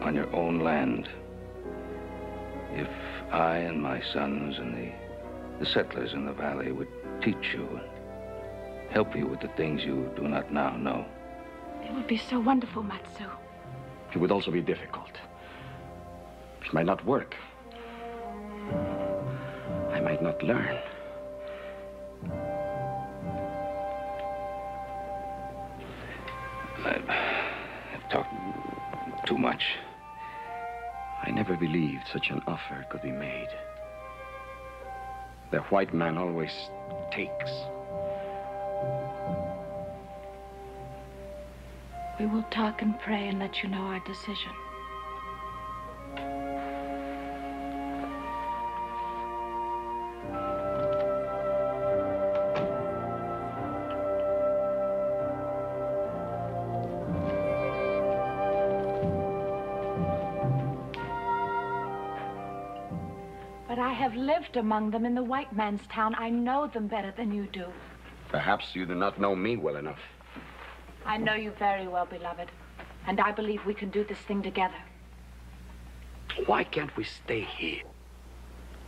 on your own land if I and my sons and the settlers in the valley would teach you and help you with the things you do not now know? It would be so wonderful, Matsu. It would also be difficult. It might not work. I might not learn. I've talked too much. I never believed such an offer could be made. The white man always takes. We will talk and pray and let you know our decision. I have lived among them in the white man's town. I know them better than you do. Perhaps you do not know me well enough. I know you very well, beloved. And I believe we can do this thing together. Why can't we stay here?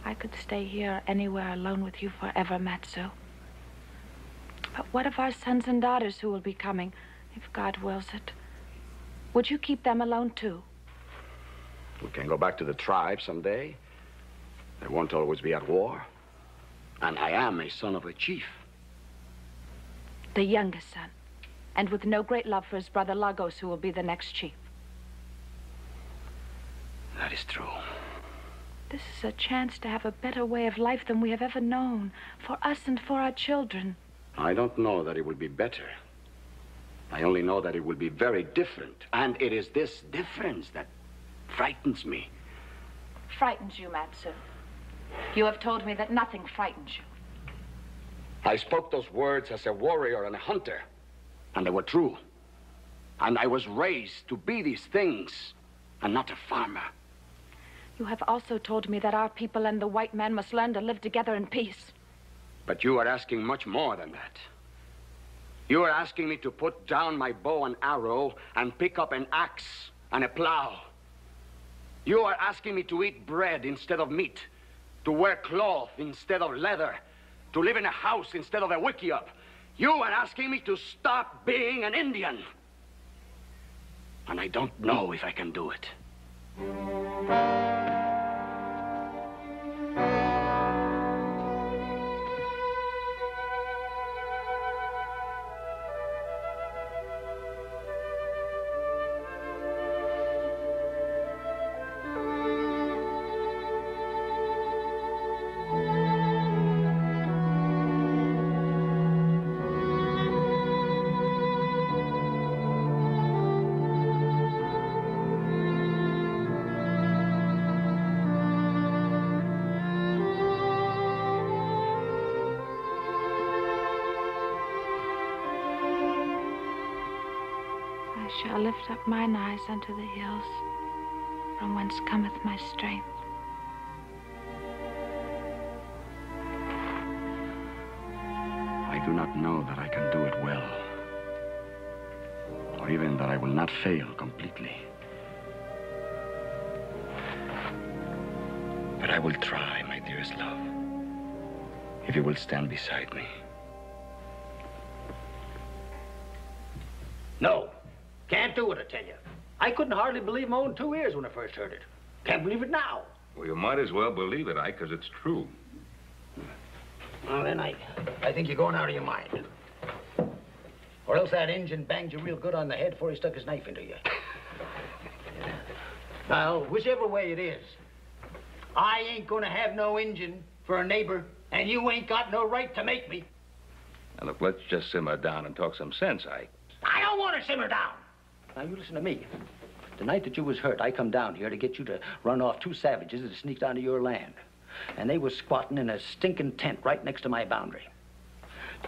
I could stay here anywhere alone with you forever, Matsu. But what of our sons and daughters who will be coming, if God wills it? Would you keep them alone, too? We can go back to the tribe someday. They won't always be at war. And I am a son of a chief. The youngest son. And with no great love for his brother Lagos, who will be the next chief. That is true. This is a chance to have a better way of life than we have ever known. For us and for our children. I don't know that it will be better. I only know that it will be very different. And it is this difference that frightens me. Frightens you, Matheson. You have told me that nothing frightens you. I spoke those words as a warrior and a hunter, and they were true. And I was raised to be these things, and not a farmer. You have also told me that our people and the white man must learn to live together in peace. But you are asking much more than that. You are asking me to put down my bow and arrow and pick up an axe and a plow. You are asking me to eat bread instead of meat, to wear cloth instead of leather, to live in a house instead of a wickiup. You are asking me to stop being an Indian. And I don't know if I can do it. I shall lift up mine eyes unto the hills, from whence cometh my strength. I do not know that I can do it well, or even that I will not fail completely. But I will try, my dearest love, if you will stand beside me. No. Can't do it, I tell you. I couldn't hardly believe my own 2 ears when I first heard it. Can't believe it now. Well, you might as well believe it, Ike, because it's true. Well, then I think you're going out of your mind. Or else that Injun banged you real good on the head before he stuck his knife into you. Well, whichever way it is, I ain't gonna have no Injun for a neighbor, and you ain't got no right to make me. Now, look, let's just simmer down and talk some sense, Ike. I don't want to simmer down. Now, you listen to me. The night that you was hurt, I come down here to get you to run off 2 savages that sneaked onto your land. And they was squatting in a stinking tent right next to my boundary.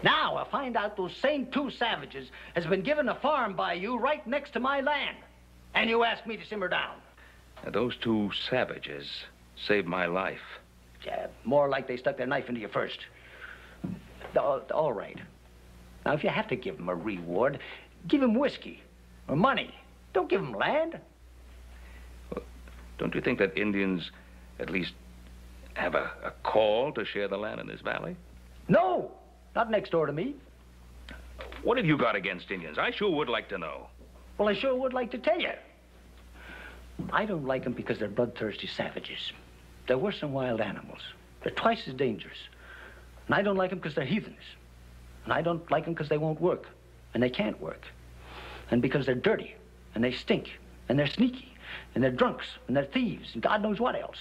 Now, I find out those same 2 savages has been given a farm by you right next to my land. And you ask me to simmer down. Now, those 2 savages saved my life. Yeah, more like they stuck their knife into you first. All right. Now, if you have to give them a reward, give them whiskey or money. Don't give them land. Well, don't you think that Indians at least have a call to share the land in this valley? No, not next door to me. What have you got against Indians? I sure would like to know. Well, I sure would like to tell you. I don't like them because they're bloodthirsty savages. They're worse than wild animals. They're twice as dangerous. And I don't like them because they're heathens. And I don't like them because they won't work. And they can't work. And because they're dirty. And they stink. And they're sneaky. And they're drunks. And they're thieves. And God knows what else.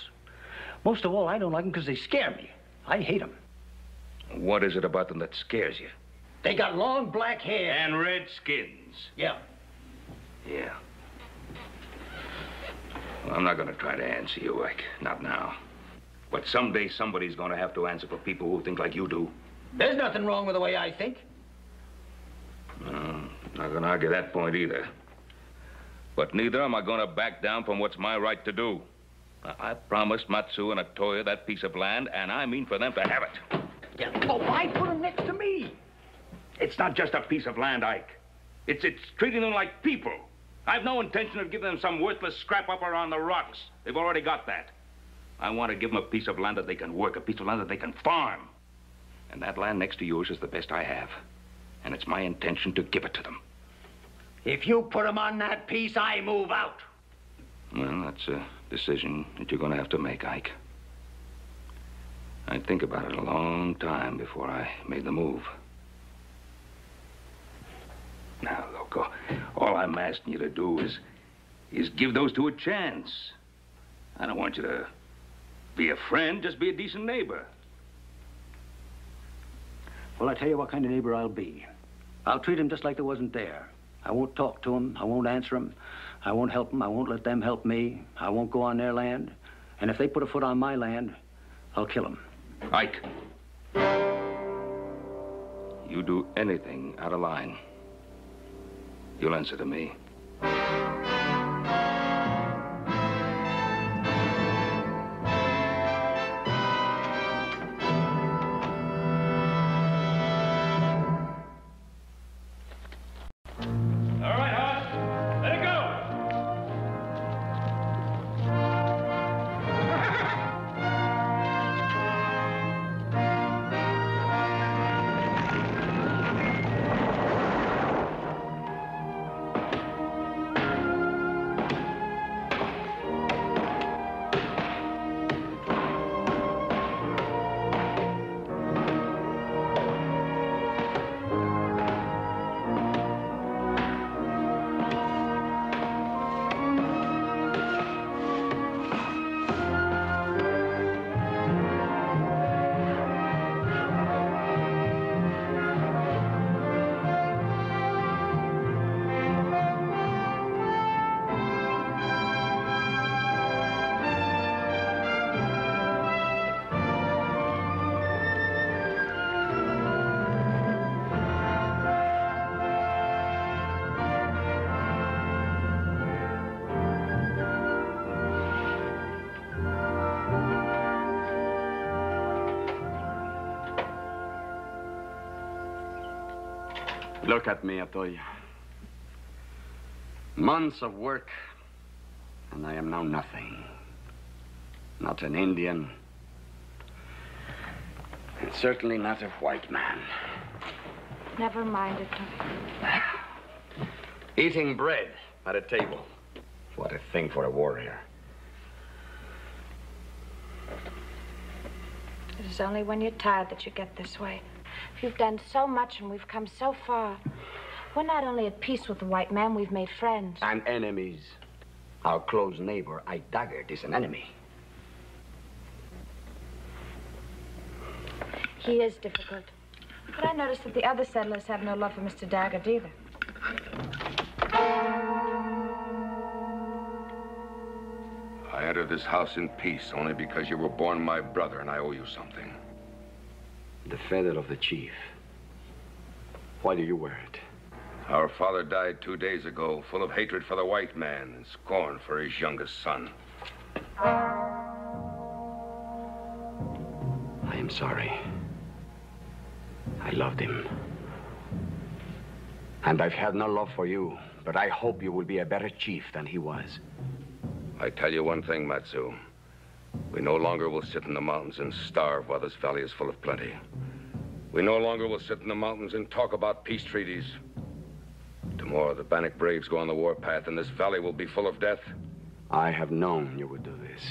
Most of all, I don't like them because they scare me. I hate them. What is it about them that scares you? They got long black hair. And red skins. Yeah. Yeah. Well, I'm not going to try to answer you, Ike. Not now. But someday somebody's going to have to answer for people who think like you do. There's nothing wrong with the way I think. No, not going to argue that point either. But neither am I going to back down from what's my right to do. I promised Matsu and Atoya that piece of land, and I mean for them to have it. Yeah. Oh, why put them next to me? It's not just a piece of land, Ike. It's treating them like people. I've no intention of giving them some worthless scrap up around the rocks. They've already got that. I want to give them a piece of land that they can work, a piece of land that they can farm. And that land next to yours is the best I have. And it's my intention to give it to them. If you put them on that piece, I move out. Well, that's a decision that you're going to have to make, Ike. I'd think about it a long time before I made the move. Now, look, all I'm asking you to do is give those 2 a chance. I don't want you to be a friend, just be a decent neighbor. Well, I tell you what kind of neighbor I'll be. I'll treat him just like they wasn't there. I won't talk to them. I won't answer them. I won't help them. I won't let them help me. I won't go on their land. And if they put a foot on my land, I'll kill them. Ike. You do anything out of line, you'll answer to me. Look at me, Atoya. Months of work, and I am now nothing. Not an Indian, and certainly not a white man. Never mind, Atoya. Eating bread at a table. What a thing for a warrior. It is only when you're tired that you get this way. You've done so much and we've come so far. We're not only at peace with the white man, we've made friends. And enemies. Our close neighbor, Ike Daggett, is an enemy. He is difficult. But I noticed that the other settlers have no love for Mr. Daggett either. I entered this house in peace only because you were born my brother and I owe you something. The feather of the chief. Why do you wear it? Our father died 2 days ago, full of hatred for the white man and scorn for his youngest son. I am sorry. I loved him. And I've had no love for you, but I hope you will be a better chief than he was. I tell you one thing, Matsu. We no longer will sit in the mountains and starve while this valley is full of plenty. We no longer will sit in the mountains and talk about peace treaties. Tomorrow, the Bannock braves go on the warpath, and this valley will be full of death. I have known you would do this.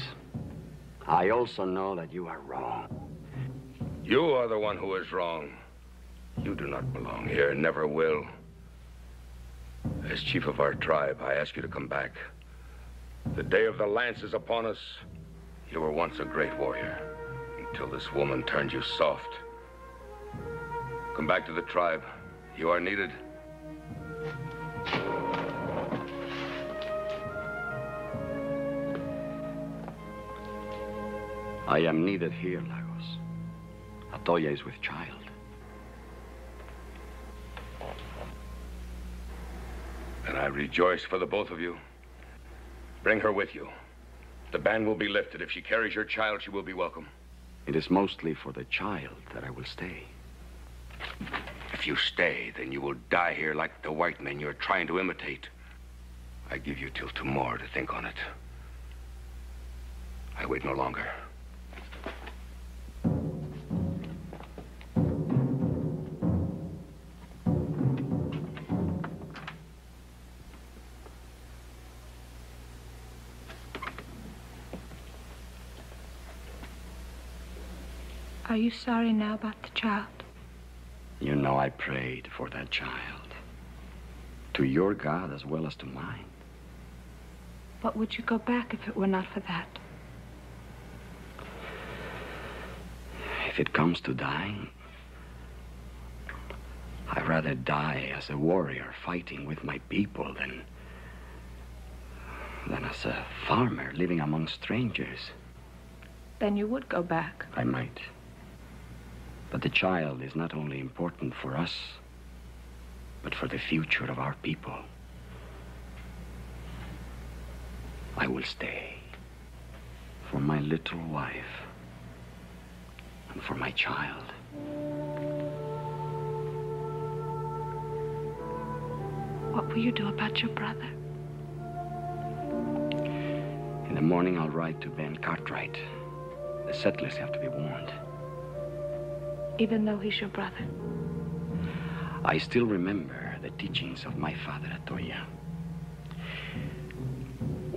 I also know that you are wrong. You are the one who is wrong. You do not belong here, never will. As chief of our tribe, I ask you to come back. The day of the lance is upon us. You were once a great warrior, until this woman turned you soft. Come back to the tribe. You are needed. I am needed here, Lagos. Atoya is with child. And I rejoice for the both of you. Bring her with you. The ban will be lifted. If she carries your child, she will be welcome. It is mostly for the child that I will stay. If you stay, then you will die here like the white men you're trying to imitate. I give you till tomorrow to think on it. I wait no longer. Are you sorry now about the child? You know I prayed for that child. To your God as well as to mine. But would you go back if it were not for that? If it comes to dying, I'd rather die as a warrior fighting with my people than as a farmer living among strangers. Then you would go back. I might. But the child is not only important for us, but for the future of our people. I will stay for my little wife and for my child. What will you do about your brother? In the morning, I'll ride to Ben Cartwright. The settlers have to be warned. Even though he's your brother? I still remember the teachings of my father, Atoya.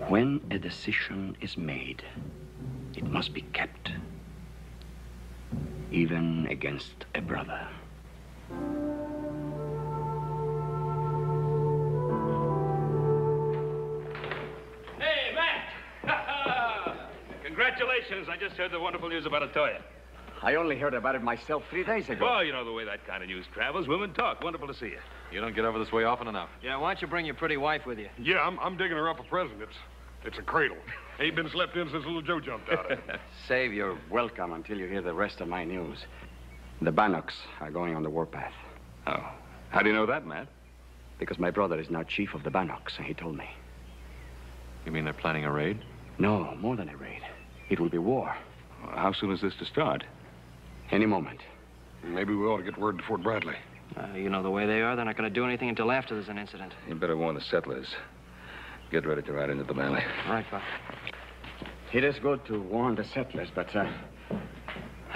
When a decision is made, it must be kept, even against a brother. Hey, Matt! Congratulations. I just heard the wonderful news about Atoya. I only heard about it myself 3 days ago. Well, you know the way that kind of news travels. Women talk. Wonderful to see you. You don't get over this way often enough. Yeah, why don't you bring your pretty wife with you? Yeah, I'm digging her up a present. It's a cradle. Ain't been slept in since little Joe jumped out of it. Save your welcome until you hear the rest of my news. The Bannocks are going on the warpath. Oh. How do you know that, Matt? Because my brother is now chief of the Bannocks, and he told me. You mean they're planning a raid? No, more than a raid. It will be war. Well, how soon is this to start? Any moment. Maybe we ought to get word to Fort Bradley. You know the way they are. They're not going to do anything until after there's an incident. You better warn the settlers. Get ready to ride into the valley. All right, Pop. It is good to warn the settlers, but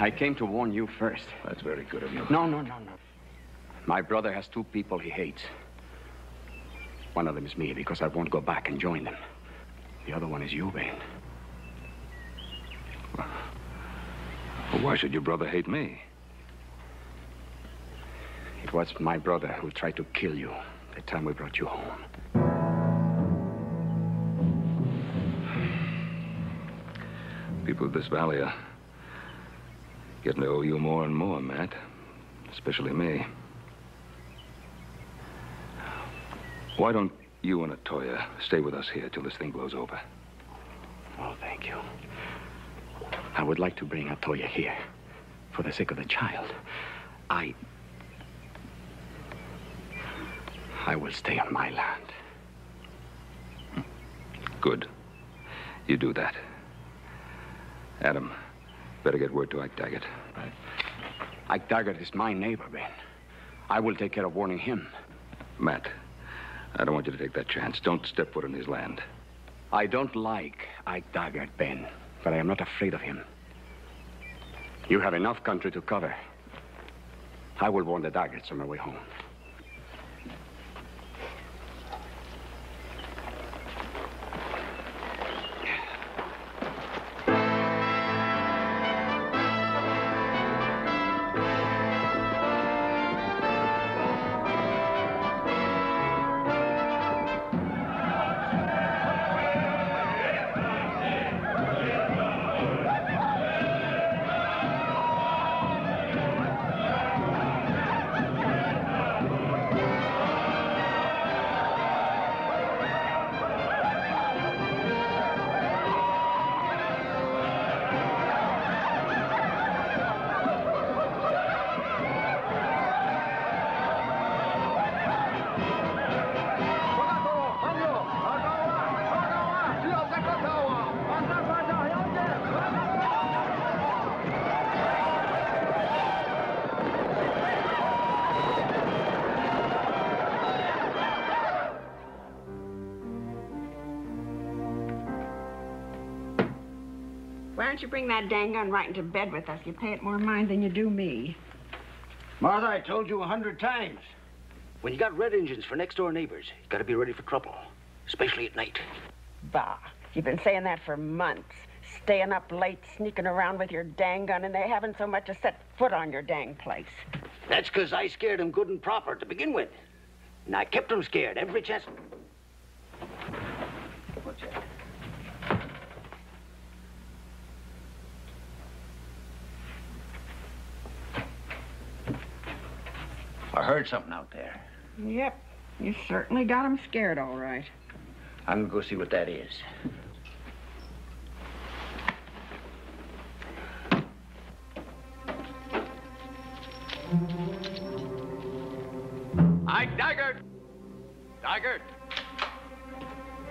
I came to warn you first. That's very good of you. No. My brother has 2 people he hates. One of them is me, because I won't go back and join them. The other one is you, Ben. Well, why should your brother hate me? It was my brother who tried to kill you the time we brought you home. People of this valley are getting to owe you more and more, Matt. Especially me. Why don't you and Atoya stay with us here till this thing blows over? Oh, thank you. I would like to bring Atoya here for the sake of the child. I will stay on my land. Good. You do that. Adam, better get word to Ike Daggett. Right. Ike Daggett is my neighbor, Ben. I will take care of warning him. Matt, I don't want you to take that chance. Don't step foot on his land. I don't like Ike Daggett, Ben, but I am not afraid of him. You have enough country to cover. I will warn the Daggetts on my way home. Why don't you bring that dang gun right into bed with us? You pay it more mind than you do me. Martha, I told you 100 times. When you got red engines for next-door neighbors, you got to be ready for trouble, especially at night. Bah, you've been saying that for months. Staying up late, sneaking around with your dang gun, and they haven't so much as set foot on your dang place. That's because I scared them good and proper to begin with. And I kept them scared every chance. What's that? I heard something out there. Yep. You certainly got him scared, all right. I'm gonna go see what that is. I daggered. Daggered.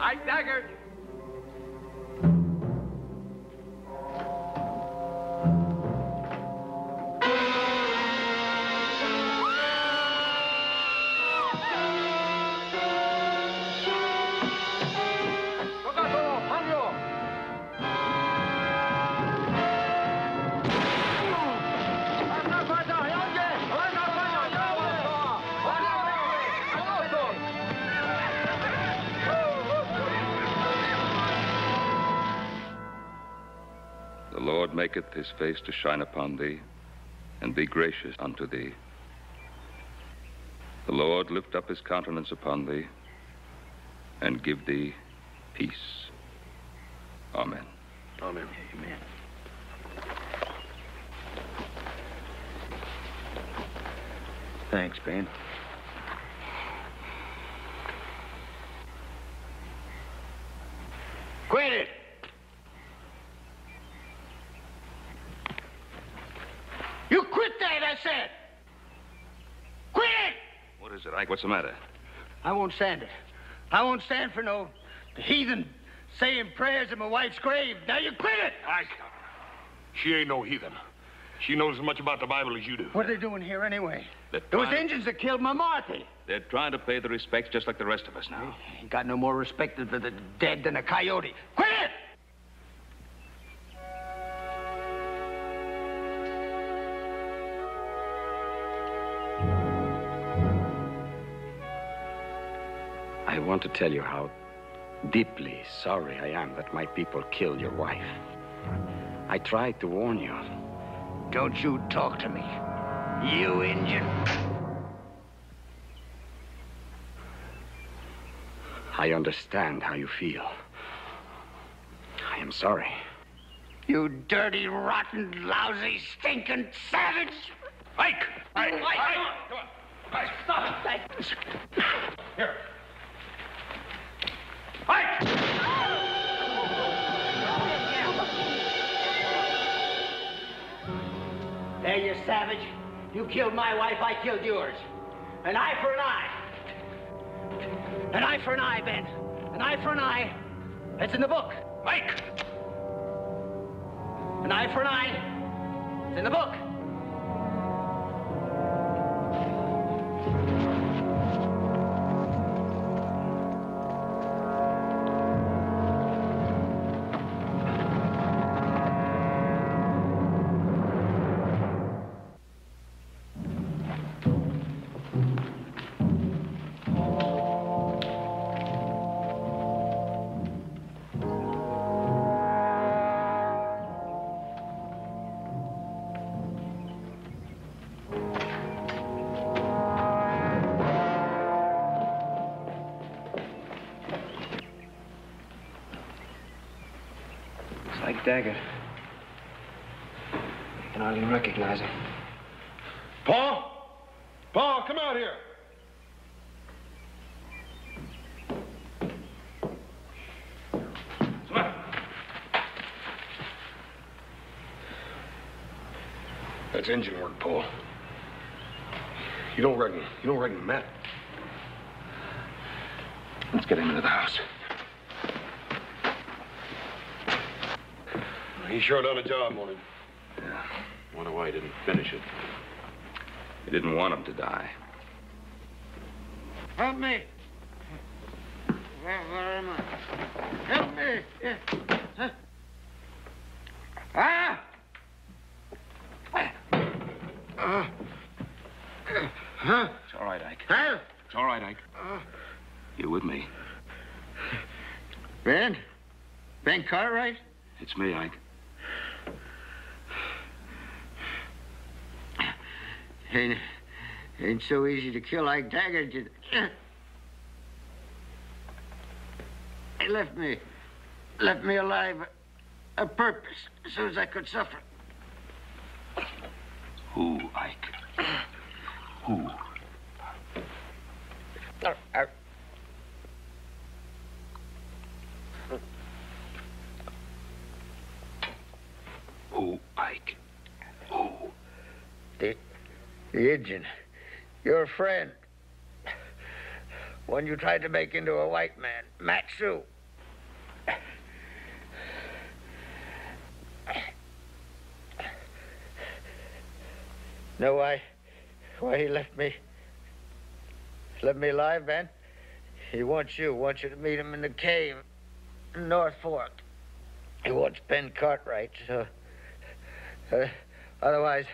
I daggered. The Lord maketh his face to shine upon thee, and be gracious unto thee. The Lord lift up his countenance upon thee, and give thee peace. Amen. Amen. Amen. Thanks, Ben. Quit it! You quit that, I said! Quit it! What is it, Ike? What's the matter? I won't stand it. I won't stand for no heathen saying prayers at my wife's grave. Now you quit it! Ike, she ain't no heathen. She knows as much about the Bible as you do. What are they doing here anyway? They're Those trying- Indians that killed my Marthy. They're trying to pay the respects just like the rest of us now. Ain't got no more respect for the dead than a coyote. Quit it! I want to tell you how deeply sorry I am that my people killed your wife. I tried to warn you. Don't you talk to me, you Indian. I understand how you feel. I am sorry. You dirty, rotten, lousy, stinking savage! Ike! Ike! Come on. Ike. Stop it! Here. Ike! There, you savage. You killed my wife, I killed yours. An eye for an eye. An eye for an eye, Ben. An eye for an eye. It's in the book. Ike! An eye for an eye. It's in the book. Like Daggett. I can hardly recognize him. Paul? Paul, come out here. Come on. That's engine work, Paul. You don't reckon Matt? Let's get him into the house. He sure done a job on him. Yeah. Wonder why he didn't finish it. He didn't want him to die. Help me. Where am I? Help me. Yeah. Huh? Ah! Huh? It's all right, Ike. Huh? It's all right, Ike. You're with me. Ben? Ben Cartwright? It's me, Ike. Ain't so easy to kill Ike Daggett. He left me alive a purpose so as I could suffer. Who, Ike? Who? Who, Ike? Who? The Indian. Your friend. One you tried to make into a white man. Matsu. Know why he left me alive, Ben? He wants you to meet him in the cave in North Fork. He wants Ben Cartwright, so otherwise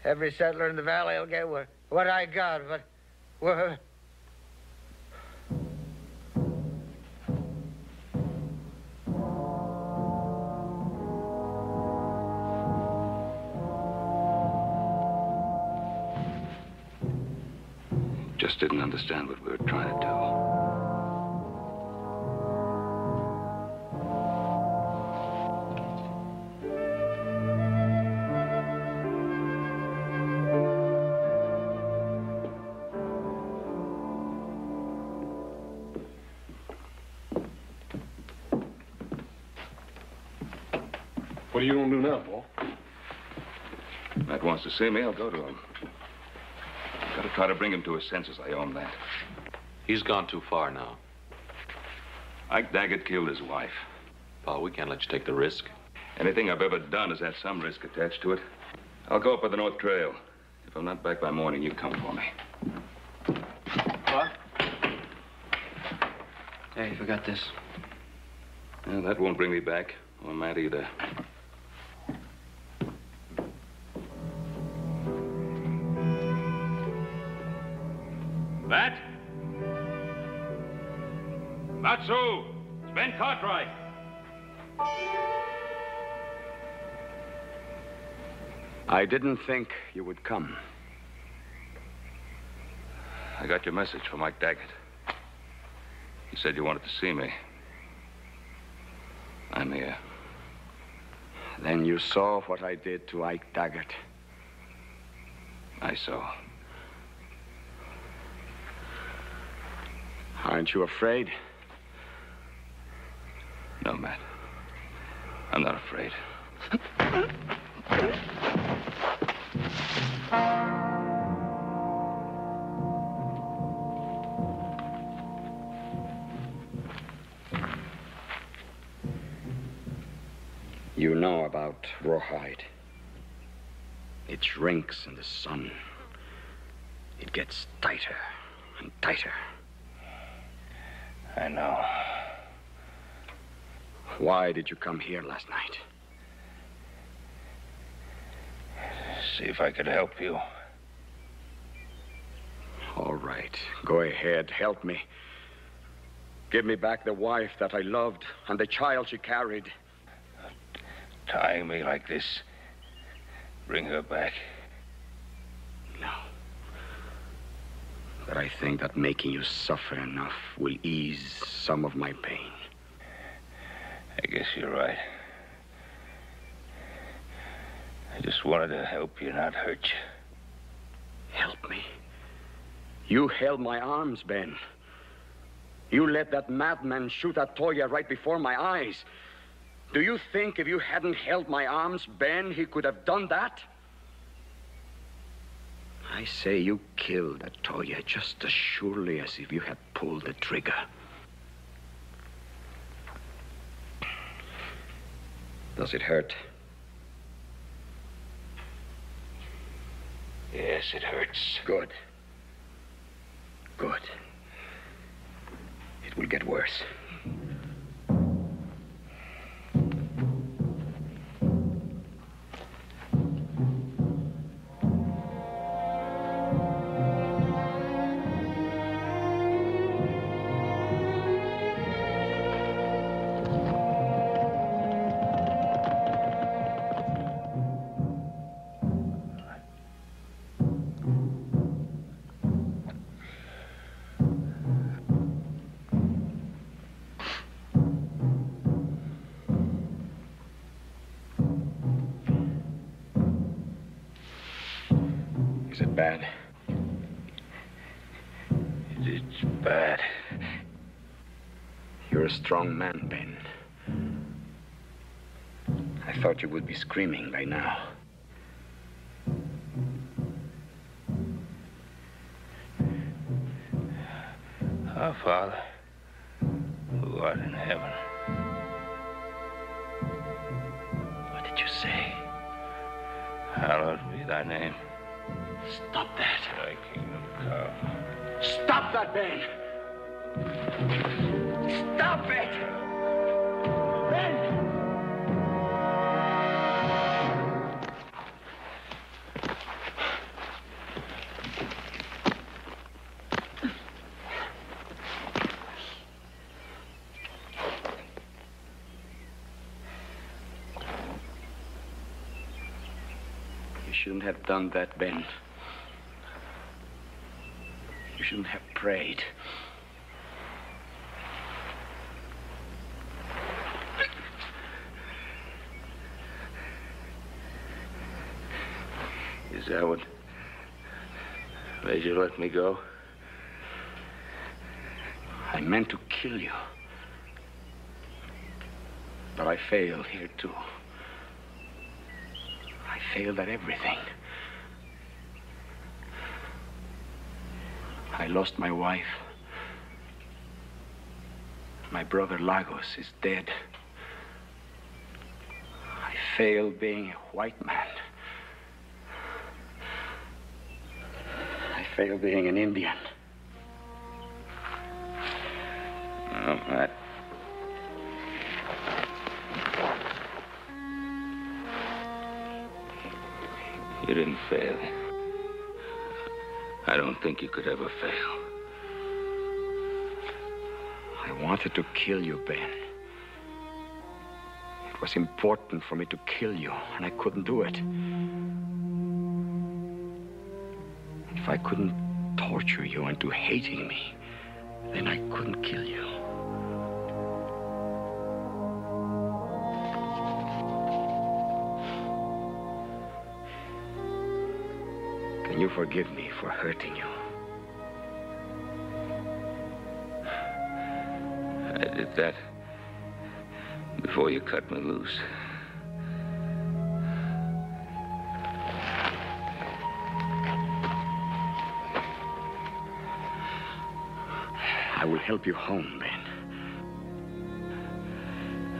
every settler in the valley will get what I got, but we're... Just didn't understand what we were trying to do. What are you gonna do now, Paul? Matt wants to see me, I'll go to him. Gotta try to bring him to his senses, I own that. He's gone too far now. Ike Daggett killed his wife. Paul, we can't let you take the risk. Anything I've ever done has had some risk attached to it. I'll go up by the North Trail. If I'm not back by morning, you come for me. What? Hey, you forgot this. Well, that won't bring me back. Or Matt either. Matt? Matsu! It's Ben Cartwright. I didn't think you would come. I got your message from Ike Daggett. He said you wanted to see me. I'm here. Then you saw what I did to Ike Daggett. I saw. Aren't you afraid? No, Matt. I'm not afraid. You know about rawhide. It shrinks in the sun. It gets tighter and tighter. I know. Why did you come here last night? See if I could help you. All right. Go ahead. Help me. Give me back the wife that I loved and the child she carried. Tying me like this. Bring her back. No. But I think that making you suffer enough will ease some of my pain. I guess you're right. I just wanted to help you, not hurt you. Help me? You held my arms, Ben. You let that madman shoot at Toya right before my eyes. Do you think if you hadn't held my arms, Ben, he could have done that? I say you killed Toya just as surely as if you had pulled the trigger. Does it hurt? Yes, it hurts. Good. Good. It will get worse. Is it bad? It's bad. You're a strong man, Ben. I thought you would be screaming by now. Our Father, who art in heaven. What did you say? Hallowed be thy name. Stop that. Thy kingdom come. Stop that, Ben! Stop it! Ben! You shouldn't have done that, Ben. You shouldn't have prayed. Is that what made you let me go? I meant to kill you. But I failed here, too. I failed at everything. I lost my wife. My brother Lagos is dead. I failed being a white man. I failed being an Indian. Oh, Matt. You didn't fail. I don't think you could ever fail. I wanted to kill you, Ben. It was important for me to kill you, and I couldn't do it. If I couldn't torture you into hating me, then I couldn't kill you. Can you forgive me for hurting you? I did that before you cut me loose. I will help you home, Ben.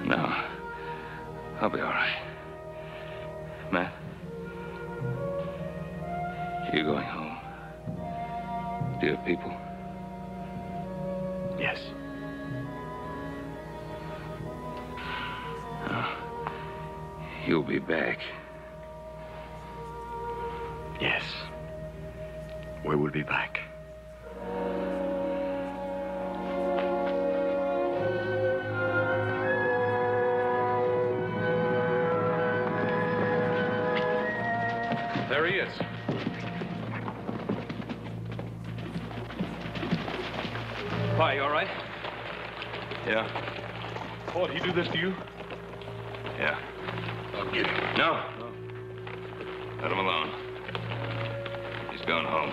No. I'll be all right. Matt? You going home? To your people? Yes. You'll be back. Yes. We will be back. There he is. Hi, you all right? Yeah. Oh, did he do this to you? Yeah. I'll get him. No. Let him alone. He's going home.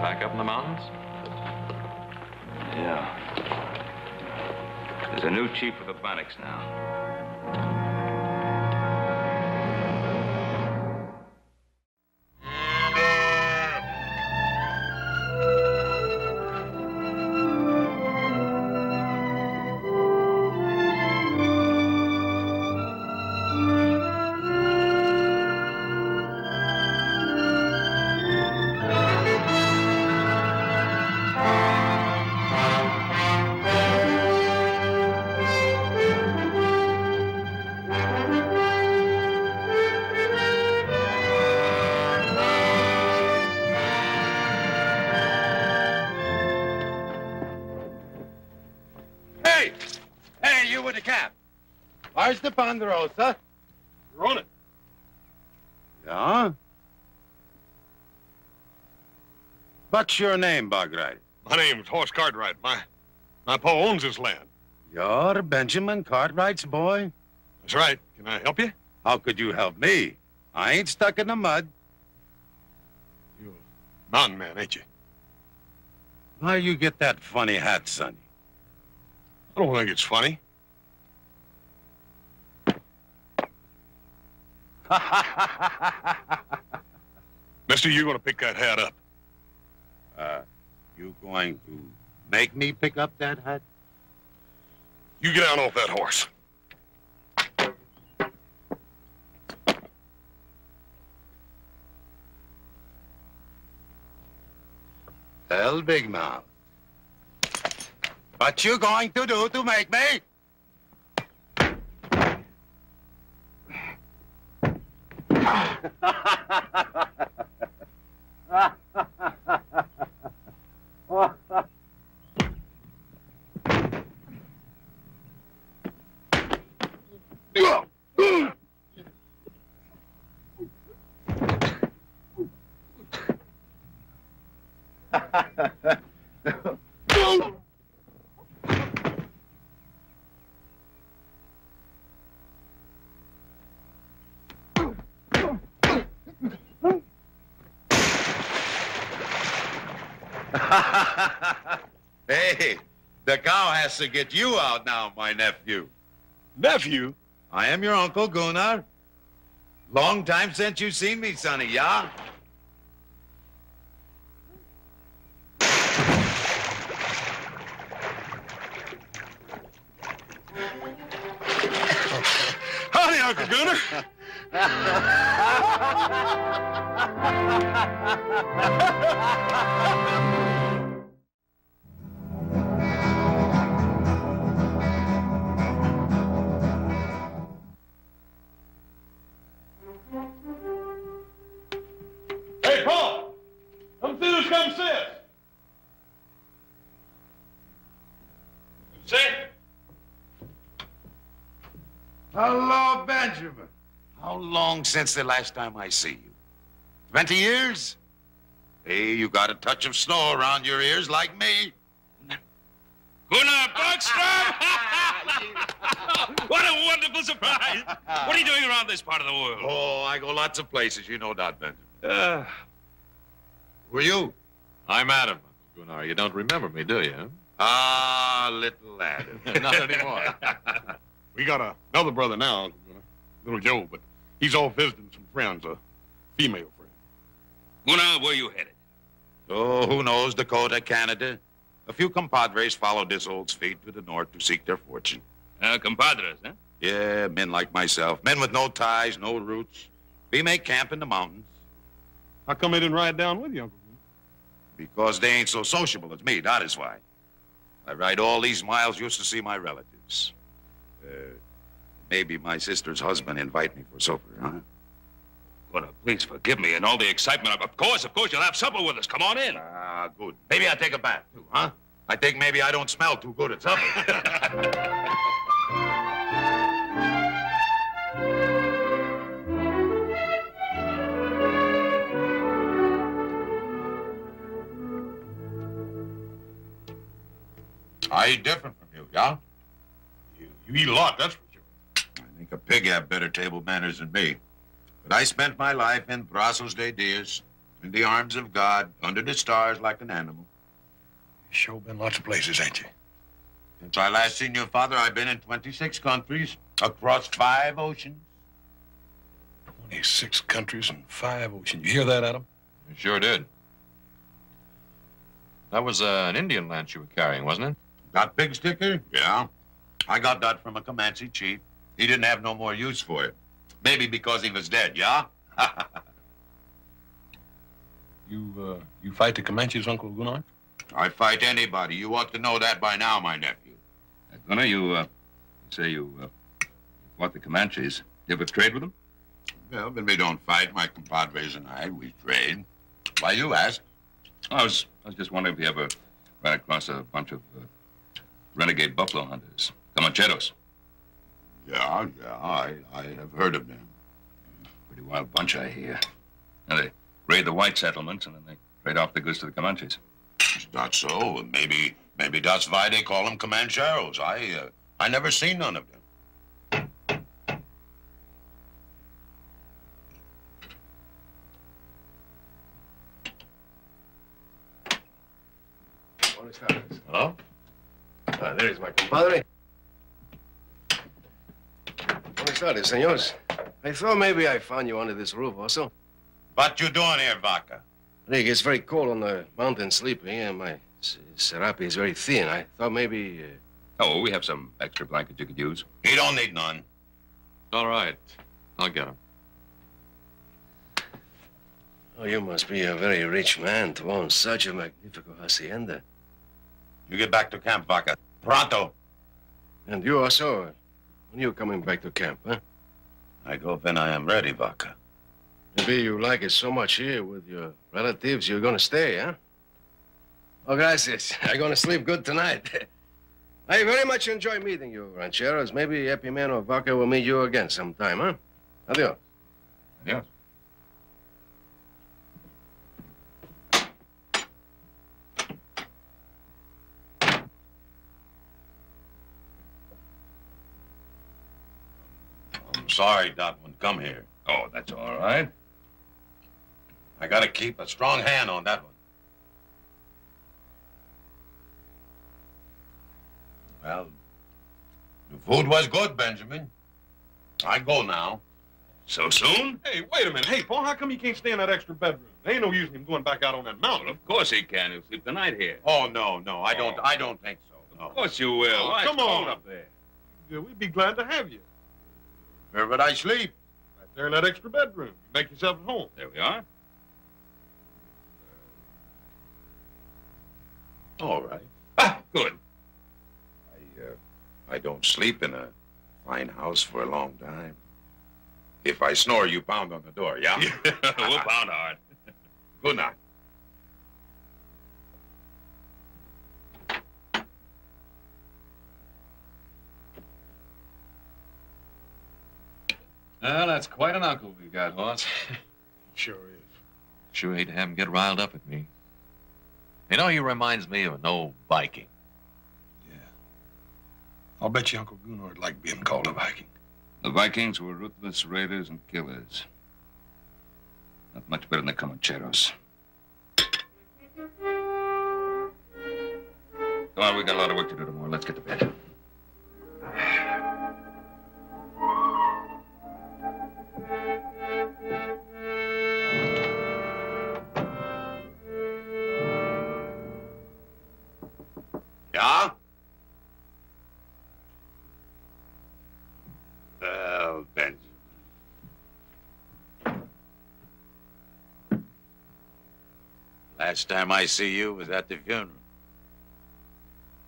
Back up in the mountains? Yeah. There's a new chief of the Bannocks now. Where's the Ponderosa? We're on it. Yeah? What's your name, Bogright? My name's Horse Cartwright. My pa owns this land. You're Benjamin Cartwright's boy? That's right. Can I help you? How could you help me? I ain't stuck in the mud. You're a mountain man, ain't you? Why you get that funny hat, Sonny? I don't think it's funny. Mister, you're gonna pick that hat up. You going to make me pick up that hat? You get down off that horse. Well, Big Mouth, what you going to do to make me? Hey, the cow has to get you out now, my nephew. Nephew? I am your Uncle Gunnar. Long time since you seen me, Sonny, yeah? Howdy, Uncle Gunnar. Hey, Paul! Come see who's come since. Sit. Hello, Benjamin. How long since the last time I see you? 20 years? Hey, you got a touch of snow around your ears like me. Gunnar Bergstrom! What a wonderful surprise! What are you doing around this part of the world? Oh, I go lots of places, you know that, Benjamin. Who are you? I'm Adam, Uncle Gunnar. You don't remember me, do you? Ah, little Adam. Not anymore. We got another brother now, Uncle Gunnar, little Joe, but he's off visiting some friends, a female friend. Gunnar, where you headed? Oh, who knows? Dakota, Canada. A few compadres followed this old fate to the north to seek their fortune. Compadres, huh? Yeah, men like myself. Men with no ties, no roots. We make camp in the mountains. How come they didn't ride down with you, Uncle Gunnar? Because they ain't so sociable as me, that is why. I ride all these miles just to see my relatives. Maybe my sister's husband invite me for supper, huh? Gunnar, please forgive me and all the excitement. Of course, you'll have supper with us. Come on in. Ah, good. Maybe I take a bath, too, huh? I think maybe I don't smell too good at supper. I eat different from you, yeah? You eat a lot, that's for sure. I think a pig have better table manners than me. But I spent my life in brazos de Dios, in the arms of God, under the stars like an animal. You sure been lots of places, ain't you? Since I last seen your father, I've been in 26 countries, across 5 oceans. 26 countries and 5 oceans. You hear that, Adam? You sure did. That was an Indian lance you were carrying, wasn't it? That big sticker? Yeah. I got that from a Comanche chief. He didn't have no more use for it. Maybe because he was dead, yeah? You fight the Comanches, Uncle Gunnar? I fight anybody. You ought to know that by now, my nephew. Gunnar, you say you fought the Comanches. You ever trade with them? Well, but we don't fight. My compadres and I, we trade. Why you ask? I was just wondering if you ever ran across a bunch of renegade buffalo hunters, Comancheros. Yeah, I have heard of them. Pretty wild bunch, I hear. Now, they raid the white settlements, and then they trade off the goods to the Comanches. Is that so? Maybe that's why they call them Comancheros. I never seen none of them. Buenos tardes. Hello? There is my compadre. Buenos tardes, senors. I thought maybe I found you under this roof also. What you doing here, Vaca? It gets very cold on the mountain sleeping, and my serape is very thin. I thought maybe... Oh, we have some extra blankets you could use. He don't need none. All right. I'll get him. Oh, you must be a very rich man to own such a magnificent hacienda. You get back to camp, Vaca. Pronto. And you also? When are you coming back to camp, huh? I go when I am ready, Vaca. Maybe you like it so much here with your relatives, you're gonna stay, huh? Oh, gracias. I'm gonna sleep good tonight. I very much enjoy meeting you, rancheros. Maybe Happy Man or Vaca will meet you again sometime, huh? Adios. Adios. I'm sorry Dot wouldn't come here. Oh, that's all right. I gotta keep a strong hand on that one. Well, the food was good, Benjamin. I go now. So soon? Hey, wait a minute. Hey, Paul, how come you can't stay in that extra bedroom? There ain't no use in him going back out on that mountain. Well, of course he can. He'll sleep the night here. Oh, no. I don't think so. No. Of course you will. Oh, Why, come it's on cold up there. Yeah, we'd be glad to have you. Where would I sleep? Right there in that extra bedroom. You make yourself at home. There we are. All right. Good. I don't sleep in a fine house for a long time. If I snore, you pound on the door, yeah? We'll pound hard. Good night. Well, that's quite an uncle we've got, Hoss. Sure is. Sure hate to have him get riled up at me. You know, he reminds me of an old Viking. I'll bet you Uncle Gunnar would like being called a Viking. The Vikings were ruthless raiders and killers. Not much better than the Comancheros. Come on, we got a lot of work to do tomorrow. Let's get to bed. Yeah? Well, Benjamin. Last time I see you was at the funeral.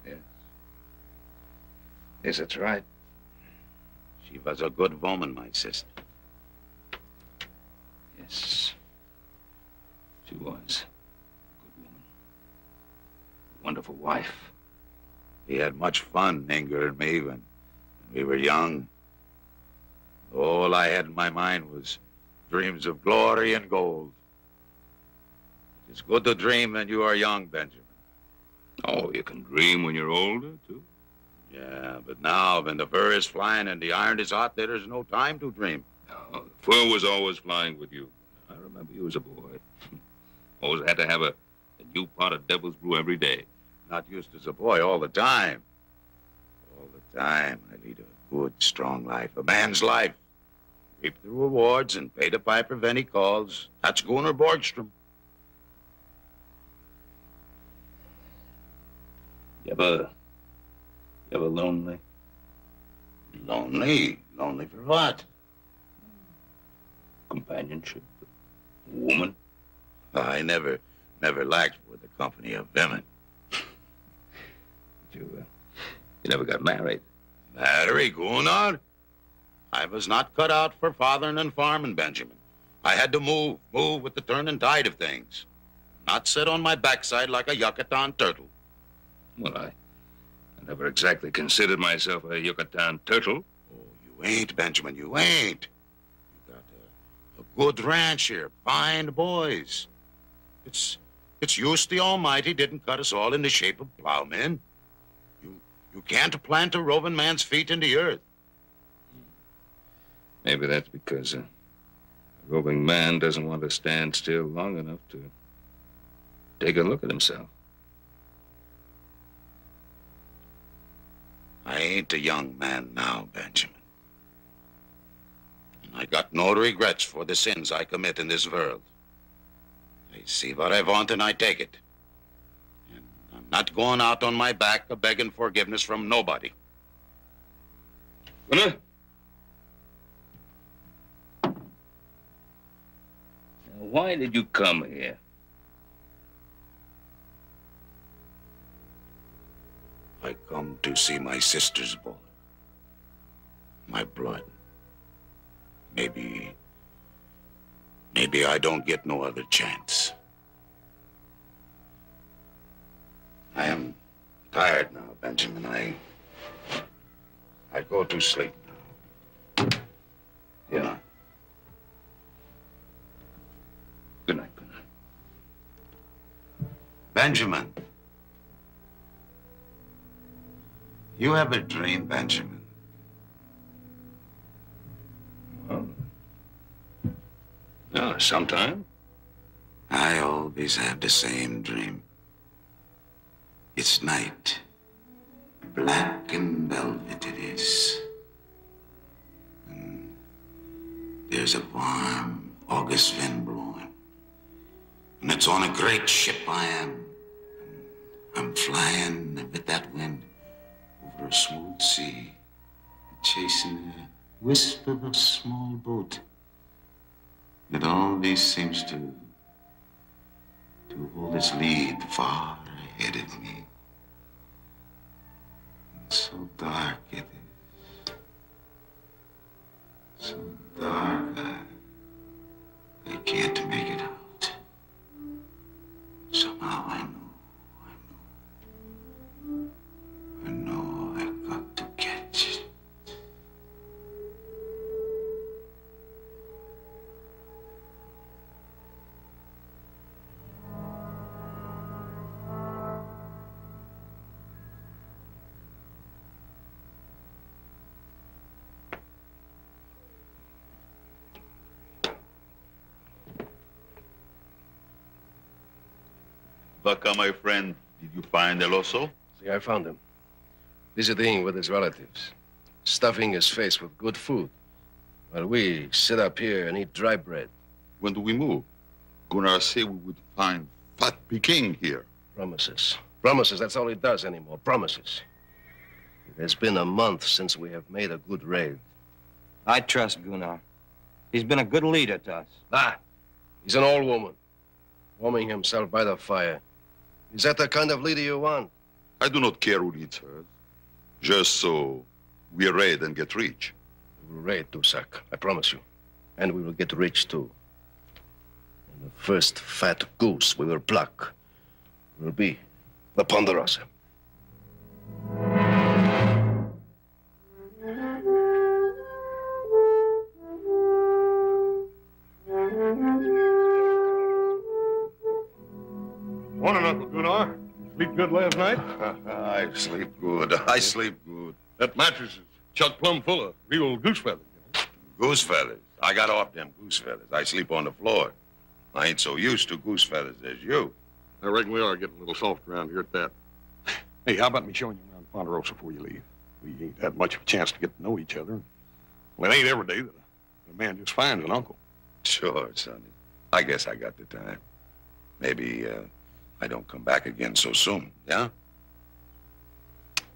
Yes. Yes, that's right. She was a good woman, my sister. Yes. She was. A good woman. A wonderful wife. We had much fun, Inger and me, when we were young. All I had in my mind was dreams of glory and gold. It's good to dream when you are young, Benjamin. Oh, you can dream when you're older, too? Yeah, but now, when the fur is flying and the iron is hot, there is no time to dream. Oh, the fur was always flying with you. I remember you as a boy. Always had to have a new pot of devil's brew every day. Not used as a boy all the time. All the time, I lead a good, strong life, a man's life. Reap the rewards and pay the piper when he calls. That's Gunnar Borgstrom. You ever lonely? Lonely? Lonely for what? Companionship. A woman. I never lacked for the company of women. You never got married? Marry, Gunnar? I was not cut out for fathering and farming, Benjamin. I had to move with the turning tide of things. Not sit on my backside like a Yucatan turtle. Well, I never exactly considered myself a Yucatan turtle. Oh, you ain't, Benjamin, you ain't. You got a good ranch here, fine boys. It's just the Almighty didn't cut us all in the shape of plowmen. You can't plant a roving man's feet in the earth. Maybe that's because a roving man doesn't want to stand still long enough to take a look at himself. ain't a young man now, Benjamin. And I got no regrets for the sins I commit in this world. I see what I want and I take it. And I'm not going out on my back begging forgiveness from nobody. Now, why did you come here? I come to see my sister's boy. My blood. Maybe I don't get no other chance. I am tired now, Benjamin. I go to sleep now. Yeah. Good night. Benjamin. You ever dream, Benjamin? Well, no, sometime. I always have the same dream. It's night. Black and velvet it is. And there's a warm August wind blowing. And it's on a great ship I am. And I'm flying with that wind over a smooth sea, chasing a wisp of a small boat. It always seems to hold its lead far ahead of me. It's so dark it is. So dark I can't make it out. Somehow I know I got to catch it. Vaca, my friend, did you find El Oso? See, I found him. Visiting with his relatives. Stuffing his face with good food. While we sit up here and eat dry bread. When do we move? Gunnar said we would find fat VIKING here. Promises. Promises, that's all he does anymore. Promises. It has been a month since we have made a good raid. I trust Gunnar. He's been a good leader to us. Ah, he's an old woman. Warming himself by the fire. Is that the kind of leader you want? I do not care who leads her. Just so we raid and get rich. We will raid, Dusak, I promise you. And we will get rich, too. And the first fat goose we will pluck will be the Ponderosa. Morning, Uncle Gunnar. Sleep good last night? I sleep good. I sleep good. That mattress is chock plumb full of real goose feathers, you know. Goose feathers? I got off them goose feathers. I sleep on the floor. I ain't so used to goose feathers as you. I reckon we are getting a little soft around here at that. Hey, how about me showing you around Ponderosa before you leave? We ain't had much of a chance to get to know each other. Well, it ain't every day that a man just finds an uncle. Sure, Sonny. I guess I got the time. Maybe, I don't come back again so soon, yeah?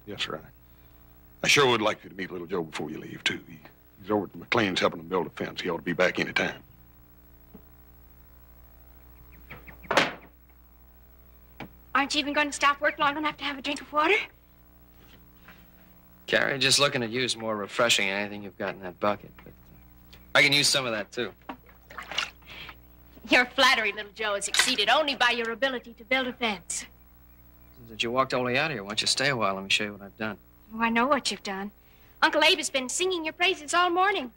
Yes, sir. I sure would like you to meet little Joe before you leave, too. He's over at the McLean's helping him build a fence. He ought to be back any time. Aren't you even going to stop work long enough to have a drink of water? Carrie, just looking at you is more refreshing than anything you've got in that bucket. But I can use some of that, too. Your flattery, little Joe, is exceeded only by your ability to build a fence. Since that you walked all the way out here, why don't you stay a while? Let me show you what I've done. Oh, I know what you've done. Uncle Abe has been singing your praises all morning.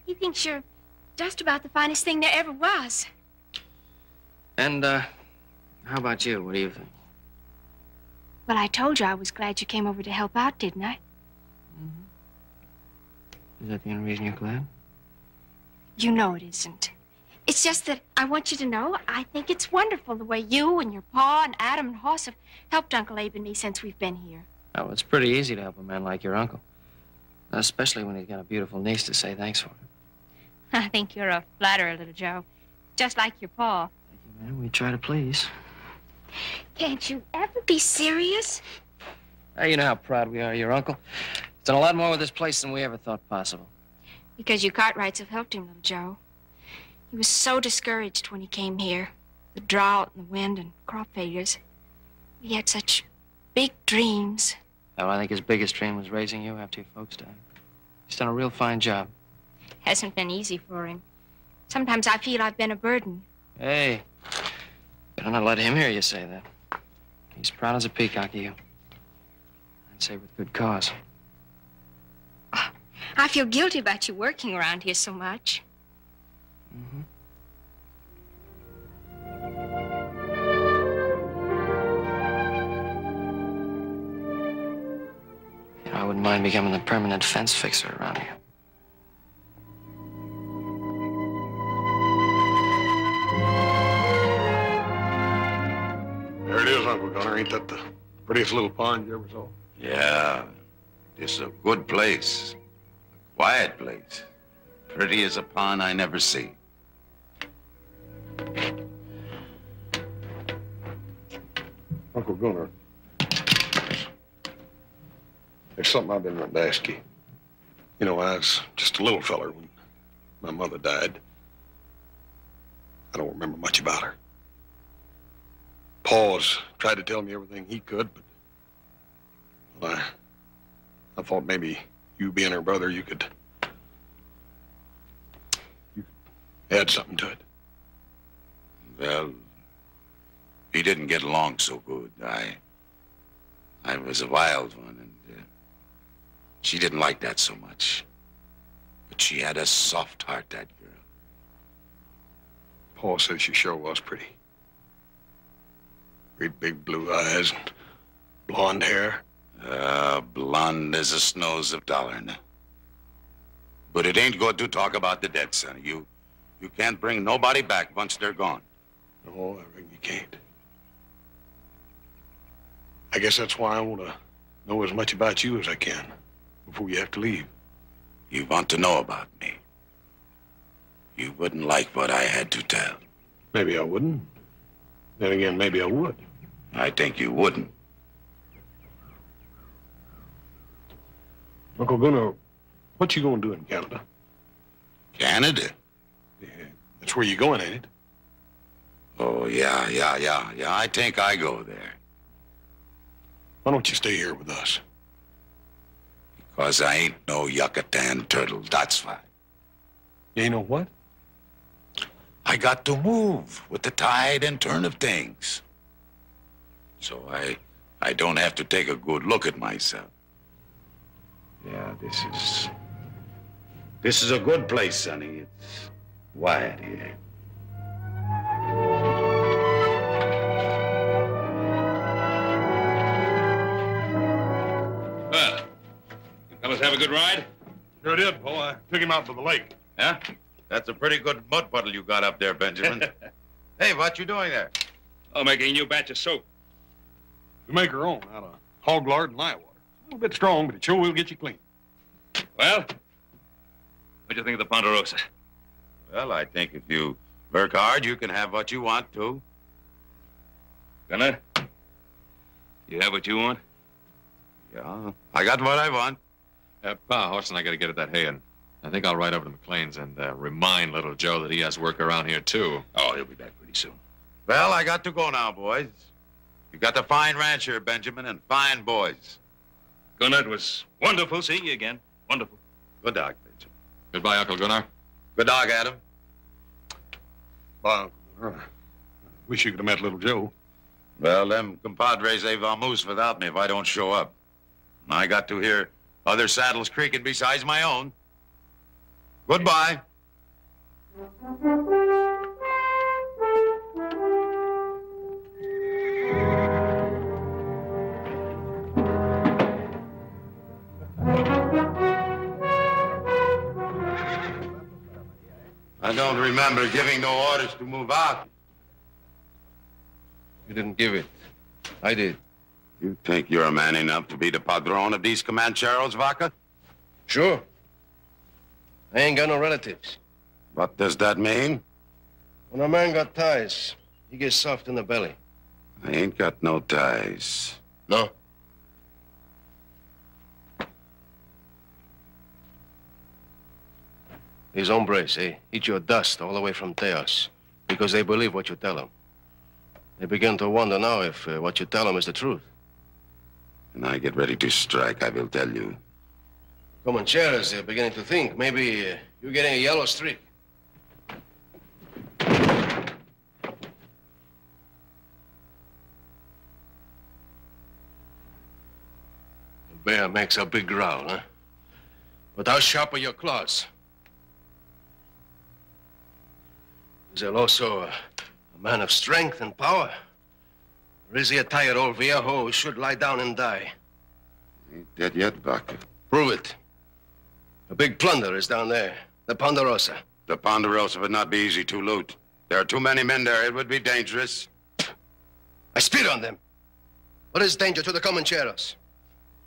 He thinks you're just about the finest thing there ever was. And, how about you? What do you think? Well, I told you I was glad you came over to help out, didn't I? Is that the only reason you're glad? You know it isn't. It's just that I want you to know I think it's wonderful the way you and your pa and Adam and Hoss have helped Uncle Abe and me since we've been here. Oh, it's pretty easy to help a man like your uncle. Especially when he's got a beautiful niece to say thanks for. I think you're a flatterer, little Joe. Just like your pa. Man, we try to please. Can't you ever be serious? You know how proud we are of your uncle. He's done a lot more with this place than we ever thought possible. Because you Cartwrights have helped him, little Joe. He was so discouraged when he came here. The drought and the wind and crop failures. He had such big dreams. Oh, I think his biggest dream was raising you after your folks died. He's done a real fine job. Hasn't been easy for him. Sometimes I feel I've been a burden. Hey, better not let him hear you say that. He's proud as a peacock of you. I'd say with good cause. I feel guilty about you working around here so much. Mm-hmm. You know, I wouldn't mind becoming the permanent fence fixer around here. There it is, Uncle Gunner. Ain't that the prettiest little pond you ever saw? Yeah, this is a good place. A quiet place. Pretty as a pond I never see. Uncle Gunner, there's something I've been wanting to ask you. You know, I was just a little feller when my mother died. I don't remember much about her. Pa's tried to tell me everything he could, but well, I thought maybe you being her brother, you could add something to it. Well, we didn't get along so good. I was a wild one, and she didn't like that so much. But she had a soft heart, that girl. Pa said she sure was pretty. Great big blue eyes and blonde hair. Blonde as the snows of Dollarn. But it ain't good to talk about the dead, son. You can't bring nobody back once they're gone. No, I reckon you can't. I guess that's why I want to know as much about you as I can before you have to leave. You want to know about me. You wouldn't like what I had to tell. Maybe I wouldn't. Then again, maybe I would. I think you wouldn't. Uncle Gunnar, what you gonna do in Canada? Canada? Yeah, that's where you're going, ain't it? Oh, yeah. I think I go there. Why don't you stay here with us? Because I ain't no Yucatan turtle, that's why. You ain't no what? I got to move with the tide and turn of things. So I don't have to take a good look at myself. Yeah, this is a good place, Sonny. It's quiet here. Well, you fellas have a good ride? Sure did, Paul. I took him out to the lake. Yeah? That's a pretty good mud puddle you got up there, Benjamin. Hey, what you doing there? Oh, making a new batch of soap. We make our own out of hog lard and lye water. A little bit strong, but it sure will get you clean. Well, what do you think of the Ponderosa? Well, I think if you work hard, you can have what you want, too. Gunner, you have what you want? Yeah, I got what I want. Pa, Horse and I got to get at that hay, and I think I'll ride over to McLean's and remind little Joe that he has work around here, too. Oh, he'll be back pretty soon. Well, I got to go now, boys. You got a fine ranch here, Benjamin, and fine boys. Gunnar, it was wonderful seeing you again. Wonderful. Good dog, Benjamin. Goodbye, Uncle Gunnar. Good dog, Adam. Bye, Uncle Gunnar. Wish you could have met little Joe. Well, them compadres, they vamoose without me if I don't show up. I got to hear other saddles creaking besides my own. Goodbye. I don't remember giving no orders to move out. You didn't give it. I did. You think you're man enough to be the padrone of these Comancheros, Vaca? Sure. I ain't got no relatives. What does that mean? When a man got ties, he gets soft in the belly. I ain't got no ties. No? These hombres, they eat your dust all the way from Teos because they believe what you tell them. They begin to wonder now if what you tell them is the truth. When I get ready to strike, I will tell you. Comancheros, they're beginning to think maybe you're getting a yellow streak. The bear makes a big growl, huh? But how sharp are your claws? Is there also a man of strength and power? Or is he a tired old viejo who should lie down and die? Ain't dead yet, Vaca. Prove it. A big plunder is down there. The Ponderosa. The Ponderosa would not be easy to loot. There are too many men there. It would be dangerous. I spit on them. What is danger to the Comancheros?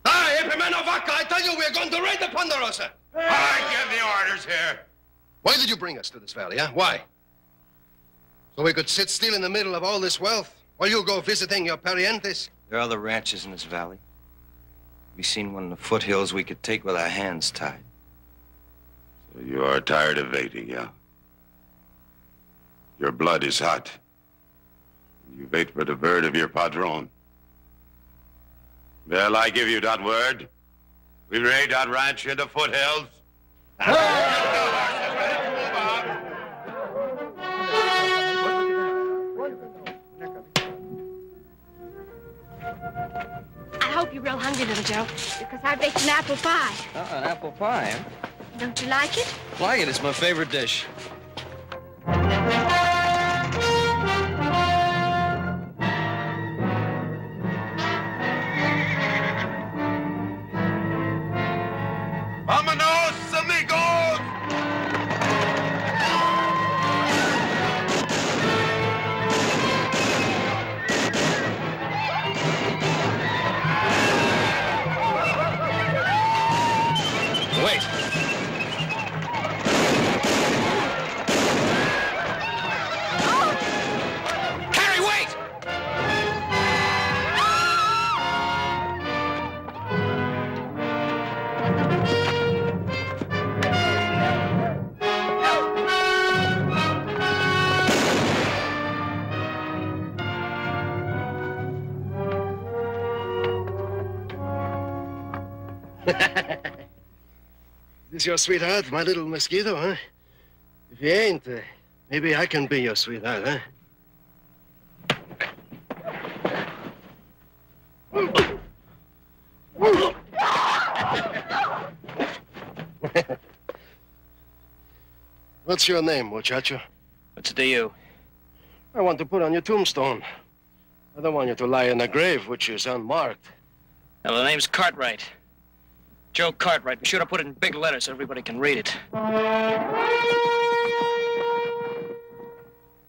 Aye, Epimeno Vaca, I tell you, we're going to raid the Ponderosa. I give the orders here. Why did you bring us to this valley, huh? Why? So we could sit still in the middle of all this wealth while you go visiting your parientes? There are other ranches in this valley. We seen one in the foothills we could take with our hands tied. So you are tired of waiting, yeah? Your blood is hot. You wait for the word of your padron. Well, I give you that word. We raid that ranch in the foothills. I hope you're real hungry, little Joe, because I baked an apple pie. An apple pie, huh? Don't you like it? Like it. It's my favorite dish. Vámonos, amigos! Wait. Carrie, wait! This your sweetheart, my little mosquito, huh? If you ain't, maybe I can be your sweetheart, huh? What's your name, muchacho? What's it to you? I want to put on your tombstone. I don't want you to lie in a grave which is unmarked. Well, the name's Cartwright. Joe Cartwright. Be sure to put it in big letters so everybody can read it.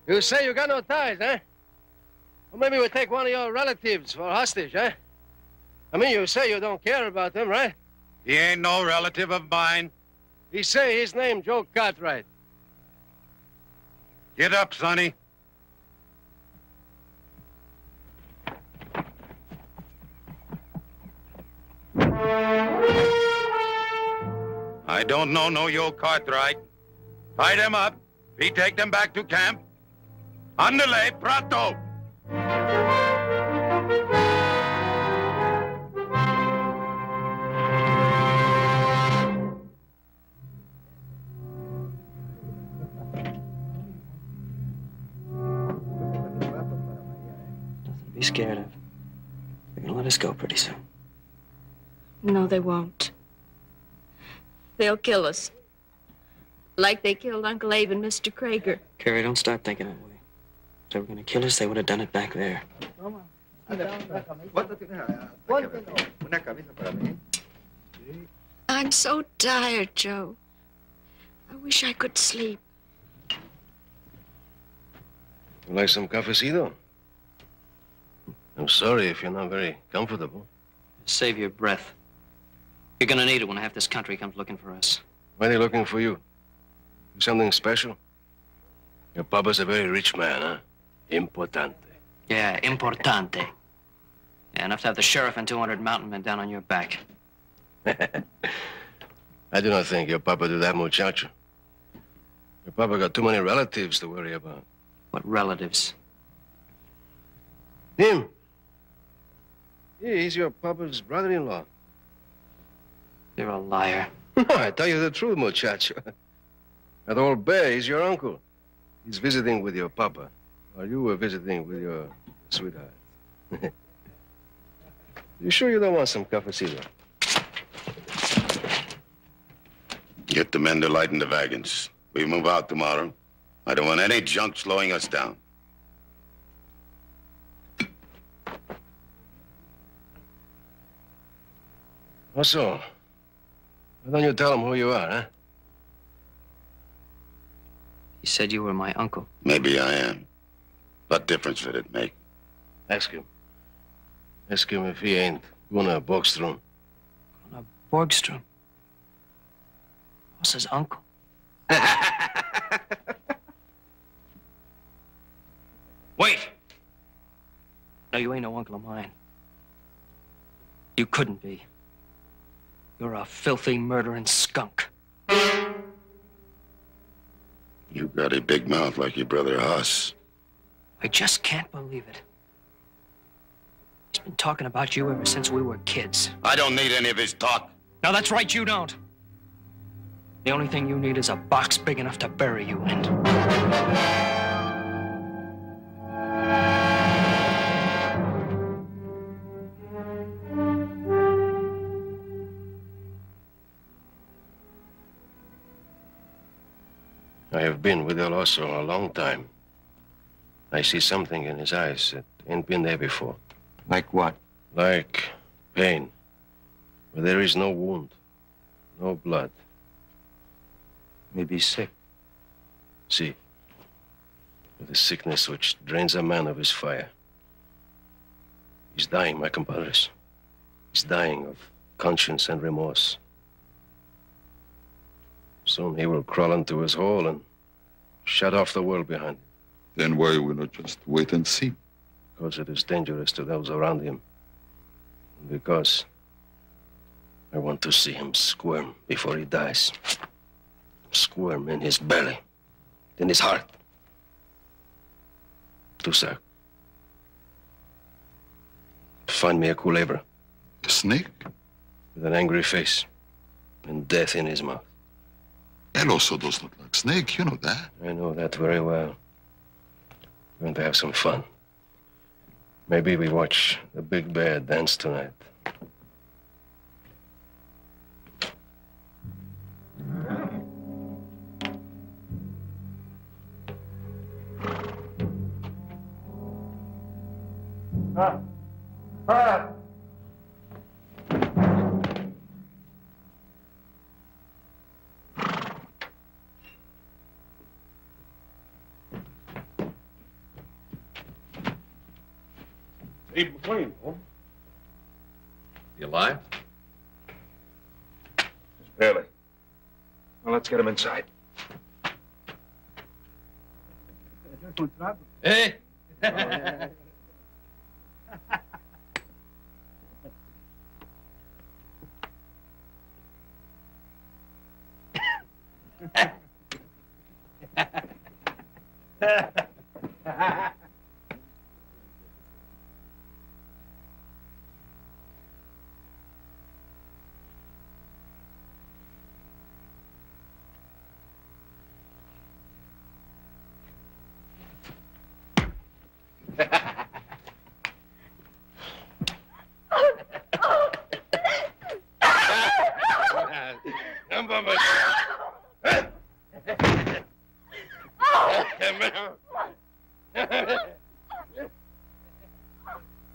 You say you got no ties, huh? Well, maybe we take one of your relatives for hostage, huh? I mean, you say you don't care about them, right? He ain't no relative of mine. He say his name Joe Cartwright. Get up, Sonny. I don't know no Joe Cartwright. Tie them up. We take them back to camp. Andale, pronto. Nothing to be scared of. They're gonna let us go pretty soon. No, they won't. They'll kill us. Like they killed Uncle Abe and Mr. Krager. Carrie, don't start thinking that way. If they were gonna kill us, they would have done it back there. I'm so tired, Joe. I wish I could sleep. You like some cafecito? I'm sorry if you're not very comfortable. Save your breath. You're gonna need it when half this country comes looking for us. Why are they looking for you? Something special? Your papa's a very rich man, huh? Importante. Yeah, importante. Yeah, enough to have the sheriff and 200 mountain men down on your back. I do not think your papa do that, muchacho. Your papa got too many relatives to worry about. What relatives? Him. Yeah, he's your papa's brother-in-law. You're a liar. No, I tell you the truth, muchacho. That old bear, he's your uncle. He's visiting with your papa, while you were visiting with your sweetheart. You sure you don't want some cafecito? Get the men to lighten the wagons. We move out tomorrow. I don't want any junk slowing us down. Also, why don't you tell him who you are, huh? He said you were my uncle. Maybe I am. What difference would it make? Ask him. Ask him if he ain't Gunnar Borgstrom. Gunnar Borgstrom? What's his uncle? Wait! No, you ain't no uncle of mine. You couldn't be. You're a filthy, murdering skunk. You got a big mouth like your brother Huss. I just can't believe it. He's been talking about you ever since we were kids. I don't need any of his talk. No, that's right, you don't. The only thing you need is a box big enough to bury you in. I have been with El Oso a long time. I see something in his eyes that ain't been there before. Like what? Like pain, where there is no wound, no blood. Maybe sick. See, with a sickness which drains a man of his fire. He's dying, my compadres. He's dying of conscience and remorse. Soon he will crawl into his hole and shut off the world behind him. Then why we not just wait and see? Because it is dangerous to those around him. And because I want to see him squirm before he dies. Squirm in his belly, in his heart. Tusak, find me a culebra. A snake? With an angry face and death in his mouth. El Oso does not like snake, you know that. I know that very well. We're going to have some fun. Maybe we watch the big bear dance tonight. Abe McLean, home. You alive? Just barely. Well, let's get him inside. Hey!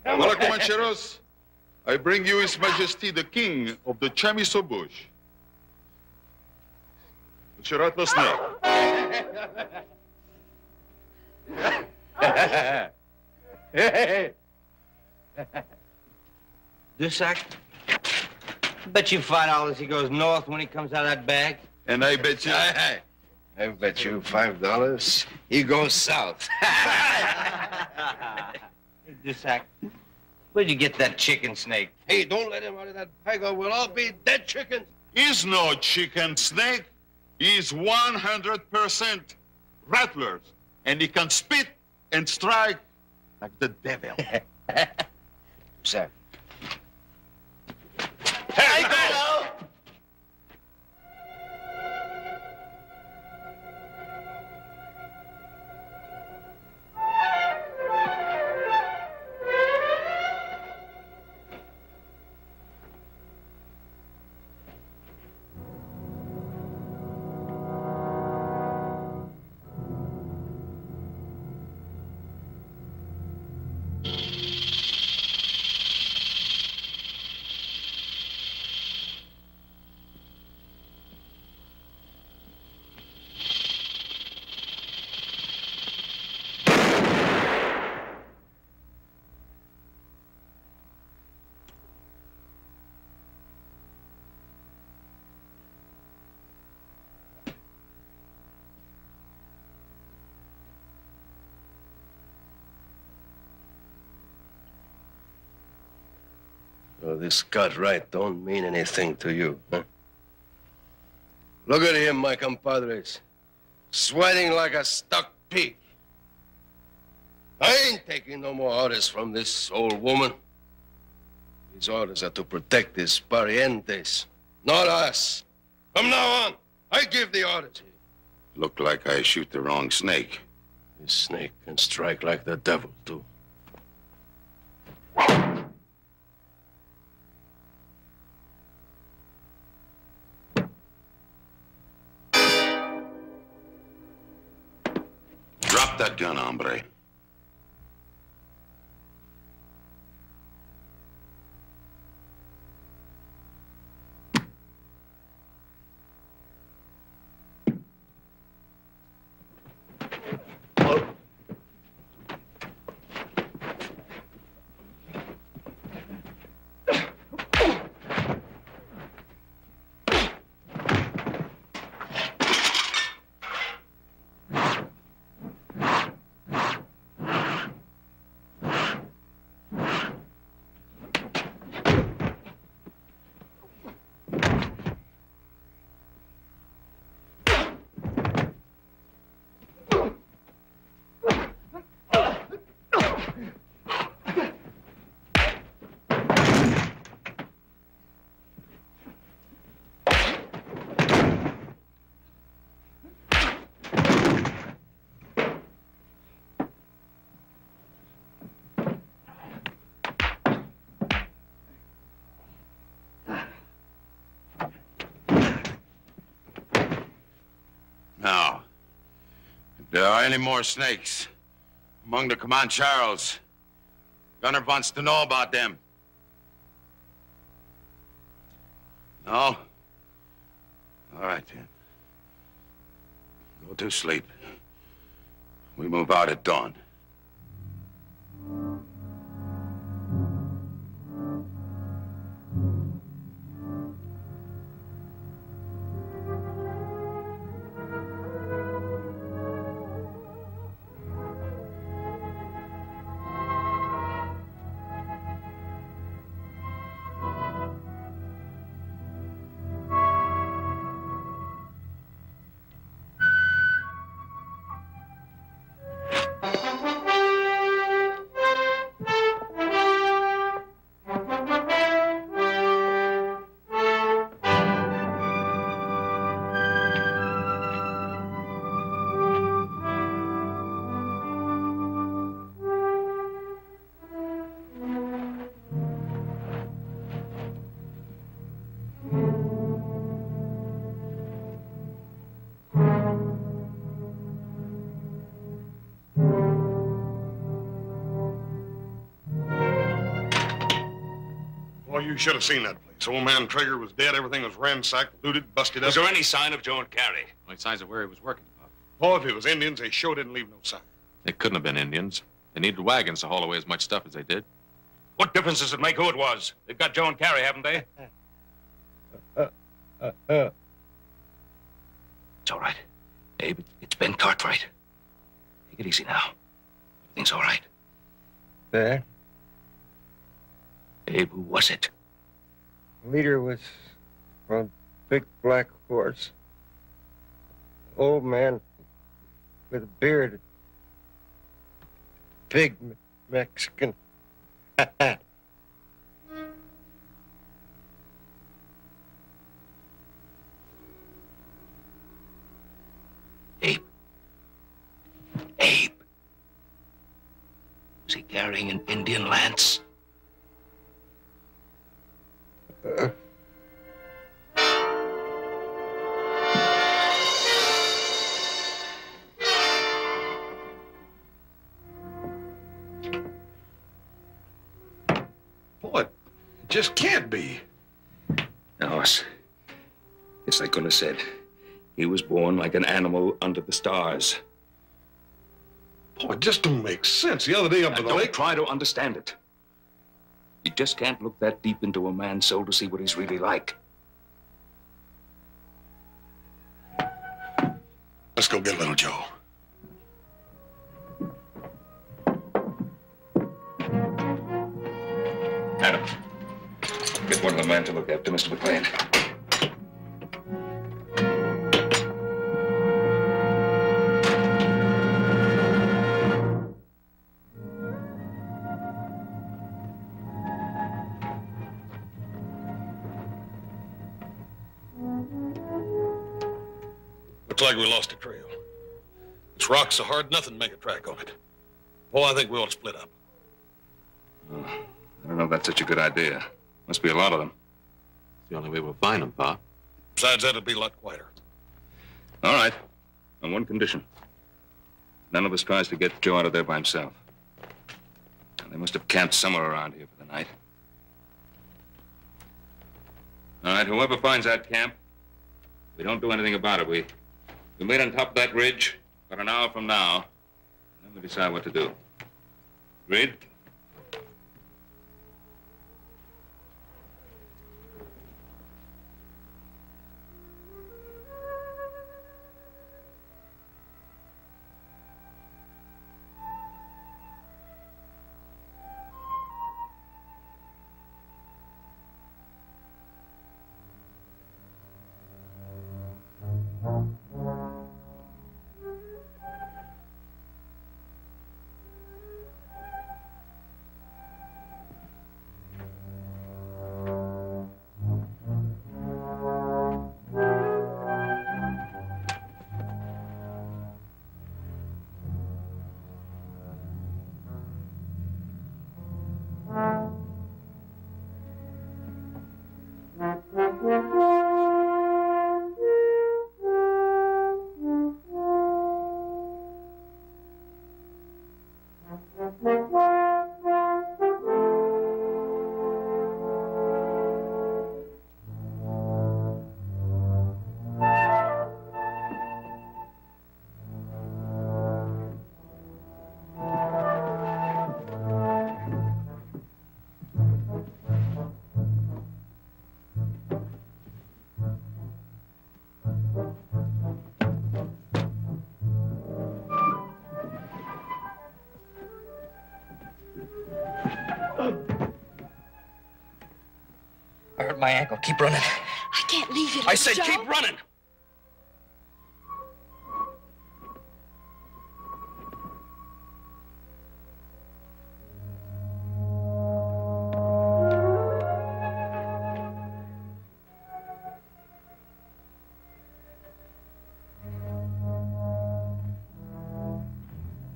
Hola, Comancheros. I bring you His Majesty the King of the Chamiso Bush. Shiratlo snake. Dusak? Bet you $5 he goes north when he comes out of that bag. And I bet you... I bet you $5 he goes south. Dusak, where'd you get that chicken snake? Hey, don't let him out of that bag or we'll all be dead chickens. He's no chicken snake. He's 100% rattlers. And he can spit and strike like the devil. Sir. Hey, go! Oh, this Cartwright don't mean anything to you, huh? Look at him, my compadres. Sweating like a stuck pig. I ain't taking no more orders from this old woman. These orders are to protect his parientes, not us. From now on, I give the orders. Look like I shoot the wrong snake. This snake can strike like the devil, too. Drop that gun, hombre. Now, if there are any more snakes among the Comancheros, Gunner wants to know about them. No? All right, then. Go to sleep. We move out at dawn. Oh, you should have seen that place. Old man Traeger was dead. Everything was ransacked, looted, busted up. Was there any sign of Joe and Carey? Only signs of where he was working. Oh, if it was Indians, they sure didn't leave no sign. It couldn't have been Indians. They needed wagons to haul away as much stuff as they did. What difference does it make who it was? They've got Joe and Carrie, haven't they? It's all right. Abe, it's Ben Cartwright. Take it easy now. Everything's all right. There. Abe, who was it? The leader was on a big black horse. Old man with a beard. Big Mexican. Abe. Abe. Was he carrying an Indian lance? Boy, it just can't be. No, it's like Gunnar said. He was born like an animal under the stars. Boy, it just don't make sense. The other day up at the lake... Don't try to understand it. You just can't look that deep into a man's soul to see what he's really like. Let's go get little Joe. Adam, get one of the men to look after Mr. McLean. Looks like we lost a trail. This rock's so hard, nothing to make a track on it. Oh, I think we ought to split up. I don't know if that's such a good idea. Must be a lot of them. It's the only way we'll find them, Pa. Besides that, it'll be a lot quieter. All right. On one condition. None of us tries to get Joe out of there by himself. They must have camped somewhere around here for the night. All right, whoever finds that camp, we don't do anything about it. We meet on top of that ridge about an hour from now, and then we decide what to do. Agreed? I hurt my ankle. Keep running. I can't leave you. I said Joe. keep running.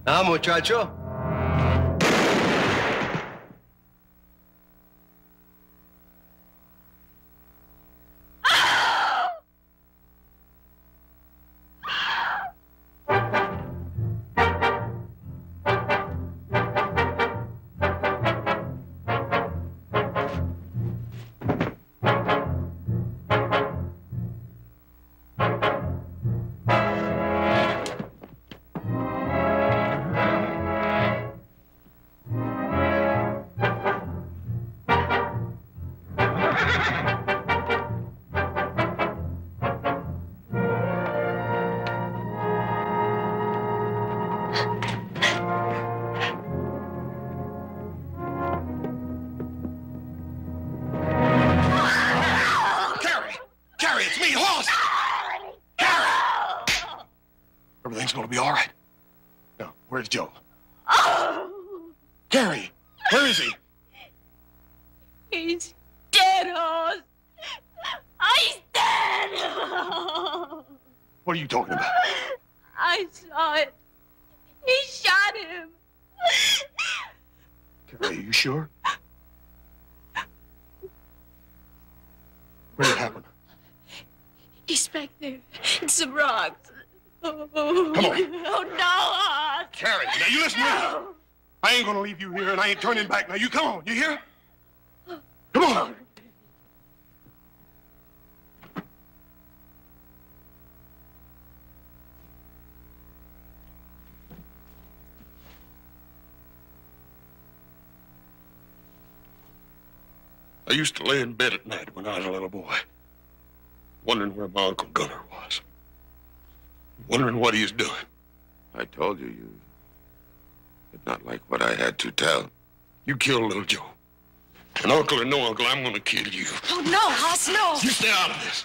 Now, muchacho. It's me, Hoss! Carrie! Everything's gonna be all right. Now, where's Joe? Carrie, where is he? He's dead, Hoss. He's dead. What are you talking about? I saw it. He shot him. Carrie, are you sure? Where did it happen? He's back there in some rocks. Oh, Come on. Oh, no, Hoss. Carrie, now you listen to me. I ain't gonna leave you here, and I ain't turning back. Now you come on, you hear? Come on. I used to lay in bed at night when I was a little boy, wondering where my Uncle Gunner was, wondering what he was doing. I told you, you did not like what I had to tell. You killed little Joe. And uncle or no uncle, I'm gonna kill you. Oh, no, Hoss, no. You stay out of this.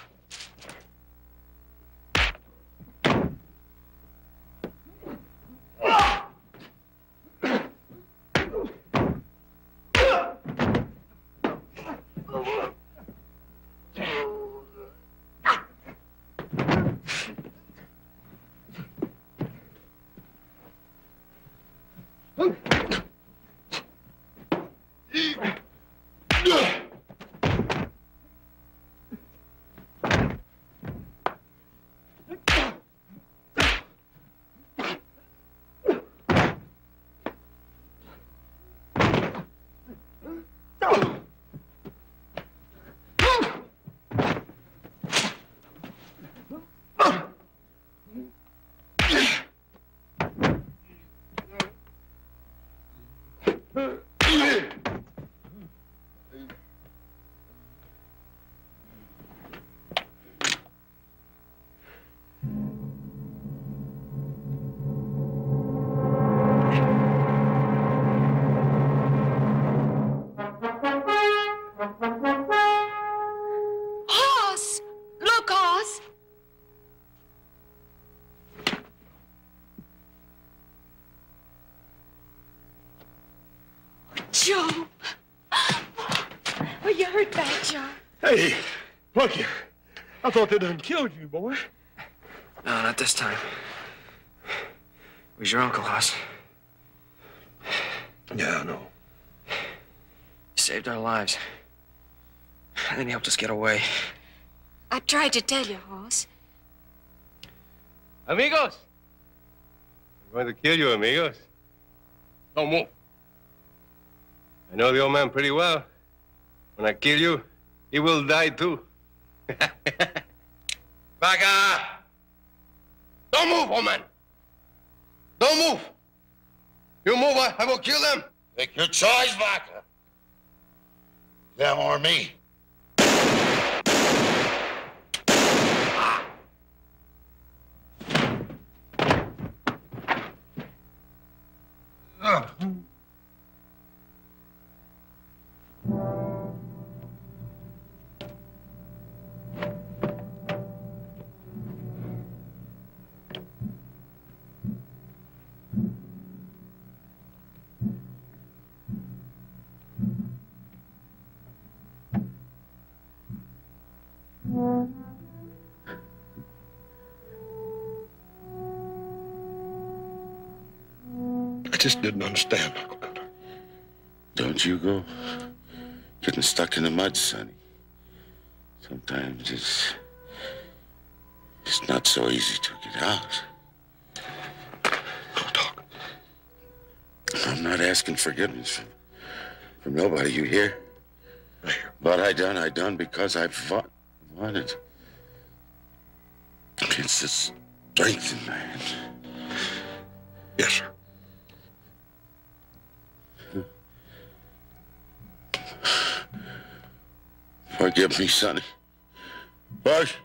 Hoss! Look, Hoss! Joe! Are you hurt bad, Joe? Hey, look, I thought they done killed you, boy. No, not this time. It was your uncle, Hoss. Yeah, I know. He saved our lives. And then he helped us get away. I tried to tell you, Hoss. Amigos! I'm going to kill you, amigos. Don't move. I know the old man pretty well. When I kill you, he will die too. Back up! Don't move, old man! Don't move! You move, I will kill them! Take your choice, Vaca. Them or me. I just didn't understand, Uncle Gunner. Don't you go getting stuck in the mud, Sonny. Sometimes it's not so easy to get out. Don't talk. I'm not asking forgiveness from nobody, you hear? What I done because I wanted. It's the strength in my hands. Yes, sir. Forgive me, Sonny. Bush.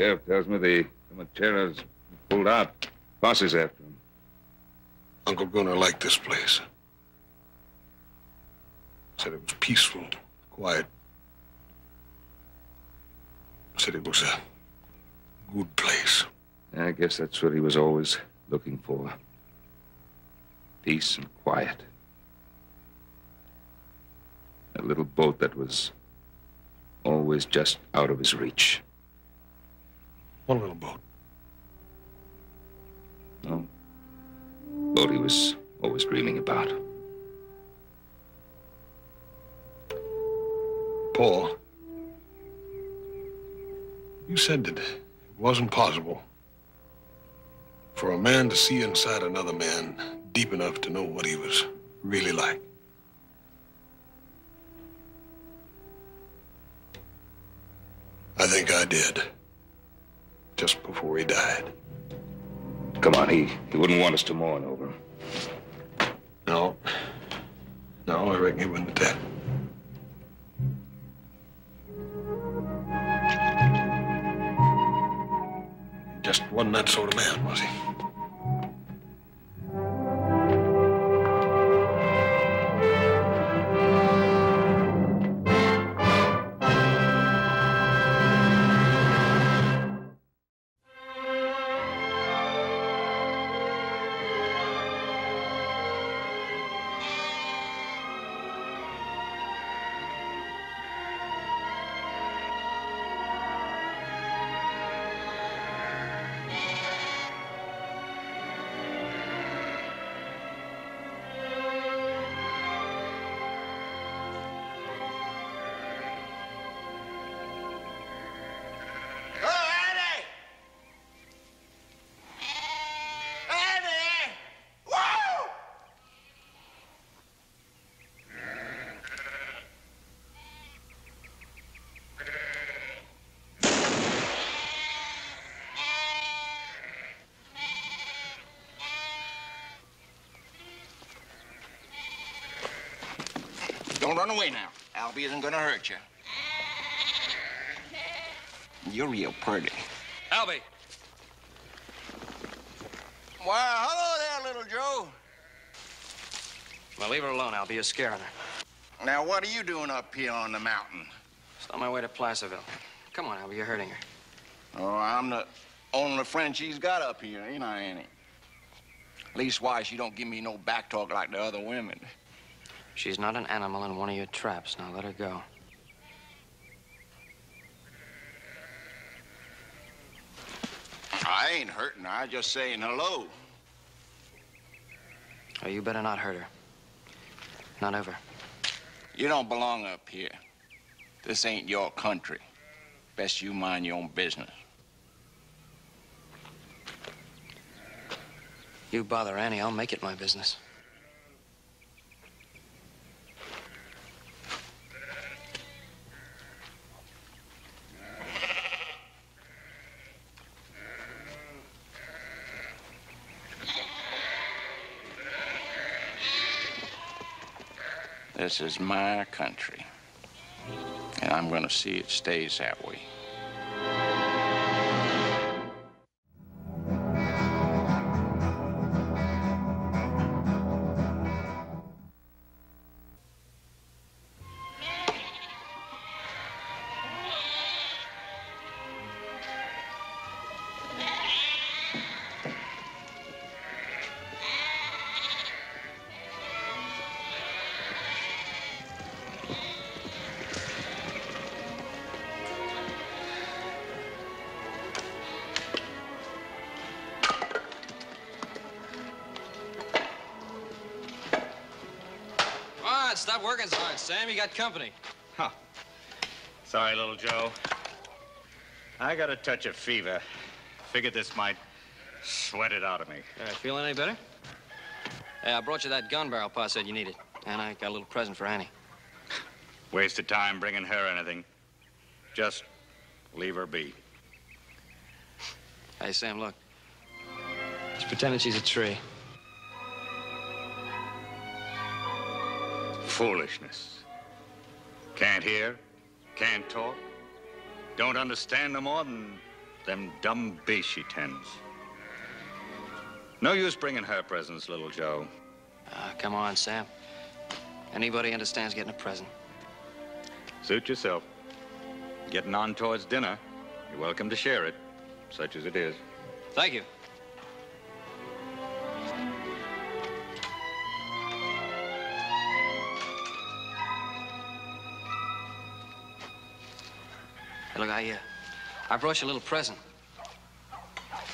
Sheriff tells me the Macheras pulled out. Posse's after him. Uncle Gunnar liked this place. Said it was peaceful, quiet. Said it was a good place. I guess that's what he was always looking for. Peace and quiet. A little boat that was always just out of his reach. One little boat. No. Boat he was always dreaming about. Paul, you said that it wasn't possible for a man to see inside another man deep enough to know what he was really like. I think I did. Just before he died. Come on, he wouldn't want us to mourn over him. No. No, I reckon he wouldn't at that. Just wasn't that sort of man, was he? Don't run away now. Albie isn't gonna hurt you. You're real pretty. Albie! Why, hello there, little Joe. Well, leave her alone, Albie. You're scaring her. Now, what are you doing up here on the mountain? Just on my way to Placerville. Come on, Albie. You're hurting her. Oh, I'm the only friend she's got up here, ain't I, Annie? Leastwise, she don't give me no back talk like the other women. She's not an animal in one of your traps. Now let her go. I ain't hurting her. I just saying hello. Oh, you better not hurt her. Not ever. You don't belong up here. This ain't your country. Best you mind your own business. You bother Annie, I'll make it my business. This is my country, and I'm going to see it stays that way. Stop working so hard, Sam. You got company. Huh. Sorry, little Joe. I got a touch of fever. Figured this might sweat it out of me. Feeling any better? Hey, I brought you that gun barrel Pa said you needed. And I got a little present for Annie. Wasted time bringing her anything. Just leave her be. Hey, Sam, look. She's pretending she's a tree. Foolishness. Can't hear, can't talk, don't understand no more than Them dumb beasts she tends. No use bringing her presents, little Joe. Come on, Sam. Anybody understands getting a present. Suit yourself. Getting on towards dinner. You're welcome to share it, such as it is. Thank you. Hey, look, I brought you a little present.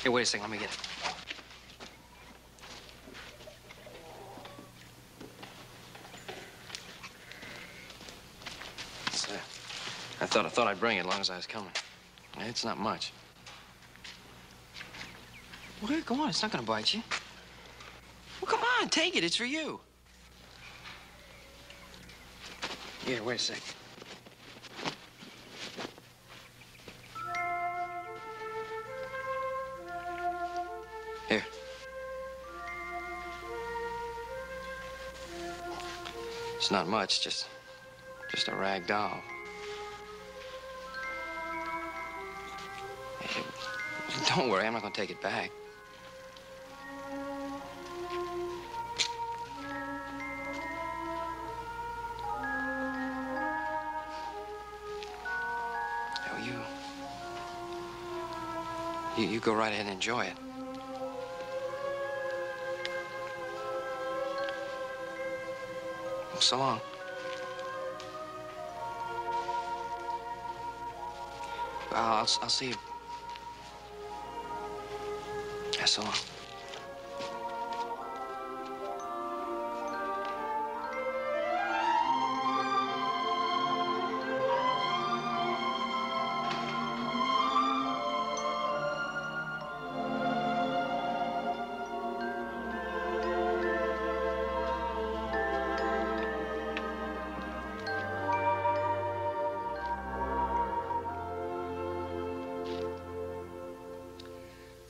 Here, wait a second, let me get it. I thought I'd bring it as long as I was coming. It's not much. Well, go on, it's not gonna bite you. Well, come on, take it, it's for you. Here, wait a sec. Here. It's not much, just a rag doll. Hey, don't worry, I'm not gonna take it back. You go right ahead and enjoy it. So long. I'll see you. Yeah, so long.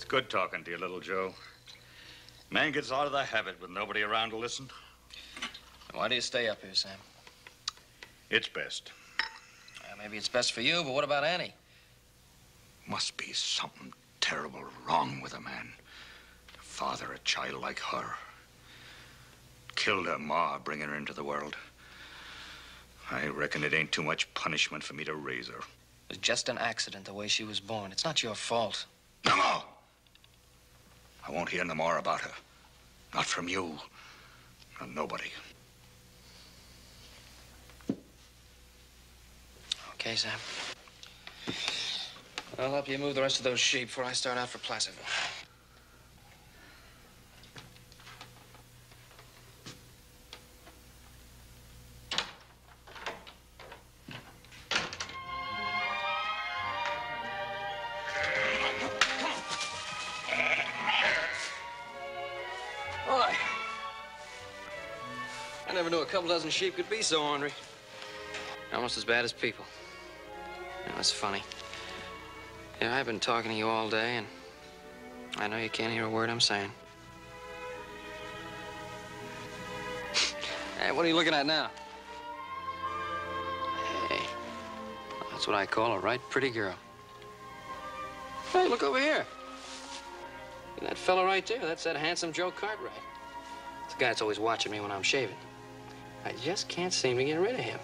Good talking to you, little Joe. Man gets out of the habit with nobody around to listen. Why do you stay up here, Sam? It's best. Maybe it's best for you, but what about Annie? Must be something terrible wrong with a man to father a child like her. Killed her ma, bringing her into the world. I reckon it ain't too much punishment for me to raise her. It was just an accident the way she was born. It's not your fault. No! I won't hear no more about her. Not from you. Not nobody. Okay, Sam. I'll help you move the rest of those sheep before I start out for Placerville. I never knew a couple dozen sheep could be so ornery. Almost as bad as people. You know, it's funny. Yeah, I've been talking to you all day, and I know you can't hear a word I'm saying. Hey, what are you looking at now? Hey, that's what I call a right pretty girl. Hey, look over here. And that fella right there, that's that handsome Joe Cartwright. It's the guy that's always watching me when I'm shaving. I just can't seem to get rid of him.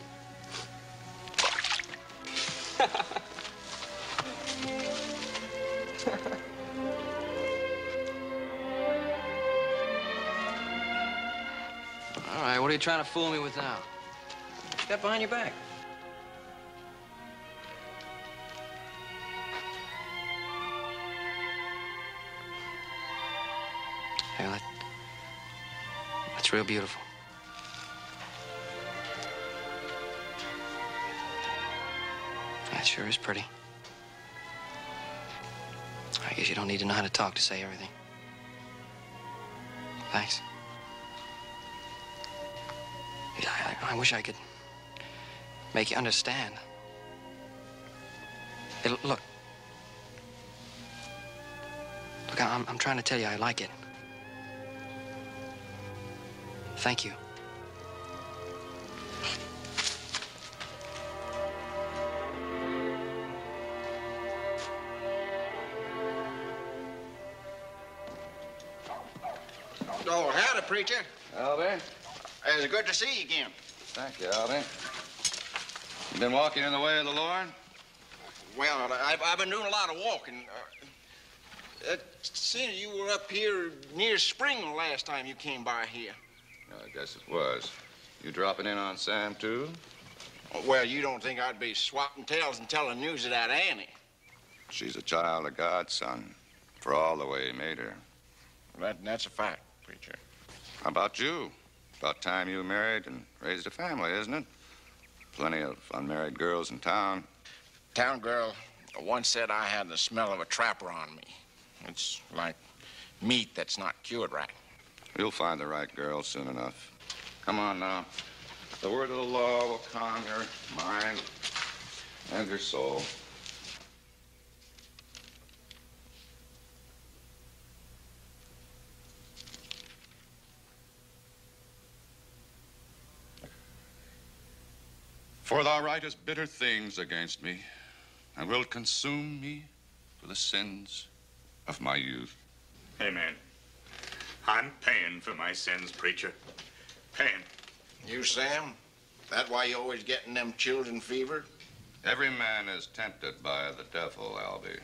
All right, what are you trying to fool me with now? Step behind your back. Hey, that's real beautiful. That sure is pretty. I guess you don't need to know how to talk to say everything. Thanks. Yeah, I wish I could make you understand. Hey, look. Look, I'm trying to tell you I like it. Thank you. Oh, howdy, preacher. Albie? It's good to see you again. Thank you, Albie. You been walking in the way of the Lord? Well, I've been doing a lot of walking. Seeing you were up here near Spring the last time you came by here. I guess it was. You dropping in on Sam, too? Well, you don't think I'd be swapping tales and telling news of that Annie? She's a child of God, son, for all the way he made her. That's a fact, preacher. How about you? About time you married and raised a family, isn't it? Plenty of unmarried girls in town. Town girl once said I had the smell of a trapper on me. It's like meat that's not cured right. You'll find the right girl soon enough. Come on now. The word of the law will calm your mind and your soul. For thou writest bitter things against me, and wilt consume me for the sins of my youth. Amen. I'm paying for my sins, preacher. Paying. You, Sam? That why you always getting them children fever? Every man is tempted by the devil, Albie.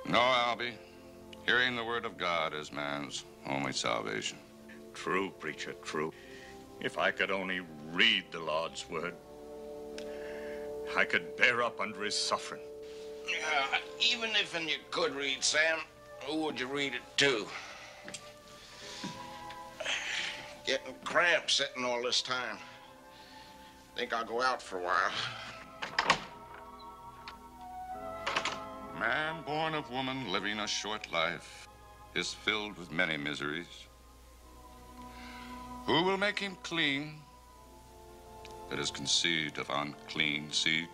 No, Albie. Hearing the word of God is man's only salvation. True, preacher, true. If I could only read the Lord's word, I could bear up under his suffering. Even if you could read, Sam, who would you read it to? Getting cramps sitting all this time. Think I'll go out for a while. Man born of woman living a short life is filled with many miseries. Who will make him clean that is conceived of unclean seed?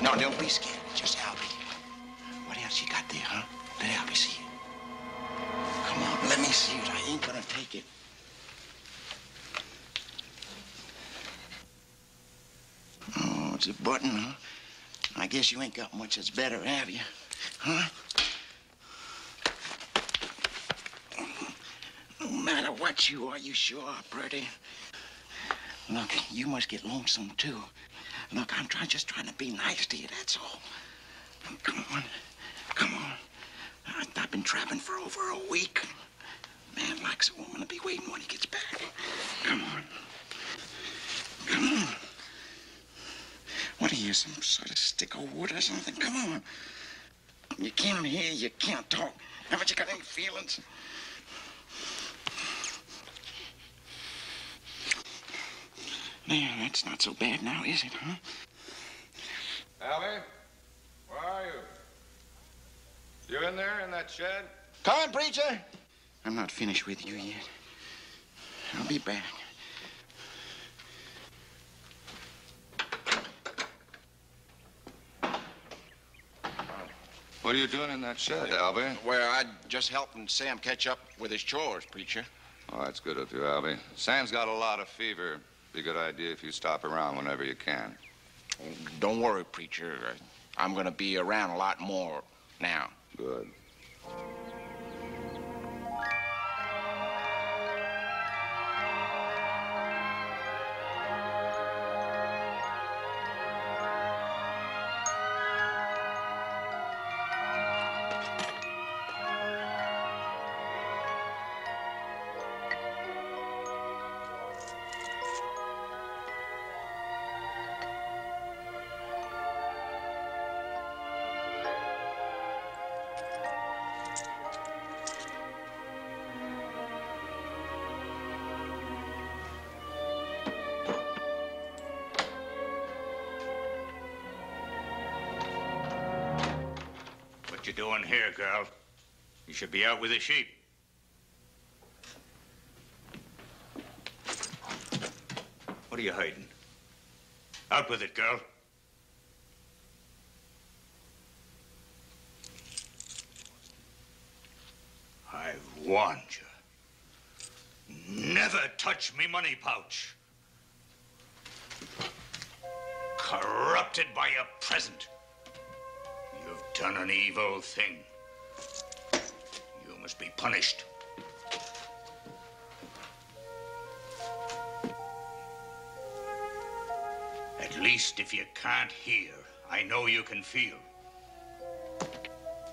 No, don't be scared. Just Albie. What else you got there, huh? Let Albie see it. Come on, let me see it. I ain't gonna take it. Oh, it's a button, huh? I guess you ain't got much that's better, have you? Huh? No matter what you are, you sure are pretty. Look, you must get lonesome, too. Look, I'm just trying to be nice to you, that's all. Come on. Come on. I've been trapping for over a week. Man likes a woman to be waiting when he gets back. Come on. Come on. What are you, some sort of stick of wood or something? Come on. You can't hear, you can't talk. Haven't you got any feelings? There, that's not so bad now, is it, huh? Albie, where are you? You in there in that shed? Come on, preacher. I'm not finished with you yet. I'll be back. What are you doing in that shed, Albie? Well, I'm just helping Sam catch up with his chores, preacher. Oh, that's good of you, Albie. Sam's got a lot of fever. Be a good idea if you stop around whenever you can. Don't worry, preacher. I'm going to be around a lot more now. Good. What you doing here, girl? You should be out with the sheep. What are you hiding? Out with it, girl. I've warned you. Never touch me money pouch. Corrupted by your present. You've done an evil thing. You must be punished. At least if you can't hear, I know you can feel.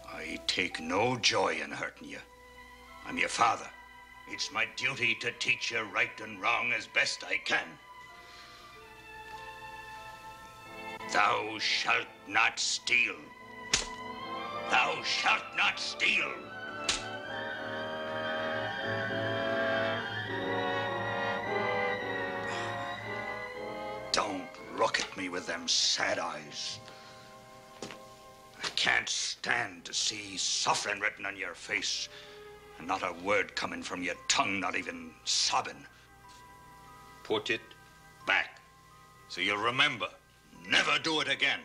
I take no joy in hurting you. I'm your father. It's my duty to teach you right and wrong as best I can. Thou shalt not steal. Thou shalt not steal. Don't look at me with them sad eyes. I can't stand to see suffering written on your face and not a word coming from your tongue, not even sobbing. Put it back so you'll remember. Never do it again.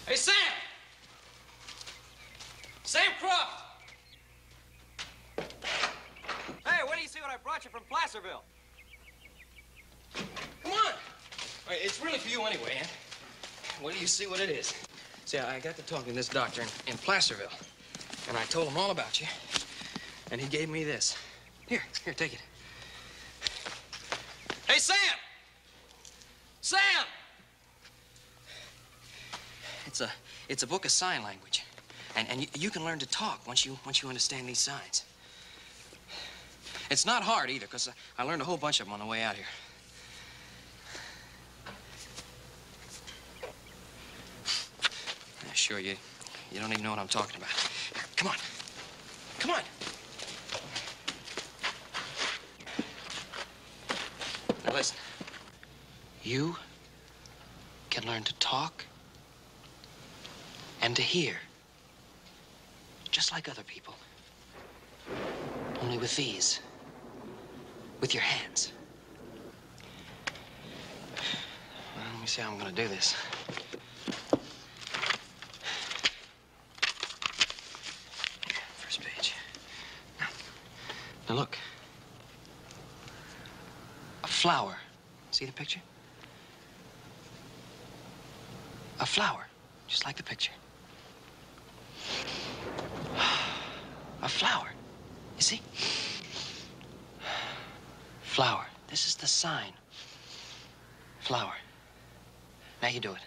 Hey, Sam! Sam Croft! Hey, wait till you see what I brought you from Placerville. Come on! It's really for you anyway, Aunt. Wait till you see what it is. See, I got to talking to this doctor in Placerville, and I told him all about you, and he gave me this. Here, take it. Hey, Sam! Sam! It's a book of sign language, and you can learn to talk once you understand these signs. It's not hard either, because I learned a whole bunch of them on the way out here. Yeah, sure, you don't even know what I'm talking about. Here, come on. Come on. Now listen. You can learn to talk and to hear, just like other people. Only with these, with your hands. Well, let me see how I'm gonna do this. First page. Now look. A flower. See the picture? A flower, just like the picture. A flower, you see? Flower. This is the sign. Flower. Now you do it.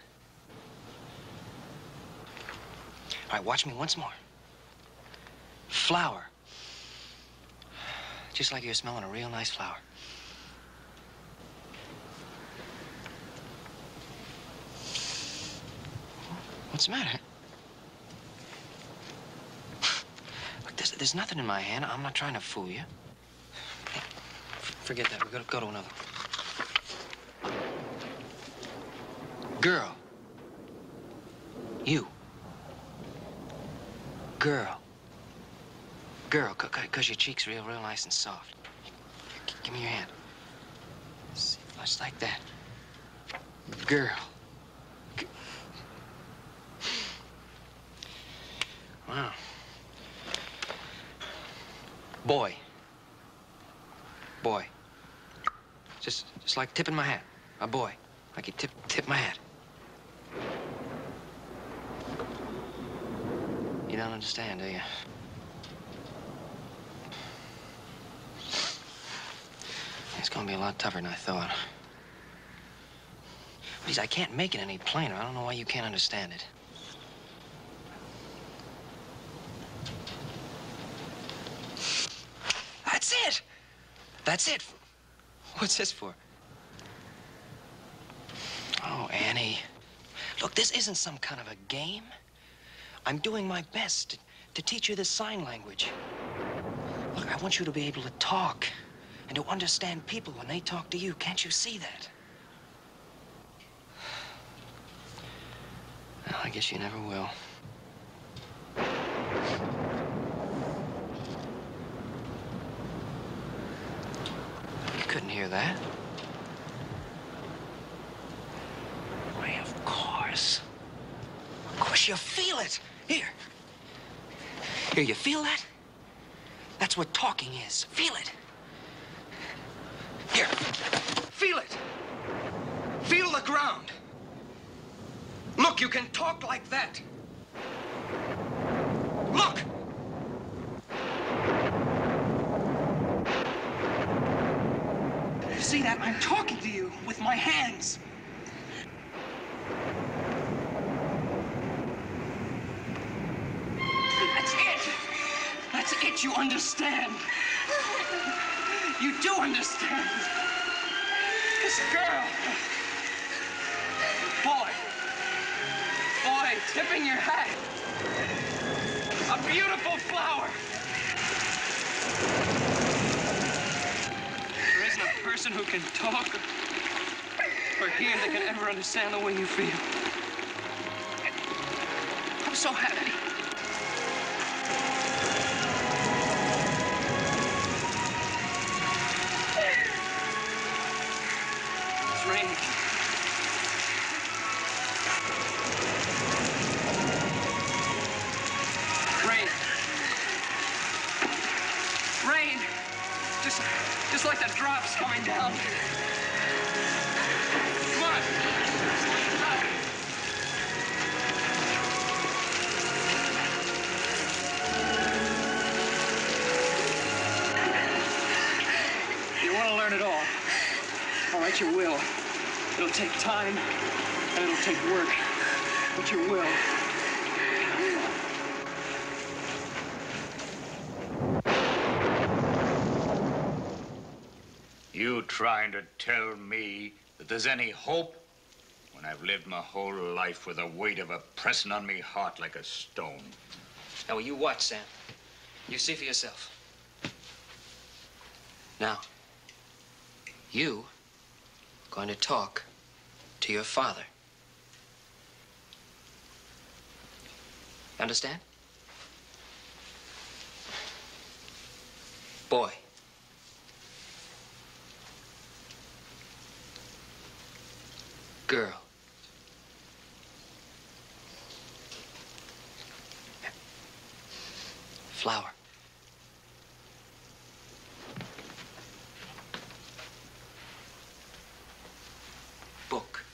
All right, watch me once more. Flower. Just like you're smelling a real nice flower. What's the matter? There's nothing in my hand. I'm not trying to fool you. Hey, forget that. We're gonna go to another one. Girl. You. Girl. Girl, because your cheek's real nice and soft. Give me your hand. See, just like that. Girl. Wow. Boy. Boy. Just like tipping my hat. A boy. Like you tip my hat. You don't understand, do you? It's gonna be a lot tougher than I thought. Please, I can't make it any plainer. I don't know why you can't understand it. That's it! That's it. What's this for? Oh, Annie. Look, this isn't some kind of a game. I'm doing my best to teach you this sign language. Look, I want you to be able to talk and to understand people when they talk to you. Can't you see that? Well, I guess you never will. You couldn't hear that. Why, of course. Of course you feel it. Here. Here, you feel that? That's what talking is. Feel it. Here. Feel it. Feel the ground. Look, you can talk like that. Look! See that? I'm talking to you with my hands. That's it. That's it. You understand. You do understand. This girl. Boy. Boy, tipping your hat. A beautiful flower. There isn't a person who can talk or hear that can ever understand the way you feel. I'm so happy. It's raining. Rain. Just like the drops coming down. Come on. You want to learn it all. All right, you will. It'll take time, and it'll take work, but you will. You trying to tell me that there's any hope when I've lived my whole life with the weight of it pressing on me heart like a stone? Now, you watch, Sam. You see for yourself. Now, you going to talk to your father. Understand? Boy. Girl. Flower. Book.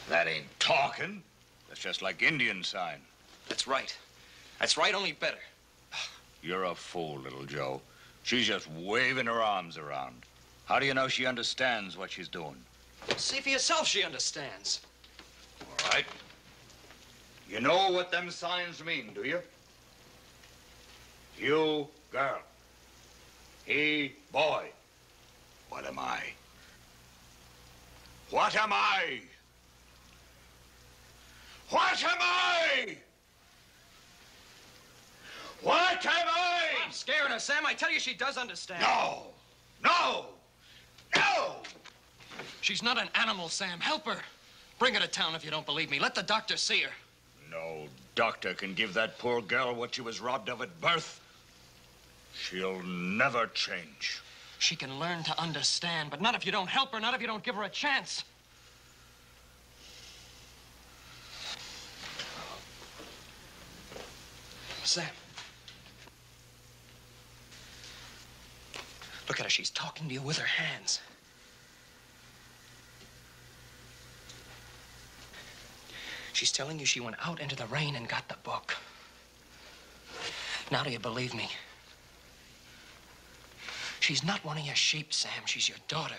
That ain't talking. That's just like Indian sign. That's right. That's right, only better. You're a fool, little Joe. She's just waving her arms around. How do you know she understands what she's doing? See for yourself she understands. All right. You know what them signs mean, do you? You, girl. He, boy. What am I? What am I? What am I? What am I? I'm scaring her, Sam. I tell you, she does understand. No! No! No! She's not an animal, Sam. Help her. Bring her to town if you don't believe me. Let the doctor see her. No doctor can give that poor girl what she was robbed of at birth. She'll never change. She can learn to understand, but not if you don't help her, not if you don't give her a chance. Sam. Look at her. She's talking to you with her hands. She's telling you she went out into the rain and got the book. Now do you believe me? She's not one of your sheep, Sam. She's your daughter.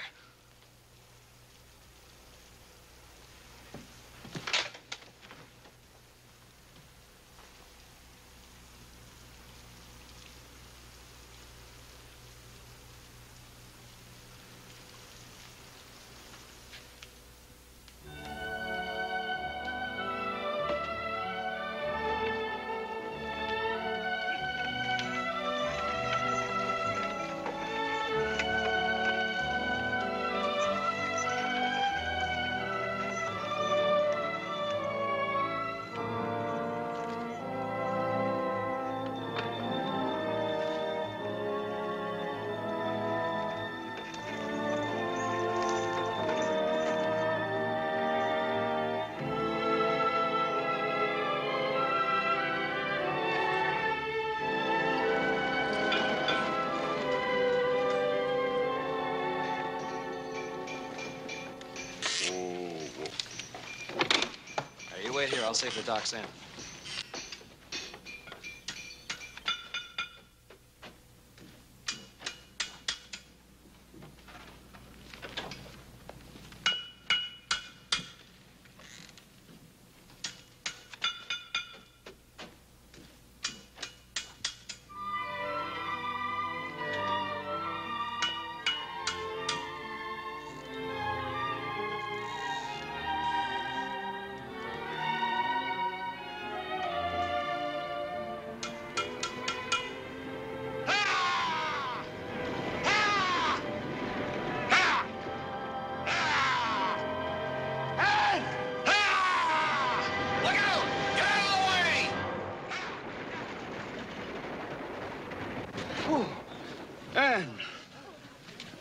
Wait here. I'll say for Doc Sam.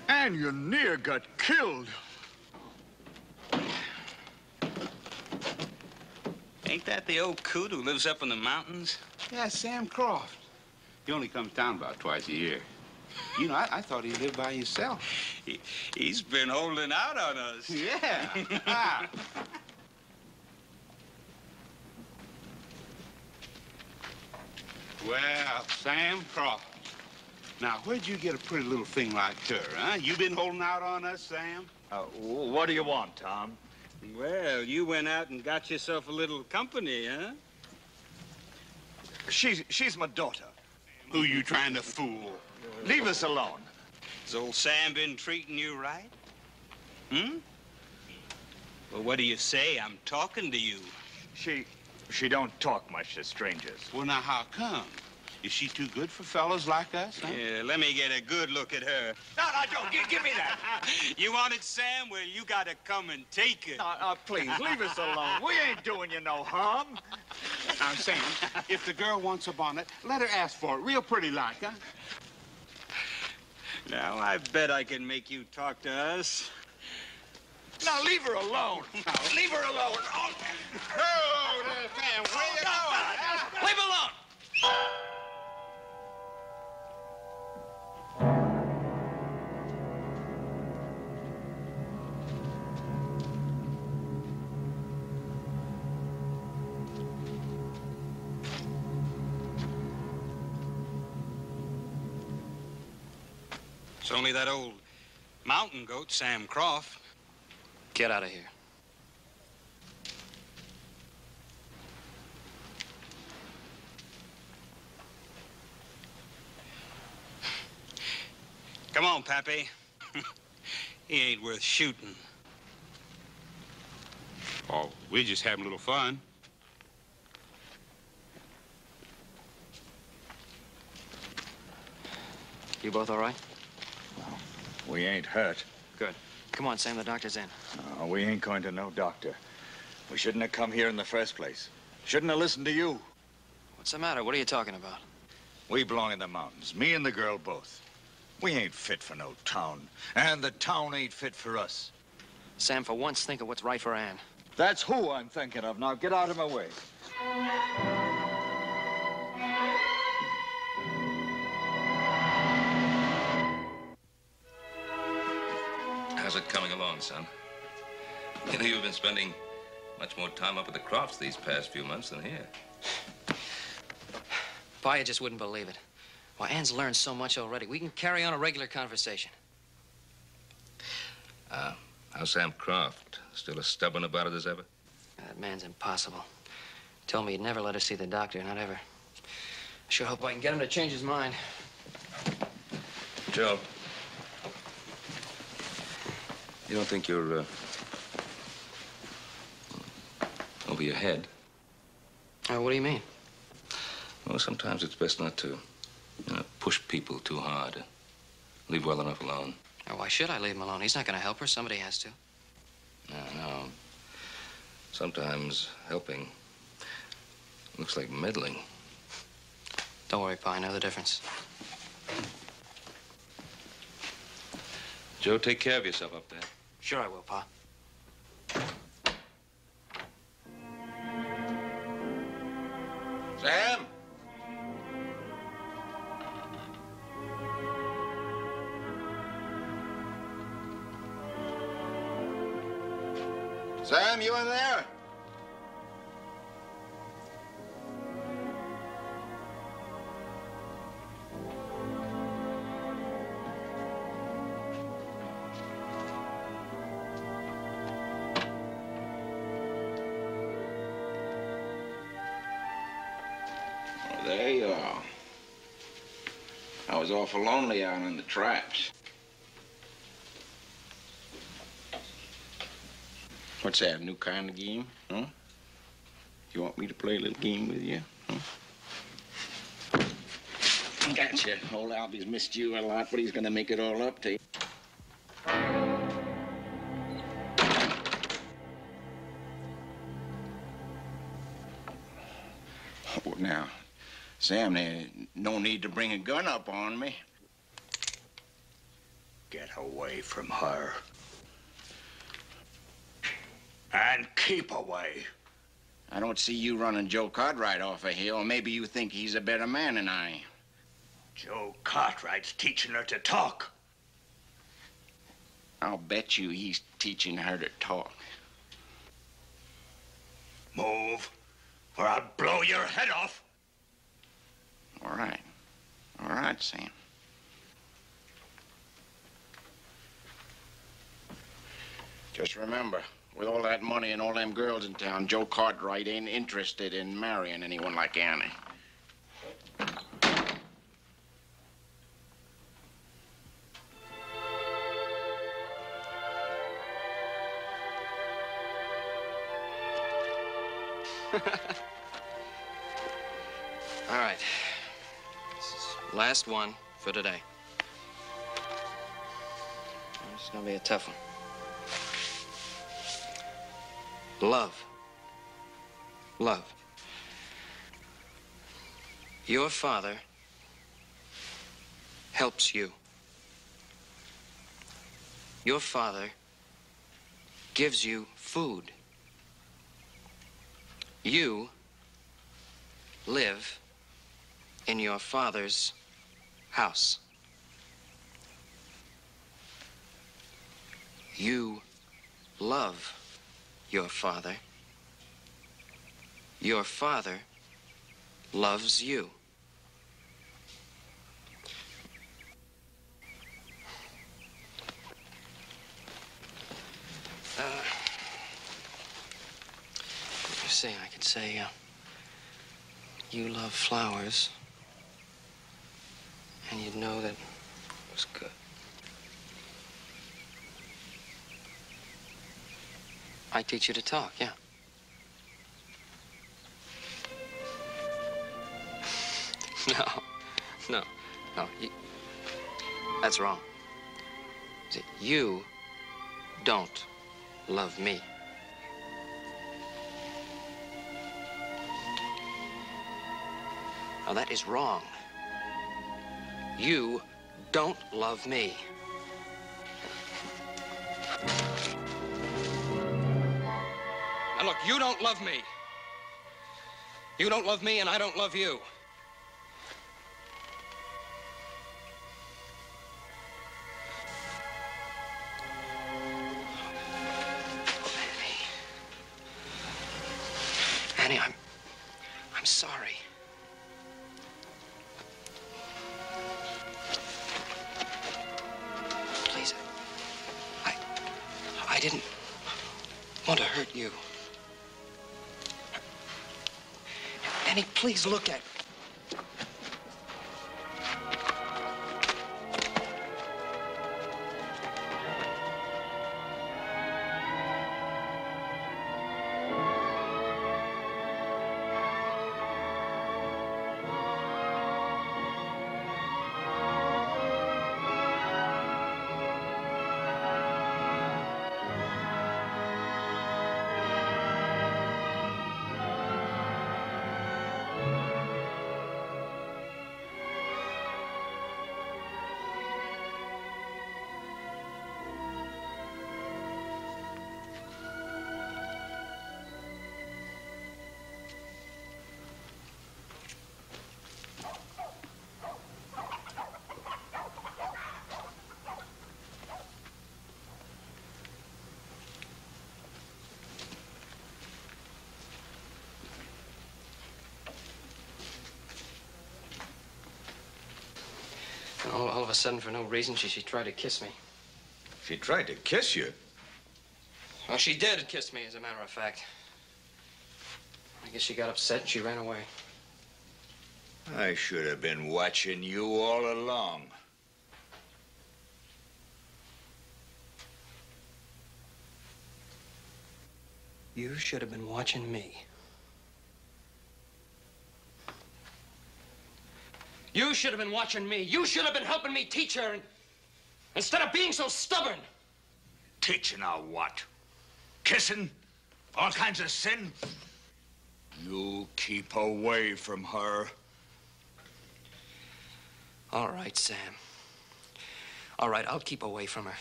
And you near got killed. Ain't that the old coot who lives up in the mountains? Yeah, Sam Croft. He only comes down about twice a year. You know, I thought he lived by himself. He's been holding out on us. Yeah. Well, Sam Croft. Now, where'd you get a pretty little thing like her, huh? You been holding out on us, Sam? What do you want, Tom? Well, you went out and got yourself a little company, huh? She's my daughter. Who you trying to fool? Leave us alone. Has old Sam been treating you right? Hmm? Well, what do you say? I'm talking to you. She don't talk much to strangers. Well, now, how come? Is she too good for fellas like us, huh? Yeah, let me get a good look at her. No, Joe, give me that. You want it, Sam? Well, you gotta come and take it. Please, leave us alone. We ain't doing you no harm. Now, Sam, if the girl wants a bonnet, let her ask for it. Real pretty like, huh? Now, I bet I can make you talk to us. Now, leave her alone. Leave her alone. Oh, there, Sam, where you going? Leave her alone. It's only that old mountain goat, Sam Croft. Get out of here. Come on, Pappy. He ain't worth shooting. Oh, we're just having a little fun. You both all right? We ain't hurt. Good. Come on, Sam, the doctor's in. No, we ain't going to no doctor. We shouldn't have come here in the first place. Shouldn't have listened to you. What's the matter? What are you talking about? We belong in the mountains, me and the girl both. We ain't fit for no town, and the town ain't fit for us. Sam, for once, think of what's right for Ann. That's who I'm thinking of. Now, get out of my way. How's it coming along, son? You know, you've been spending much more time up at the Crofts these past few months than here. Pa, you just wouldn't believe it. Why, Ann's learned so much already. We can carry on a regular conversation. How's Sam Croft? Still as stubborn about it as ever? That man's impossible. Told me he'd never let us see the doctor, not ever. Sure hope I can get him to change his mind. Joe. You don't think you're, over your head? What do you mean? Well, sometimes it's best not to, push people too hard. Leave well enough alone. Why should I leave him alone? He's not going to help her. Somebody has to. No. Sometimes helping looks like meddling. Don't worry, Pa. I know the difference. Joe, take care of yourself up there. Sure I will, Pa. Sam? Sam, you in there? There you are. I was awful lonely out in the traps. What's that, a new kind of game, huh? You want me to play a little game with you, huh? Gotcha. Old Albie's missed you a lot, but he's gonna make it all up to you. Well, now, Sam, there's no need to bring a gun up on me. Get away from her. And keep away. I don't see you running Joe Cartwright off a hill. Maybe you think he's a better man than I am. Joe Cartwright's teaching her to talk. I'll bet you he's teaching her to talk. Move, or I'll blow your head off. All right. All right, Sam. Just remember, with all that money and all them girls in town, Joe Cartwright ain't interested in marrying anyone like Annie. All right. This is last one for today. It's gonna be a tough one. Love. Love. Your father helps you. Your father gives you food. You live in your father's house. You love your father. Your father loves you. You see, I could say, you love flowers, and you'd know that it was good. I teach you to talk, yeah. No. That's wrong. See, you don't love me. Now, that is wrong. You don't love me. Now, look, you don't love me. You don't love me, and I don't love you. Annie, I'm sorry. Please, I didn't want to hurt you. Annie, please look at me. All of a sudden, for no reason, she tried to kiss me. She tried to kiss you? Well, she did kiss me, as a matter of fact. I guess she got upset and she ran away. I should have been watching you all along. You should have been watching me. You should have been watching me. You should have been helping me teach her instead of being so stubborn. Teaching her what? Kissing? All kinds of sin? You keep away from her. All right, Sam. All right, I'll keep away from her.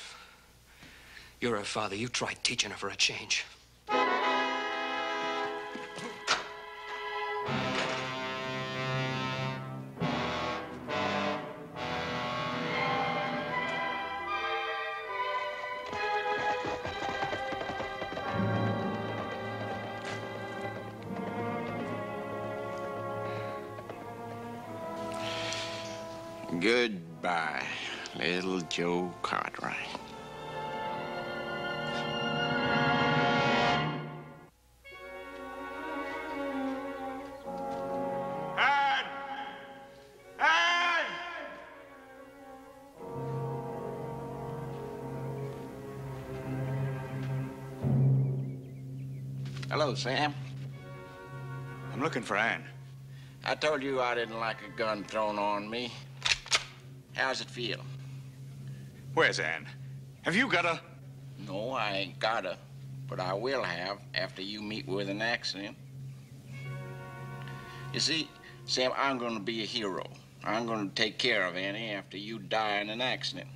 You're her father. You try teaching her for a change. Goodbye, little Joe Cartwright. Ann! Ann! Hello, Sam. I'm looking for Ann. I told you I didn't like a gun thrown on me. How's it feel? Where's Ann? Have you got a... No, I ain't got a, but I will have after you meet with an accident. You see, Sam, I'm gonna be a hero. I'm gonna take care of Annie after you die in an accident.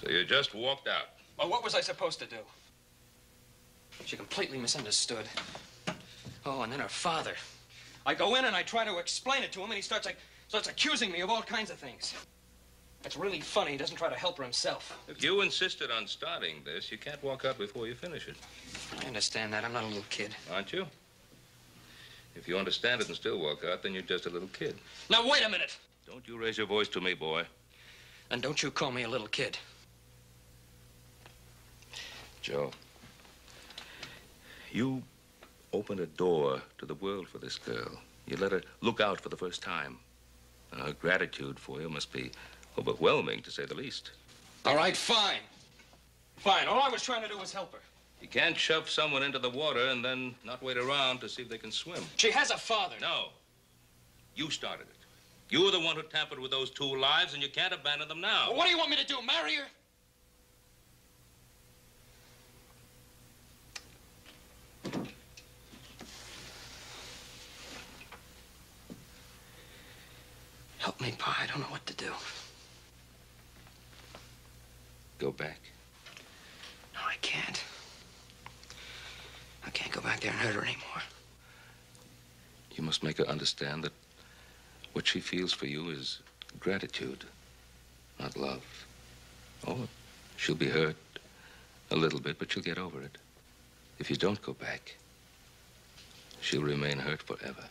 So you just walked out? Well, what was I supposed to do? She completely misunderstood. Oh, and then her father. I go in and I try to explain it to him, and he starts accusing me of all kinds of things. It's really funny he doesn't try to help her himself. If you insisted on starting this, you can't walk out before you finish it. I understand that. I'm not a little kid. Aren't you? If you understand it and still walk out, then you're just a little kid. Now, wait a minute. Don't you raise your voice to me, boy. And don't you call me a little kid. Joe, you opened a door to the world for this girl. You let her look out for the first time. Her gratitude for you must be overwhelming, to say the least. All right, fine. Fine. All I was trying to do was help her. You can't shove someone into the water and then not wait around to see if they can swim. She has a father. No. You started it. You were the one who tampered with those two lives, and you can't abandon them now. Well, what do you want me to do, marry her? Help me, Pa. I don't know what to do. Go back. No, I can't. I can't go back there and hurt her anymore. You must make her understand that what she feels for you is gratitude, not love. Oh, she'll be hurt a little bit, but she'll get over it. If you don't go back, she'll remain hurt forever.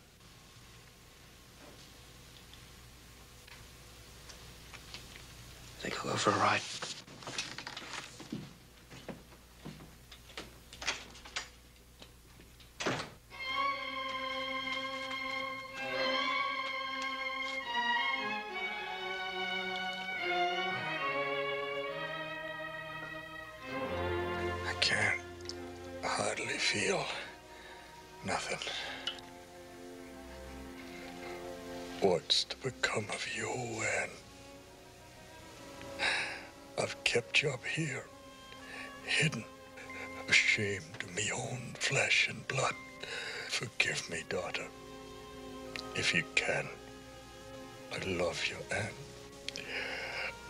Think I'll go for a ride. I can't hardly feel nothing. What's to become of you, Anne? I've kept you up here, hidden, ashamed of me own flesh and blood. Forgive me, daughter. If you can. I love you, Anne.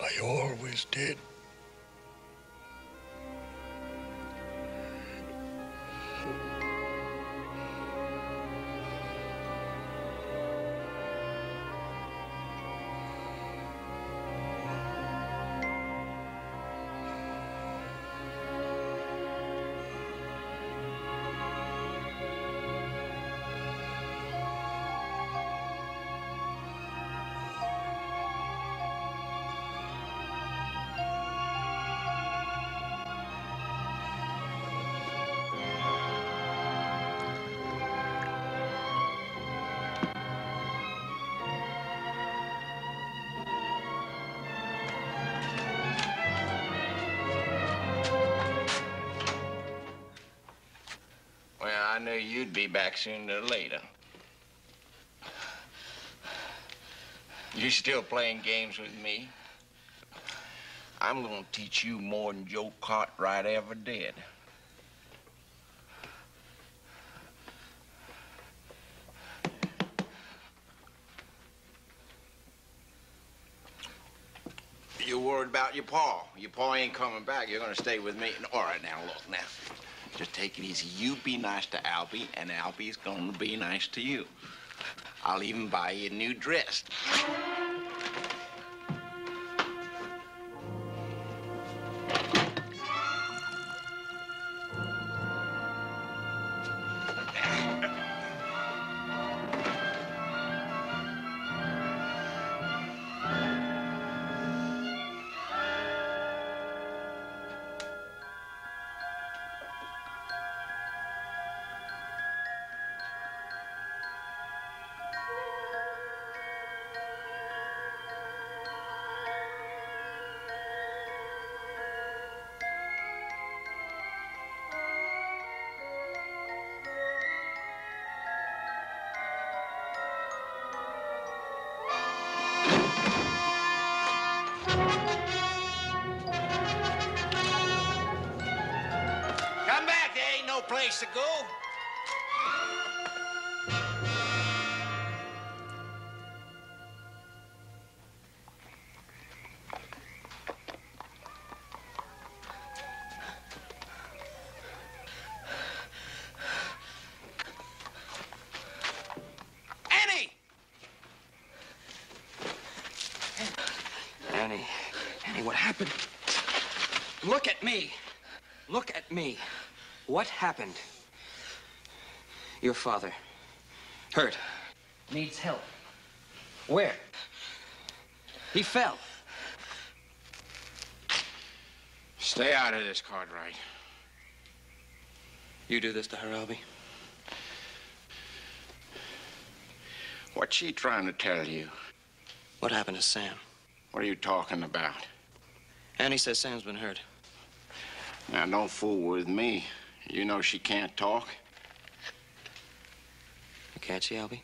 I always did. I knew you'd be back sooner or later. You still playing games with me? I'm gonna teach you more than Joe Cartwright ever did. You're worried about your pa. Your pa ain't coming back. You're gonna stay with me. All right, now, look, now. Just take it easy. You be nice to Albie, and Albie's gonna be nice to you. I'll even buy you a new dress. Place to go. Annie, what happened? Look at me. Look at me. What happened? Your father. Hurt. Needs help. Where? He fell. Stay out of this, Cartwright. You do this to her, Albie? What's she trying to tell you? What happened to Sam? What are you talking about? Annie says Sam's been hurt. Now, don't fool with me. You know she can't talk. Can't she, Albie?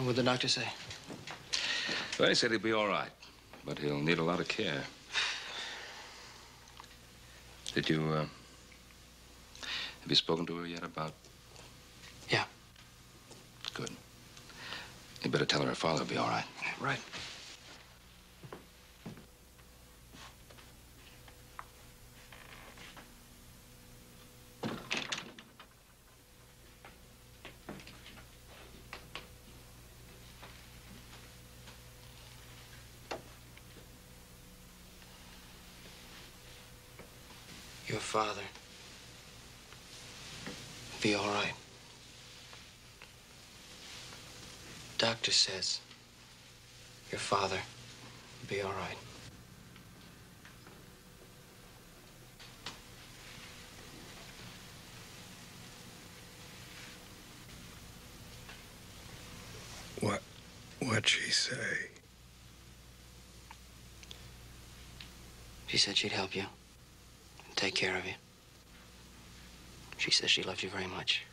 What would the doctor say? Well, he said he'll be all right, but he'll need a lot of care. Did you, have you spoken to her yet about? Yeah. Good. You better tell her her father will be all right. Right. Your father be all right. Doctor says your father be all right. What'd she say? She said she'd help you and take care of you. She says she loves you very much.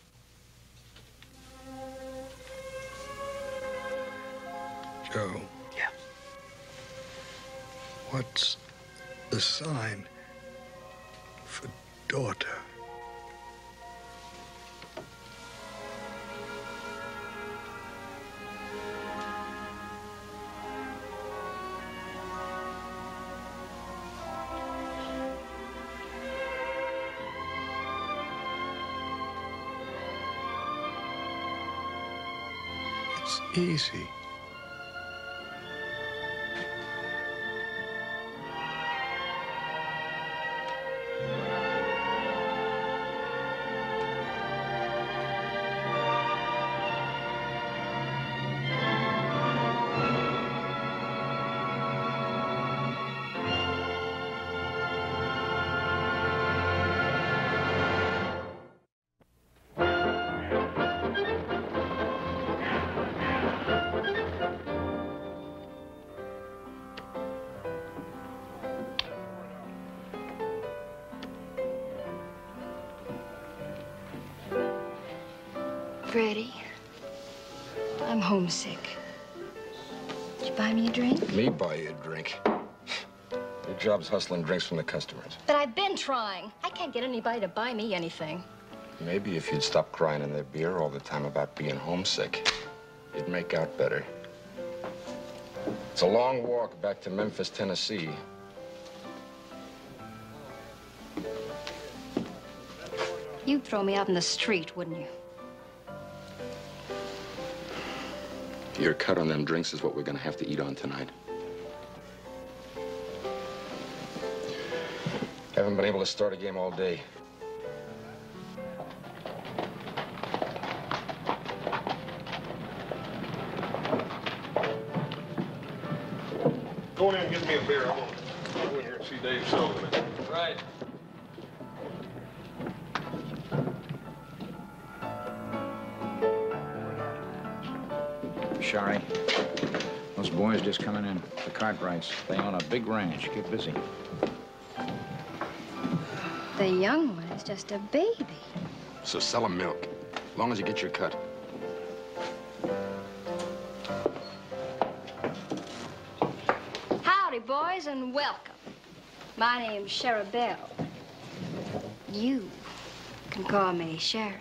Joe. Yeah. What's the sign for daughter? It's easy. Freddie, I'm homesick. Did you buy me a drink? Me buy you a drink. Your job's hustling drinks from the customers. But I've been trying. I can't get anybody to buy me anything. Maybe if you'd stop crying in their beer all the time about being homesick, you'd make out better. It's a long walk back to Memphis, Tennessee. You'd throw me out in the street, wouldn't you? Your cut on them drinks is what we're gonna have to eat on tonight. Haven't been able to start a game all day. Go in and get me a beer. I want to go in here and see Dave Sullivan. Right. Shari, those boys just coming in. The Cartwrights. They own a big ranch. Get busy. The young one is just a baby. So sell 'em milk, as long as you get your cut. Howdy, boys, and welcome. My name's Sherry Bell. You can call me Sherry.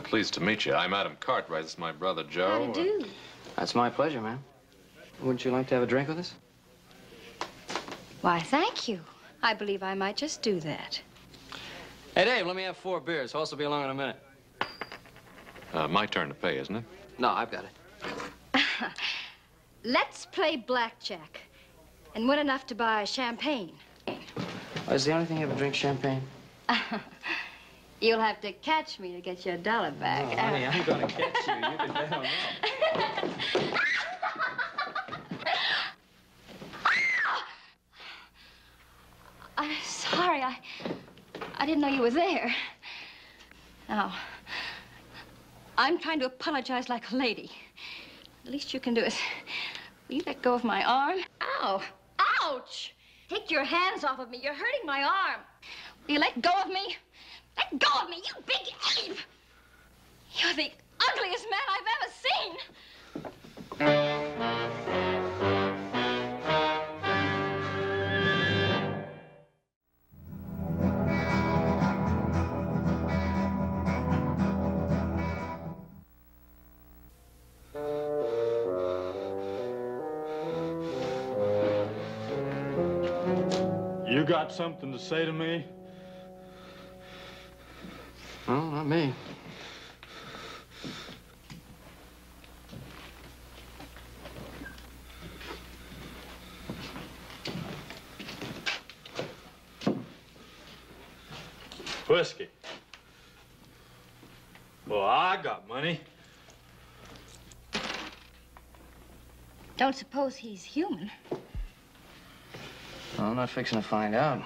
Pleased to meet you. I'm Adam Cartwright. This is my brother, Joe. How do you do? That's my pleasure, ma'am. Wouldn't you like to have a drink with us? Why, thank you. I believe I might just do that. Hey, Dave, let me have 4 beers. Horse will be along in a minute. My turn to pay, isn't it? No, I've got it. Let's play blackjack and win enough to buy champagne. Is the only thing you ever drink champagne? You'll have to catch me to get your $1 back. Oh, honey, I'm gonna catch you. You can bet on that. I'm sorry. I didn't know you were there. Now, I'm trying to apologize like a lady. The least you can do is, will you let go of my arm? Ow! Ouch! Take your hands off of me. You're hurting my arm. Will you let go of me? Let go of me, you big ape! You're the ugliest man I've ever seen. You got something to say to me? No, not me. Whiskey. Well, I got money. Don't suppose he's human. Well, I'm not fixing to find out.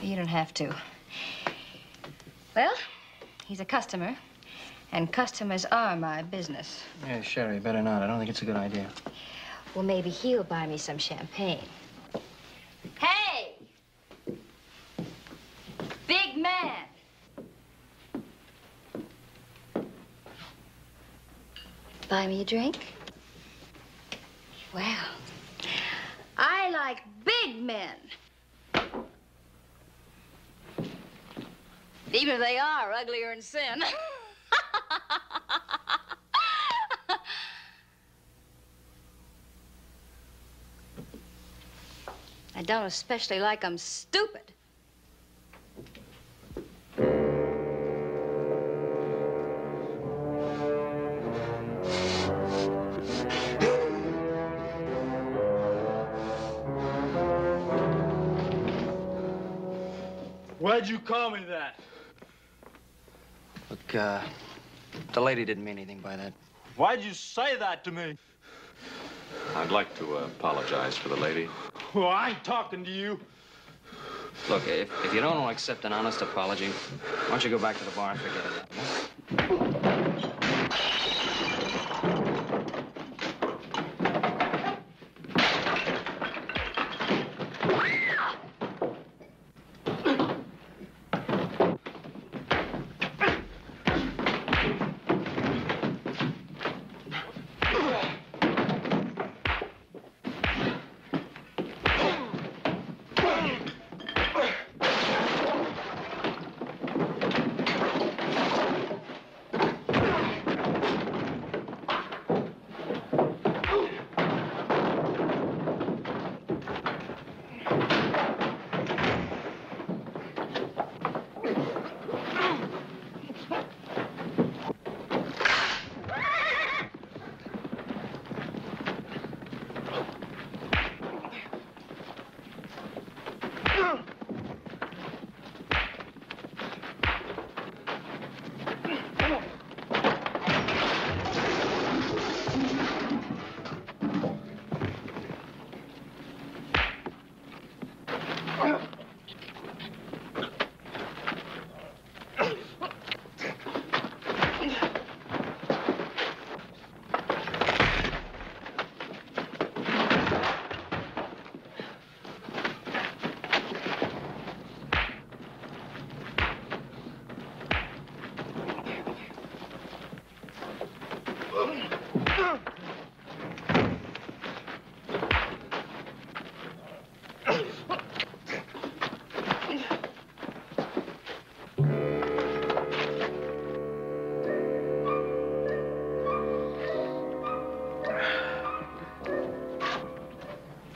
You don't have to. Well, he's a customer, and customers are my business. Yeah, Sherry, better not. I don't think it's a good idea. Well, maybe he'll buy me some champagne. Hey! Big man! Buy me a drink? Well, I like big men. Even if they are uglier in sin. I don't especially like them stupid. Why'd you call me that? Look, the lady didn't mean anything by that. Why'd you say that to me? I'd like to apologize for the lady. Well, I ain't talking to you. Look, if you don't want to accept an honest apology, why don't you go back to the bar and forget about it?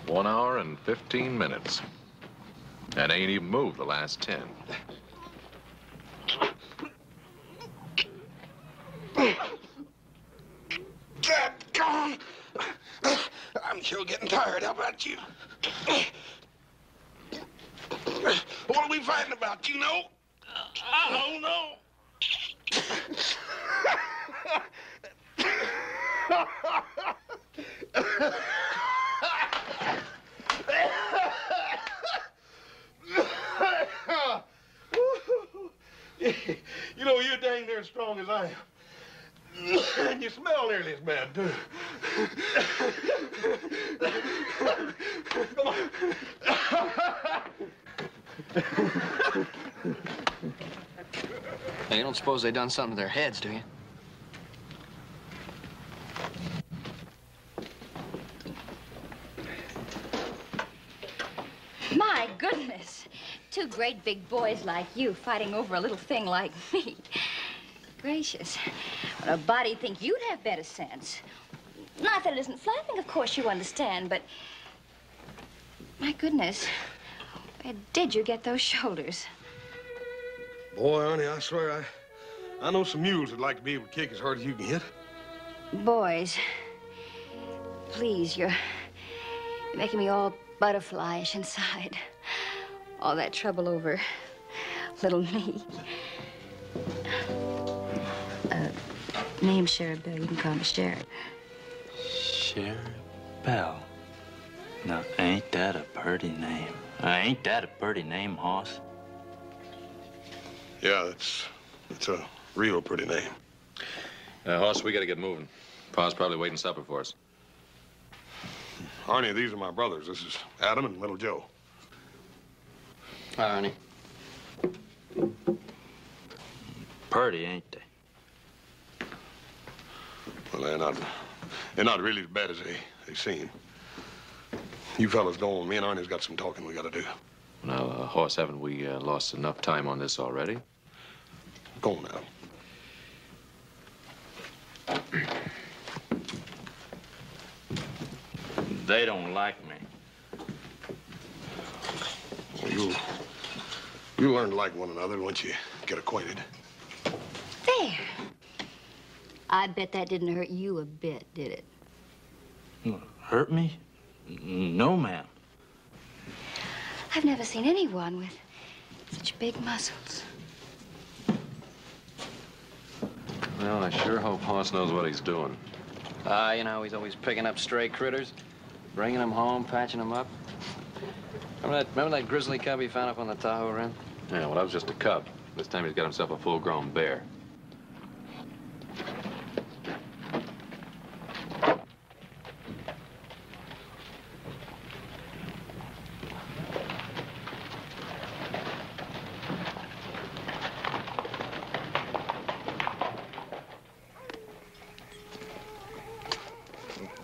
One hour and 15 minutes. And ain't even moved the last 10. Dadgone! I'm sure getting tired. How about you? What are we fighting about, you know? I don't know. You know, you're dang near as strong as I am. And you smell nearly as bad, too. Come on. Hey, you don't suppose they done something to their heads, do you? My goodness. Two great big boys like you fighting over a little thing like me. Gracious. Well, a body'd think you'd have better sense. Not that it isn't flattering, of course you understand, but... My goodness. Where did you get those shoulders? Boy, honey, I swear, I know some mules that'd like to be able to kick as hard as you can hit. Boys, please, you're making me all butterflyish inside. All that trouble over little me. Name's Sheriff Bell. You can call me Sheriff. Sheriff Bell. Now, ain't that a pretty name? Ain't that a pretty name, Hoss? Yeah, it's a real pretty name. Hoss, we gotta get moving. Pa's probably waiting supper for us. Arnie, these are my brothers. This is Adam and little Joe. Hi, Arnie. Purty, ain't they? Well, they're not really as bad as they seem. You fellas go on. Me and Arnie's got some talking we gotta do. Now, Hoss, haven't we lost enough time on this already? Go on now. They don't like me. Well, you'll learn to like one another once you get acquainted. There. I bet that didn't hurt you a bit, did it? Hurt me? No, ma'am. I've never seen anyone with such big muscles. Well, I sure hope Hoss knows what he's doing. You know, he's always picking up stray critters, bringing them home, patching them up. Remember that grizzly cub he found up on the Tahoe Rim? Yeah, well, that was just a cub. This time he's got himself a full-grown bear.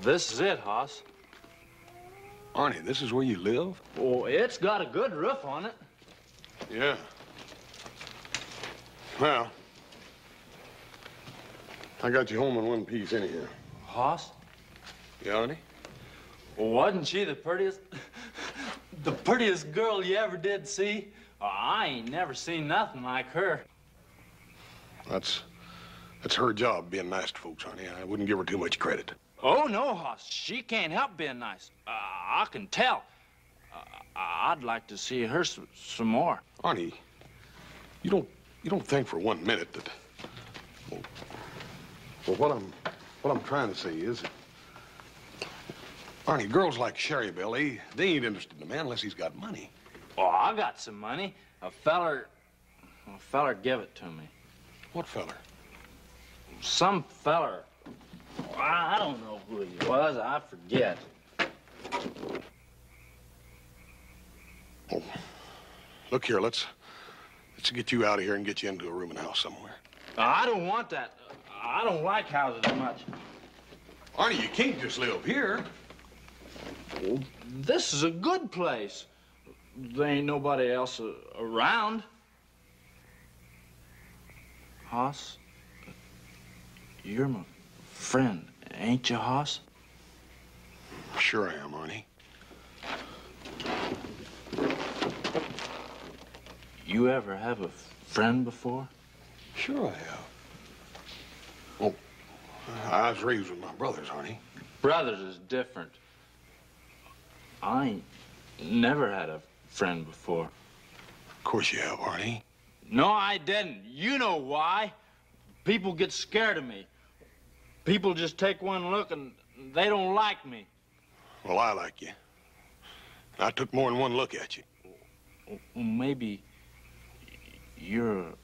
This is it, Hoss. Arnie, this is where you live? Oh, it's got a good roof on it. Yeah. Well, I got you home in one piece anyhow. Hoss? Yeah, Arnie? Well, wasn't she the prettiest girl you ever did see? Oh, I ain't never seen nothing like her. That's her job, being nice to folks, Arnie. I wouldn't give her too much credit. Oh, no, Hoss. She can't help being nice. I can tell. I'd like to see her some more. Arnie, you don't think for 1 minute that... Well, what I'm trying to say is... Arnie, girls like Sherry Bell, they ain't interested in a man unless he's got money. Oh, I got some money. A feller give it to me. What feller? Some feller. I don't know who he was. I forget. Oh, look here, let's get you out of here and get you into a room in the house somewhere. I don't want that. I don't like houses much. Arnie, you can't just live here. Well, this is a good place. There ain't nobody else around. Hoss, you're my friend, ain't you, Hoss? Sure I am, Arnie. You ever have a friend before? Sure I have. Oh, I was raised with my brothers, Arnie. Brothers is different. I ain't never had a friend before. Of course you have, Arnie. No, I didn't. You know why. People get scared of me. People just take one look and they don't like me. Well, I like you. I took more than one look at you. Maybe you're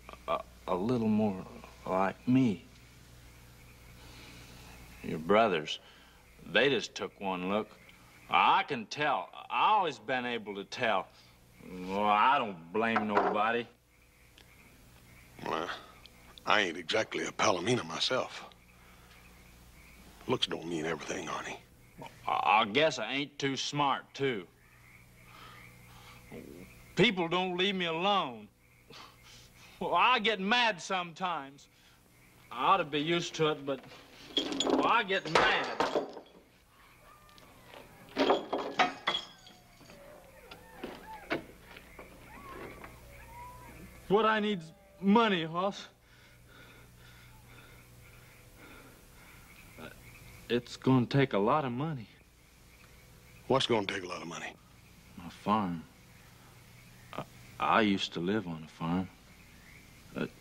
a little more like me. Your brothers, they just took one look. I can tell. I always been able to tell. Well, I don't blame nobody. Well, I ain't exactly a Palomino myself. Looks don't mean everything, Arnie. I guess I ain't too smart, too. People don't leave me alone. Well, I get mad sometimes. I ought to be used to it, but well, I get mad. What I need's money, Hoss. It's gonna take a lot of money. What's gonna take a lot of money? My farm. I used to live on a farm.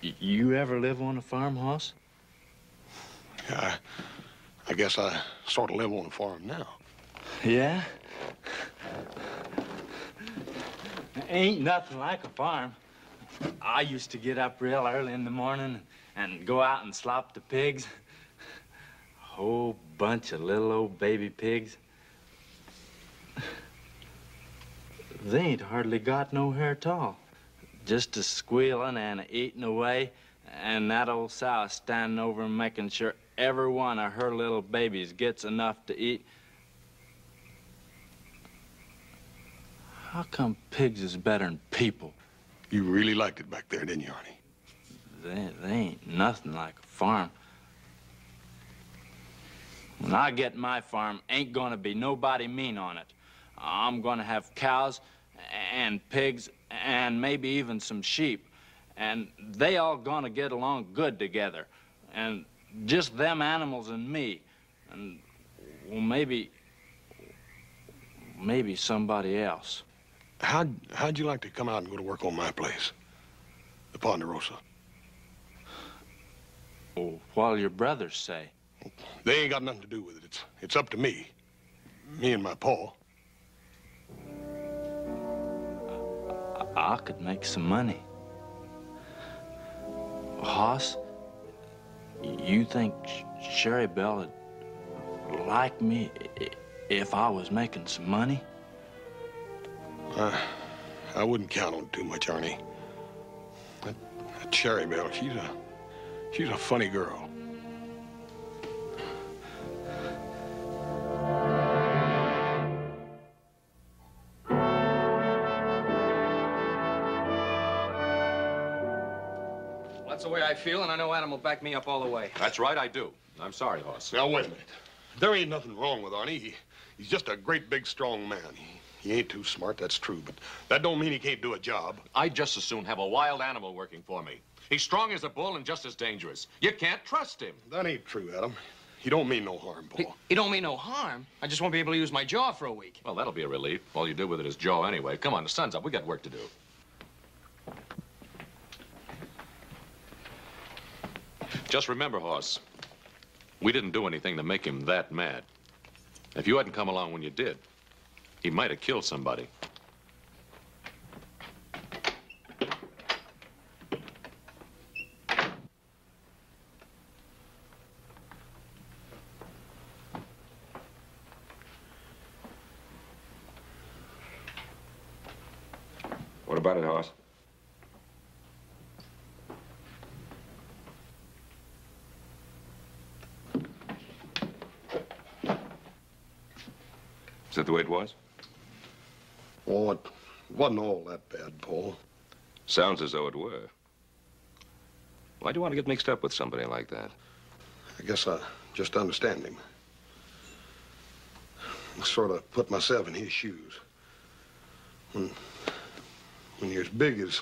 You ever live on a farm, Hoss? Yeah, I guess I sort of live on a farm now. Yeah? Ain't nothing like a farm. I used to get up real early in the morning and go out and slop the pigs. A whole bunch of little old baby pigs. They ain't hardly got no hair at all. Just a squealing and a eating away, and that old sow standing over and making sure every one of her little babies gets enough to eat. How come pigs is better than people? You really liked it back there, didn't you, Arnie? They ain't nothing like a farm. When I get my farm, ain't gonna be nobody mean on it. I'm gonna have cows and pigs and maybe even some sheep. And they all gonna get along good together. And just them animals and me. And, well, maybe somebody else. How'd you like to come out and go to work on my place? The Ponderosa. Oh, while your brothers say. They ain't got nothing to do with it. It's up to me. Me and my pa. I could make some money. Hoss, you think Sherry Belle would like me if I was making some money? I wouldn't count on it too much, Arnie. That Sherry Belle, she's a funny girl. That's the way I feel, and I know Adam will back me up all the way. That's right, I do. I'm sorry, Hoss. Now, wait a minute. There ain't nothing wrong with Arnie. He's just a great, big, strong man. He ain't too smart, that's true, but that don't mean he can't do a job. I'd just as soon have a wild animal working for me. He's strong as a bull and just as dangerous. You can't trust him. That ain't true, Adam. He don't mean no harm, Paul. He don't mean no harm. I just won't be able to use my jaw for a week. Well, that'll be a relief. All you do with it is jaw anyway. Come on, the sun's up. We got work to do. Just remember, Hoss, we didn't do anything to make him that mad. If you hadn't come along when you did, he might have killed somebody. What about it, Hoss? Is that the way it was? Oh, it wasn't all that bad, Paul. Sounds as though it were. Why do you want to get mixed up with somebody like that? I guess I just understand him. I sort of put myself in his shoes. When you're as big as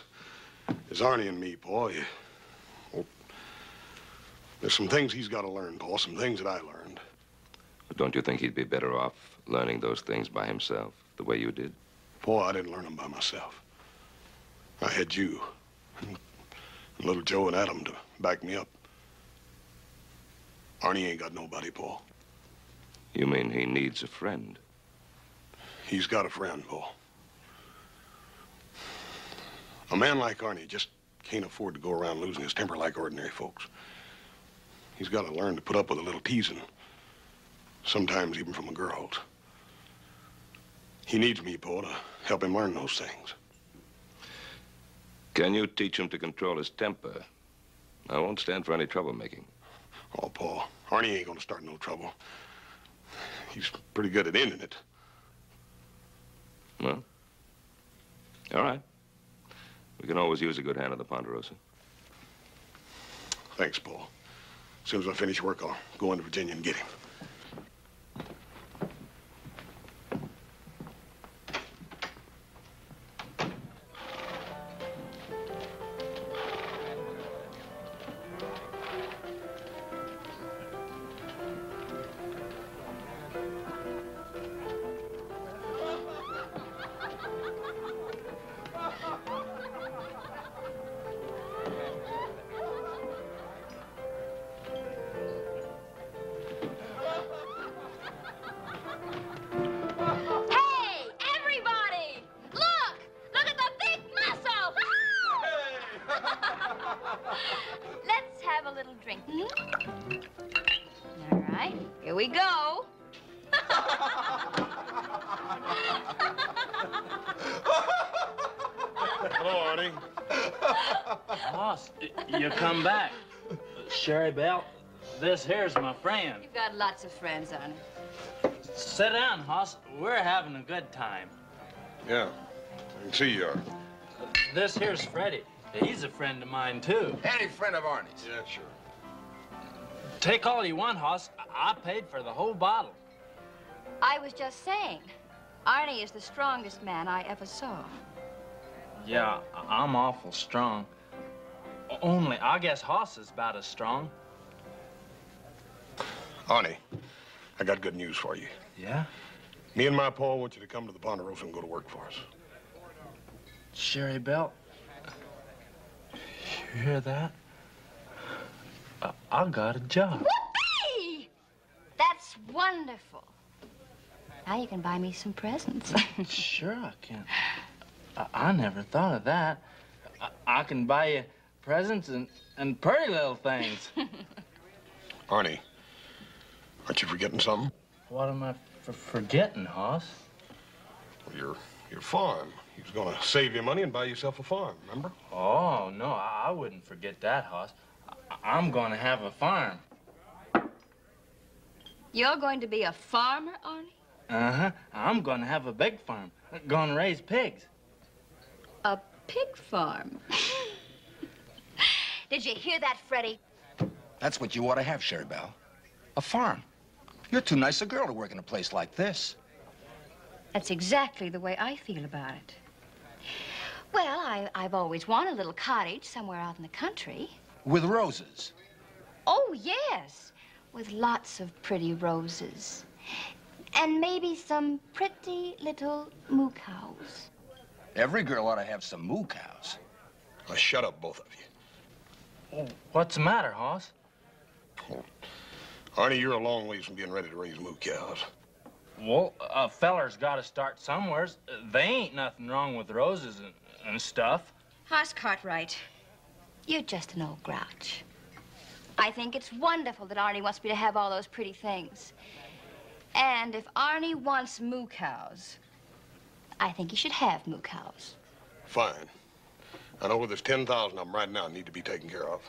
Arnie and me, Paul, well, there's some things he's got to learn, Paul, some things that I learned. But don't you think he'd be better off learning those things by himself, the way you did? Paul, I didn't learn them by myself. I had you and little Joe and Adam to back me up. Arnie ain't got nobody, Paul. You mean he needs a friend? He's got a friend, Paul. A man like Arnie just can't afford to go around losing his temper like ordinary folks. He's got to learn to put up with a little teasing, sometimes even from the girls. He needs me, Paul, to help him learn those things. Can you teach him to control his temper? I won't stand for any troublemaking. Oh, Paul, Arnie ain't gonna start no trouble. He's pretty good at ending it. Well, All right. We can always use a good hand at the Ponderosa. Thanks, Paul. As soon as I finish work, I'll go into Virginia and get him. Come back. Sherry Belle, this here's my friend. You've got lots of friends, Arnie. Sit down, Hoss. We're having a good time. Yeah, I can see you are. This here's Freddie. He's a friend of mine, too. Any friend of Arnie's? Yeah, sure. Take all you want, Hoss. I paid for the whole bottle. I was just saying, Arnie is the strongest man I ever saw. Yeah, I'm awful strong. Only, I guess Hoss is about as strong. Arnie, I got good news for you. Yeah? Me and my Paul want you to come to the Ponderosa and go to work for us. Sherry Belle, you hear that? I got a job. Whoopee! That's wonderful. Now you can buy me some presents. Sure I can. I never thought of that. I can buy you presents and pretty little things. Arnie, aren't you forgetting something? What am I forgetting, Hoss? Well, your farm. He was gonna save you money and buy yourself a farm, remember? Oh, no, I wouldn't forget that, Hoss. I'm gonna have a farm. You're going to be a farmer, Arnie? Uh-huh. I'm gonna have a big farm. Gonna raise pigs. A pig farm? Did you hear that, Freddie? That's what you ought to have, Sherry Belle. A farm. You're too nice a girl to work in a place like this. That's exactly the way I feel about it. Well, I've always wanted a little cottage somewhere out in the country. With roses. Oh, yes. With lots of pretty roses. And maybe some pretty little moo cows. Every girl ought to have some moo cows. Now, shut up, both of you. What's the matter, Hoss? Oh, Arnie, you're a long ways from being ready to raise moo cows. Well, a feller's got to start somewheres. They ain't nothing wrong with roses and stuff. Hoss Cartwright, you're just an old grouch. I think it's wonderful that Arnie wants me to have all those pretty things. And if Arnie wants moo cows, I think he should have moo cows. Fine. I know where there's 10,000 of them right now need to be taken care of.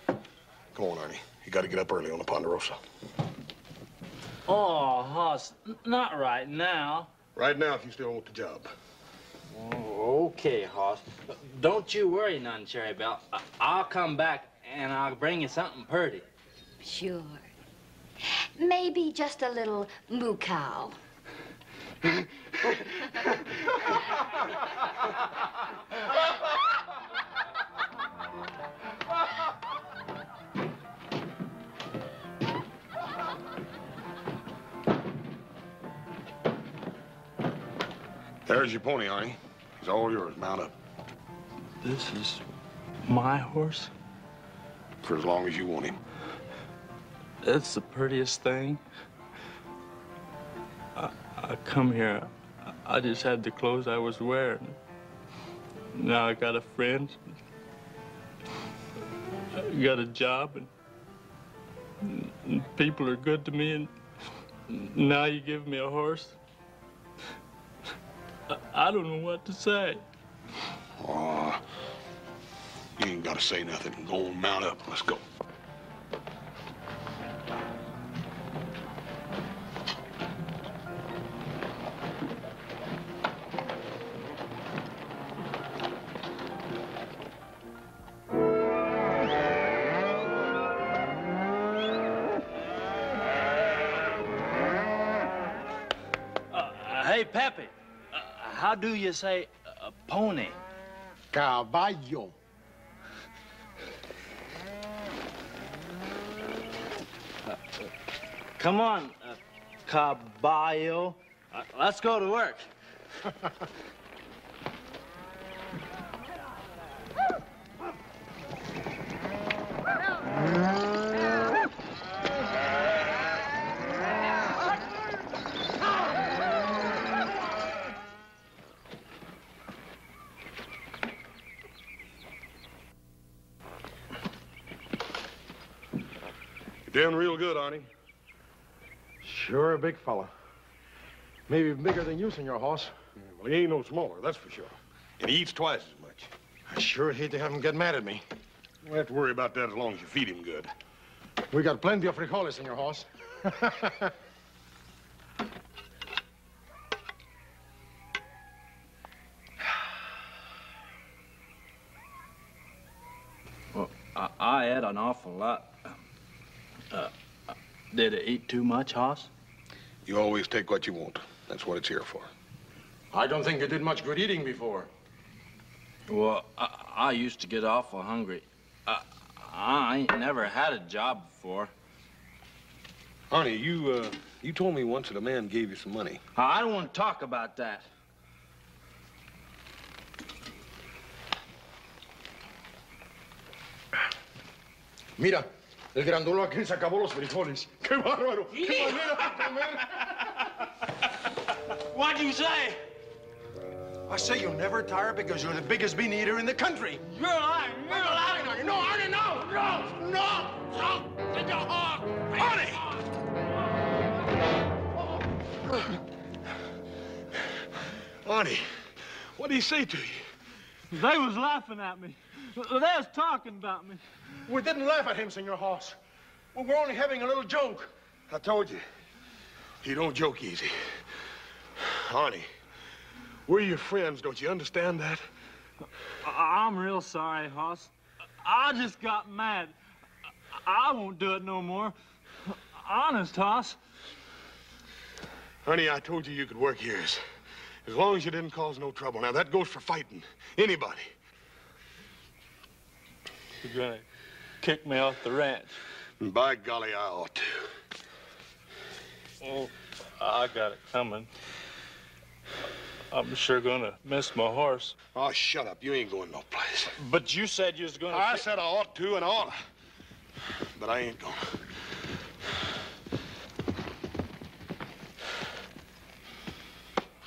Come on, Arnie. You got to get up early on the Ponderosa. Oh, Hoss, not right now. Right now, if you still want the job. Oh, okay, Hoss. Don't you worry none, Sherry Belle. I'll come back and I'll bring you something pretty. Sure. Maybe just a little moo cow. There's your pony, Arnie. He's all yours. Mount up. This is my horse? For as long as you want him. It's the prettiest thing. I come here, I just had the clothes I was wearing. Now I got a friend. I got a job, and people are good to me, and now you give me a horse. I don't know what to say. Aw, you ain't got to say nothing. Go on, mount up. Let's go. Pepe, how do you say pony? Caballo. Come on, caballo. Let's go to work. You're doing real good, Arnie. Sure a big fella. Maybe bigger than you, Senor Hoss. Well, he ain't no smaller, that's for sure. And he eats twice as much. I sure hate to have him get mad at me. You don't have to worry about that as long as you feed him good. We got plenty of frijoles, Senor Hoss. Well, I ate an awful lot. Did it eat too much, Hoss? You always take what you want. That's what it's here for. I don't think you did much good eating before. Well, I used to get awful hungry. I ain't never had a job before. Arnie, you told me once that a man gave you some money. I don't want to talk about that. Mira, el grandulo aquel se acabó los frijoles. ¡Qué bárbaro! ¡Qué manera de comer! What'd you say? I say you'll never tire because you're the biggest bean eater in the country. You're lying. You're lying. No, Arnie, no! No! No! No! Take your hog! Arnie! Arnie, what did he say to you? They was laughing at me. They was talking about me. We didn't laugh at him, Senor Hoss. We were only having a little joke. I told you, he don't joke easy. Arnie, we're your friends, don't you understand that? I'm real sorry, Hoss. I just got mad. I won't do it no more. Honest, Hoss. Honey, I told you you could work here as long as you didn't cause no trouble. Now, that goes for fighting anybody. You're gonna kick me off the ranch. And by golly, I ought to. Oh, I got it coming. I'm sure gonna miss my horse. Oh, shut up. You ain't going no place. But you said you was gonna... I said I ought to and I ought to. But I ain't gonna.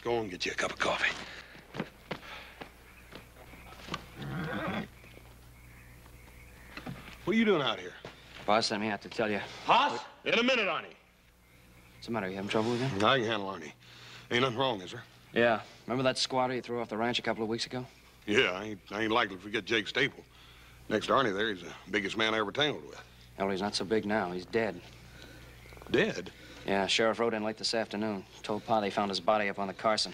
Go and get you a cup of coffee. What are you doing out here? Boss sent me out to tell you. Hoss? In a minute, Arnie. What's the matter? You having trouble again? I can handle Arnie. Ain't nothing wrong, is there? Yeah. Remember that squatter you threw off the ranch a couple of weeks ago? Yeah, I ain't likely to forget Jake Staple. Next to Arnie there, he's the biggest man I ever tangled with. Well, he's not so big now. He's dead. Dead? Yeah, Sheriff rode in late this afternoon. Told Pa they found his body up on the Carson.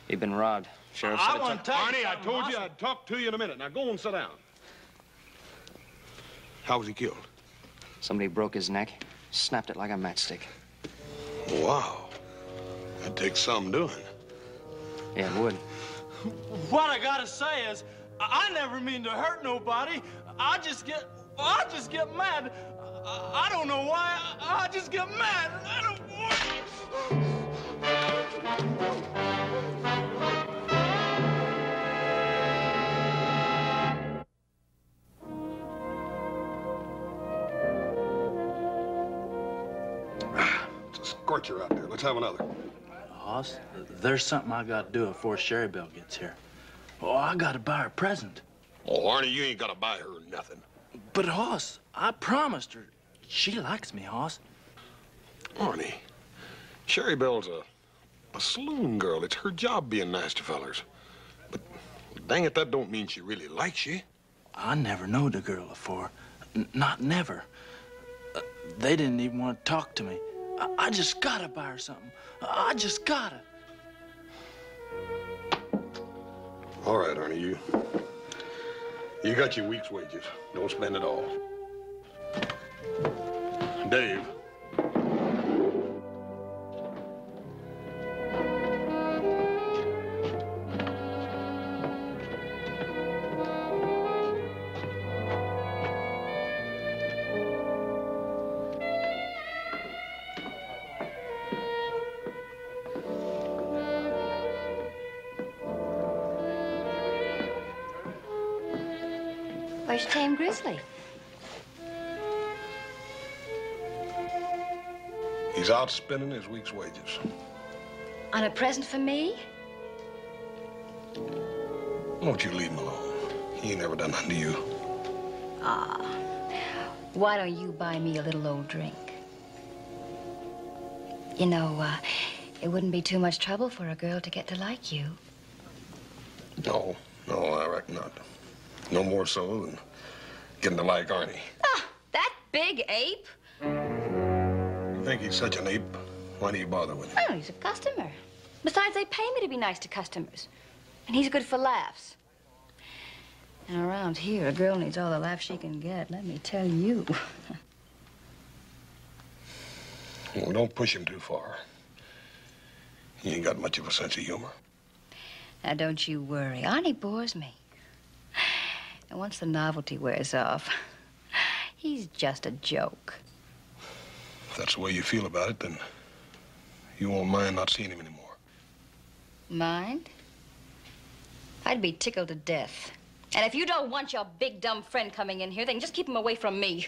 He'd been robbed. Sheriff said Arnie, I told you I'd talk to you in a minute. Now go and sit down. How was he killed? Somebody broke his neck, snapped it like a matchstick. Wow. That takes some doing. Yeah, it would. What I gotta say is, I never mean to hurt nobody. I just get mad. I don't know why. I just get mad. I don't want... It's a scorcher out there. Let's have another. Hoss, there's something I gotta do before Sherry Belle gets here. Oh, I gotta buy her a present. Oh, Arnie, you ain't gotta buy her nothing. But, Hoss, I promised her. She likes me, Hoss. Arnie, Sherry Belle's a saloon girl. It's her job being nice to fellers. But, dang it, that don't mean she really likes you. I never knowed a girl before. Not never. They didn't even want to talk to me. I just gotta buy her something. I just gotta. All right, Arnie, you got your week's wages. Don't spend it all. Dave. Where's Tame Grizzly? He's out spending his week's wages. On a present for me? Won't you leave him alone? He ain't never done nothing to you. Ah, why don't you buy me a little old drink? You know, it wouldn't be too much trouble for a girl to get to like you. No, I reckon not. No more so than getting to like Arnie. Ah, that big ape? You think he's such an ape? Why do you bother with him? Oh, he's a customer. Besides, they pay me to be nice to customers. And he's good for laughs. And around here, a girl needs all the laughs she can get, let me tell you. Well, don't push him too far. He ain't got much of a sense of humor. Now, don't you worry. Arnie bores me. And once the novelty wears off, he's just a joke. If that's the way you feel about it, then you won't mind not seeing him anymore. Mind? I'd be tickled to death. And if you don't want your big, dumb friend coming in here, then just keep him away from me.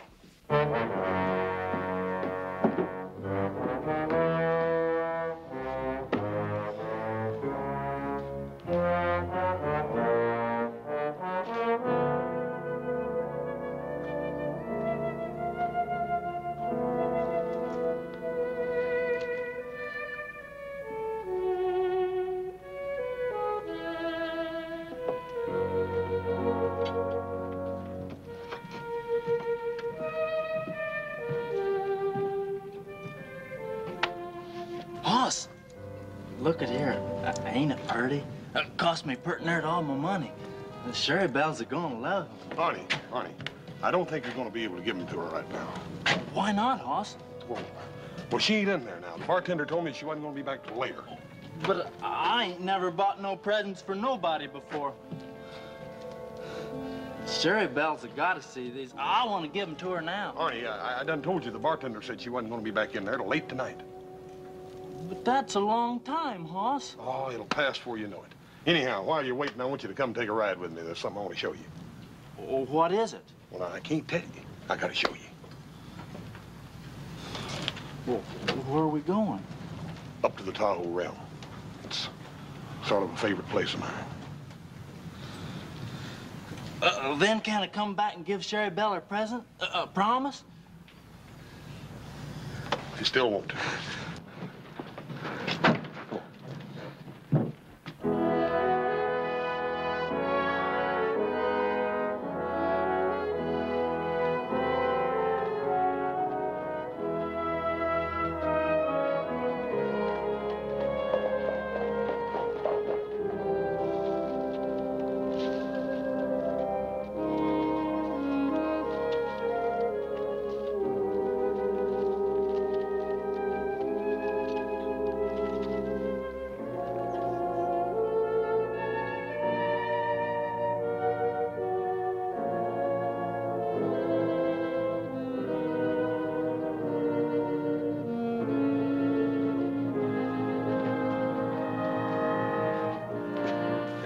Boss, look at here. Ain't it pretty? It cost me pretty near all my money. The Sherry Bells are gonna love him. Arnie, I don't think you're gonna be able to give him to her right now. Why not, Hoss? Well, she ain't in there now. The bartender told me she wasn't gonna be back till later. But I ain't never bought no presents for nobody before. Sherry Bells have got to see these. I want to give them to her now. Arnie, I done told you the bartender said she wasn't gonna be back in there till late tonight. But that's a long time, Hoss. Oh, it'll pass before you know it. Anyhow, while you're waiting, I want you to come take a ride with me. There's something I want to show you. Well, what is it? Well, I can't tell you. I gotta show you. Well, where are we going? Up to the Tahoe realm. It's sort of a favorite place of mine. Then can I come back and give Sherry Bell her present? Promise? You still won't.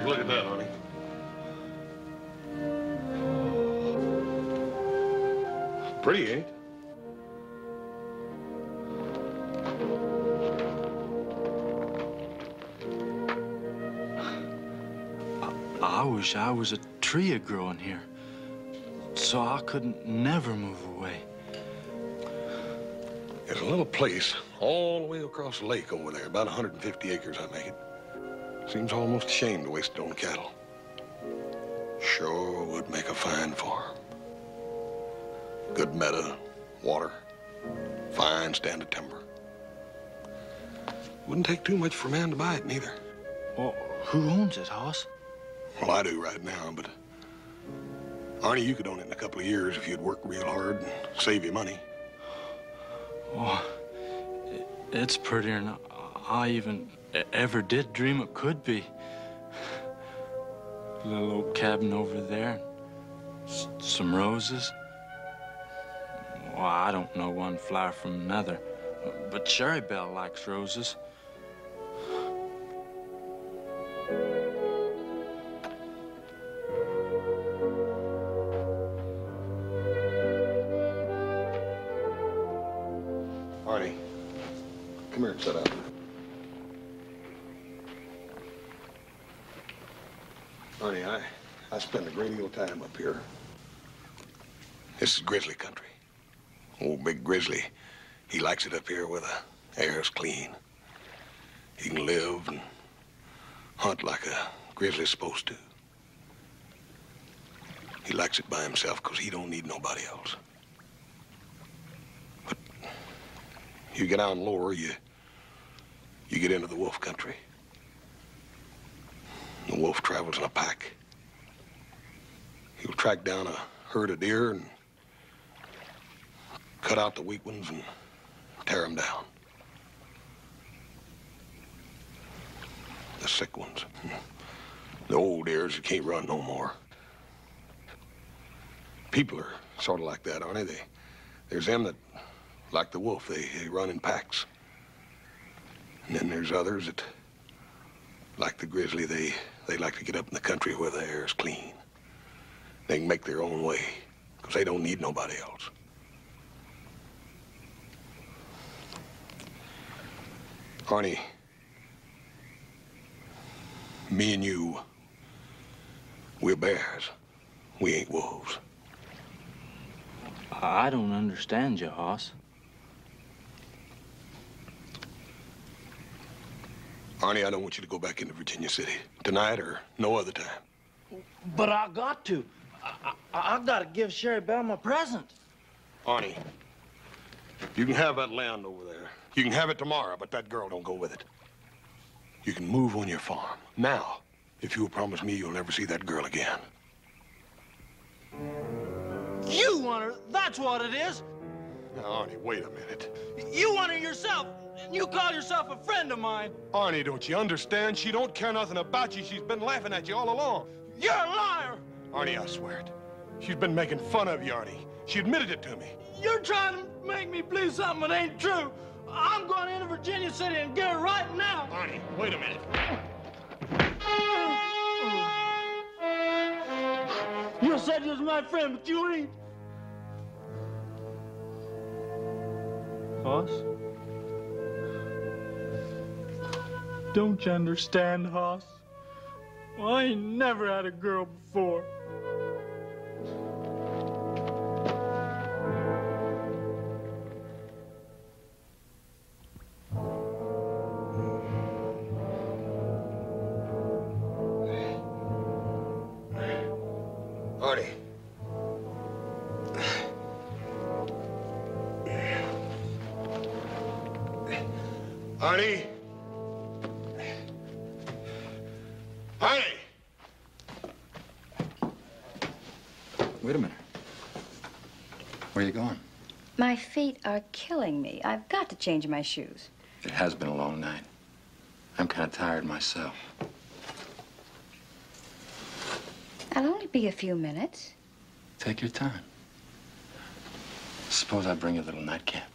Look at that, honey. Pretty, ain't it? I wish I was a tree growing here, so I couldn't never move away. There's a little place all the way across the lake over there, about 150 acres, I make it. Seems almost a shame to waste it on cattle. Sure would make a fine farm. Good meadow, water, fine stand of timber. Wouldn't take too much for a man to buy it, neither. Well, who owns it, Hoss? Well, I do right now, but Arnie, you could own it in a couple of years if you'd work real hard and save you money. Oh, it's prettier than I even ever did dream it could be. Little old cabin over there, some roses. Well, I don't know one flower from another, but Sherry Bell likes roses. and sit down. Honey, I spend a great deal of time up here. This is grizzly country. Old Big Grizzly, he likes it up here where the air's clean. He can live and hunt like a grizzly's supposed to. He likes it by himself because he don't need nobody else. But you get down lower, you get into the wolf country. The wolf travels in a pack. He'll track down a herd of deer and cut out the weak ones and tear them down. The sick ones. The old deers that can't run no more. People are sort of like that, aren't they? There's them that, like the wolf, they run in packs. And then there's others that, like the grizzly, they like to get up in the country where the air is clean. They can make their own way, because they don't need nobody else. Arnie, me and you, we're bears. We ain't wolves. I don't understand you, Hoss. Arnie, I don't want you to go back into Virginia City tonight or no other time. But I got to. I gotta give Sherry Belle my present. Arnie, you can have that land over there. You can have it tomorrow, but that girl don't go with it. You can move on your farm. Now, if you'll promise me you'll never see that girl again. You want her, that's what it is. Now, Arnie, wait a minute. You want her yourself, and you call yourself a friend of mine. Arnie, don't you understand? She don't care nothing about you. She's been laughing at you all along. You're a liar. Arnie, I swear it. She's been making fun of you, Arnie. She admitted it to me. You're trying to make me believe something that ain't true. I'm going into Virginia City and get her right now. Arnie, wait a minute. You said you was my friend, but you ain't. Hoss? Don't you understand, Hoss? Well, I ain't never had a girl before. Arnie. Arnie. Arnie. Wait a minute. Where are you going? My feet are killing me. I've got to change my shoes. It has been a long night. I'm kind of tired myself. I'll only be a few minutes. Take your time. Suppose I bring you a little nightcap.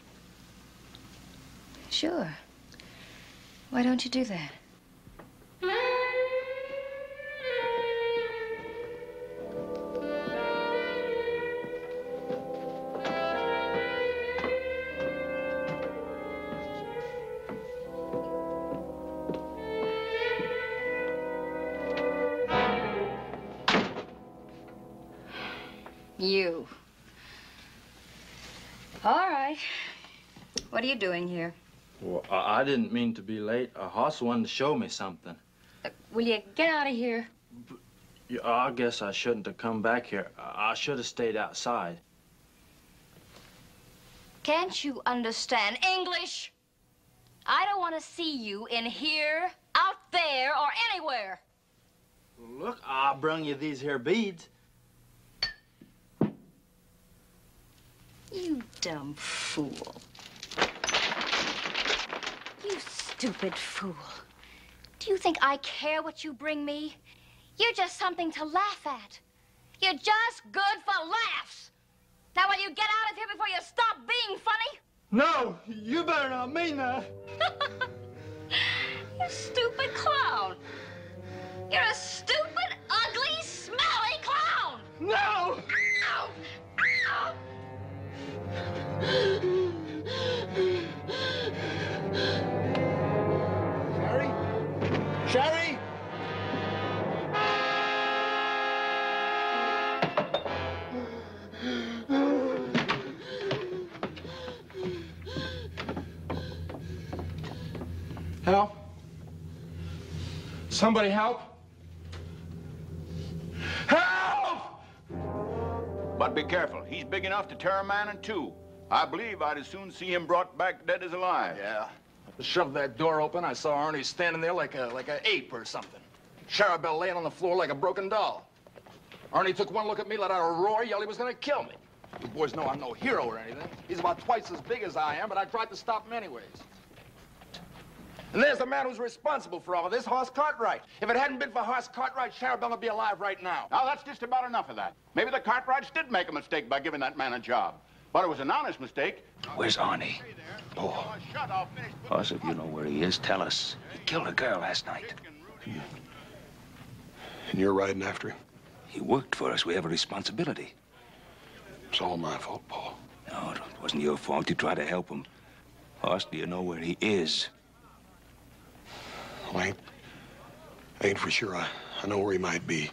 Sure. Why don't you do that? You. All right. What are you doing here? Well, I didn't mean to be late. Hoss wanted to show me something. Will you get out of here? Yeah, I guess I shouldn't have come back here. I should have stayed outside. Can't you understand English? I don't want to see you in here, out there, or anywhere. Look, I brung you these here beads. You dumb fool. You stupid fool. Do you think I care what you bring me? You're just something to laugh at. You're just good for laughs. Now, will you get out of here before you stop being funny? No, you better not mean that. You stupid clown. You're a stupid, ugly, smelly clown. No! No! Help? Somebody help? Help! But be careful. He's big enough to tear a man in two. I believe I'd as soon see him brought back dead as alive. Yeah. I shoved that door open. I saw Arnie standing there like a ape or something. Charabelle laying on the floor like a broken doll. Arnie took one look at me, let out a roar, yelled he was going to kill me. You boys know I'm no hero or anything. He's about twice as big as I am, but I tried to stop him anyways. And there's the man who's responsible for all of this, Hoss Cartwright. If it hadn't been for Hoss Cartwright, Charabelle would be alive right now. Now, that's just about enough of that. Maybe the Cartwrights did make a mistake by giving that man a job. But it was an honest mistake. Where's Arnie? Oh. Hoss, if you know where he is, tell us. He killed a girl last night. And you're riding after him? He worked for us. We have a responsibility. It's all my fault, Paul. No, it wasn't your fault. You tried to help him. Hoss, do you know where he is? Well, I ain't for sure. I know where he might be.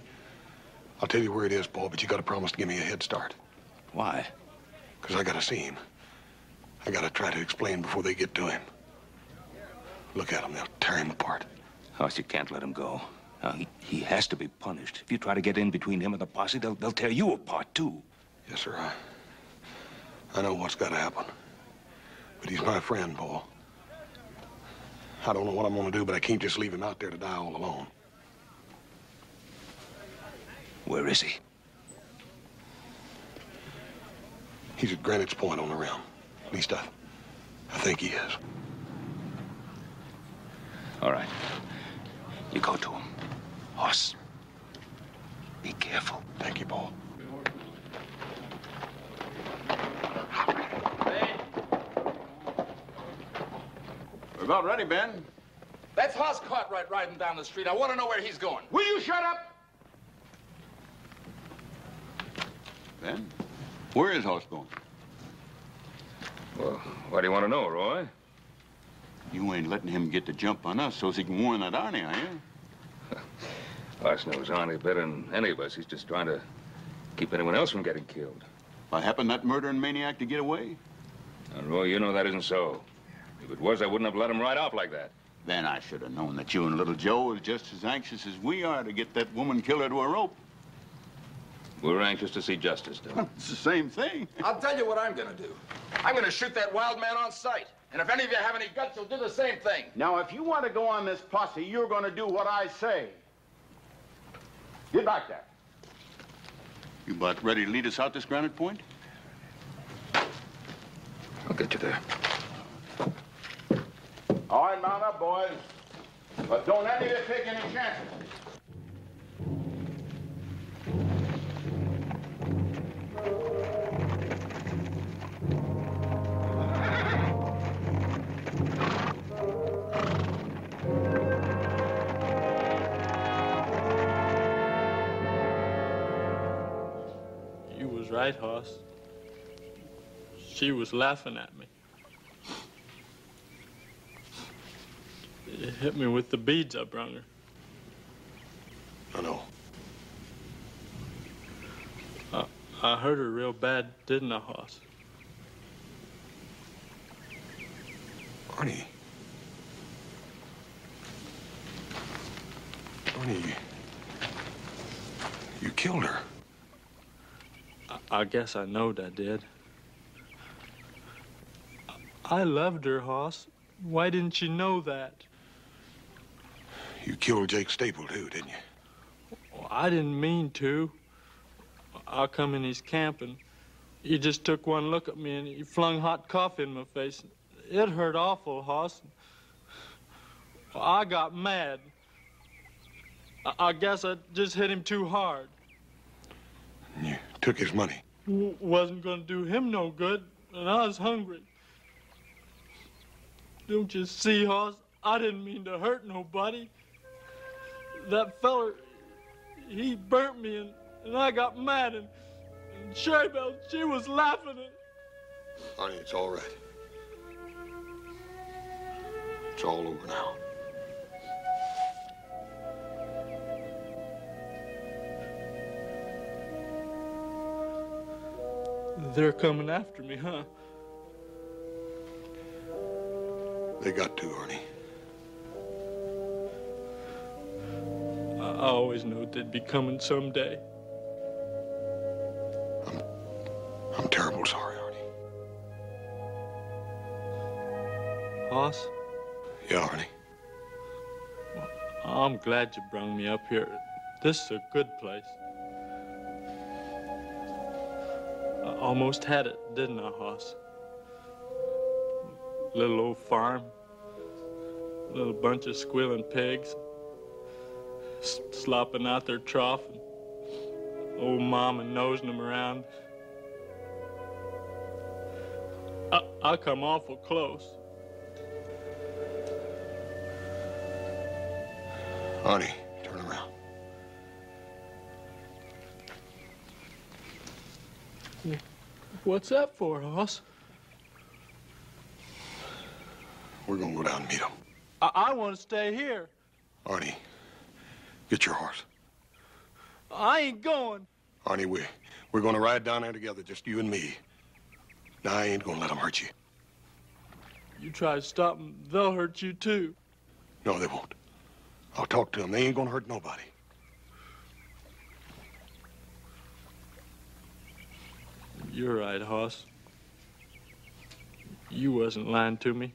I'll tell you where it is, Paul, but you gotta promise to give me a head start. Why? Because I gotta see him. I gotta try to explain before they get to him. Look at him. They'll tear him apart. Hoss, you can't let him go. Now, he has to be punished. If you try to get in between him and the posse, they'll tear you apart, too. Yes, sir. I know what's gotta happen. But he's my friend, Paul. I don't know what I'm gonna do, but I can't just leave him out there to die all alone. Where is he? He's at Greenwich Point on the rim. At least I think he is. All right. You go to him. Hoss, be careful. Thank you, Paul. We're about ready, Ben. That's Hoss Cartwright riding down the street. I want to know where he's going. Will you shut up? Ben, where is Hoss going? Well, why do you want to know, Roy? You ain't letting him get the jump on us so he can warn that Arnie, are you? Hoss knows Arnie better than any of us. He's just trying to keep anyone else from getting killed. By happen that murdering maniac to get away? Now, Roy, you know that isn't so. If it was, I wouldn't have let him ride off like that. Then I should have known that you and little Joe was just as anxious as we are to get that woman killer to a rope. We're anxious to see justice done. It's the same thing. I'll tell you what I'm going to do. I'm going to shoot that wild man on sight. And if any of you have any guts, you'll do the same thing. Now, if you want to go on this posse, you're going to do what I say. Get back there. You about ready to lead us out this Granite Point? I'll get you there. All right, mount up, boys. But don't any of you take any chances. You was right, Hoss. She was laughing at me. It hit me with the beads I brung her. I know. I hurt her real bad, didn't I, Hoss? Arnie. Arnie, you killed her. I guess I knowed I did. I loved her, Hoss. Why didn't you know that? You killed Jake Staple, too, didn't you? Well, I didn't mean to. I come in his camp, and he just took one look at me, and he flung hot coffee in my face. It hurt awful, Hoss. Well, I got mad. I guess I just hit him too hard. You took his money. Wasn't gonna do him no good, and I was hungry. Don't you see, Hoss? I didn't mean to hurt nobody. That feller, he burnt me, and I got mad, and Charabelle, she was laughing at... Arnie, it's all right. It's all over now. They're coming after me, huh? They got to, Arnie. I always knew they'd be coming someday. I'm terrible sorry, Arnie. Hoss? Yeah, Arnie. I'm glad you brought me up here. This is a good place. I almost had it, didn't I, Hoss? Little old farm, little bunch of squealing pigs, slopping out their trough, and old mama nosing them around. I come awful close. Arnie, turn around. What's that for, Hoss? We're gonna go down and meet him. I want to stay here. Arnie, get your horse. I ain't going. Arnie, we're gonna ride down there together, just you and me. Now, I ain't gonna let them hurt you. You try to stop them, they'll hurt you too. No, they won't. I'll talk to them. They ain't gonna hurt nobody. You're right, Hoss. You wasn't lying to me.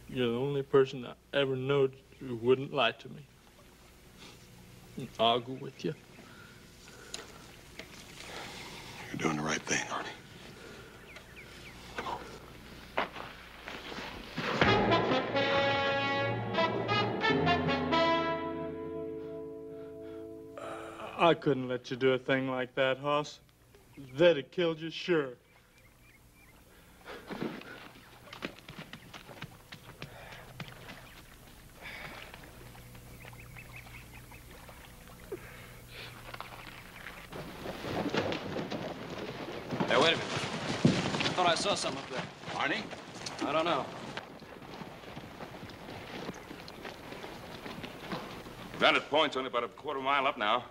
You're the only person I ever knowed who wouldn't lie to me. I'll go with you. You're doing the right thing, Arnie. I couldn't let you do a thing like that, Hoss. They'd have killed you, sure. Hey, wait a minute. I thought I saw something up there. Arnie? I don't know. Vantage Point's only about a quarter mile up now.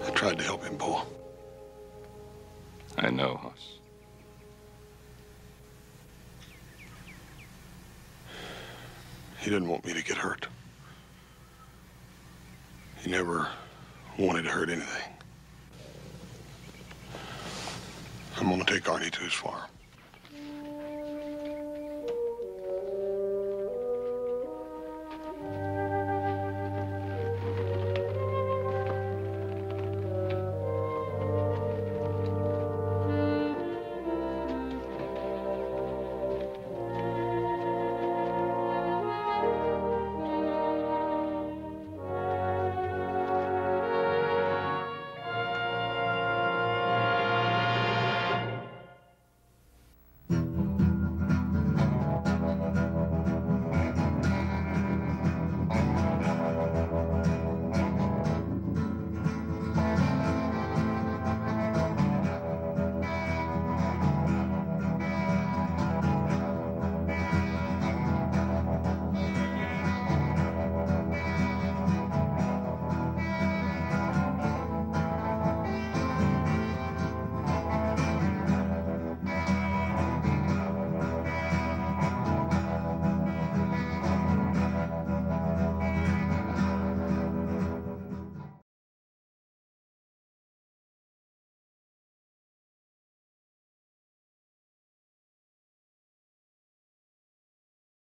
I tried to help him, Paul. I know, Hoss. He didn't want me to get hurt. He never wanted to hurt anything. I'm gonna take Arnie to his farm.